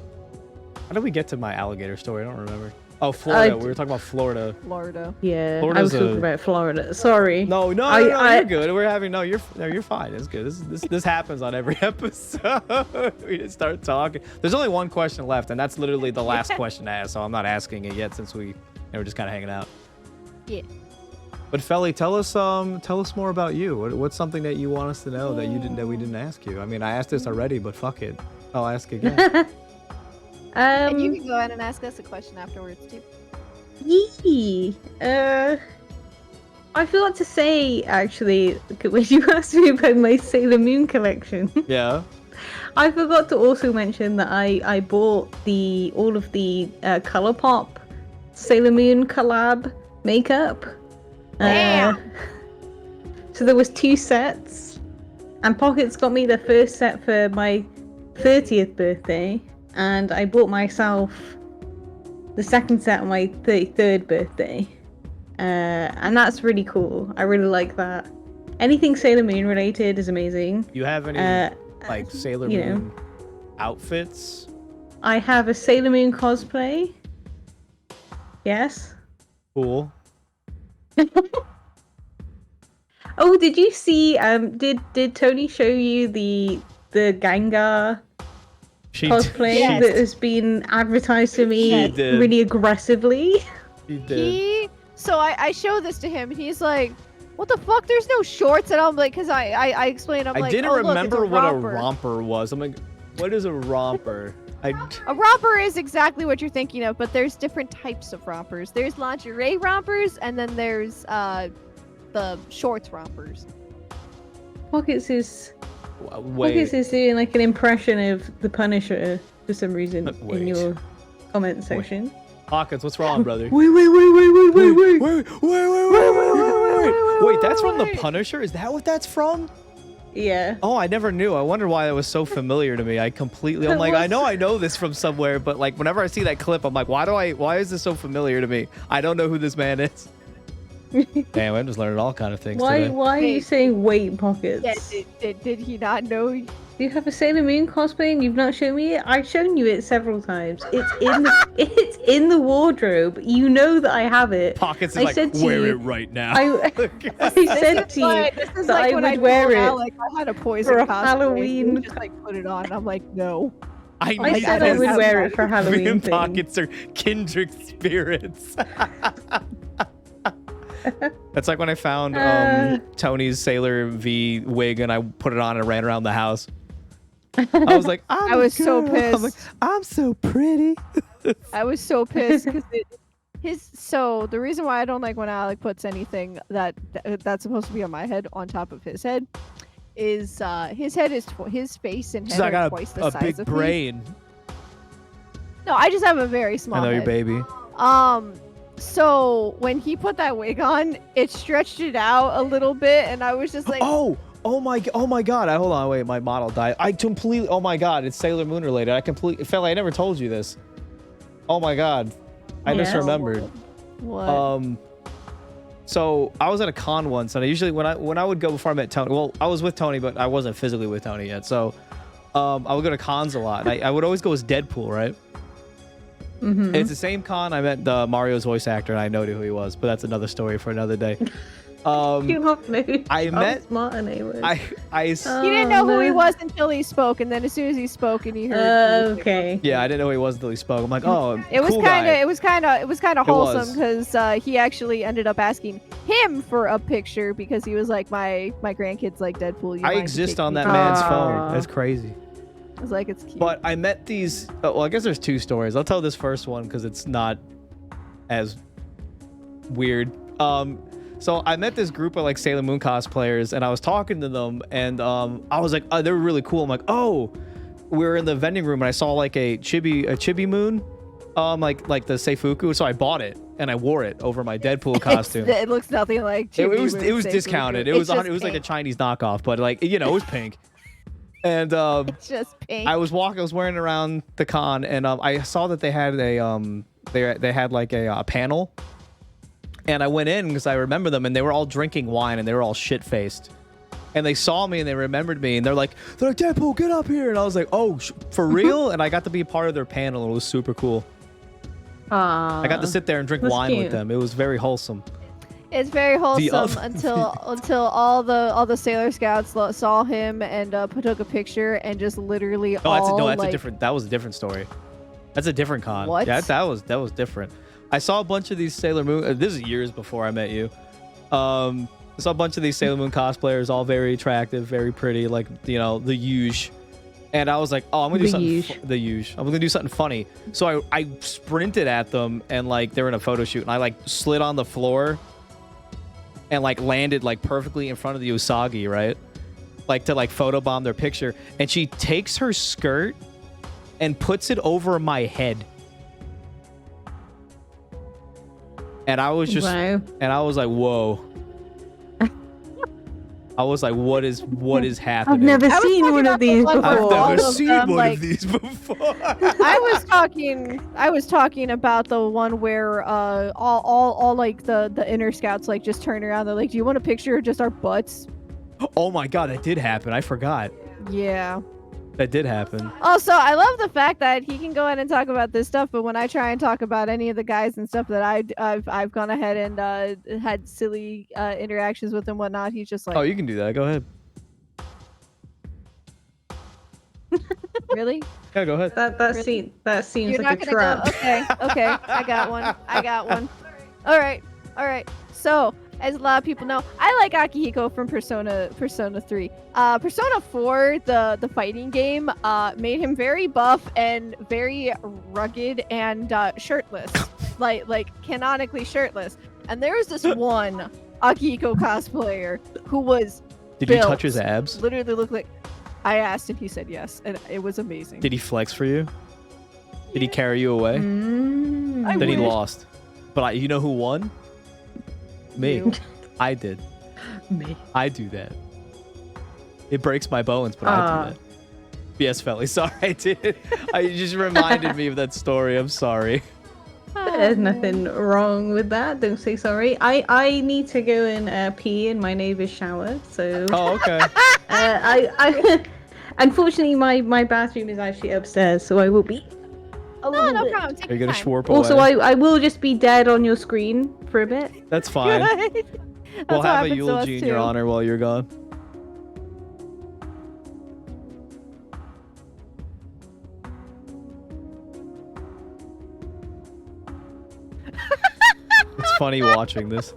How did we get to my alligator story? I don't remember. Oh, Florida. We were talking about Florida. Florida. Yeah, I Florida's was talking about Florida. Sorry. No, you're good. We're having you're fine. It's good. This happens on every episode. We just start talking. There's only one question left, and that's literally the last question to ask. So I'm not asking it yet since we're just kind of hanging out. Yeah. But Feli, tell us more about you. What's something that you want us to know that we didn't ask you? I mean, I asked this already, but fuck it, I'll ask again. And you can go ahead and ask us a question afterwards too. Yee. I forgot to say actually when you asked me about my Sailor Moon collection. Yeah. I forgot to also mention that I bought all of the ColourPop Sailor Moon collab makeup. Damn. So there was 2 sets, and Pockets got me the first set for my 30th birthday, and I bought myself the second set on my 33rd birthday. And that's really cool. I really like that. Anything Sailor Moon related is amazing. You have any like Sailor you Moon outfits? I have a Sailor Moon cosplay. Yes. Cool. Oh, did you see? Did Tony show you the Gengar cosplay that has been advertised to me really aggressively? He did. So I showed this to him, and he's like, "What the fuck? There's no shorts." And I'm like, because I explained, I'm like, I didn't oh, look, remember what a romper. romper was. I'm like, what is a romper? A romper is exactly what you're thinking of, but there's different types of rompers. There's lingerie rompers, and then there's the shorts rompers. Pockets is doing like an impression of the Punisher for some reason in your comment section. Pockets, what's wrong, brother? Wait, Wait, that's from the Punisher? Is that what that's from? Yeah. Oh, I never knew. I wonder why that was so familiar to me. I'm like, I know this from somewhere, but like whenever I see that clip, I'm like, why is this so familiar to me? I don't know who this man is. Damn, I'm just learning all kind of things today. Why are you saying wait, Pockets? Yeah, did he not know? Do you have a Sailor Moon cosplay and you've not shown me it? I've shown you it several times. It's in the wardrobe. You know that I have it. Pockets is like, wear it right now. I said to you this is that like I when would wear it Like I had a poison for cosplay, Halloween. Just like put it on. I'm like, no. I said I would wear it for Halloween. Me and thing. Pockets are kindred spirits. That's like when I found Tony's Sailor V wig and I put it on and ran around the house. I was like, I was so pissed. I'm like, I'm so pretty. I was so pissed because so the reason why I don't like when Alec puts anything that's supposed to be on my head on top of his head is his head is his face and head I got are twice the a size big of brain. me. No, I just have a very small I know head. your baby. So when he put that wig on, it stretched it out a little bit, and I was just like, Oh my god! Hold on, wait, my model died. Oh my god, it's Sailor Moon related. Feli, I never told you this. Oh my god, I just remembered. What? So I was at a con once, and I usually when I would go before I met Tony. Well, I was with Tony, but I wasn't physically with Tony yet. So I would go to cons a lot. And I would always go as Deadpool, right? Mm-hmm. It's the same con I met Mario's voice actor, and I know who he was, but that's another story for another day. You don't know. I met Martin was. He didn't know who he was until he spoke, and then as soon as he spoke, and he heard. Okay. Yeah, I didn't know who he was until he spoke. I'm like, oh, It was cool kind guy. of, it was kind of wholesome was. because he actually ended up asking him for a picture because he was like, my grandkids like Deadpool. You I mind to exist take on that pictures?" man's Aw. phone. That's crazy. I was like, it's cute. But I met these. Well, I guess there's 2 stories. I'll tell this first one because it's not as weird. So I met this group of like Sailor Moon cosplayers, and I was talking to them, and I was like, oh, they were really cool. I'm like, oh, we were in the vending room, and I saw like a chibi moon, like the Seifuku. So I bought it and I wore it over my Deadpool costume. It looks nothing like. It Chibi was Moon discounted. Seifuku. It was It's like a pink. Chinese knockoff, but like it was pink. And It's just pink. I was wearing around the con, and I saw that they had they had like a panel, and I went in because I remember them, and they were all drinking wine, and they were all shit faced. and they saw me and they remembered me, and they're like, Deadpool, get up here, and I was like, oh, for real? And I got to be a part of their panel, and it was super cool. I got to sit there and drink wine with them. It was very wholesome. It's very wholesome until all the Sailor Scouts saw him and took a picture and just literally that was a different story. That's a different con. What? Yeah, that was different. I saw a bunch of these Sailor Moon. This is years before I met you. I saw a bunch of these Sailor Moon cosplayers, all very attractive, very pretty, like, you know, the huge. And I was like, oh, I'm gonna do something. I'm gonna do something funny. So I sprinted at them, and like they were in a photo shoot, and I like slid on the floor, and like landed like perfectly in front of the Usagi, right? Like to like photobomb their picture, and she takes her skirt and puts it over my head. And I was just, and I was like, whoa. I was like, what is happening? I've never seen one of these before. I've never seen one like, of these before. I was talking about the one where all like the inner scouts like just turn around. They're like, do you want a picture of just our butts? Oh my god, that did happen. I forgot. Yeah. That did happen. Also, I love the fact that he can go ahead and talk about this stuff, but when I try and talk about any of the guys and stuff that I've gone ahead and had silly interactions with and whatnot, he's just like, oh, you can do that. Go ahead. Really? Yeah, go ahead. That seems You're like not a gonna trap. go. Okay, I got one. All right. So, as a lot of people know, I like Akihiko from Persona 3. Persona 4, the fighting game, made him very buff and very rugged and shirtless, like canonically shirtless. And there was this one Akihiko cosplayer who was Did built, you touch his abs? Literally looked like. I asked and he said yes, and it was amazing. Did he flex for you? Did he carry you away? I Then he wish. lost. But you know who won? Me. You. I did. Me. I do that. It breaks my bones, but I do that. Yes, Feli. Sorry, I did. You just reminded me of that story. I'm sorry. There's nothing wrong with that. Don't say sorry. I need to go and pee in my neighbor's shower. So. Oh, okay. I unfortunately my bathroom is actually upstairs, so I will be. No problem. Take Are you your gonna time. schwarp away? Also, I will just be dead on your screen for a bit. That's fine. That's We'll what have a happens to us, eulogy in your too. honor while you're gone. It's funny watching this.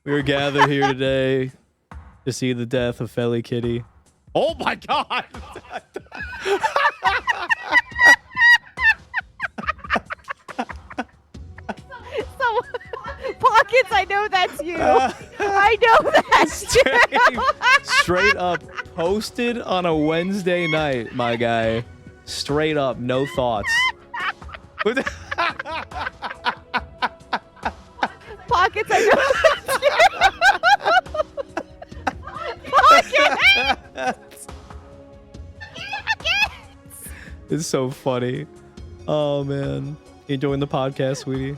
We are gathered here today to see the death of FeliKitty. Oh my god! So, Pockets, I know that's you. I know that's you. Straight up posted on a Wednesday night, my guy. Straight up, no thoughts. Pockets, I know that's you. Pockets! It's so funny. Oh man. You enjoying the podcast, sweetie?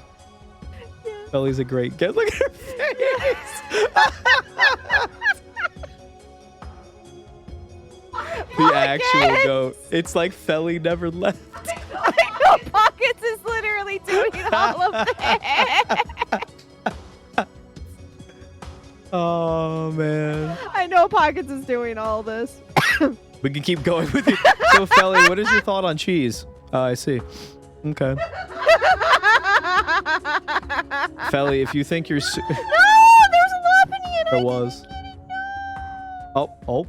Yeah. Feli's a great guest. Look at her face. The actual goat. It's like Feli never left. I know Pockets is literally doing all of that. Oh man. I know Pockets is doing all this. We can keep going with you. So Feli, what is your thought on cheese? Oh, I see. Okay. Feli, if you think you're No, there was a lobotomy in there it. was. Oh.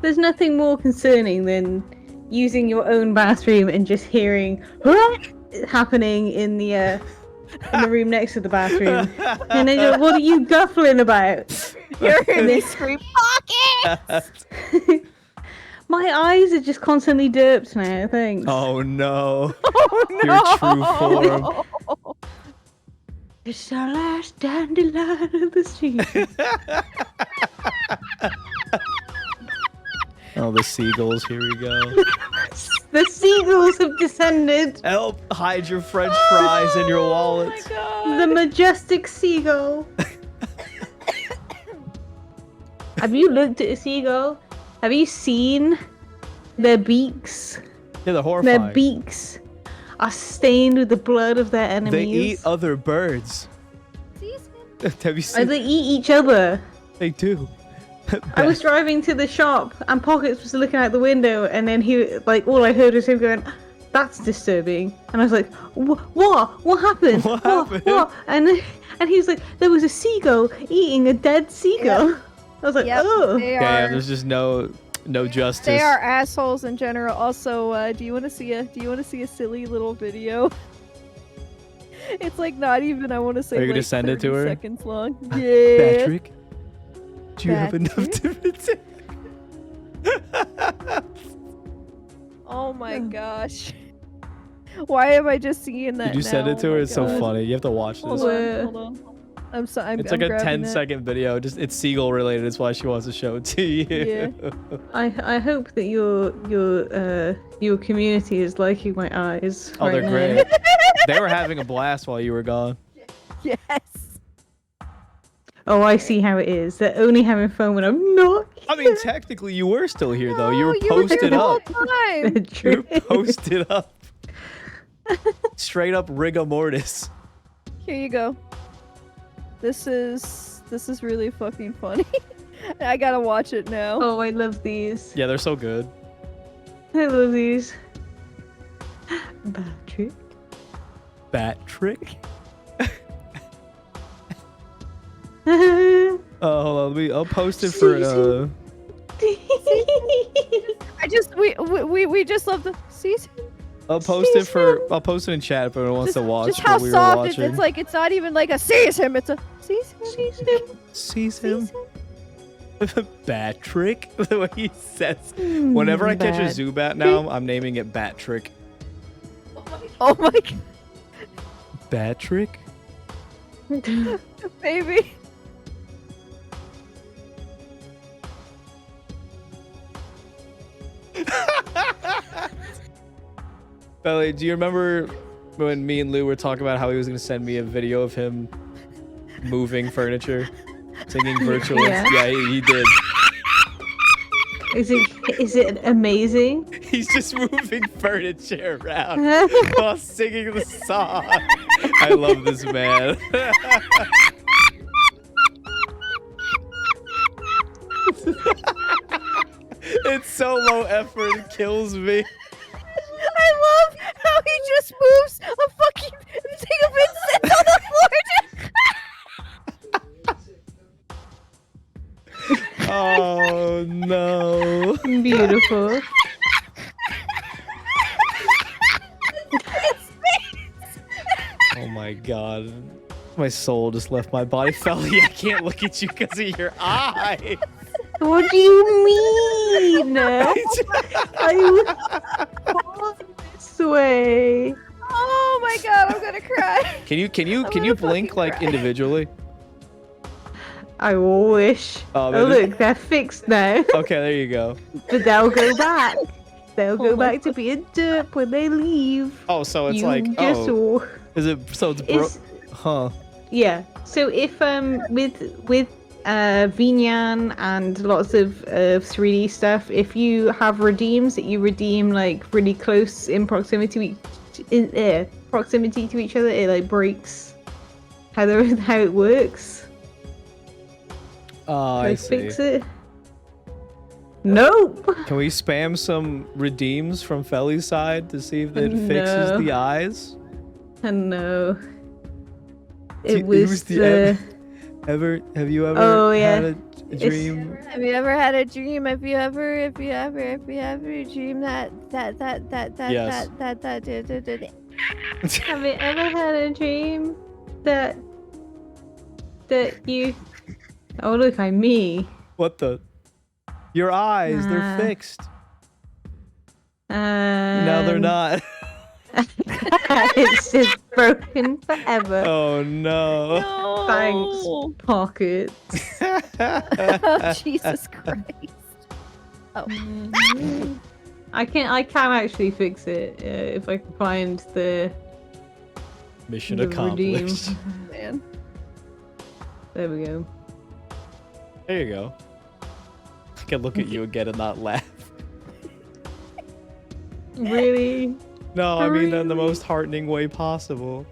There's nothing more concerning than using your own bathroom and just hearing happening in the room next to the bathroom. And then you're, what are you guffling about? You're hearing me scream, Pockets! My eyes are just constantly derped now, thanks. Oh no. Oh no! Your true form. It's the last dandelion of the street. Oh, the seagulls. Here we go. seagulls have descended. Help! Hide your French fries in your Oh wallets. my god. The majestic seagull. Have you looked at a seagull? Have you seen their beaks? Yeah, they're Their horrifying. beaks are stained with the blood of their enemies. They eat other birds. Have you seen? And they eat each other. They do. I was driving to the shop and Pockets was looking out the window and then he, like, all I heard was him going, that's disturbing. And I was like, what? What happened? What happened? What? And he was like, there was a seagull eating a dead seagull. I was like, Yep, oh. they Damn, are. there's just no justice. They are assholes in general. Also, do you want to see a silly little video? It's like not even. I want to say. Are you gonna like send it to 30 her? Seconds long. Yeah. Patrick, do you have enough to? Oh my gosh. Why am I just seeing that? Did you send now? it to Oh her? my It's so God. funny. You have to watch Hold this. Where- on, hold on. I'm sorry. It's like a 10-second video. Just it's seagull related. It's why she wants to show it to you. Yeah. I hope that your community is liking my eyes. Oh, they're right now. great. They were having a blast while you were gone. Yes. Oh, I see how it is. They're only having fun when I'm not. I mean, technically, you were still here though. You were No, were there posted the whole up. time. They're You were true. posted up. Straight up rigor mortis. Here you go. This is really fucking funny. I gotta watch it now. Oh, I love these. Yeah, they're so good. I love these. Patrick. Bat trick. I Oh, hold on. I'll post it for. We just love the season. I'll post it for. I'll post it in chat if anyone wants to watch Just how what we were soft watching. it's like. It's not even like a sees him. It's a sees him. Sees him. Bat trick. The way he says. Whenever I catch a Bat Zubat now, I'm naming it Bat trick. Oh my god, Bat trick. baby. Belly, do you remember when me and Lou were talking about how he was going to send me a video of him moving furniture, singing virtual? Yeah. He did. Is it amazing? He's just moving furniture around while singing the song. I love this man. It's so low effort, it kills me. I love how he just moves a fucking thing of incense on the floor. Oh no. Beautiful. Oh my god. My soul just left my body. Felly, I can't look at you because of your eyes. What do you mean? I was this way. Oh my god, I'm gonna cry. Can you gonna blink fucking like cry. individually? I wish. Oh, Oh, man, look, they're fixed now. Okay, there you go. But they'll go back. They'll go Oh my back to being dirt when they leave. Oh, so it's you like just oh, is it so it's It's- huh? Yeah. So if with Vinyan and lots of 3D stuff, if you have redeems that you redeem like really close in proximity proximity to each other, it like breaks how it works. Oh, I Like see. fix it. Nope. Can we spam some redeems from Felly's side to see if it fixes No. the eyes? No. Do- It was the. Have you ever Oh, yeah. had a dream? Have you ever had a dream? Have you ever dreamed that Yes. Have you ever had a dream that you? Oh look, I'm me. What the? Your eyes, they're fixed. No, they're not. It's just broken forever. Oh no. No. Thanks, Pockets. Oh, Jesus Christ. Oh. I can actually fix it if I can find the Mission the accomplished. redeem. Man. There we go. There you go. I can look at you again and not laugh. Really? No, I mean in the Really? most heartening way possible.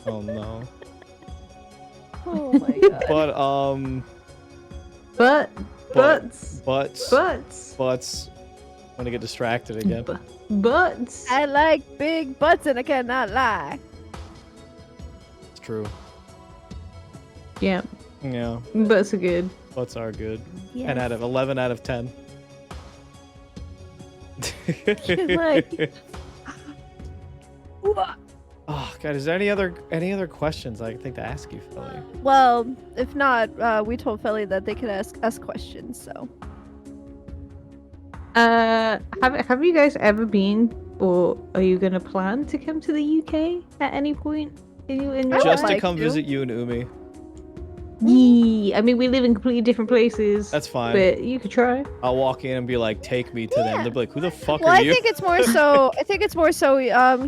Oh no. Oh my god. But Butts. butts. I'm gonna get distracted again. Butts. I like big butts and I cannot lie. It's true. Yeah, Yeah, butts are good. butts are good. Yes. 10 out of 11 out of 10. Like- Oh god, is there any other questions I think to ask you, Philly? Well, if not, we told Feli that they could ask us questions, so. Have you guys ever been, or are you gonna plan to come to the UK at any point in your I would Just to like come to. visit you and Umi. Yeah, I mean we live in completely different places. That's fine. But you could try. I'll walk in and be like, take me to them. Yeah. They'll be like, who the fuck Well, are I you? think it's more so. I think it's more so.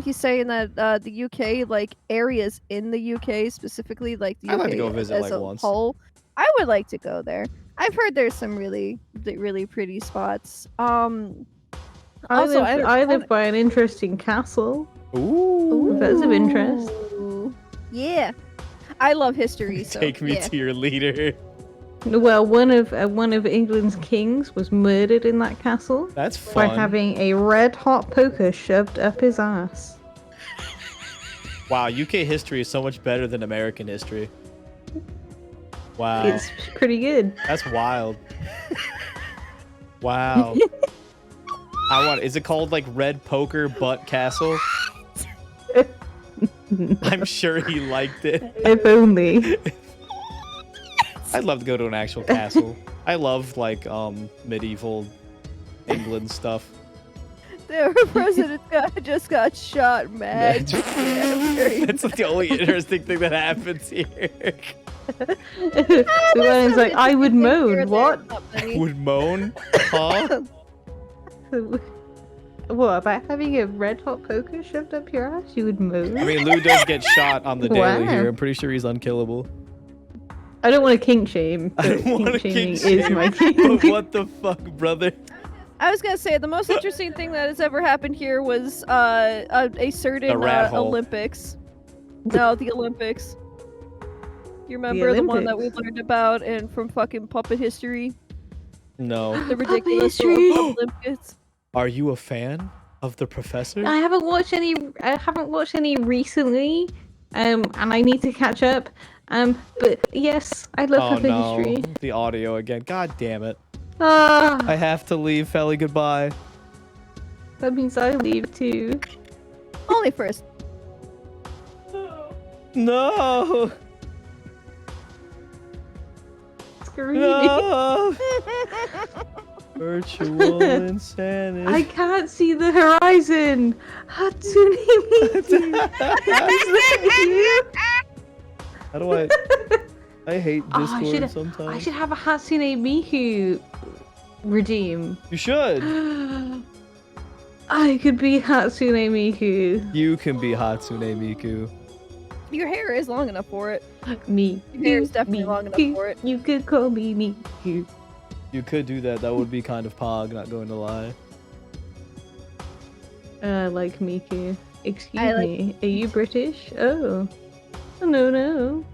He's saying that the UK, like areas in the UK specifically, like the UK I'd like to go visit, as like, a once. whole. I would like to go there. I've heard there's some really pretty spots. Also, I live by an interesting castle. Ooh. That's of interest. Ooh. Yeah, I love history. So Take me yeah. to your leader. Well, one of England's kings was murdered in that castle That's by fun. having a red hot poker shoved up his ass. Wow, UK history is so much better than American history. Wow, It's pretty good. that's wild. Wow. Is it called like Red Poker Butt Castle? I'm sure he liked it. If only. I'd love to go to an actual castle. I love like medieval England stuff. Their president just got shot, man. That's the only interesting thing that happens here. The lion's like, I would moan. What? Would moan? Huh? What, about having a red hot poker shoved up your ass? You would moan? I mean, Lou does get shot on the daily Wow. here. I'm pretty sure he's unkillable. I don't want to kink shame, I but don't want to kink kink shaming is shame, my but kink. what the fuck, brother? I was gonna say the most interesting thing that has ever happened here was a certain The rat hole. Olympics. No, the Olympics. You remember the one that we Olympics? learned about and from fucking Puppet History? No. The ridiculous History. Olympics. Are you a fan of the professor? I haven't watched any recently, and I need to catch up. But yes, I love Oh Puppet no, History. the audio again. God damn it. Ah, I have to leave, Felly. Goodbye. that means I leave too. Only first. No. Screw me. No. Virtual insanity. I can't see the horizon. Hatsune Miku. Is that you? How do I hate Oh, Discord I sometimes. should have a Hatsune Miku redeem. You should. I could be Hatsune Miku. You can be Hatsune Miku. Your hair is long enough for it. Me. Your hair is definitely long enough for it. You could call me Miku. You could do that. That would be kind of pog, not going to lie. Like Miku. Excuse I like- me. Are you British? Oh. Oh, no.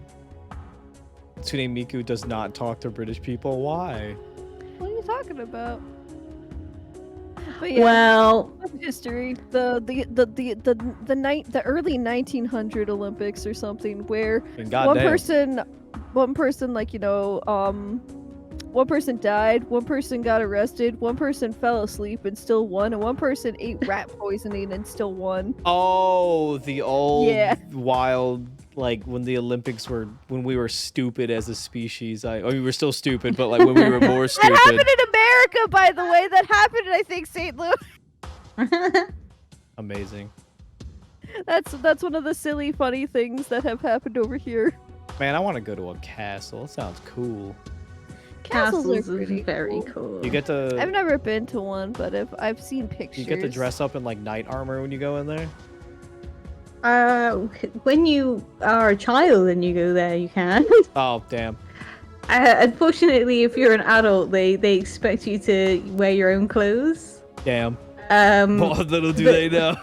Hatsune Miku does not talk to British people. Why? What are you talking about? But yeah, Well, history. The early 1900 Olympics or something where And one goddamn. person like one person died, one person got arrested, one person fell asleep and still won, and one person ate rat poisoning and still won. Oh, the old Yeah. wild, like when the Olympics were, when we were stupid as a species. We were still stupid, but like when we were more That happened stupid. in America, by the way. That happened in, I think, St. Louis. Amazing. That's one of the silly, funny things that have happened over here. Man, I want to go to a castle. It sounds cool. Castles are are pretty very cool. cool. You get to I've never been to one, but I've seen pictures. you get to dress up in like knight armor when you go in there. When you are a child and you go there, you can. Oh damn. Unfortunately, if you're an adult, they expect you to wear your own clothes. Damn. But Little do they know.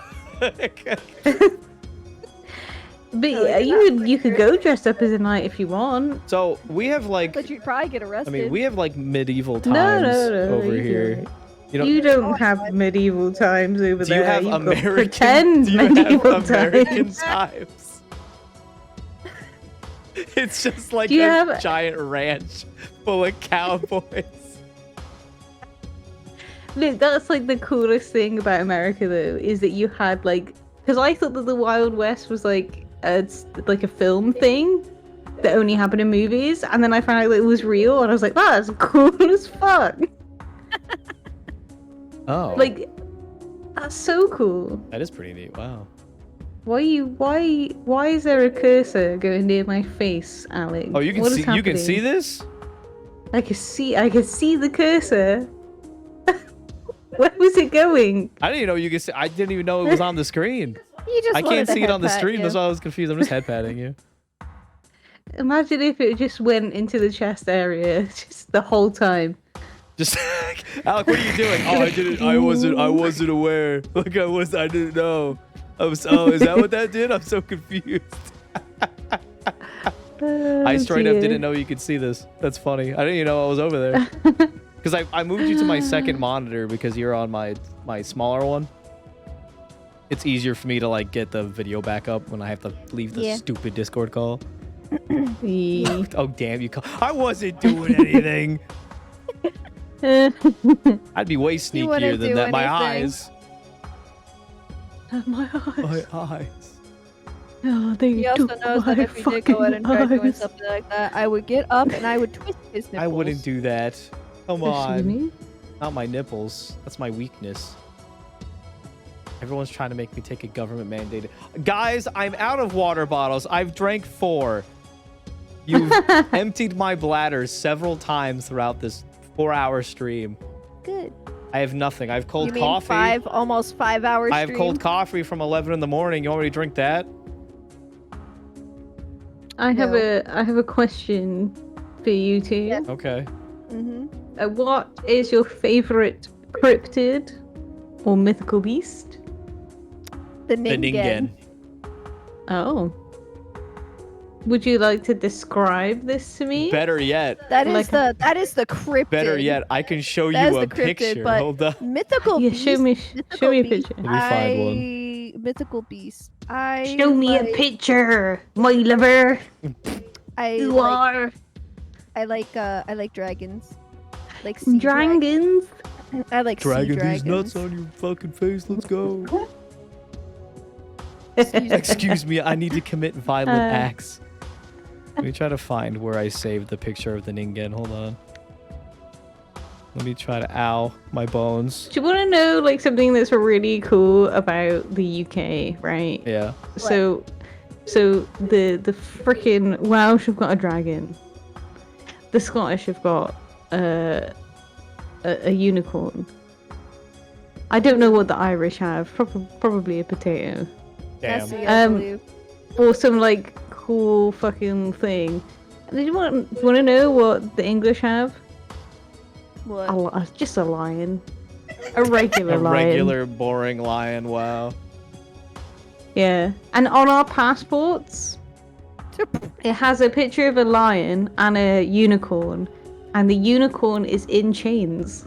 you could go dressed up as a knight if you want. So we have like, But you'd probably get I arrested. mean, we have like medieval times No, over you here. don't. You know, You don't have medieval times over do you there. have You've got American? pretend Do you medieval have American times. times? It's just like Do you a have- giant ranch full of cowboys. Look, that's like the coolest thing about America, though, is that you had like, because I thought that the Wild West was like a film thing that only happened in movies, and then I found out that it was real, and I was like, that's cool as fuck. Oh, Like, that's so cool. that is pretty neat. Wow. Why is there a cursor going near my face, Alex? Oh, you can What is see. You can happening? see this. I can see the cursor. Where was it going? I didn't even know you could see. I didn't even know it was on the screen. You just I wanted can't to see it on the head pat stream. you. That's why I was confused. I'm just head patting you. Imagine if it just went into the chest area just the whole time. Just Alec, what are you doing? Oh, I didn't. I wasn't aware. Like I didn't know. Oh, is that what that did? I'm so confused. I straight up didn't know you could see this. That's funny. I didn't even know I was over there. Because I moved you to my second monitor because you're on my smaller one. It's easier for me to like get the video back up when I have to leave the stupid Discord call. Oh damn you! I wasn't doing anything. I'd be way sneakier wouldn't than do that. My anything. eyes. My eyes. My eyes. Oh, they He also took knows that my if he did go ahead and try doing eyes. something like that, I would get up and I would twist his nipples. I wouldn't do that. Come Excuse on. me? Not my nipples. That's my weakness. Everyone's trying to make me take a government mandated. Guys, I'm out of water bottles. I've drank 4. You've emptied my bladder several times throughout this 4-hour stream. Good. I have nothing. I have cold You mean coffee. almost 5 hours. I have cold coffee from 11 in the morning. You want me to drink that? I have No. a question for you two. Yes. Okay. Mm-hmm. What is your favorite cryptid or mythical beast? The The Ningen. Ningen. Oh. Would you like to describe this to me? Better yet. That is Like that is the cryptid. Better yet, I can show That is you a the cryptid, picture. but Hold on. mythical Yeah, beast. show me mythical a beast, picture. Let me find one. Mythical beast. I Show me a like- picture, my lover. I You like, are I like dragons. Like sea dragons. I like Dragging sea these dragons. nuts on your fucking face. Let's go. Excuse me. Excuse me, I need to commit violent Uh. acts. Let me try to find where I saved the picture of the Ningen. Hold on. Let me try to ow my bones. Do you want to know like something that's really cool about the UK, right? Yeah. So the freaking Welsh have got a dragon. The Scottish have got a unicorn. I don't know what the Irish have. Probably a potato That's Damn. the I Um, believe. or some like cool fucking thing. Do you want to know what the English have? What? Just a lion. A regular A lion. regular boring lion. Wow. Yeah. And on our passports, it has a picture of a lion and a unicorn. And the unicorn is in chains.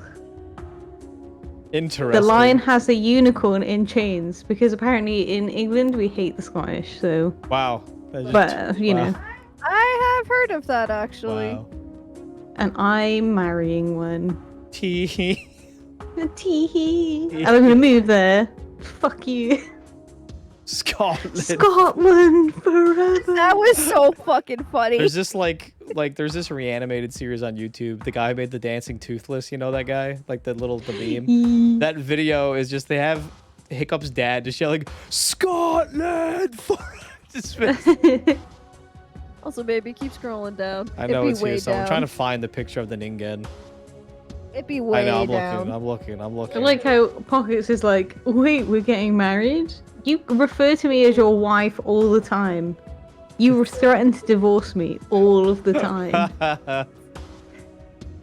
Interesting. The lion has a unicorn in chains because apparently in England we hate the Scottish. So, Wow. That just- but you know, I have heard of that actually. Wow. and I'm marrying one. Tee. Teehee. And I'm gonna move there. Fuck you. Scotland. Scotland forever. That was so fucking funny. There's this there's this reanimated series on YouTube. The guy who made the dancing toothless, you know that guy? Like the meme. That video is just they have Hiccup's dad just yelling, Scotland! Just Also, baby, keep scrolling down. I know It'd it's be way here, so I'm down. trying to find the picture of the Ningen. It'd be I way know, I'm down. looking. I like how Pockets is like, wait, we're getting married? You refer to me as your wife all the time. You threaten to divorce me all of the time.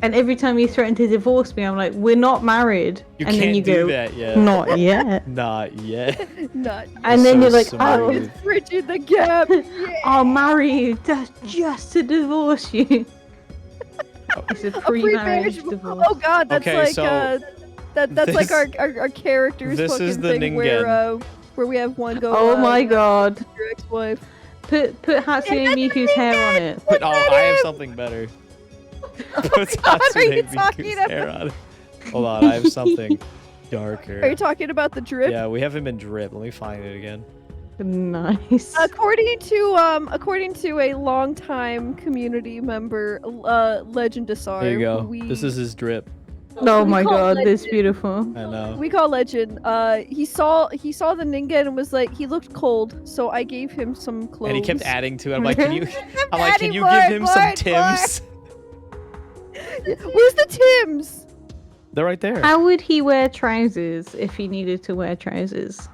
And every time you threaten to divorce me, I'm like, we're not married. You and can't then you do go, that yet. not yet. Not yet. Not And That's then so you're like, smooth. oh, bridging the gap. Yeah. I'll marry you just to divorce you. It's a A pre-marriage pre-marriage. divorce. Oh God, that's Okay, like so that's like this- our characters this fucking is the thing Ningen. where we have one go. Oh my god. Your ex-wife. Put Hatsune Miku's hair on it. But oh, I have something better. Put God, are you Hatsune talking Miku's about? hair on it. Hold on, I have something darker. Are you talking about the drip? Yeah, we have him in drip. Let me find it again. Nice. According to a longtime community member, Legend Asar, There you go. we, This is his drip. Oh we my call god, Legend- this beautiful. I know. we call Legend. He saw the Ningen and was like, he looked cold, so I gave him some clothes. And he kept adding to it. I'm like, can you? I'm like, can adding you more, give him some more, Tims? Where's the Tims? They're right there. How would he wear trousers if he needed to wear trousers?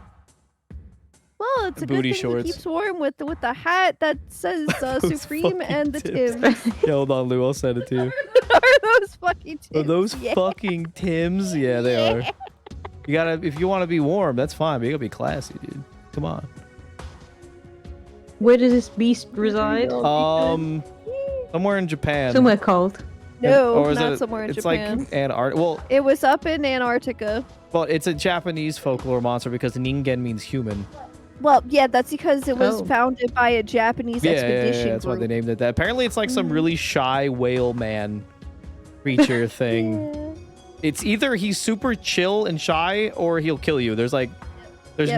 Well, it's a good Booty thing shorts. he keeps wearing with the hat that says Those Supreme fucking and the Tims. Tims. Yeah, hold on, Lou. I'll send it to you. Are those fucking Tims? Are those Yeah. fucking Tims? Yeah, they are. You gotta, if you want to be warm, that's fine. But you gotta be classy, dude. Come on. Where does this beast reside? Somewhere in Japan. Somewhere cold. No, Or is not it- somewhere in it's Japan. like Antarctica. Well, It was up in Antarctica. it's a Japanese folklore monster because Ningen means human. Well, yeah, that's because it was Oh. founded by a Japanese expedition That's why group. they named it that. Apparently, it's like some really shy whale man creature thing. Yeah. It's either he's super chill and shy, or he'll kill you. There's Yep,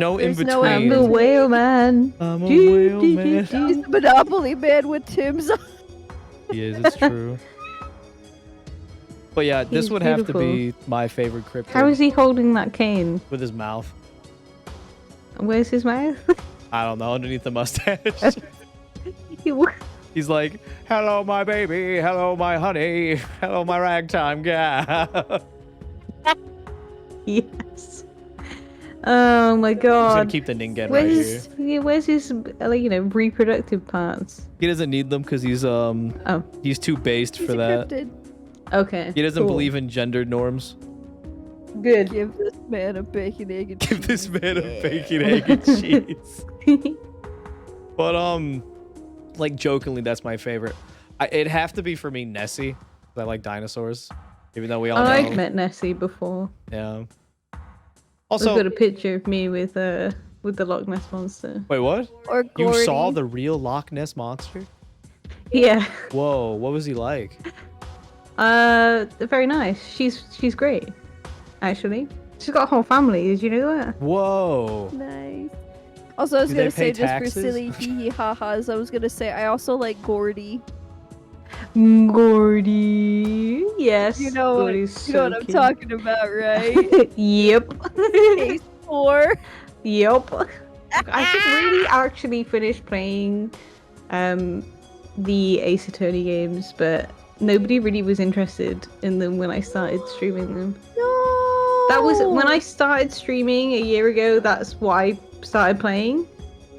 no in there's no between. I'm the whale man. I'm a Do, whale do, do, man. do. He's the Monopoly man with Tim's. He is. It's true. But yeah, this He's would have to beautiful. be my favorite cryptid. How is he holding that cane? With his mouth. Where's his mouth? I don't know. Underneath the mustache. He's like, "Hello, my baby. Hello, my honey. Hello, my ragtime gal." Yes. Oh my I'm just gonna god. keep the Ningen right here. Where's his reproductive parts? He doesn't need them because he's he's too based He's for that. encrypted. Okay. He doesn't cool. believe in gendered norms. Good. Give this man a bacon, egg, and Give this cheese. man a Yeah. bacon, egg, and cheese. But like jokingly, that's my favorite. It'd have to be for me Nessie. 'Cause I like dinosaurs, even though we all know. I've met Nessie before. Yeah. I've Also, got a picture of me with the Loch Ness monster. wait, what? Or You Gordy. saw the real Loch Ness monster? Yeah. Whoa, what was he like? Very nice. She's great. Actually, she's got a whole family. Did you know that? Whoa. Nice. Also, I was Do gonna they pay say, just taxes? for silly hee hee ha ha's, I was gonna say I also like Gordy. Gordy. Yes. You know what? Gordy's You know so what I'm cute. talking about, right? Yep. Case 4. Yep. I should really actually finish playing the Ace Attorney games, but nobody really was interested in them when I started streaming them. No. That was when I started streaming a year ago. That's why I started playing,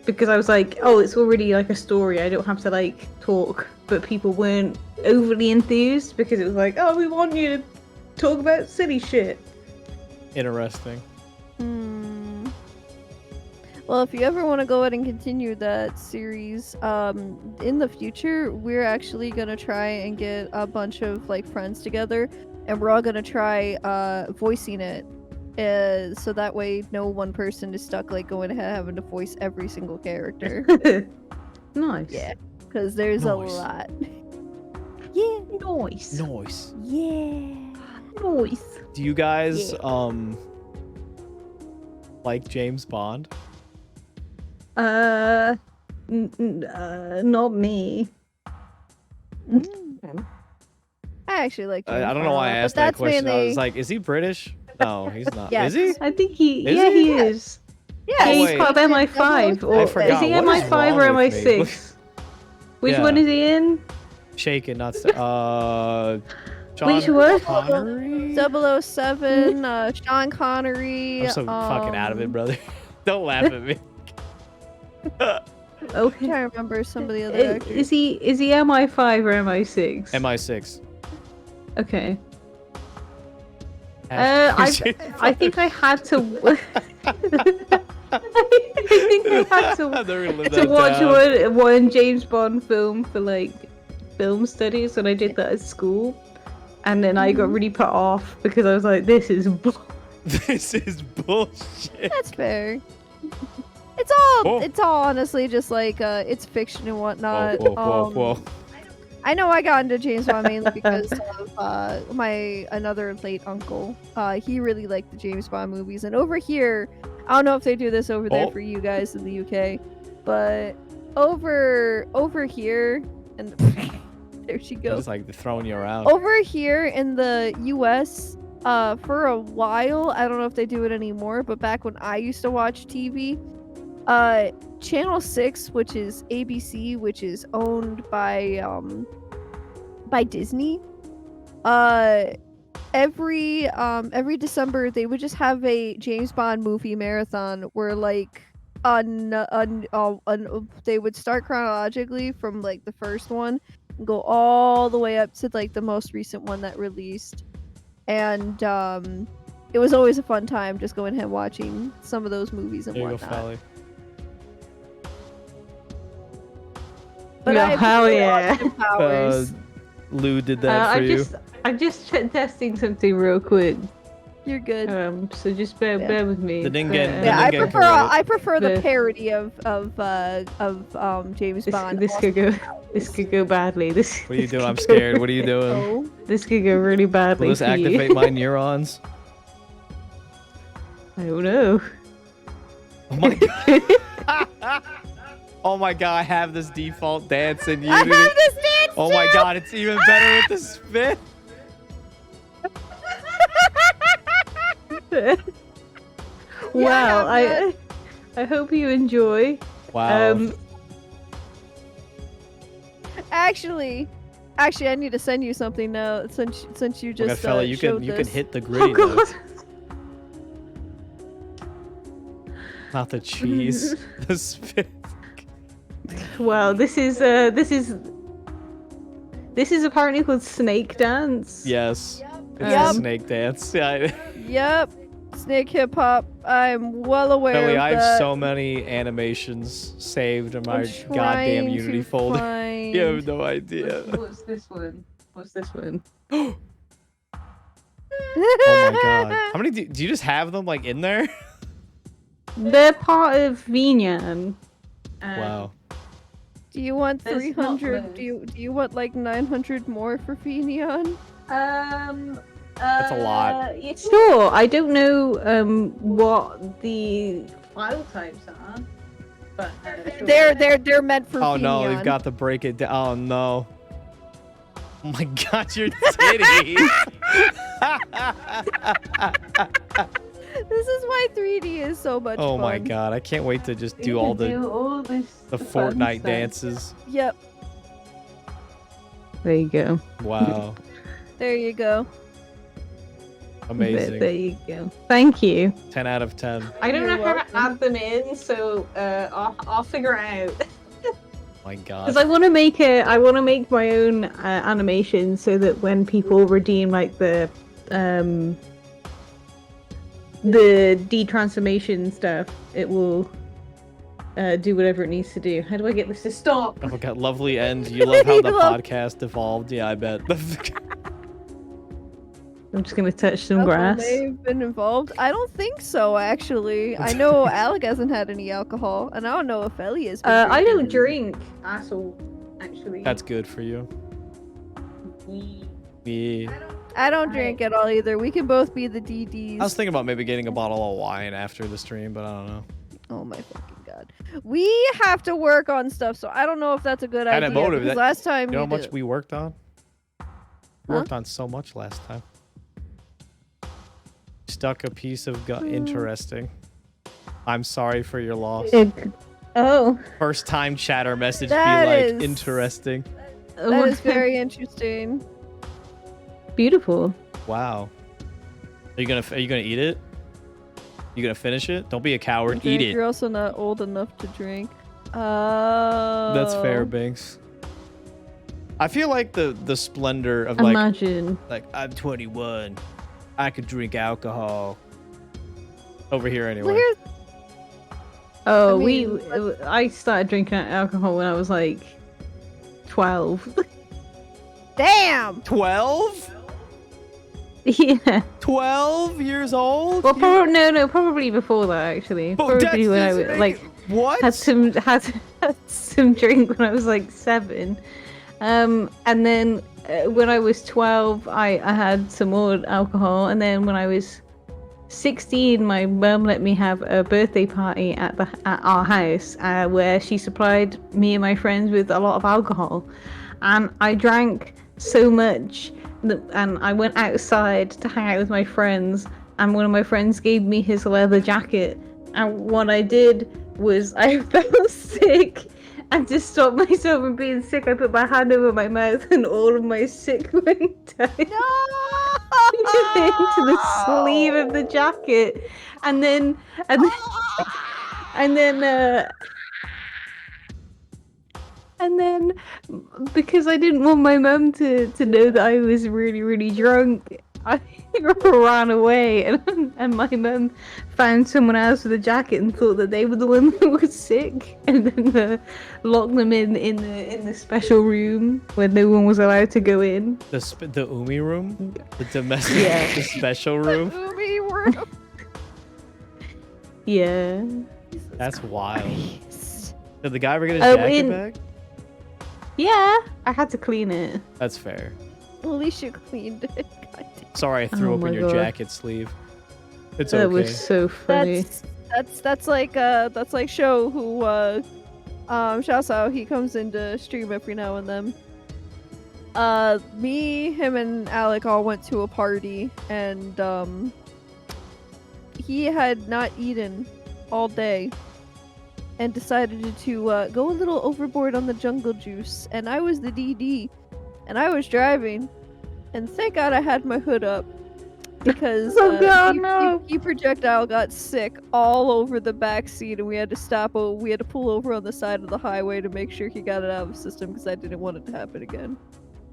because I was like, oh, it's already like a story. I don't have to like talk. But people weren't overly enthused because it was like, oh, we want you to talk about silly shit. Interesting. Hmm. Well, if you ever want to go ahead and continue that series, in the future, we're actually gonna try and get a bunch of like friends together, and we're all gonna try voicing it, so that way no one person is stuck like going ahead having to voice every single character. Nice. Yeah, because there's Nice. a lot. Yeah. Nice. Nice. Yeah. Nice. Do you guys Yeah. like James Bond? Not me. I actually like. I James don't know why I Bond, asked but that that's question. I mainly- was like, is he British? No, he's not. Yes. Is he? I think he. Is yeah, he? he is. Yeah, Yeah, he's wait. part of MI5. I Or forgot. is he What is MI5 or wrong with me? MI6? Which one is he in? Shaken, not Sean Which one? Connery? 007, Sean Connery. I'm so fucking out of it, brother. Don't laugh at me. I'm Okay. trying to remember some of the other actors. Is he MI5 or MI6? MI6. Okay. I think I had to. I think I had to watch one James Bond film for like film studies when I did that at school, and then I got really put off because I was like, "This is This is bullshit. That's fair. It's all honestly just like it's fiction and whatnot. Whoa. I know I got into James Bond mainly because of my another late uncle. He really liked the James Bond movies, and over here, I don't know if they do this over there for you guys in the UK, but over here, and there she goes. Just like throwing you around. Over here in the US, for a while, I don't know if they do it anymore, but back when I used to watch TV, Channel 6, which is ABC, which is owned by Disney, every December they would just have a James Bond movie marathon where like they would start chronologically from like the first one and go all the way up to like the most recent one that released, and it was always a fun time just going ahead and watching some of those movies and There you whatnot. go, Feli. But Yeah, hell yeah. Powers. Lou did that for you. I'm just testing something real quick. You're good. So just bear with me. The Ningen- But, the Yeah, I Ningen prefer parade. I prefer the The- parody of James Bond. this could go badly. What are you doing? I'm scared. What are you doing? Oh, This could go really badly Will this for activate you. my neurons? I don't know. Oh my god. Oh my god, I have this default dance in I Unity. have this dance Oh my too! god, it's even better with the spin. Wow, I I hope you enjoy. Wow. Actually, I need to send you something now since you Okay, just fella, you showed can this. hit the Oh gritty though. god. Not the cheese. The spin. Wow, this is apparently called Snake Dance. Yes. It's Yep. a snake dance. Yeah. Yep, snake hip hop. I'm well aware Feli, of I have that. so many animations saved in my I'm goddamn trying Unity to folder. find- You have no idea. What's this one? Oh my god. How many do you just have them like in there? They're part of VNyan. Wow. Do you want There's 300? not Do you want like 900 more for Fenion? That's a lot. Yeah, sure. I don't know what the file types are, but sure. They're meant for Oh no, Fenion. they've got to break it down. Oh no. Oh my god, your titties. This is why 3D is so much Oh fun. my god, I can't wait to just You do can all this the fun Fortnite stuff. dances. Yep, There you go. Wow. there you go. Amazing. There you go. Thank you. 10 out of 10. I don't You're know how to welcome. add them in, so I'll figure it out. My Because god. I want to make my own animation so that when people redeem like the detransformation stuff, it will do whatever it needs to do. How do I get this to stop? Oh my god, lovely end. You love how the You love- podcast evolved. Yeah, I bet. I'm just gonna touch some Alcohol grass. may have been involved. I don't think so, actually. I know Alec hasn't had any alcohol, and I don't know if Ellie has. Been I don't drinking. drink at all, actually. That's good for you. Yeah. I don't drink at all either. We can both be the DDs. I was thinking about maybe getting a bottle of wine after the stream, but I don't know. Oh my fucking god. We have to work on stuff, so I don't know if that's a good Kinda idea. motive- Because that- last time You know how you much did- we worked on? We Huh? worked on so much last time. Stuck a piece of gut. Hmm. Interesting. I'm sorry for your loss. Oh. First time chatter message That be like is- interesting. That is very interesting. beautiful. Wow. Are you gonna eat it? You gonna finish it? Don't be a coward. Drink, Eat it. You're also not old enough to drink. Oh. That's fair, Binks. I feel like the splendor of like Imagine. I'm 21. I could drink alcohol. Over here anyway. Well, here's Oh, I mean, I started drinking alcohol when I was like 12. damn. 12? Yeah. 12 years old? Well, probably before that actually. Oh, Probably when I that's was like what? had some drink when I was like 7. And then when I was 12, I had some more alcohol, and then when I was 16, my mum let me have a birthday party at our house where she supplied me and my friends with a lot of alcohol, and I drank so much and I went outside to hang out with my friends, and one of my friends gave me his leather jacket, and what I did was I felt sick, and to stop myself from being sick I put my hand over my mouth and all of my sick went down into the sleeve of the jacket, and then because I didn't want my mum to know that I was really, really drunk, I ran away, and my mum found someone else with a jacket and thought that they were the one that was sick, and then locked them in the special room where no one was allowed to go in. The Umi room? The domestic, Yeah. the special room? Movie room. Yeah. That's wild. Christ. Did the guy ever get his Oh, jacket back? Yeah, I had to clean it. That's fair. At least you cleaned it. God damn. Sorry I threw Oh open my your God. jacket sleeve. It's That okay. was so funny. That's like Show who shouts out. He comes into stream every now and then. Me, him, and Alec all went to a party, and he had not eaten all day, and decided to go a little overboard on the jungle juice. And I was the DD, and I was driving, and thank God I had my hood up, because Oh God, no. he projectile got sick all over the back seat, and we had to stop. We had to pull over on the side of the highway to make sure he got it out of the system, because I didn't want it to happen again.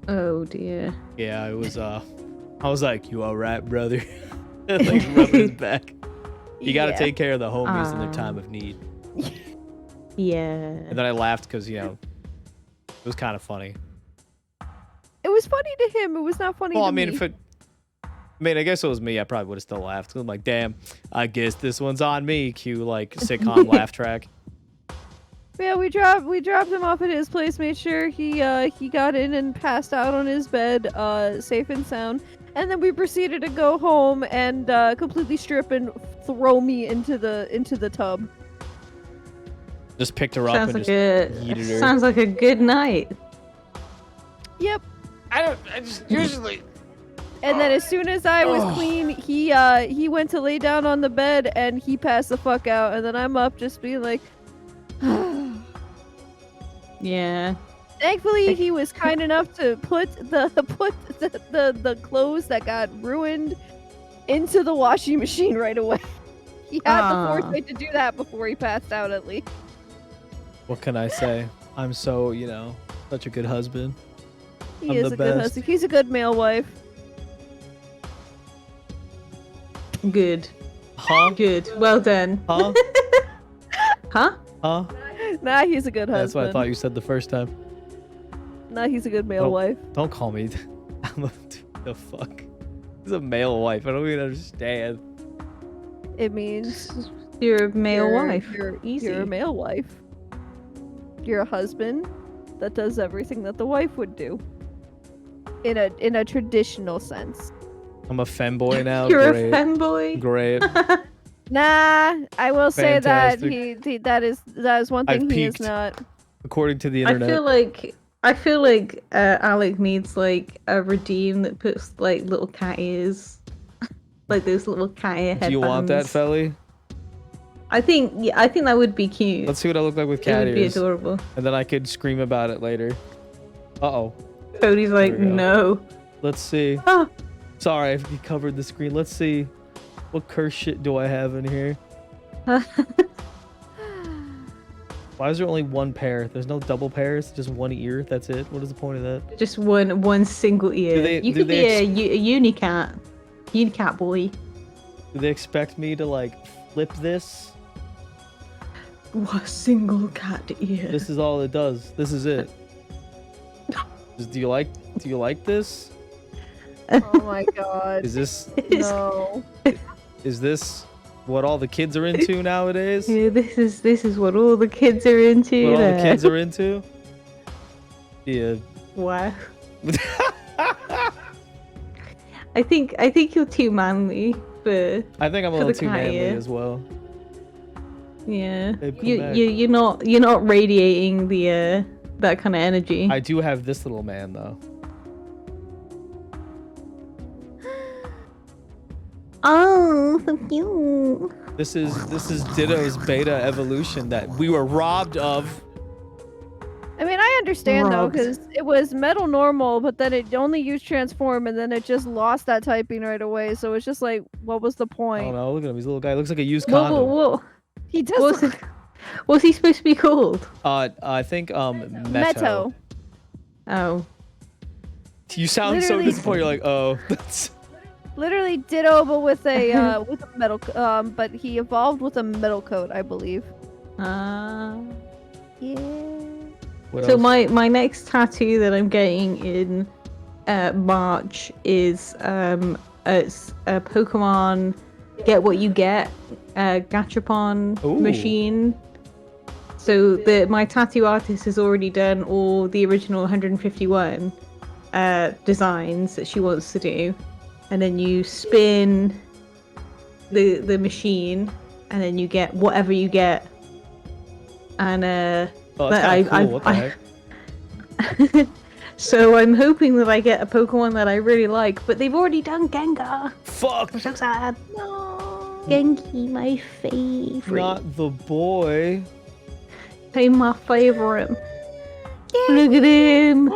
Oh dear. Yeah, it was I was like, you alright, brother? Like rubbing his back. You gotta Yeah. take care of the homies in their time of need. Yeah. And then I laughed because, you know, it was kind of funny. It was funny to him. It was not funny Well, to I mean, me. I guess it was me, I probably would have still laughed. I'm like, damn, I guess this one's on me. Cue like sitcom laugh track. Yeah, we dropped him off at his place, made sure he got in and passed out on his bed, safe and sound, and then we proceeded to go home and completely strip and throw me into the tub. Just picked her up Sounds and like just a yeeted her. sounds like a good night. Yep. I just usually. And then as soon as I was clean, he went to lay down on the bed and he passed the fuck out, and then I'm up just being like. Yeah. Thankfully, he was kind enough to put the clothes that got ruined into the washing machine right away. He had the foresight to do that before he passed out, at least. What can I say? I'm so, you know, such a good husband. He I'm is the a good best. husband. He's a good male wife. Good. Huh? Good. Well done. Huh? Huh? Huh? Nah, he's a good husband. That's what I thought you said the first time. Nah, he's a good male Oh. wife. Don't call me. I'm a, the fuck. He's a male wife. I don't even understand. It means You're a male you're- wife. You're, Easy. You're a male wife. You're a husband that does everything that the wife would do. In a traditional sense. I'm a femboy now. You're Great. a femboy. Great. Nah, I will say that Fantastic. that is one I've thing he is peaked. not. According to the I internet. feel like Alec needs like a redeem that puts like little cat ears, like those little cat ear headbands. Do you want that, Feli? I think that would be cute. Let's see what I look like with It cat would be ears, adorable. and then I could scream about it later. Uh-oh. Cody's like, There we go. no. Let's see. Ah. Sorry, if you covered the screen. Let's see. What curse shit do I have in here? Why is there only one pair? There's no double pairs, just one ear. That's it. What is the point of that? Just one single ear. You could be a unicat. Unicat boy. Do they expect me to like flip this? What single cat ear? This is all it does. This is it. Do you like this? Oh my god. Is this No. is this what all the kids are into nowadays? Yeah, this is what all the kids are into. What all the there. kids are into? Yeah. Wow. I think you're too manly for. I think I'm a For little the too cat manly ear. as well. Yeah. Babe, come You back. you're not radiating the that kind of energy. I do have this little man though. Oh, so cute. This is Ditto's beta evolution that we were robbed of. I mean, I understand though, Robbed. because it was metal normal, but then it only used transform, and then it just lost that typing right away. So it's just like, what was the I point? don't know. Look at him. He's a little guy. Looks like a used What, condom. He does what's look it- what's he supposed to be called? I think Meto. Meto. Oh. You sound so Literally- disappointed. You're like, oh, that's. Literally ditto, but with a with a metal. But he evolved with a metal coat, I believe. Uh, Yeah. What so else? my next tattoo that I'm getting in March is it's a Pokemon Get What You Get Gachapon Ooh. machine. So my tattoo artist has already done all the original 151 designs that she wants to do, and then you spin the machine, and then you get whatever you get. And Oh, but that's kind of cool. I- What the I- heck? so I'm hoping that I get a Pokemon that I really like, but they've already done Gengar. Fuck. I'm so sad. No. Genki, my favorite. Not the boy. He's my favorite. Look at him.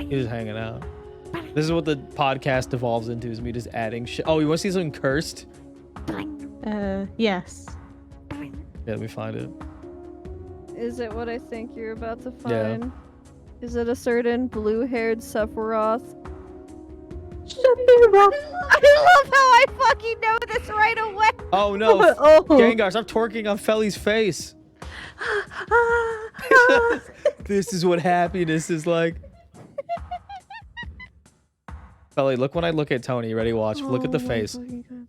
He's just hanging out. This is what the podcast devolves into, is me just adding shit. Oh, you want to see something cursed? Yes. Yeah, let me find it. Is it what I think you're about to Yeah. find? Is it a certain blue-haired Sephiroth? I love how I fucking know this right away. Oh no, Oh. Gengar, stop twerking on Feli's face. This is what happiness is like. Feli, look when I look at Tony. Ready? Watch. Look at the Oh my face. fucking God.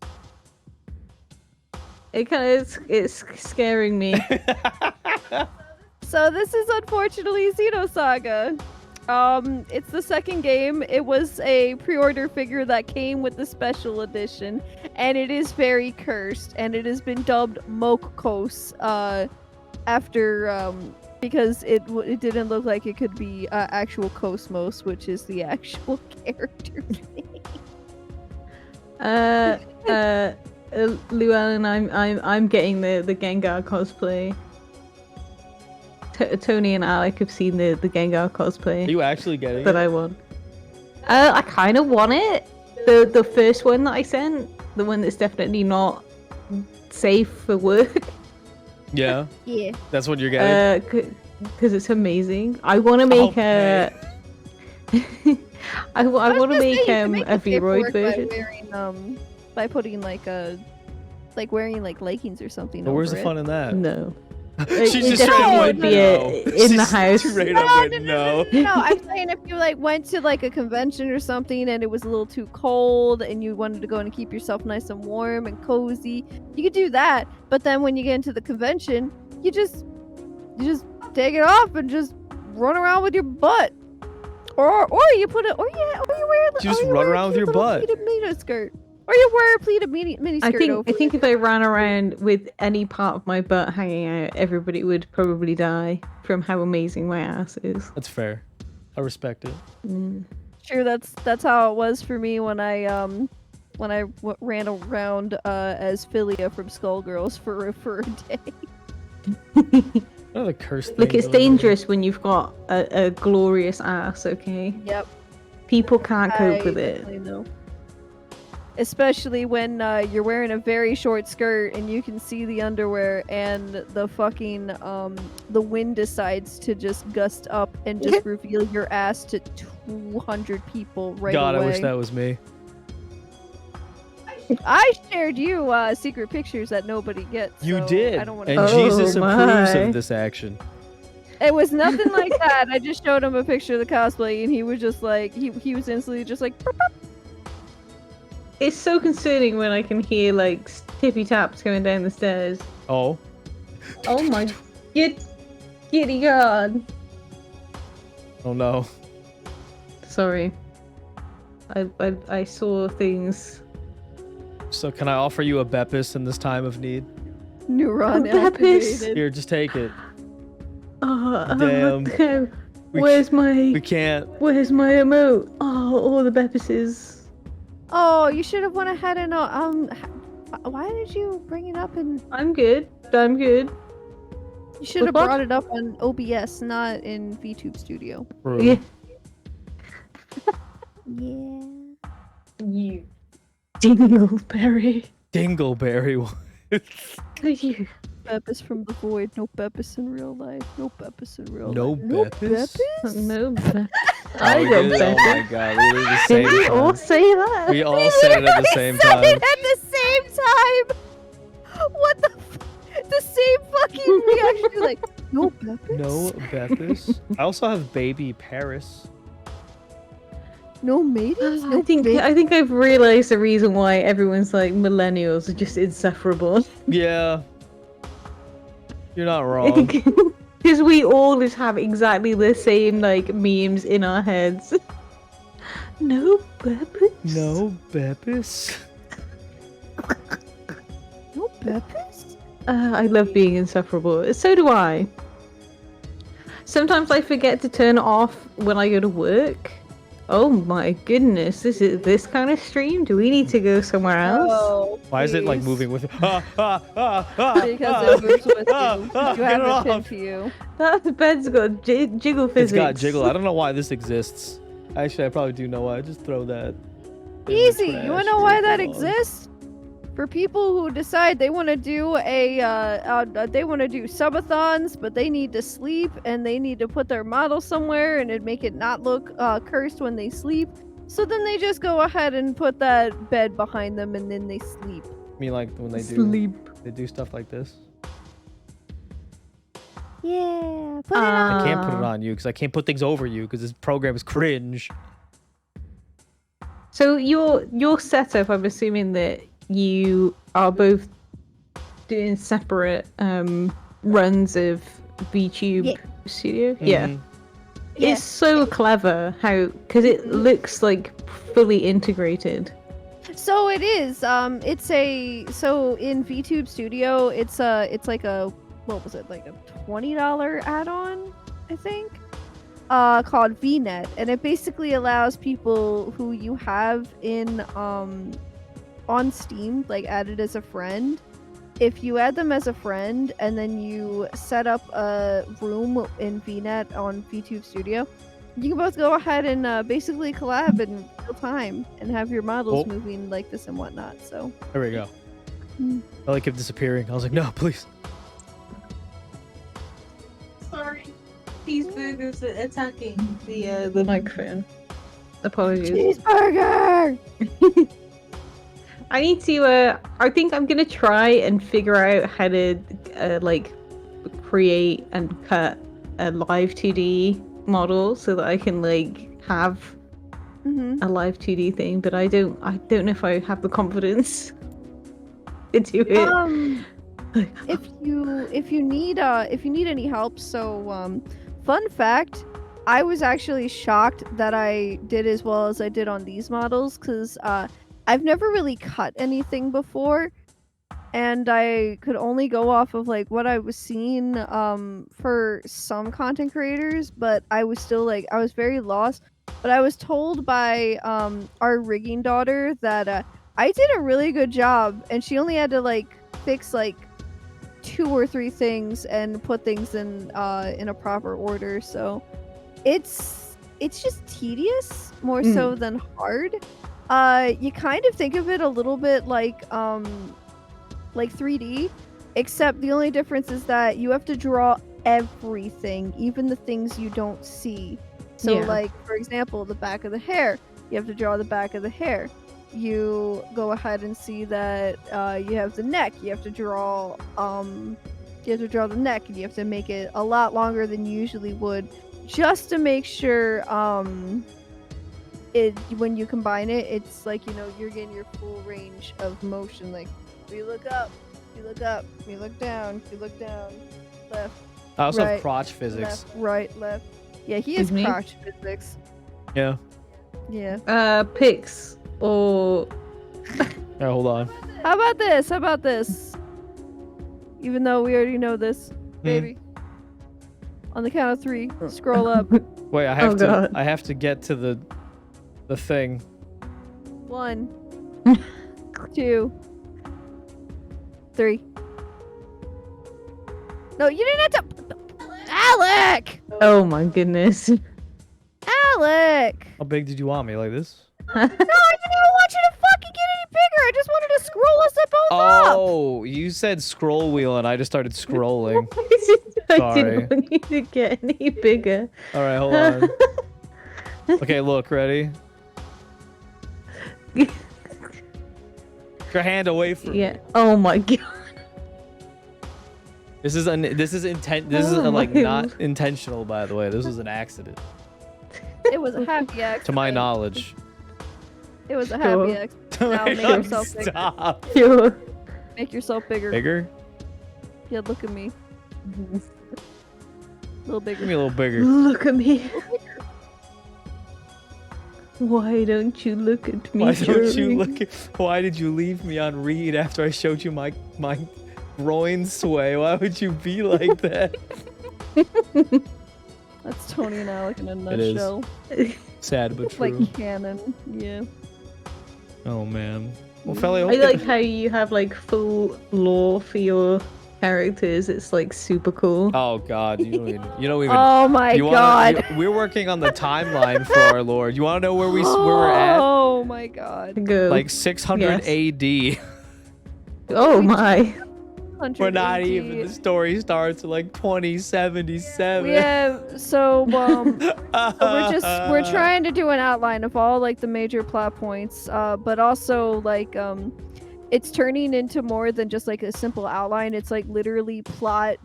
It kind of it's scaring me. So this is unfortunately Xenosaga. It's the second game. It was a pre-order figure that came with the special edition, and it is very cursed, and it has been dubbed Mokos after because it didn't look like it could be actual Cosmos, which is the actual character name. Llewellyn, I'm getting the Gengar cosplay. Tony and Alec have seen the Gengar cosplay Are you actually getting that it? I want. I kind of want it. The first one that I sent, the one that's definitely not safe for work, Yeah, Yeah. that's what you're getting. because it's amazing. I want to make a. I want to make a Vroid version. By putting like wearing like leggings or something. But where's over the it. fun in that? No. She's It just straight up definitely went would be no. in the She's house. Straight up went no. No, I'm saying if you like went to like a convention or something and it was a little too cold and you wanted to go and keep yourself nice and warm and cozy, you could do that. But then when you get into the convention, you just take it off and just run around with your butt. Or you put it or you wear You just or you run wear a around with cute your little butt. pleated mini skirt. Or you wear a pleated mini I skirt over think it. if I ran around with any part of my butt hanging out, everybody would probably die from how amazing my ass is. That's fair. I respect it. Mm. Sure, that's how it was for me when I when I ran around as Philia from Skullgirls for a day. Another curse thing. Look, it's dangerous when you've got a glorious ass, okay? Yep. People can't cope with it. Definitely know. Especially when you're wearing a very short skirt and you can see the underwear, and the fucking the wind decides to just gust up and just reveal your ass to 200 people right God, away. I wish that was me. I shared you secret pictures that nobody gets. You so did, I don't want and to. Jesus approves my. of this action. It was nothing like that. I just showed him a picture of the cosplay, and he was just like, he was instantly just like. Burp, burp. It's so concerning when I can hear like tippy taps coming down the stairs. Oh. Oh my, giddy god! Oh no. Sorry, I saw things. So can I offer you a Beppis in this time of need? Neuron Beppis. activated. Here, just take it. Damn. Damn. Where's my We can't. Where's my emote? Oh, all the Beppises. Oh, you should have went ahead and why did you bring it up? And I'm good. I'm good. you should have What? brought it up on OBS, not in VTube Studio. Bro. Yeah. Yeah. You dingleberry. Dingleberry. You. Beppis from the void. No Beppis in real life. No Beppis in real No life. Beppis? No. Oh, I we got did it. Oh my Beppis. god, we did it at the Did same we all time. say that? We all said it at the same said time. it at the same time. What the? The same fucking reaction. You're like, no Beppis. No Beppis. I also have baby Paris. No maidens. No I think I've realized the reason why everyone's like millennials are just insufferable. Yeah. You're not wrong. Because we all just have exactly the same like memes in our heads. No Beppis. No Beppis. No Beppis. I love being insufferable. So do I. Sometimes I forget to turn it off when I go to work. Oh my goodness, this is this kind of stream? Do we need to go somewhere else? Oh, Why is it like please. moving with Because it moves with you. You get have it it pinned off. to you. That bed's got jiggle physics. It's got jiggle. I don't know why this exists. Actually, I probably do know why. Just throw that. in the Easy. You trash. wanna know why that Come on. exists? For people who decide they want to do they want to do subathons, but they need to sleep and they need to put their model somewhere and it make it not look cursed when they sleep. So then they just go ahead and put that bed behind them and then they sleep. I mean, like when they do stuff like this. Yeah, put it I on. can't put it on you because I can't put things over you because this program is cringe. So your setup, I'm assuming that you are both doing separate runs of VTube Yeah. Studio. Yeah. Mhm. Yeah. It's so clever how because it looks like fully integrated. So it is. It's so in VTube Studio, it's like a what was it, like a $20 add-on, I think, called VNet, and it basically allows people who you have in on Steam, like added as a friend. If you add them as a friend and then you set up a room in VNet on VTube Studio, you can both go ahead and basically collab in real time and have your models Oh. moving like this and whatnot. So There we go. Mm. I like kept disappearing. I was like, no, please. Sorry, cheeseburgers are attacking the microphone. Apologies. cheeseburger. I need to. I think I'm gonna try and figure out how to like create and cut a live 2D model so that I can like have Mm-hmm. a live 2D thing. But I don't know if I have the confidence to do it. If you need any help, so fun fact, I was actually shocked that I did as well as I did on these models because I've never really cut anything before, and I could only go off of like what I was seeing for some content creators, but I was still like I was very lost. But I was told by our rigging daughter that I did a really good job, and she only had to like fix like 2 or 3 things and put things in a proper order. So it's just tedious more so than hard. You kind of think of it a little bit like 3D, except the only difference is that you have to draw everything, even the things you don't see. So like, for example, the back of the hair, you have to draw the back of the hair. You go ahead and see that you have the neck. You have to draw the neck, and you have to make it a lot longer than you usually would, just to make sure when you combine it, it's like, you know, you're getting your full range of motion. Like, you look up, you look up, you look down, you look down, left. I also right, have crotch physics. Left, right, left. Yeah, he is crotch physics. Yeah. Yeah. Pics or Yeah, hold on. How about this? How about this? Even though we already know this, baby. On the count of 3, scroll up. Wait, I have to get to the thing. 1, 2, 3. No, you didn't have to. Alec! Oh my goodness. Alec! How big did you want me? Like this? No, I didn't want you to fucking get any bigger. I just wanted to scroll us both up. Oh, you said scroll wheel and I just started scrolling. I Sorry. didn't want you to get any bigger. All right, hold on. Okay, look, ready? Get your hand away from me. Yeah. Oh my god. This is Oh like my not intentional, by the way. This was an accident, It was a happy accident. to my knowledge. It was a Sure. happy accident. Now make yourself bigger. Stop. Sure. Make yourself bigger. Bigger? Yeah, look at me. A little bigger. Give me a little bigger. Look at me. Why don't you look at me? Why don't you Shirley? look at, why did you leave me on read after I showed you my groin sway? Why would you be like that? That's Tony and Alec in a It is. nutshell. Sad but true. Like canon. Yeah. Oh man. Well, Feli, I like how you have like full lore for your characters. It's like super cool. Oh god, you don't even Oh my you god. we're working on the timeline for our Lord. You want to know where we're at? Oh my god. Go. Like 600 AD. Oh my. 100 We're not AD. even. The story starts at like 2077. Yeah, so we're trying to do an outline of all like the major plot points, but also like it's turning into more than just like a simple outline. It's like literally plot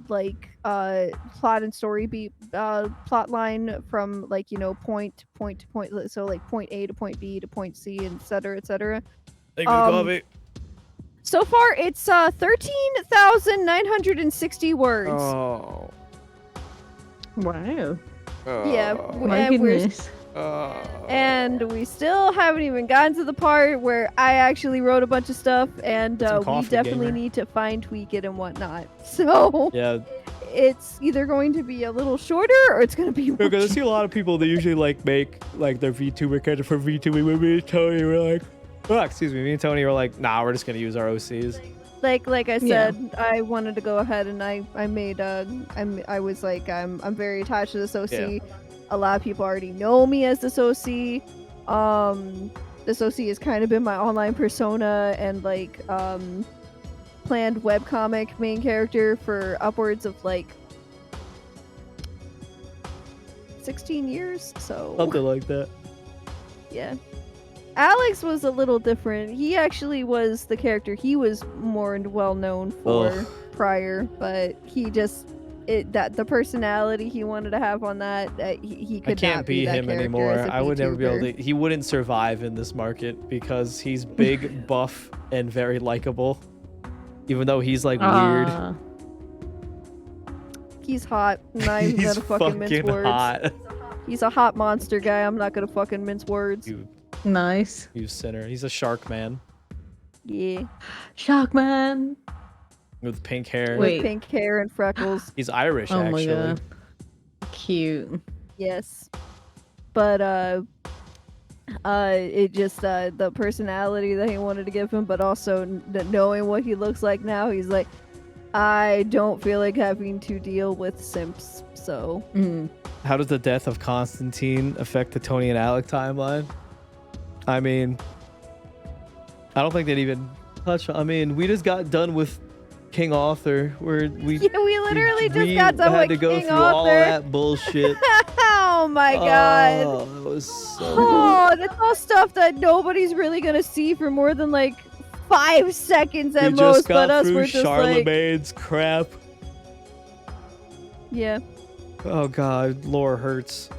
and story beat plot line from like, you know, point to point to point. So like point A to point B to point C, and et cetera, et cetera. Thank you, coffee. So far, it's 13,960 words. Oh. Wow. Yeah, My and goodness. and we still haven't even gotten to the part where I actually wrote a bunch of stuff, and Some we coffee, definitely gamer. need to fine tweak it and whatnot. So Yeah, it's either going to be a little shorter or it's going to be. because I see a lot of people that usually like make like their VTuber character for VTuber. When me and Tony were like, me and Tony were like, nah, we're just gonna use our OCs. Like I Yeah. said, I wanted to go ahead and I made I was like I'm very attached to this OC. Yeah. A lot of people already know me as this OC. This OC has kind of been my online persona and like planned webcomic main character for upwards of like 16 years. So Something like that. yeah. Alex was a little different. He actually was the character he was more well known for Ugh. prior, but he just the personality he wanted to have on that he could I can't not be that him character anymore. as a I would never be able VTuber. to. He wouldn't survive in this market because he's big, buff, and very likable. Even though he's like weird. Ah. He's hot. And I'm He's gonna fucking mince fucking words. hot. He's a hot monster guy. I'm not gonna fucking mince words. Nice. You sinner. He's a shark man Yeah. Sharkman. with pink hair. Wait. With pink hair and freckles. He's Irish, Oh my actually. god. Cute. Yes. But It just the personality that he wanted to give him, but also knowing what he looks like now, he's like, I don't feel like having to deal with simps. So How does the death of Constantine affect the Tony and Alec timeline? I mean, I don't think they'd even touch. I mean, we just got done with King Arthur, where we literally just got done with had to go King through all Arthur. that bullshit. Oh my god. Oh, that was so. Oh, that's all stuff that nobody's really gonna see for more than like 5 seconds at We most. just got But us, through we're just like, Charlemagne's crap. yeah. Oh god, lore hurts.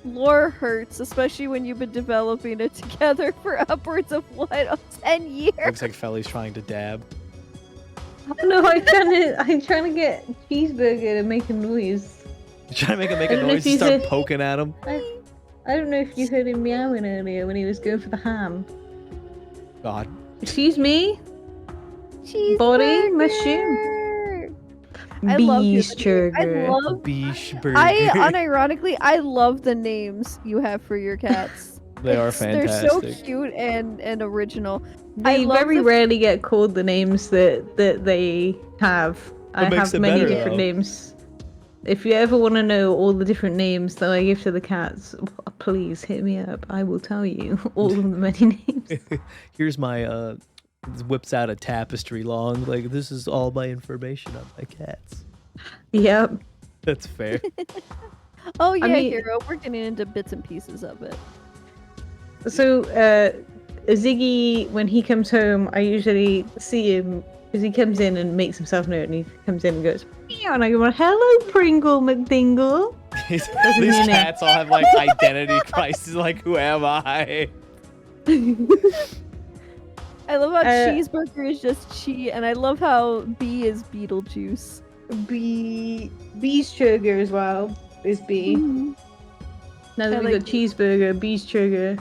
Lore hurts, especially when you've been developing it together for upwards of 10 years. Looks like Feli's trying to dab. Oh no, I'm trying to get Cheeseburger to make a noise. You trying to make I a don't know noise? if You he's start a- poking at him. I don't know if you heard him meowing earlier when he was going for the ham. God. Excuse me? Body mushroom. I love your Beast video. I sugar. love. Beesh burger. Unironically, I love the names you have for your cats. They are They're so fantastic. cute and original. They love very the- rarely get called the names that they have. I makes have it many better, different though? names. If you ever want to know all the different names that I give to the cats, please hit me up. I will tell you all of the many names. Here's my whips out a tapestry long. Like, this is all my information on my cats. Yep. That's fair. Oh yeah, mean- Hero. We're getting into bits and pieces of it. So, Ziggy, when he comes home, I usually see him because he comes in and makes himself known. And he comes in and goes, meow, and I go, hello, Pringle McDingle. These mean it. cats all have like identity crises. Like, who am I? I love how Uh, Cheeseburger is just Chi, and I love how B is Beetlejuice. Beast sugar as well is B. Mhm. Now that I we like got cheeseburger, beast sugar.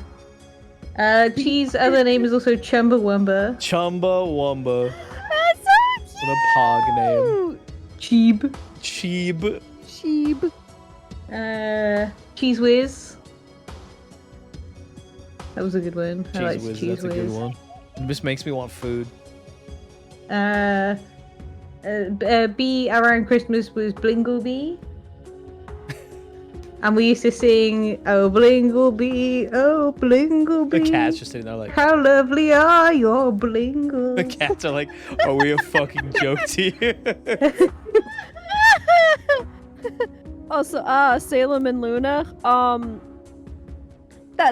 Cheese other name is also Chumbawamba. Chumbawamba. That's so cute. What a pog name. Cheeb. Cheeb. Sheeb. Cheese Whiz. That was a good one. I Cheese liked whiz. Cheese That's a good Whiz. one. It just makes me want food. B around Christmas was Blingleby. And we used to sing, oh Blingleby, oh Blingleby. The cat's just sitting there like. How lovely are your blingles. The cats are like, are we a fucking joke to you? Also, Salem and Luna.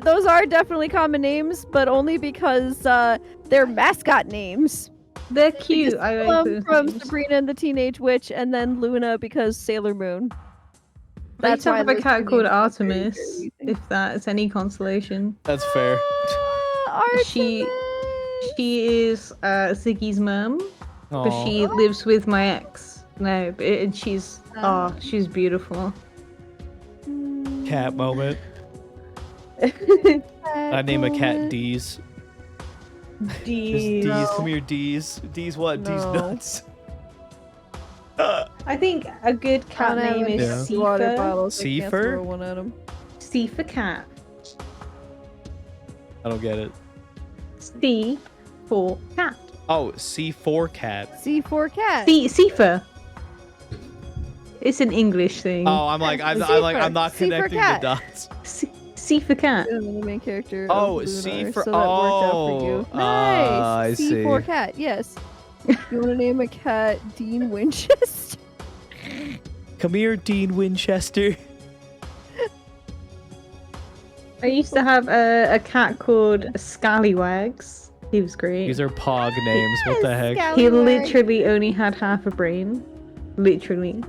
Those are definitely common names, but only because they're mascot names. They're cute. Because I like Salem those from names. Sabrina and the Teenage Witch, and then Luna because Sailor Moon. I used to have a those cat two called names are very, Artemis, very if that's any consolation. That's fair. She is Ziggy's mum, but Aw. she lives with my ex. No, and she's she's beautiful. Cat moment. I name a cat D's. Just D's. Come here, D's. D's what? D's No. nuts. I think a good cat name is Yeah. Water Seafer. bottles. I can't Seafer? throw one at 'em. Seafer cat. I don't get it. C for cat. Oh, C4 cat. C4 cat. Seafer. It's an English thing. Oh, I'm not C for connecting the cat. dots. C for cat. The main character. Oh, of C Lunar, for- so that worked out for you. oh, Nice. I C4 see. cat. Yes. You want to name a cat Dean Winchester? Come here, Dean Winchester. I used to have a cat called Scallywags. He was great. These are pog names. What the heck? Scally- He Scallywag. literally only had half a brain. Literally.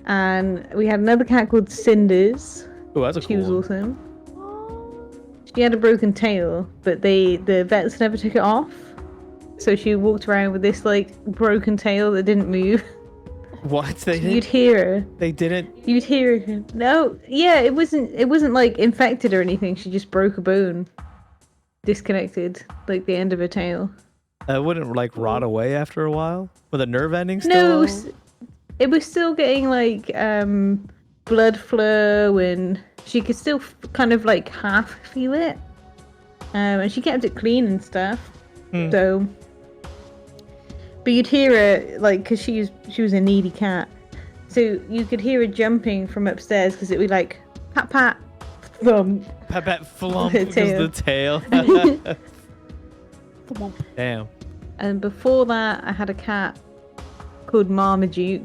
And we had another cat called Cinders. Oh, that's a She cool was one. awesome. She had a broken tail, but the vets never took it off. So she walked around with this like broken tail that didn't move. What? They You'd didn't? hear her. They didn't? You'd hear her. No, yeah, it wasn't like infected or anything. She just broke a bone. Disconnected, like the end of her tail. It wouldn't like rot away after a while? With a nerve ending still? No, it was still getting like blood flow, and she could still kind of like half feel it. And she kept it clean and stuff. So, but you'd hear her like, because she was a needy cat, so you could hear her jumping from upstairs because it would be like pat pat thump. Pat pat flump The because tail. the tail. Damn. And before that, I had a cat called Marmaduke.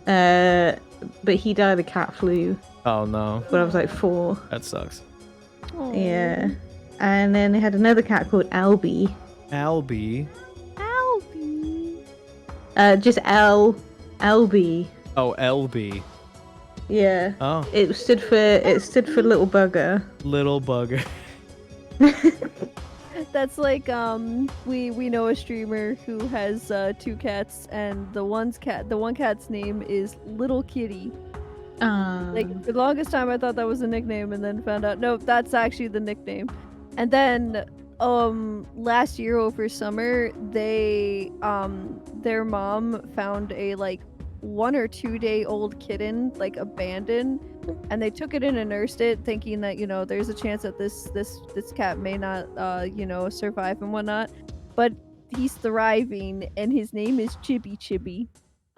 But he died of cat flu Oh no, when I was like 4. That sucks. Aw. Yeah. And then they had another cat called Albie. Albie. Albie. Just Albie. Oh, LB. Yeah. Oh, It stood for little bugger. little bugger. That's like we know a streamer who has 2 cats, and the one cat's name is Little Kitty. Like for the longest time I thought that was a nickname, and then found out no, that's actually the nickname. And then last year over summer, they their mom found a like 1 or 2 day old kitten like abandoned, and they took it in and nursed it, thinking that there's a chance that this cat may not survive and whatnot, but he's thriving, and his name is Chibi.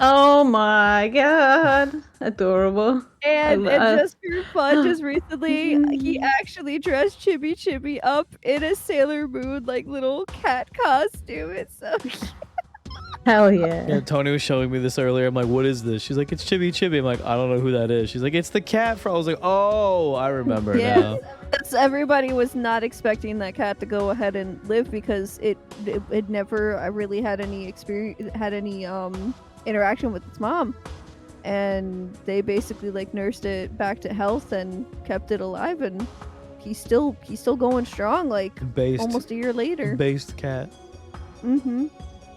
Oh my god. Adorable. And love- just for fun, just recently, he actually dressed Chibi up in a Sailor Moon like little cat costume. It's so cute. Hell yeah. Yeah, Tony was showing me this earlier. I'm like, what is this? She's like, it's Chibi. I'm like, I don't know who that is. She's like, it's the cat from. I was like, oh, I remember Yeah. now. Everybody was not expecting that cat to go ahead and live, because it never really had any interaction with its mom, and they basically like nursed it back to health and kept it alive, and he's still going strong, like almost a year later. Based cat. Mm-hmm.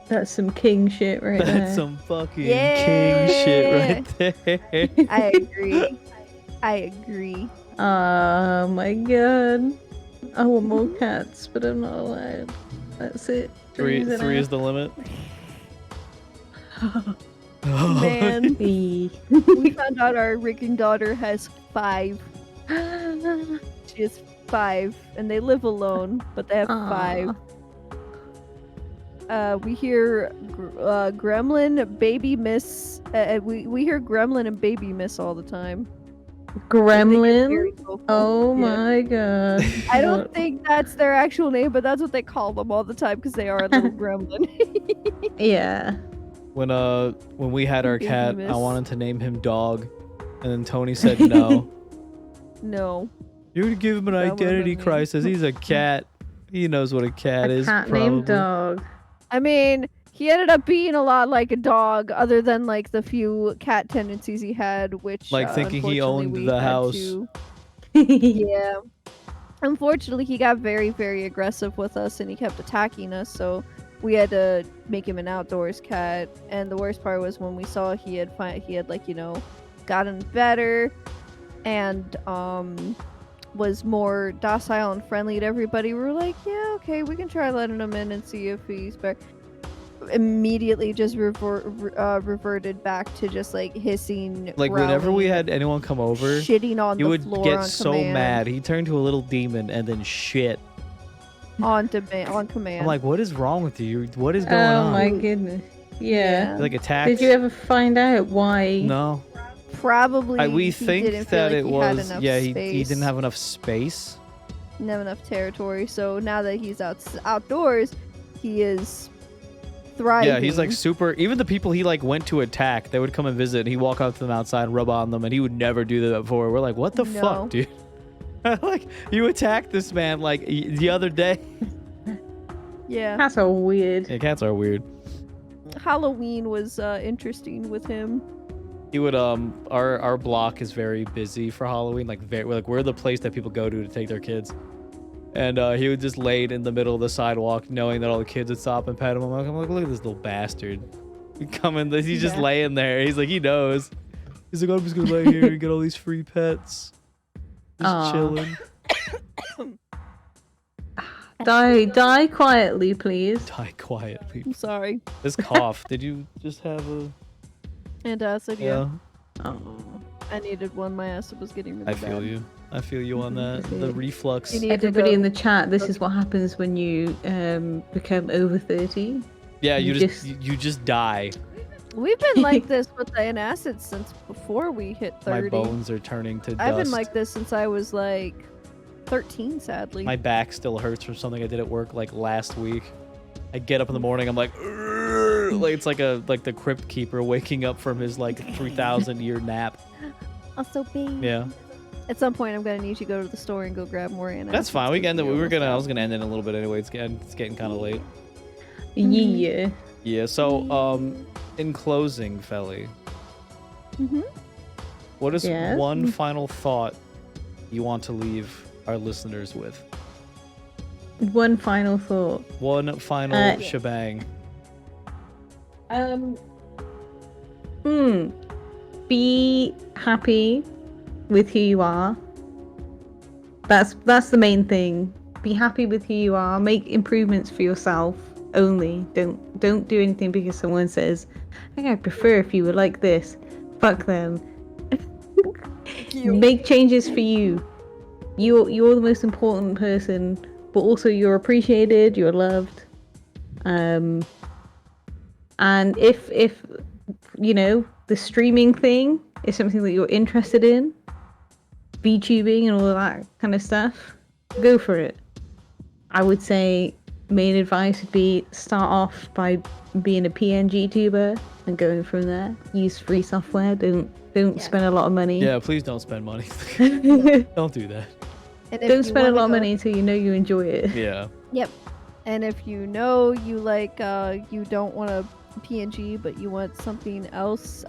That's some king shit right there. That's some fucking Yeah. king shit right there. I agree. Oh my god. I want more cats, but I'm not allowed. That's it. Three and is the limit. Man, E. we found out our rigging daughter has 5. She has 5, and they live alone, but they have 5. We hear Gremlin, Baby Miss. We hear Gremlin and Baby Miss all the time. They get Gremlin? very vocal. Oh Yeah. my god. I don't think that's their actual name, but that's what they call them all the time because they are a little gremlin. Yeah. When we had our Baby cat, Miss. I wanted to name him Dog, and then Tony said no. No. You would give him an That would've identity been me. crisis. He's a cat. He knows what a cat A is. cat probably. named Dog. I mean, he ended up being a lot like a dog, other than like the few cat tendencies he had, which Like thinking he unfortunately, owned we the had house. to- Yeah. Unfortunately, he got very, very aggressive with us, and he kept attacking us. So we had to make him an outdoors cat. And the worst part was when we saw he had gotten better, and was more docile and friendly to everybody. We were like, yeah, okay, we can try letting him in and see if he's better. Immediately just reverted back to just like hissing, Like whenever we growling, had anyone come over, shitting on he the would floor get on so command. mad. He turned to a little demon and then shit. on command. I'm like, what is wrong with you? What is going Oh on? my goodness. Yeah. Like attacked? Did you ever find out why? No. Probably We he think didn't feel that like it he had was. enough Yeah, he space, didn't have enough space. didn't have enough territory. So now that he's outdoors, he is thriving. Yeah, he's like super. Even the people he like went to attack, they would come and visit, and he'd walk up to them outside, rub on them, and he would never do that before. We're like, what the No. fuck, dude? Like, you attacked this man like the other day. Yeah. That's so weird. Yeah, cats are weird. Halloween was interesting with him. He would our block is very busy for Halloween. Like we're the place that people go to take their kids. And he would just lay it in the middle of the sidewalk, knowing that all the kids would stop and pet him. I'm like, look at this little bastard. He'd come in, he's just Yeah. laying there. He's like, he knows. He's like, I'm just gonna lay here and get all these free pets. Just Aw. chilling. Die quietly, please. Die quietly. I'm sorry. This cough. Did you just have a? And acid, Yeah, Oh. I needed one. My acid was getting really I bad. feel you. I feel you on that. I see. The reflux. You need to Everybody in go- the chat, this is what happens when you become over 30. Yeah, you You just just- you just die. We've been like this with the antacid since before we hit 30. My bones are turning to dust. I've been like this since I was like 13, sadly. My back still hurts from something I did at work like last week. I get up in the morning, I'm like, "Urgh," like it's like the crypt keeper waking up from his like 3,000 year nap. Also, babe. Yeah, At some point, I'm gonna need you to go to the store and go grab more antacids. that's fine. We can end it. because We were almost gonna. I out. was gonna end it in a little bit anyway. It's getting kind of late. Yeah. Yeah. So in closing, Feli, Mhm. what is Yes? one final thought you want to leave our listeners with? One final thought. One final Uh, shebang. Be happy with who you are. That's the main thing. Be happy with who you are. Make improvements for yourself only. Don't do anything because someone says, I think I prefer if you were like this. Fuck them. Make changes for you. You're the most important person, but also you're appreciated, you're loved. And if you know the streaming thing is something that you're interested in, VTubing and all of that kind of stuff, go for it. I would say main advice would be start off by being a PNG tuber and going from there. Use free software. Don't spend a lot of money. Yeah, please don't spend money. Don't do that. And if Don't you spend a wanna lot of go- money until you know you enjoy it. Yeah. Yep. And if you know you like, you don't want a PNG, but you want something else,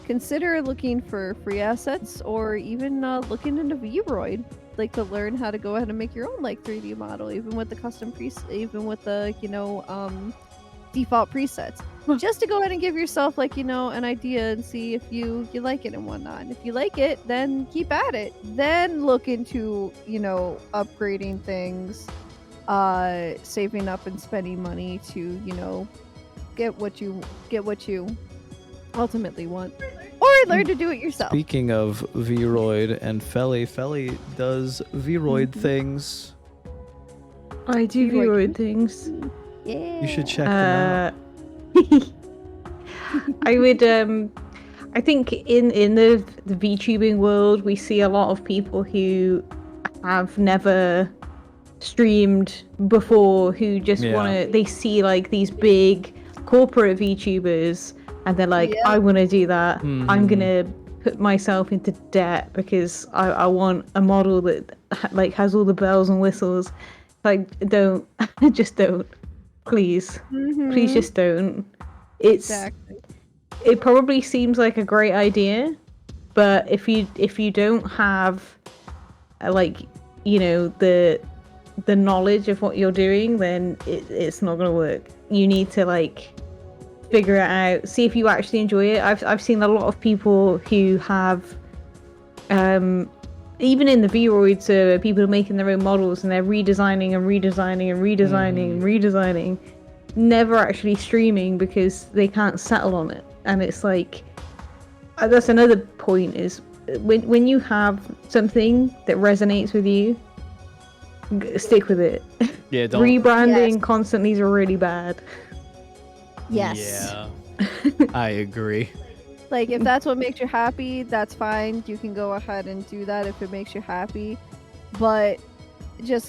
consider looking for free assets or even looking into Vroid, like to learn how to go ahead and make your own like 3D model, even with the custom even with the default presets, just to go ahead and give yourself like an idea and see if you like it and whatnot. And if you like it, then keep at it. Then look into upgrading things, saving up and spending money to get what you ultimately want, or learn to do it yourself. Speaking of Vroid and Feli does Vroid Mhm. things. I do Vroid. Vroid things. Yeah. You should check them out. I would I think in the VTubing world we see a lot of people who have never streamed before, who just Yeah. they see like these big corporate VTubers and they're like, Yeah. I want to do that. I'm Mhm. gonna put myself into debt because I want a model that like has all the bells and whistles. Like, don't just don't, please. Please Mhm. just don't. It's Exactly. it probably seems like a great idea, but if you don't have the knowledge of what you're doing, then it's not gonna work. You need to figure it out, see if you actually enjoy it. I've seen a lot of people who have even in the Vroid server, people are making their own models and they're redesigning and redesigning and redesigning and redesigning, never actually streaming because they can't settle on it. And it's like, that's another point, is when you have something that resonates with you, stick with it. Yeah, don't. Rebranding Yes. constantly is really bad. Yes. Yeah. I agree. Like, if that's what makes you happy, that's fine. You can go ahead and do that if it makes you happy. But just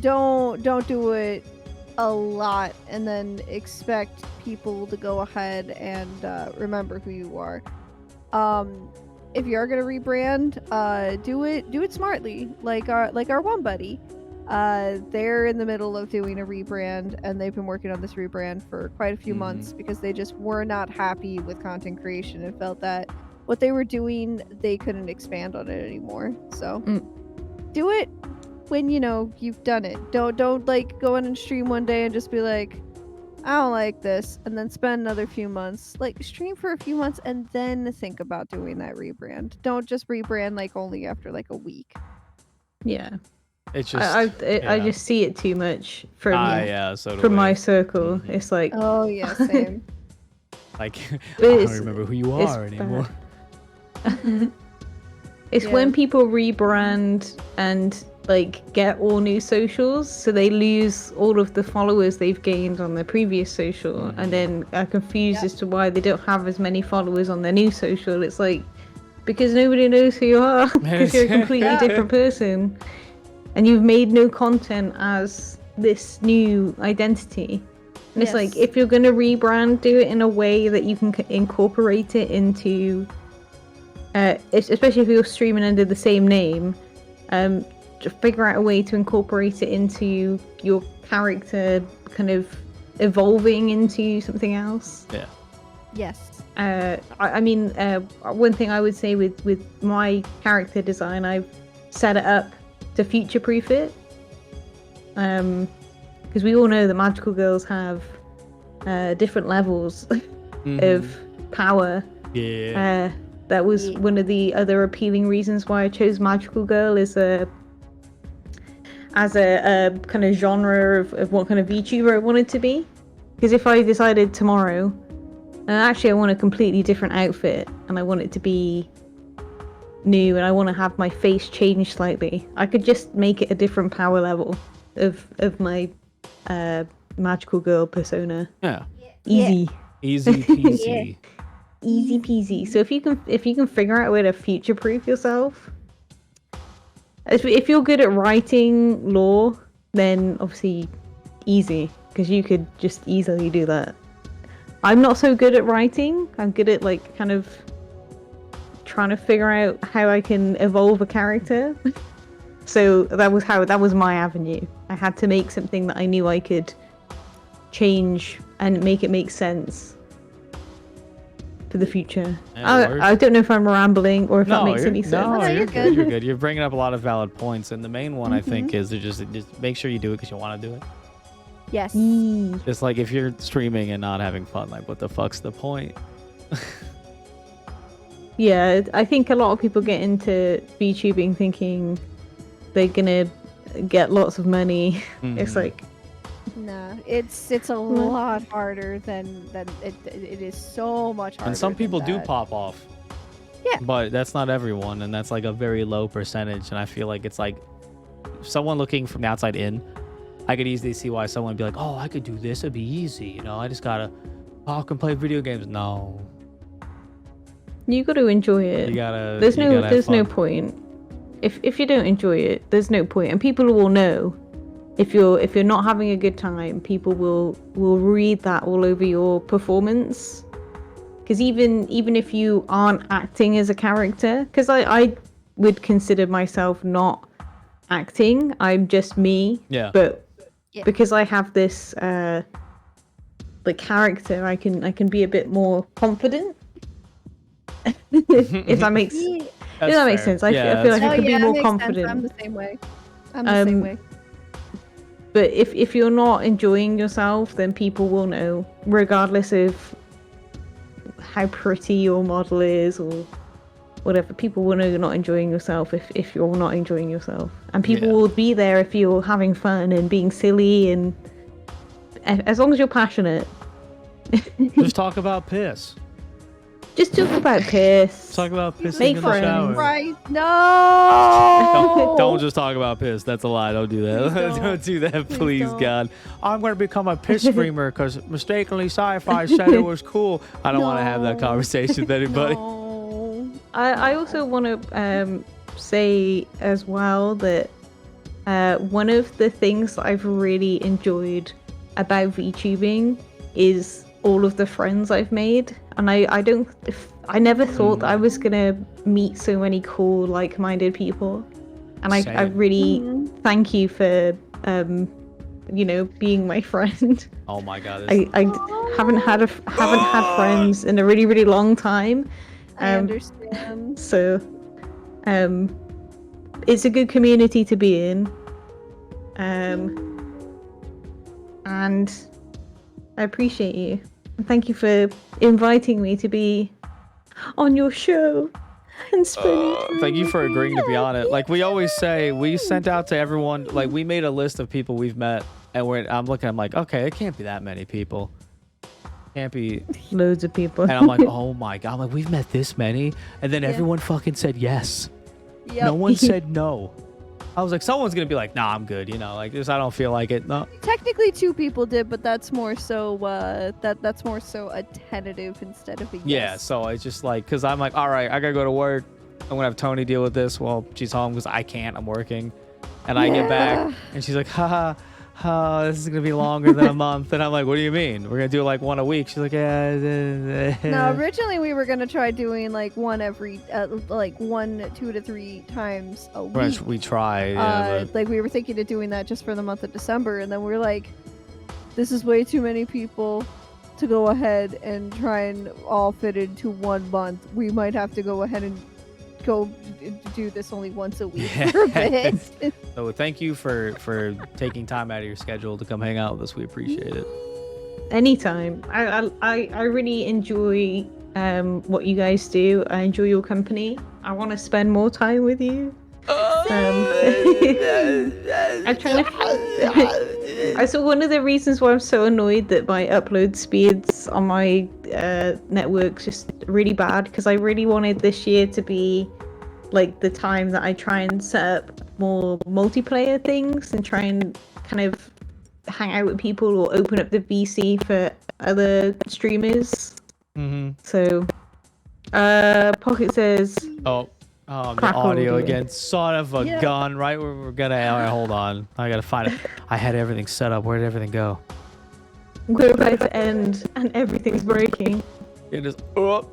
don't do it a lot and then expect people to go ahead and remember who you are. If you are gonna rebrand, do it smartly. Like our one buddy. They're in the middle of doing a rebrand, and they've been working on this rebrand for quite a few months because they just were not happy with content creation and felt that what they were doing, they couldn't expand on it anymore. So do it when you've done it. Don't go in and stream one day and just be like, I don't like this, and then spend another few months. Stream for a few months and then think about doing that rebrand. Don't just rebrand only after a week. Yeah. It's just. I just see it too much from yeah. So do from we. my circle. It's like, Oh yeah, same. Like, I But don't it's- remember who you it's are anymore. It's Yeah. when people rebrand and like get all new socials, so they lose all of the followers they've gained on their previous social, and then are confused as to why they don't have as many followers on their new social. It's like because nobody knows who you are because you're a completely Yeah. different person, and you've made no content as this new identity. And it's like Yes. if you're gonna rebrand, do it in a way that you can incorporate it into. Especially if you're streaming under the same name, just figure out a way to incorporate it into your character, kind of evolving into something else. Yeah. Yes. I mean, one thing I would say with my character design, I've set it up to future-proof it, because we all know that magical girls have different levels of power. Yeah. That was Yeah. one of the other appealing reasons why I chose magical girl as a kind of genre of what kind of VTuber I wanted to be. Because if I decided tomorrow, actually I want a completely different outfit and I want it to be new and I want to have my face change slightly, I could just make it a different power level of my magical girl persona. Yeah. Easy. Easy peasy. Easy peasy. So if you can figure out a way to future proof yourself, if you're good at writing lore, then obviously easy, because you could just easily do that. I'm not so good at writing. I'm good at like kind of trying to figure out how I can evolve a character. So that was my avenue. I had to make something that I knew I could change and make it make sense for the future. Yeah, I don't know if I'm rambling or if that makes you're- any sense. No, No, you're you're good. good. You're good. You're bringing up a lot of valid points, and the main one I think is to just make sure you do it because you want to do it. Yes. Yee. It's like if you're streaming and not having fun, like what the fuck's the point? Yeah, I think a lot of people get into VTubing thinking they're gonna get lots of money. It's Mhm. like, Nah, it's a lot harder than it is so much harder. And some than people do that. pop off. Yeah. But that's not everyone, and that's like a very low percentage. And I feel like it's like someone looking from the outside in, I could easily see why someone would be like, "Oh, I could do this. It'd be easy. You know, I just gotta talk and play video games." No, you got to enjoy it. you gotta. There's you no gotta have no fun. point. If you don't enjoy it, there's no point, and people will know. If you're not having a good time, people will read that all over your performance. Because even if you aren't acting as a character, because I would consider myself not acting, I'm just me. Yeah. But Yeah. because I have this like character, I can be a bit more confident. if that makes Yeah. if that makes sense. I feel like Oh, I could yeah, be more makes sense. confident. I'm the same way. I'm the same way. But if you're not enjoying yourself, then people will know, regardless of how pretty your model is or whatever. People will know you're not enjoying yourself if you're not enjoying yourself. And people Yeah. will be there if you're having fun and being silly, and as long as you're passionate. Just talk about piss. Just talk about piss. Talk about pissing Make in the friends. shower. Right? No. Don't just talk about piss. That's a lie. Don't do that. Please Don't do that, Please please, don't. God. I'm going to become a piss streamer because mistakenly sci-fi said it was cool. I don't want to have that No. conversation with anybody. No. I also want to say as well that one of the things that I've really enjoyed about VTubing is all of the friends I've made, and I never thought that I was gonna meet so many cool, like-minded people, and I Same. really Mhm. thank you for being my friend. Oh my God. I haven't had friends in a really, really long time. I understand. So, it's a good community to be in. And I appreciate you. And thank you for inviting me to be on your show and spending time Thank you with for me. agreeing to be on it. Like we always say, we sent out to everyone, like we made a list of people we've met, and I'm like, okay, it can't be that many people. Can't be. Loads of people. And I'm like, oh my god. I'm like, we've met this many, and then Yeah. everyone fucking said yes. Yep. No one said no. I was like, someone's gonna be like, nah, I'm good. You know, like this. I don't feel like it. No. Technically, 2 people did, but that's more so that's more so a tentative instead of a yes. Yeah. So it's just like, cause I'm like, all right, I gotta go to work. I'm gonna have Tony deal with this while she's home because I can't. I'm working, and I get back, and she's like, haha. This is gonna be longer than a month, and I'm like, what do you mean? We're gonna do like 1 a week? She's like, yeah. No, originally we were gonna try doing like 1 every, like 1, 2 to 3 times a week. We tried. Yeah, but... Like we were thinking of doing that just for the month of December, and then we're like, this is way too many people to go ahead and try and all fit into 1 month. We might have to go ahead and go do this only once a week for a bit. So thank you for taking time out of your schedule to come hang out with us. We appreciate it. Anytime. I really enjoy what you guys do. I enjoy your company. I want to spend more time with you. I'm trying to. I saw one of the reasons why I'm so annoyed that my upload speeds on my network's just really bad, because I really wanted this year to be like the time that I try and set up more multiplayer things and try and kind of hang out with people or open up the VC for other streamers. Mm-hmm. So, Pocket says. Oh, the audio again. Son of a gun, right? We're gonna. All right, hold on. I gotta find it. I had everything set up. Where did everything go? We're about to end and everything's breaking. It is up.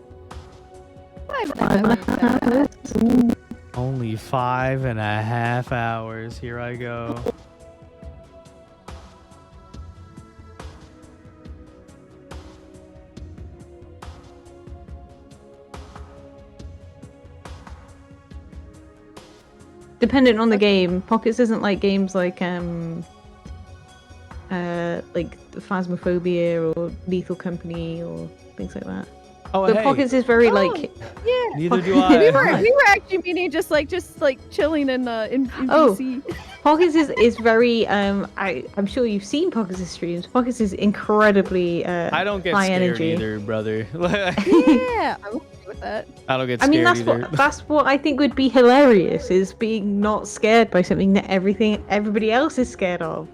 Only 5.5 hours. Here I go. Dependent on the game, Pockets isn't like games like Phasmophobia or Lethal Company or things like that. Oh, But hey. Pockets is very like. Yeah. Neither do I. We were actually meaning just like chilling in Oh. VC. Pockets is very I'm sure you've seen Pockets' streams. Pockets is incredibly I don't get high scared energy. either, brother. Yeah, I'm okay with that. I don't get I scared mean, either. that's what I think would be hilarious, is being not scared by something that everybody else is scared of.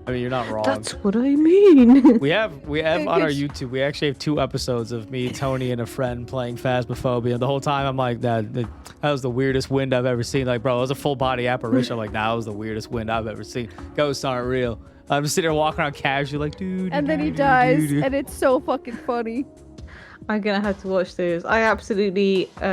I mean, you're not wrong. That's what I mean. We have on our YouTube, we actually have 2 episodes of me, Tony, and a friend playing Phasmophobia. And the whole time I'm like, that was the weirdest wind I've ever seen. Like, bro, it was a full body apparition. I'm like, nah, that was the weirdest wind I've ever seen. Ghosts aren't real. I'm just sitting there walking around casually like, dude. And then he dies, and it's so fucking funny. I'm gonna have to watch those. I absolutely was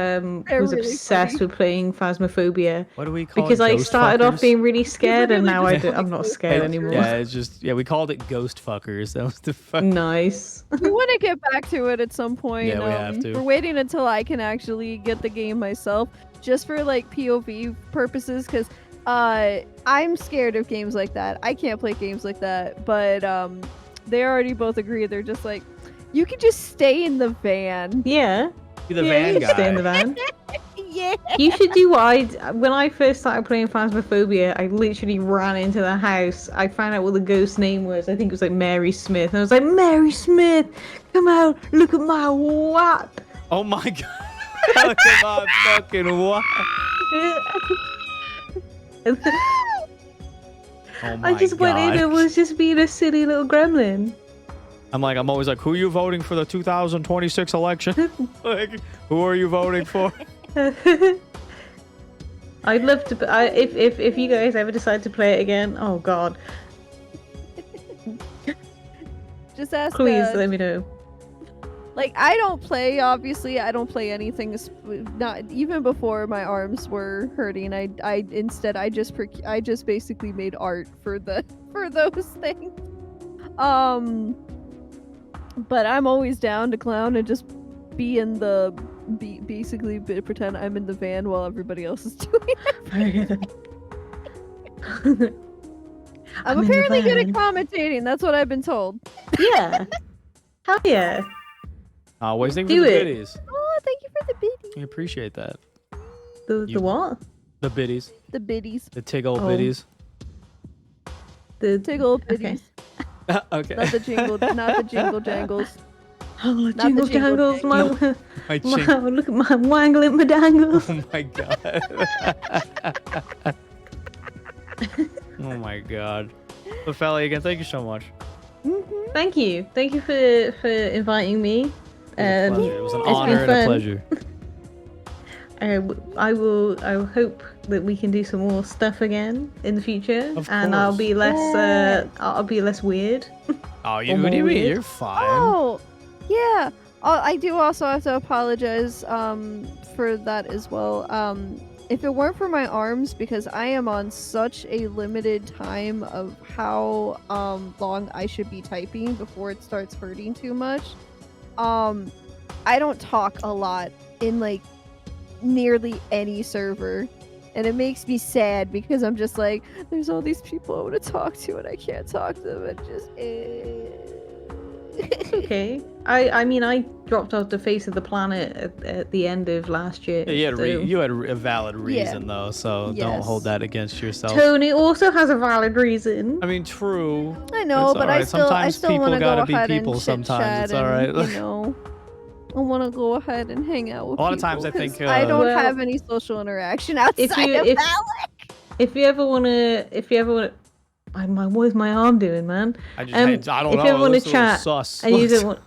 really obsessed funny. with playing Phasmophobia What do we call because it? I Ghost started fuckers? off being really scared, and really now just I'm not scared anymore. Yeah, it's just we called it ghost fuckers. That was the fuck. Nice. We want to get back to it at some point. Yeah, we have to. We're waiting until I can actually get the game myself, just for like POV purposes, because I'm scared of games like that. I can't play games like that, but they already both agree. They're just like, you can just stay in the van. Yeah. Be the Yeah, van you guy. can stay in the van. Yeah. You should do what when I first started playing Phasmophobia, I literally ran into the house. I found out what the ghost's name was. I think it was like Mary Smith. And I was like, Mary Smith, come out, look at my wap. Oh my god. Look at my fucking what? Oh my I just went in and was just being a silly little gremlin. I'm always like, who are you voting for the 2026 election? Like, who are you voting for? I'd love to. If you guys ever decide to play it again, oh god, Just ask. please let me know. Like, I don't play. Obviously, I don't play anything. Not even before my arms were hurting. I instead I just basically made art for those things. But I'm always down to clown and just be in the basically pretend I'm in the van while everybody else is doing it. I'm in the apparently good at van. commentating. That's what I've been told. Yeah. Hell yeah. Always think for Do the it. biddies. Oh, thank you for the biddies. We appreciate that. The what? The biddies. The biddies. The tiggle Oh. biddies. The Tiggle Okay. biddies. Okay. Not the jingle jangles. Oh, the jingle jingle jangles, my, My look at my wangling my dangles. Oh my god. Oh my god. But Feli, again, thank you so much. Thank you for inviting me. It was a pleasure. It was an it's been honor and a fun. pleasure. I will hope that we can do some more stuff again in the future, Of and I'll course. be less Yeah. I'll be less weird. Oh, Or what do more you mean? weird. You're fine. Oh, yeah. I do also have to apologize for that as well. If it weren't for my arms, because I am on such a limited time of how long I should be typing before it starts hurting too much. I don't talk a lot in like nearly any server. And it makes me sad because I'm just like, there's all these people I want to talk to and I can't talk to them. And just Okay. I mean, I dropped off the face of the planet at the end of last year. Yeah, so- you had a valid reason though, so don't hold Yes. that against yourself. Tony also has a valid reason. I mean, true. I know, It's but I alright. still Sometimes want people to go gotta be ahead people and sometimes. It's chit-chat alright. and, you know, I want to go ahead and hang out with A lot of times people I think, 'cause I don't Well, have any social interaction outside of if- Alec. If you ever wanna, what is my arm doing, man? I don't if know. you ever it wanna looks a little chat sus. And you don't want,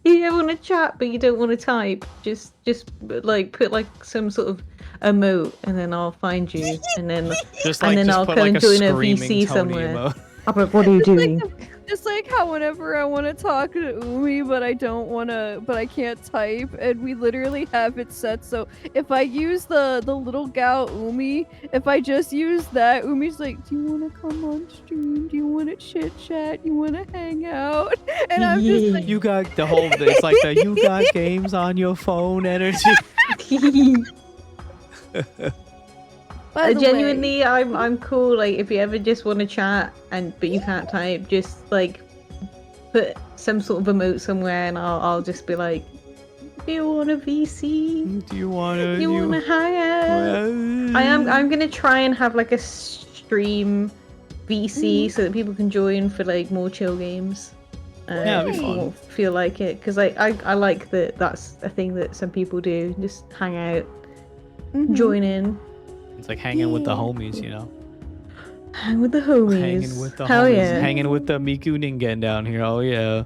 you ever want to chat, but you don't want to type, just like put like some sort of emote, and then I'll find you, and then just and then I'll put go like and a join a screaming VC Tony somewhere. emote. I'll be like, what are you doing? Just like how whenever I want to talk to Umi, but I don't want to, but I can't type, and we literally have it set so if I use the little gal Umi, if I just use that, Umi's like, do you want to come on stream? Do you want to chit chat? You want to hang out? And I'm just like, You got the whole. It's like the you got games on your phone energy. by the way, Genuinely, I'm cool. Like if you ever just want to chat but you can't type, just like put some sort of emote somewhere, and I'll just be like, do you want a VC? Do you want to? You want to hang out? I'm gonna try and have like a stream VC so that people can join for like more chill games. Yeah, it'd be if fun. you won't feel like it, because I like that. That's a thing that some people do. Just hang out, join in, It's like hanging with the homies, you know. hang with the homies. Hanging with the Hell homies. yeah. Hanging with the Miku Ningen down here. Oh yeah.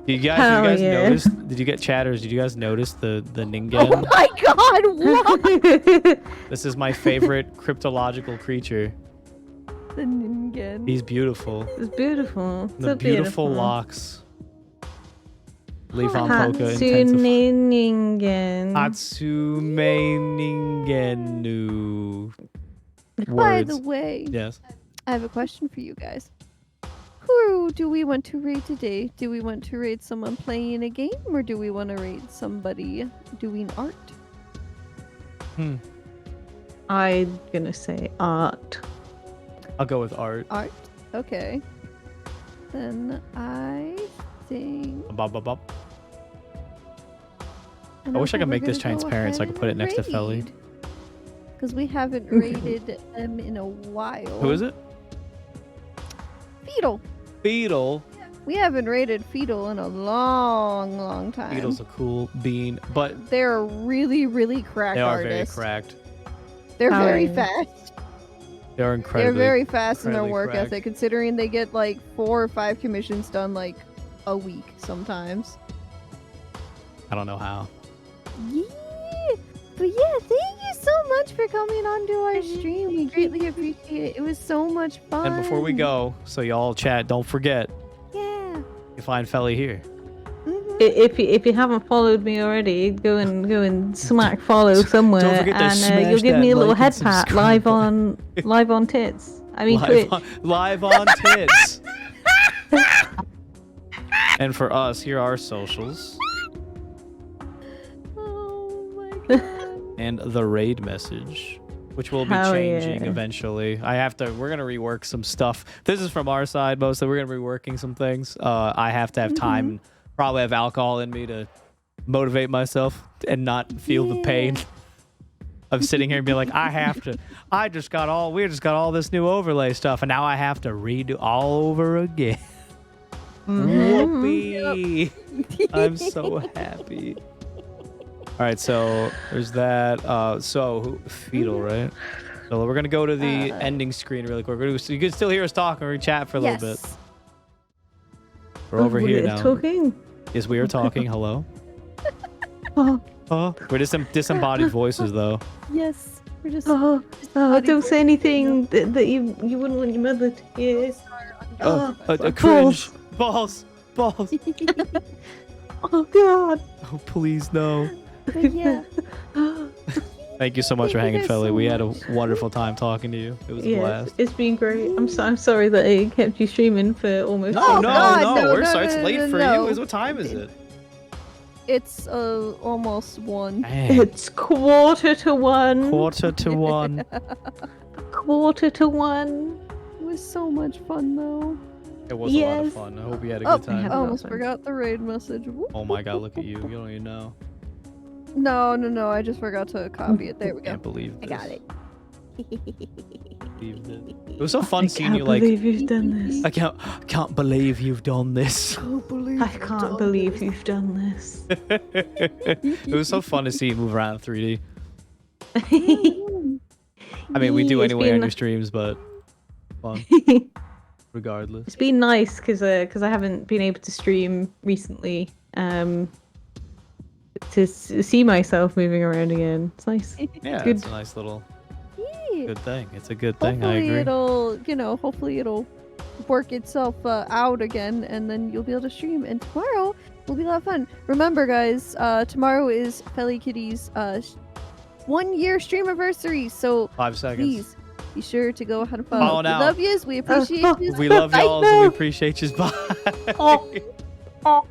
Did you Hell guys yeah. notice? Did you get chatters? Did you guys notice the oh Ningen? my god, what? This is my favorite cryptological creature. The Ningen. He's beautiful. It's beautiful. The So beautiful locks. Leaf on Hatsune Poka intensive. Ningen. Hatsume Ningenu. By the Words. way, Yes. I have a question for you guys. Who do we want to raid today? Do we want to raid someone playing a game, or do we want to raid somebody doing art? I'm gonna say art. I'll go with art. Art? Okay. Then I think... Bop, bop, bop. I wish I could make this transparent so I could put it next to Feli. Because we haven't raided them in a while. Who is it? Fetal. Beetle. We haven't raided Fetal in a long, long time. Beetle's a cool bean, but They're a really, really cracked they are artist. very cracked. They're very Oh. fast. They're incredibly. They're very fast in their incredibly work cracked. ethic, considering they get like 4 or 5 commissions done like a week sometimes. I don't know how. Yeah, but yeah, thank you so much for coming onto our stream. We greatly appreciate it. It was so much fun. And before we go, so y'all chat, don't forget yeah. you find Feli here. Mhm. If you haven't followed me already, go and smack follow somewhere, Don't forget to and smash you'll give that me a little like head and pat subscribe live on tits. I mean Twitch. live on tits. And for us, here are our socials Oh my god. and the raid message, which will be Hell changing yeah. eventually. We're gonna rework some stuff. This is from our side mostly. We're gonna be reworking some things. I have to have time, and probably have alcohol in me to motivate myself and not feel the pain. of sitting here and being like, we just got all this new overlay stuff, and now I have to redo all over again. Whoopee! I'm so happy. All right, so there's that. Fetal, right? So we're gonna go to the ending screen really quick. You can still hear us talking or chat for a little bit. We're over here now. Talking? Yes, we are talking. Hello. Oh, We're just some disembodied voices, though. Yes, we're just. don't say anything that you wouldn't want your mother to hear. A cringe. Balls. Oh God. Oh, please no. But yeah. Thank you so much for Thank you hanging, guys Feli. so We had a much. wonderful time talking to you. It was a blast. It's been great. I'm sorry that I kept you streaming for almost. No, Oh, God, no, we're no, sorry. It's no, late no, for no. you. What time is it? It's almost 1. Dang. It's 1:15. 1:45. 1:15. It was so much fun though. It was a lot of Yes. fun. I hope you had a Oh, good I time. almost fun. forgot the raid message. Whoop. Oh my god, look at you. You don't even know. No, I just forgot to copy it. There we go. Can't believe I this. got it. Believed it. It was so fun seeing you can't like. believe you've done this. I can't believe you've done this. I can't believe you've done this. It was so fun to see you move around in 3D. I mean, we do It's anyway on been- your streams, but fun regardless. It's been nice because I haven't been able to stream recently. To see myself moving around again. It's nice. Yeah, good. it's a nice little Yeah. good thing. It's a good thing. I Hopefully agree. hopefully it'll work itself out again, and then you'll be able to stream. And tomorrow will be a lot of fun. Remember, guys, tomorrow is FeliKitty's 1-year stream anniversary. So 5 seconds. please be sure to go ahead and Follow follow. We now. love yous. We appreciate yous. We love Bye. y'all, and we appreciate you. Bye. Oh.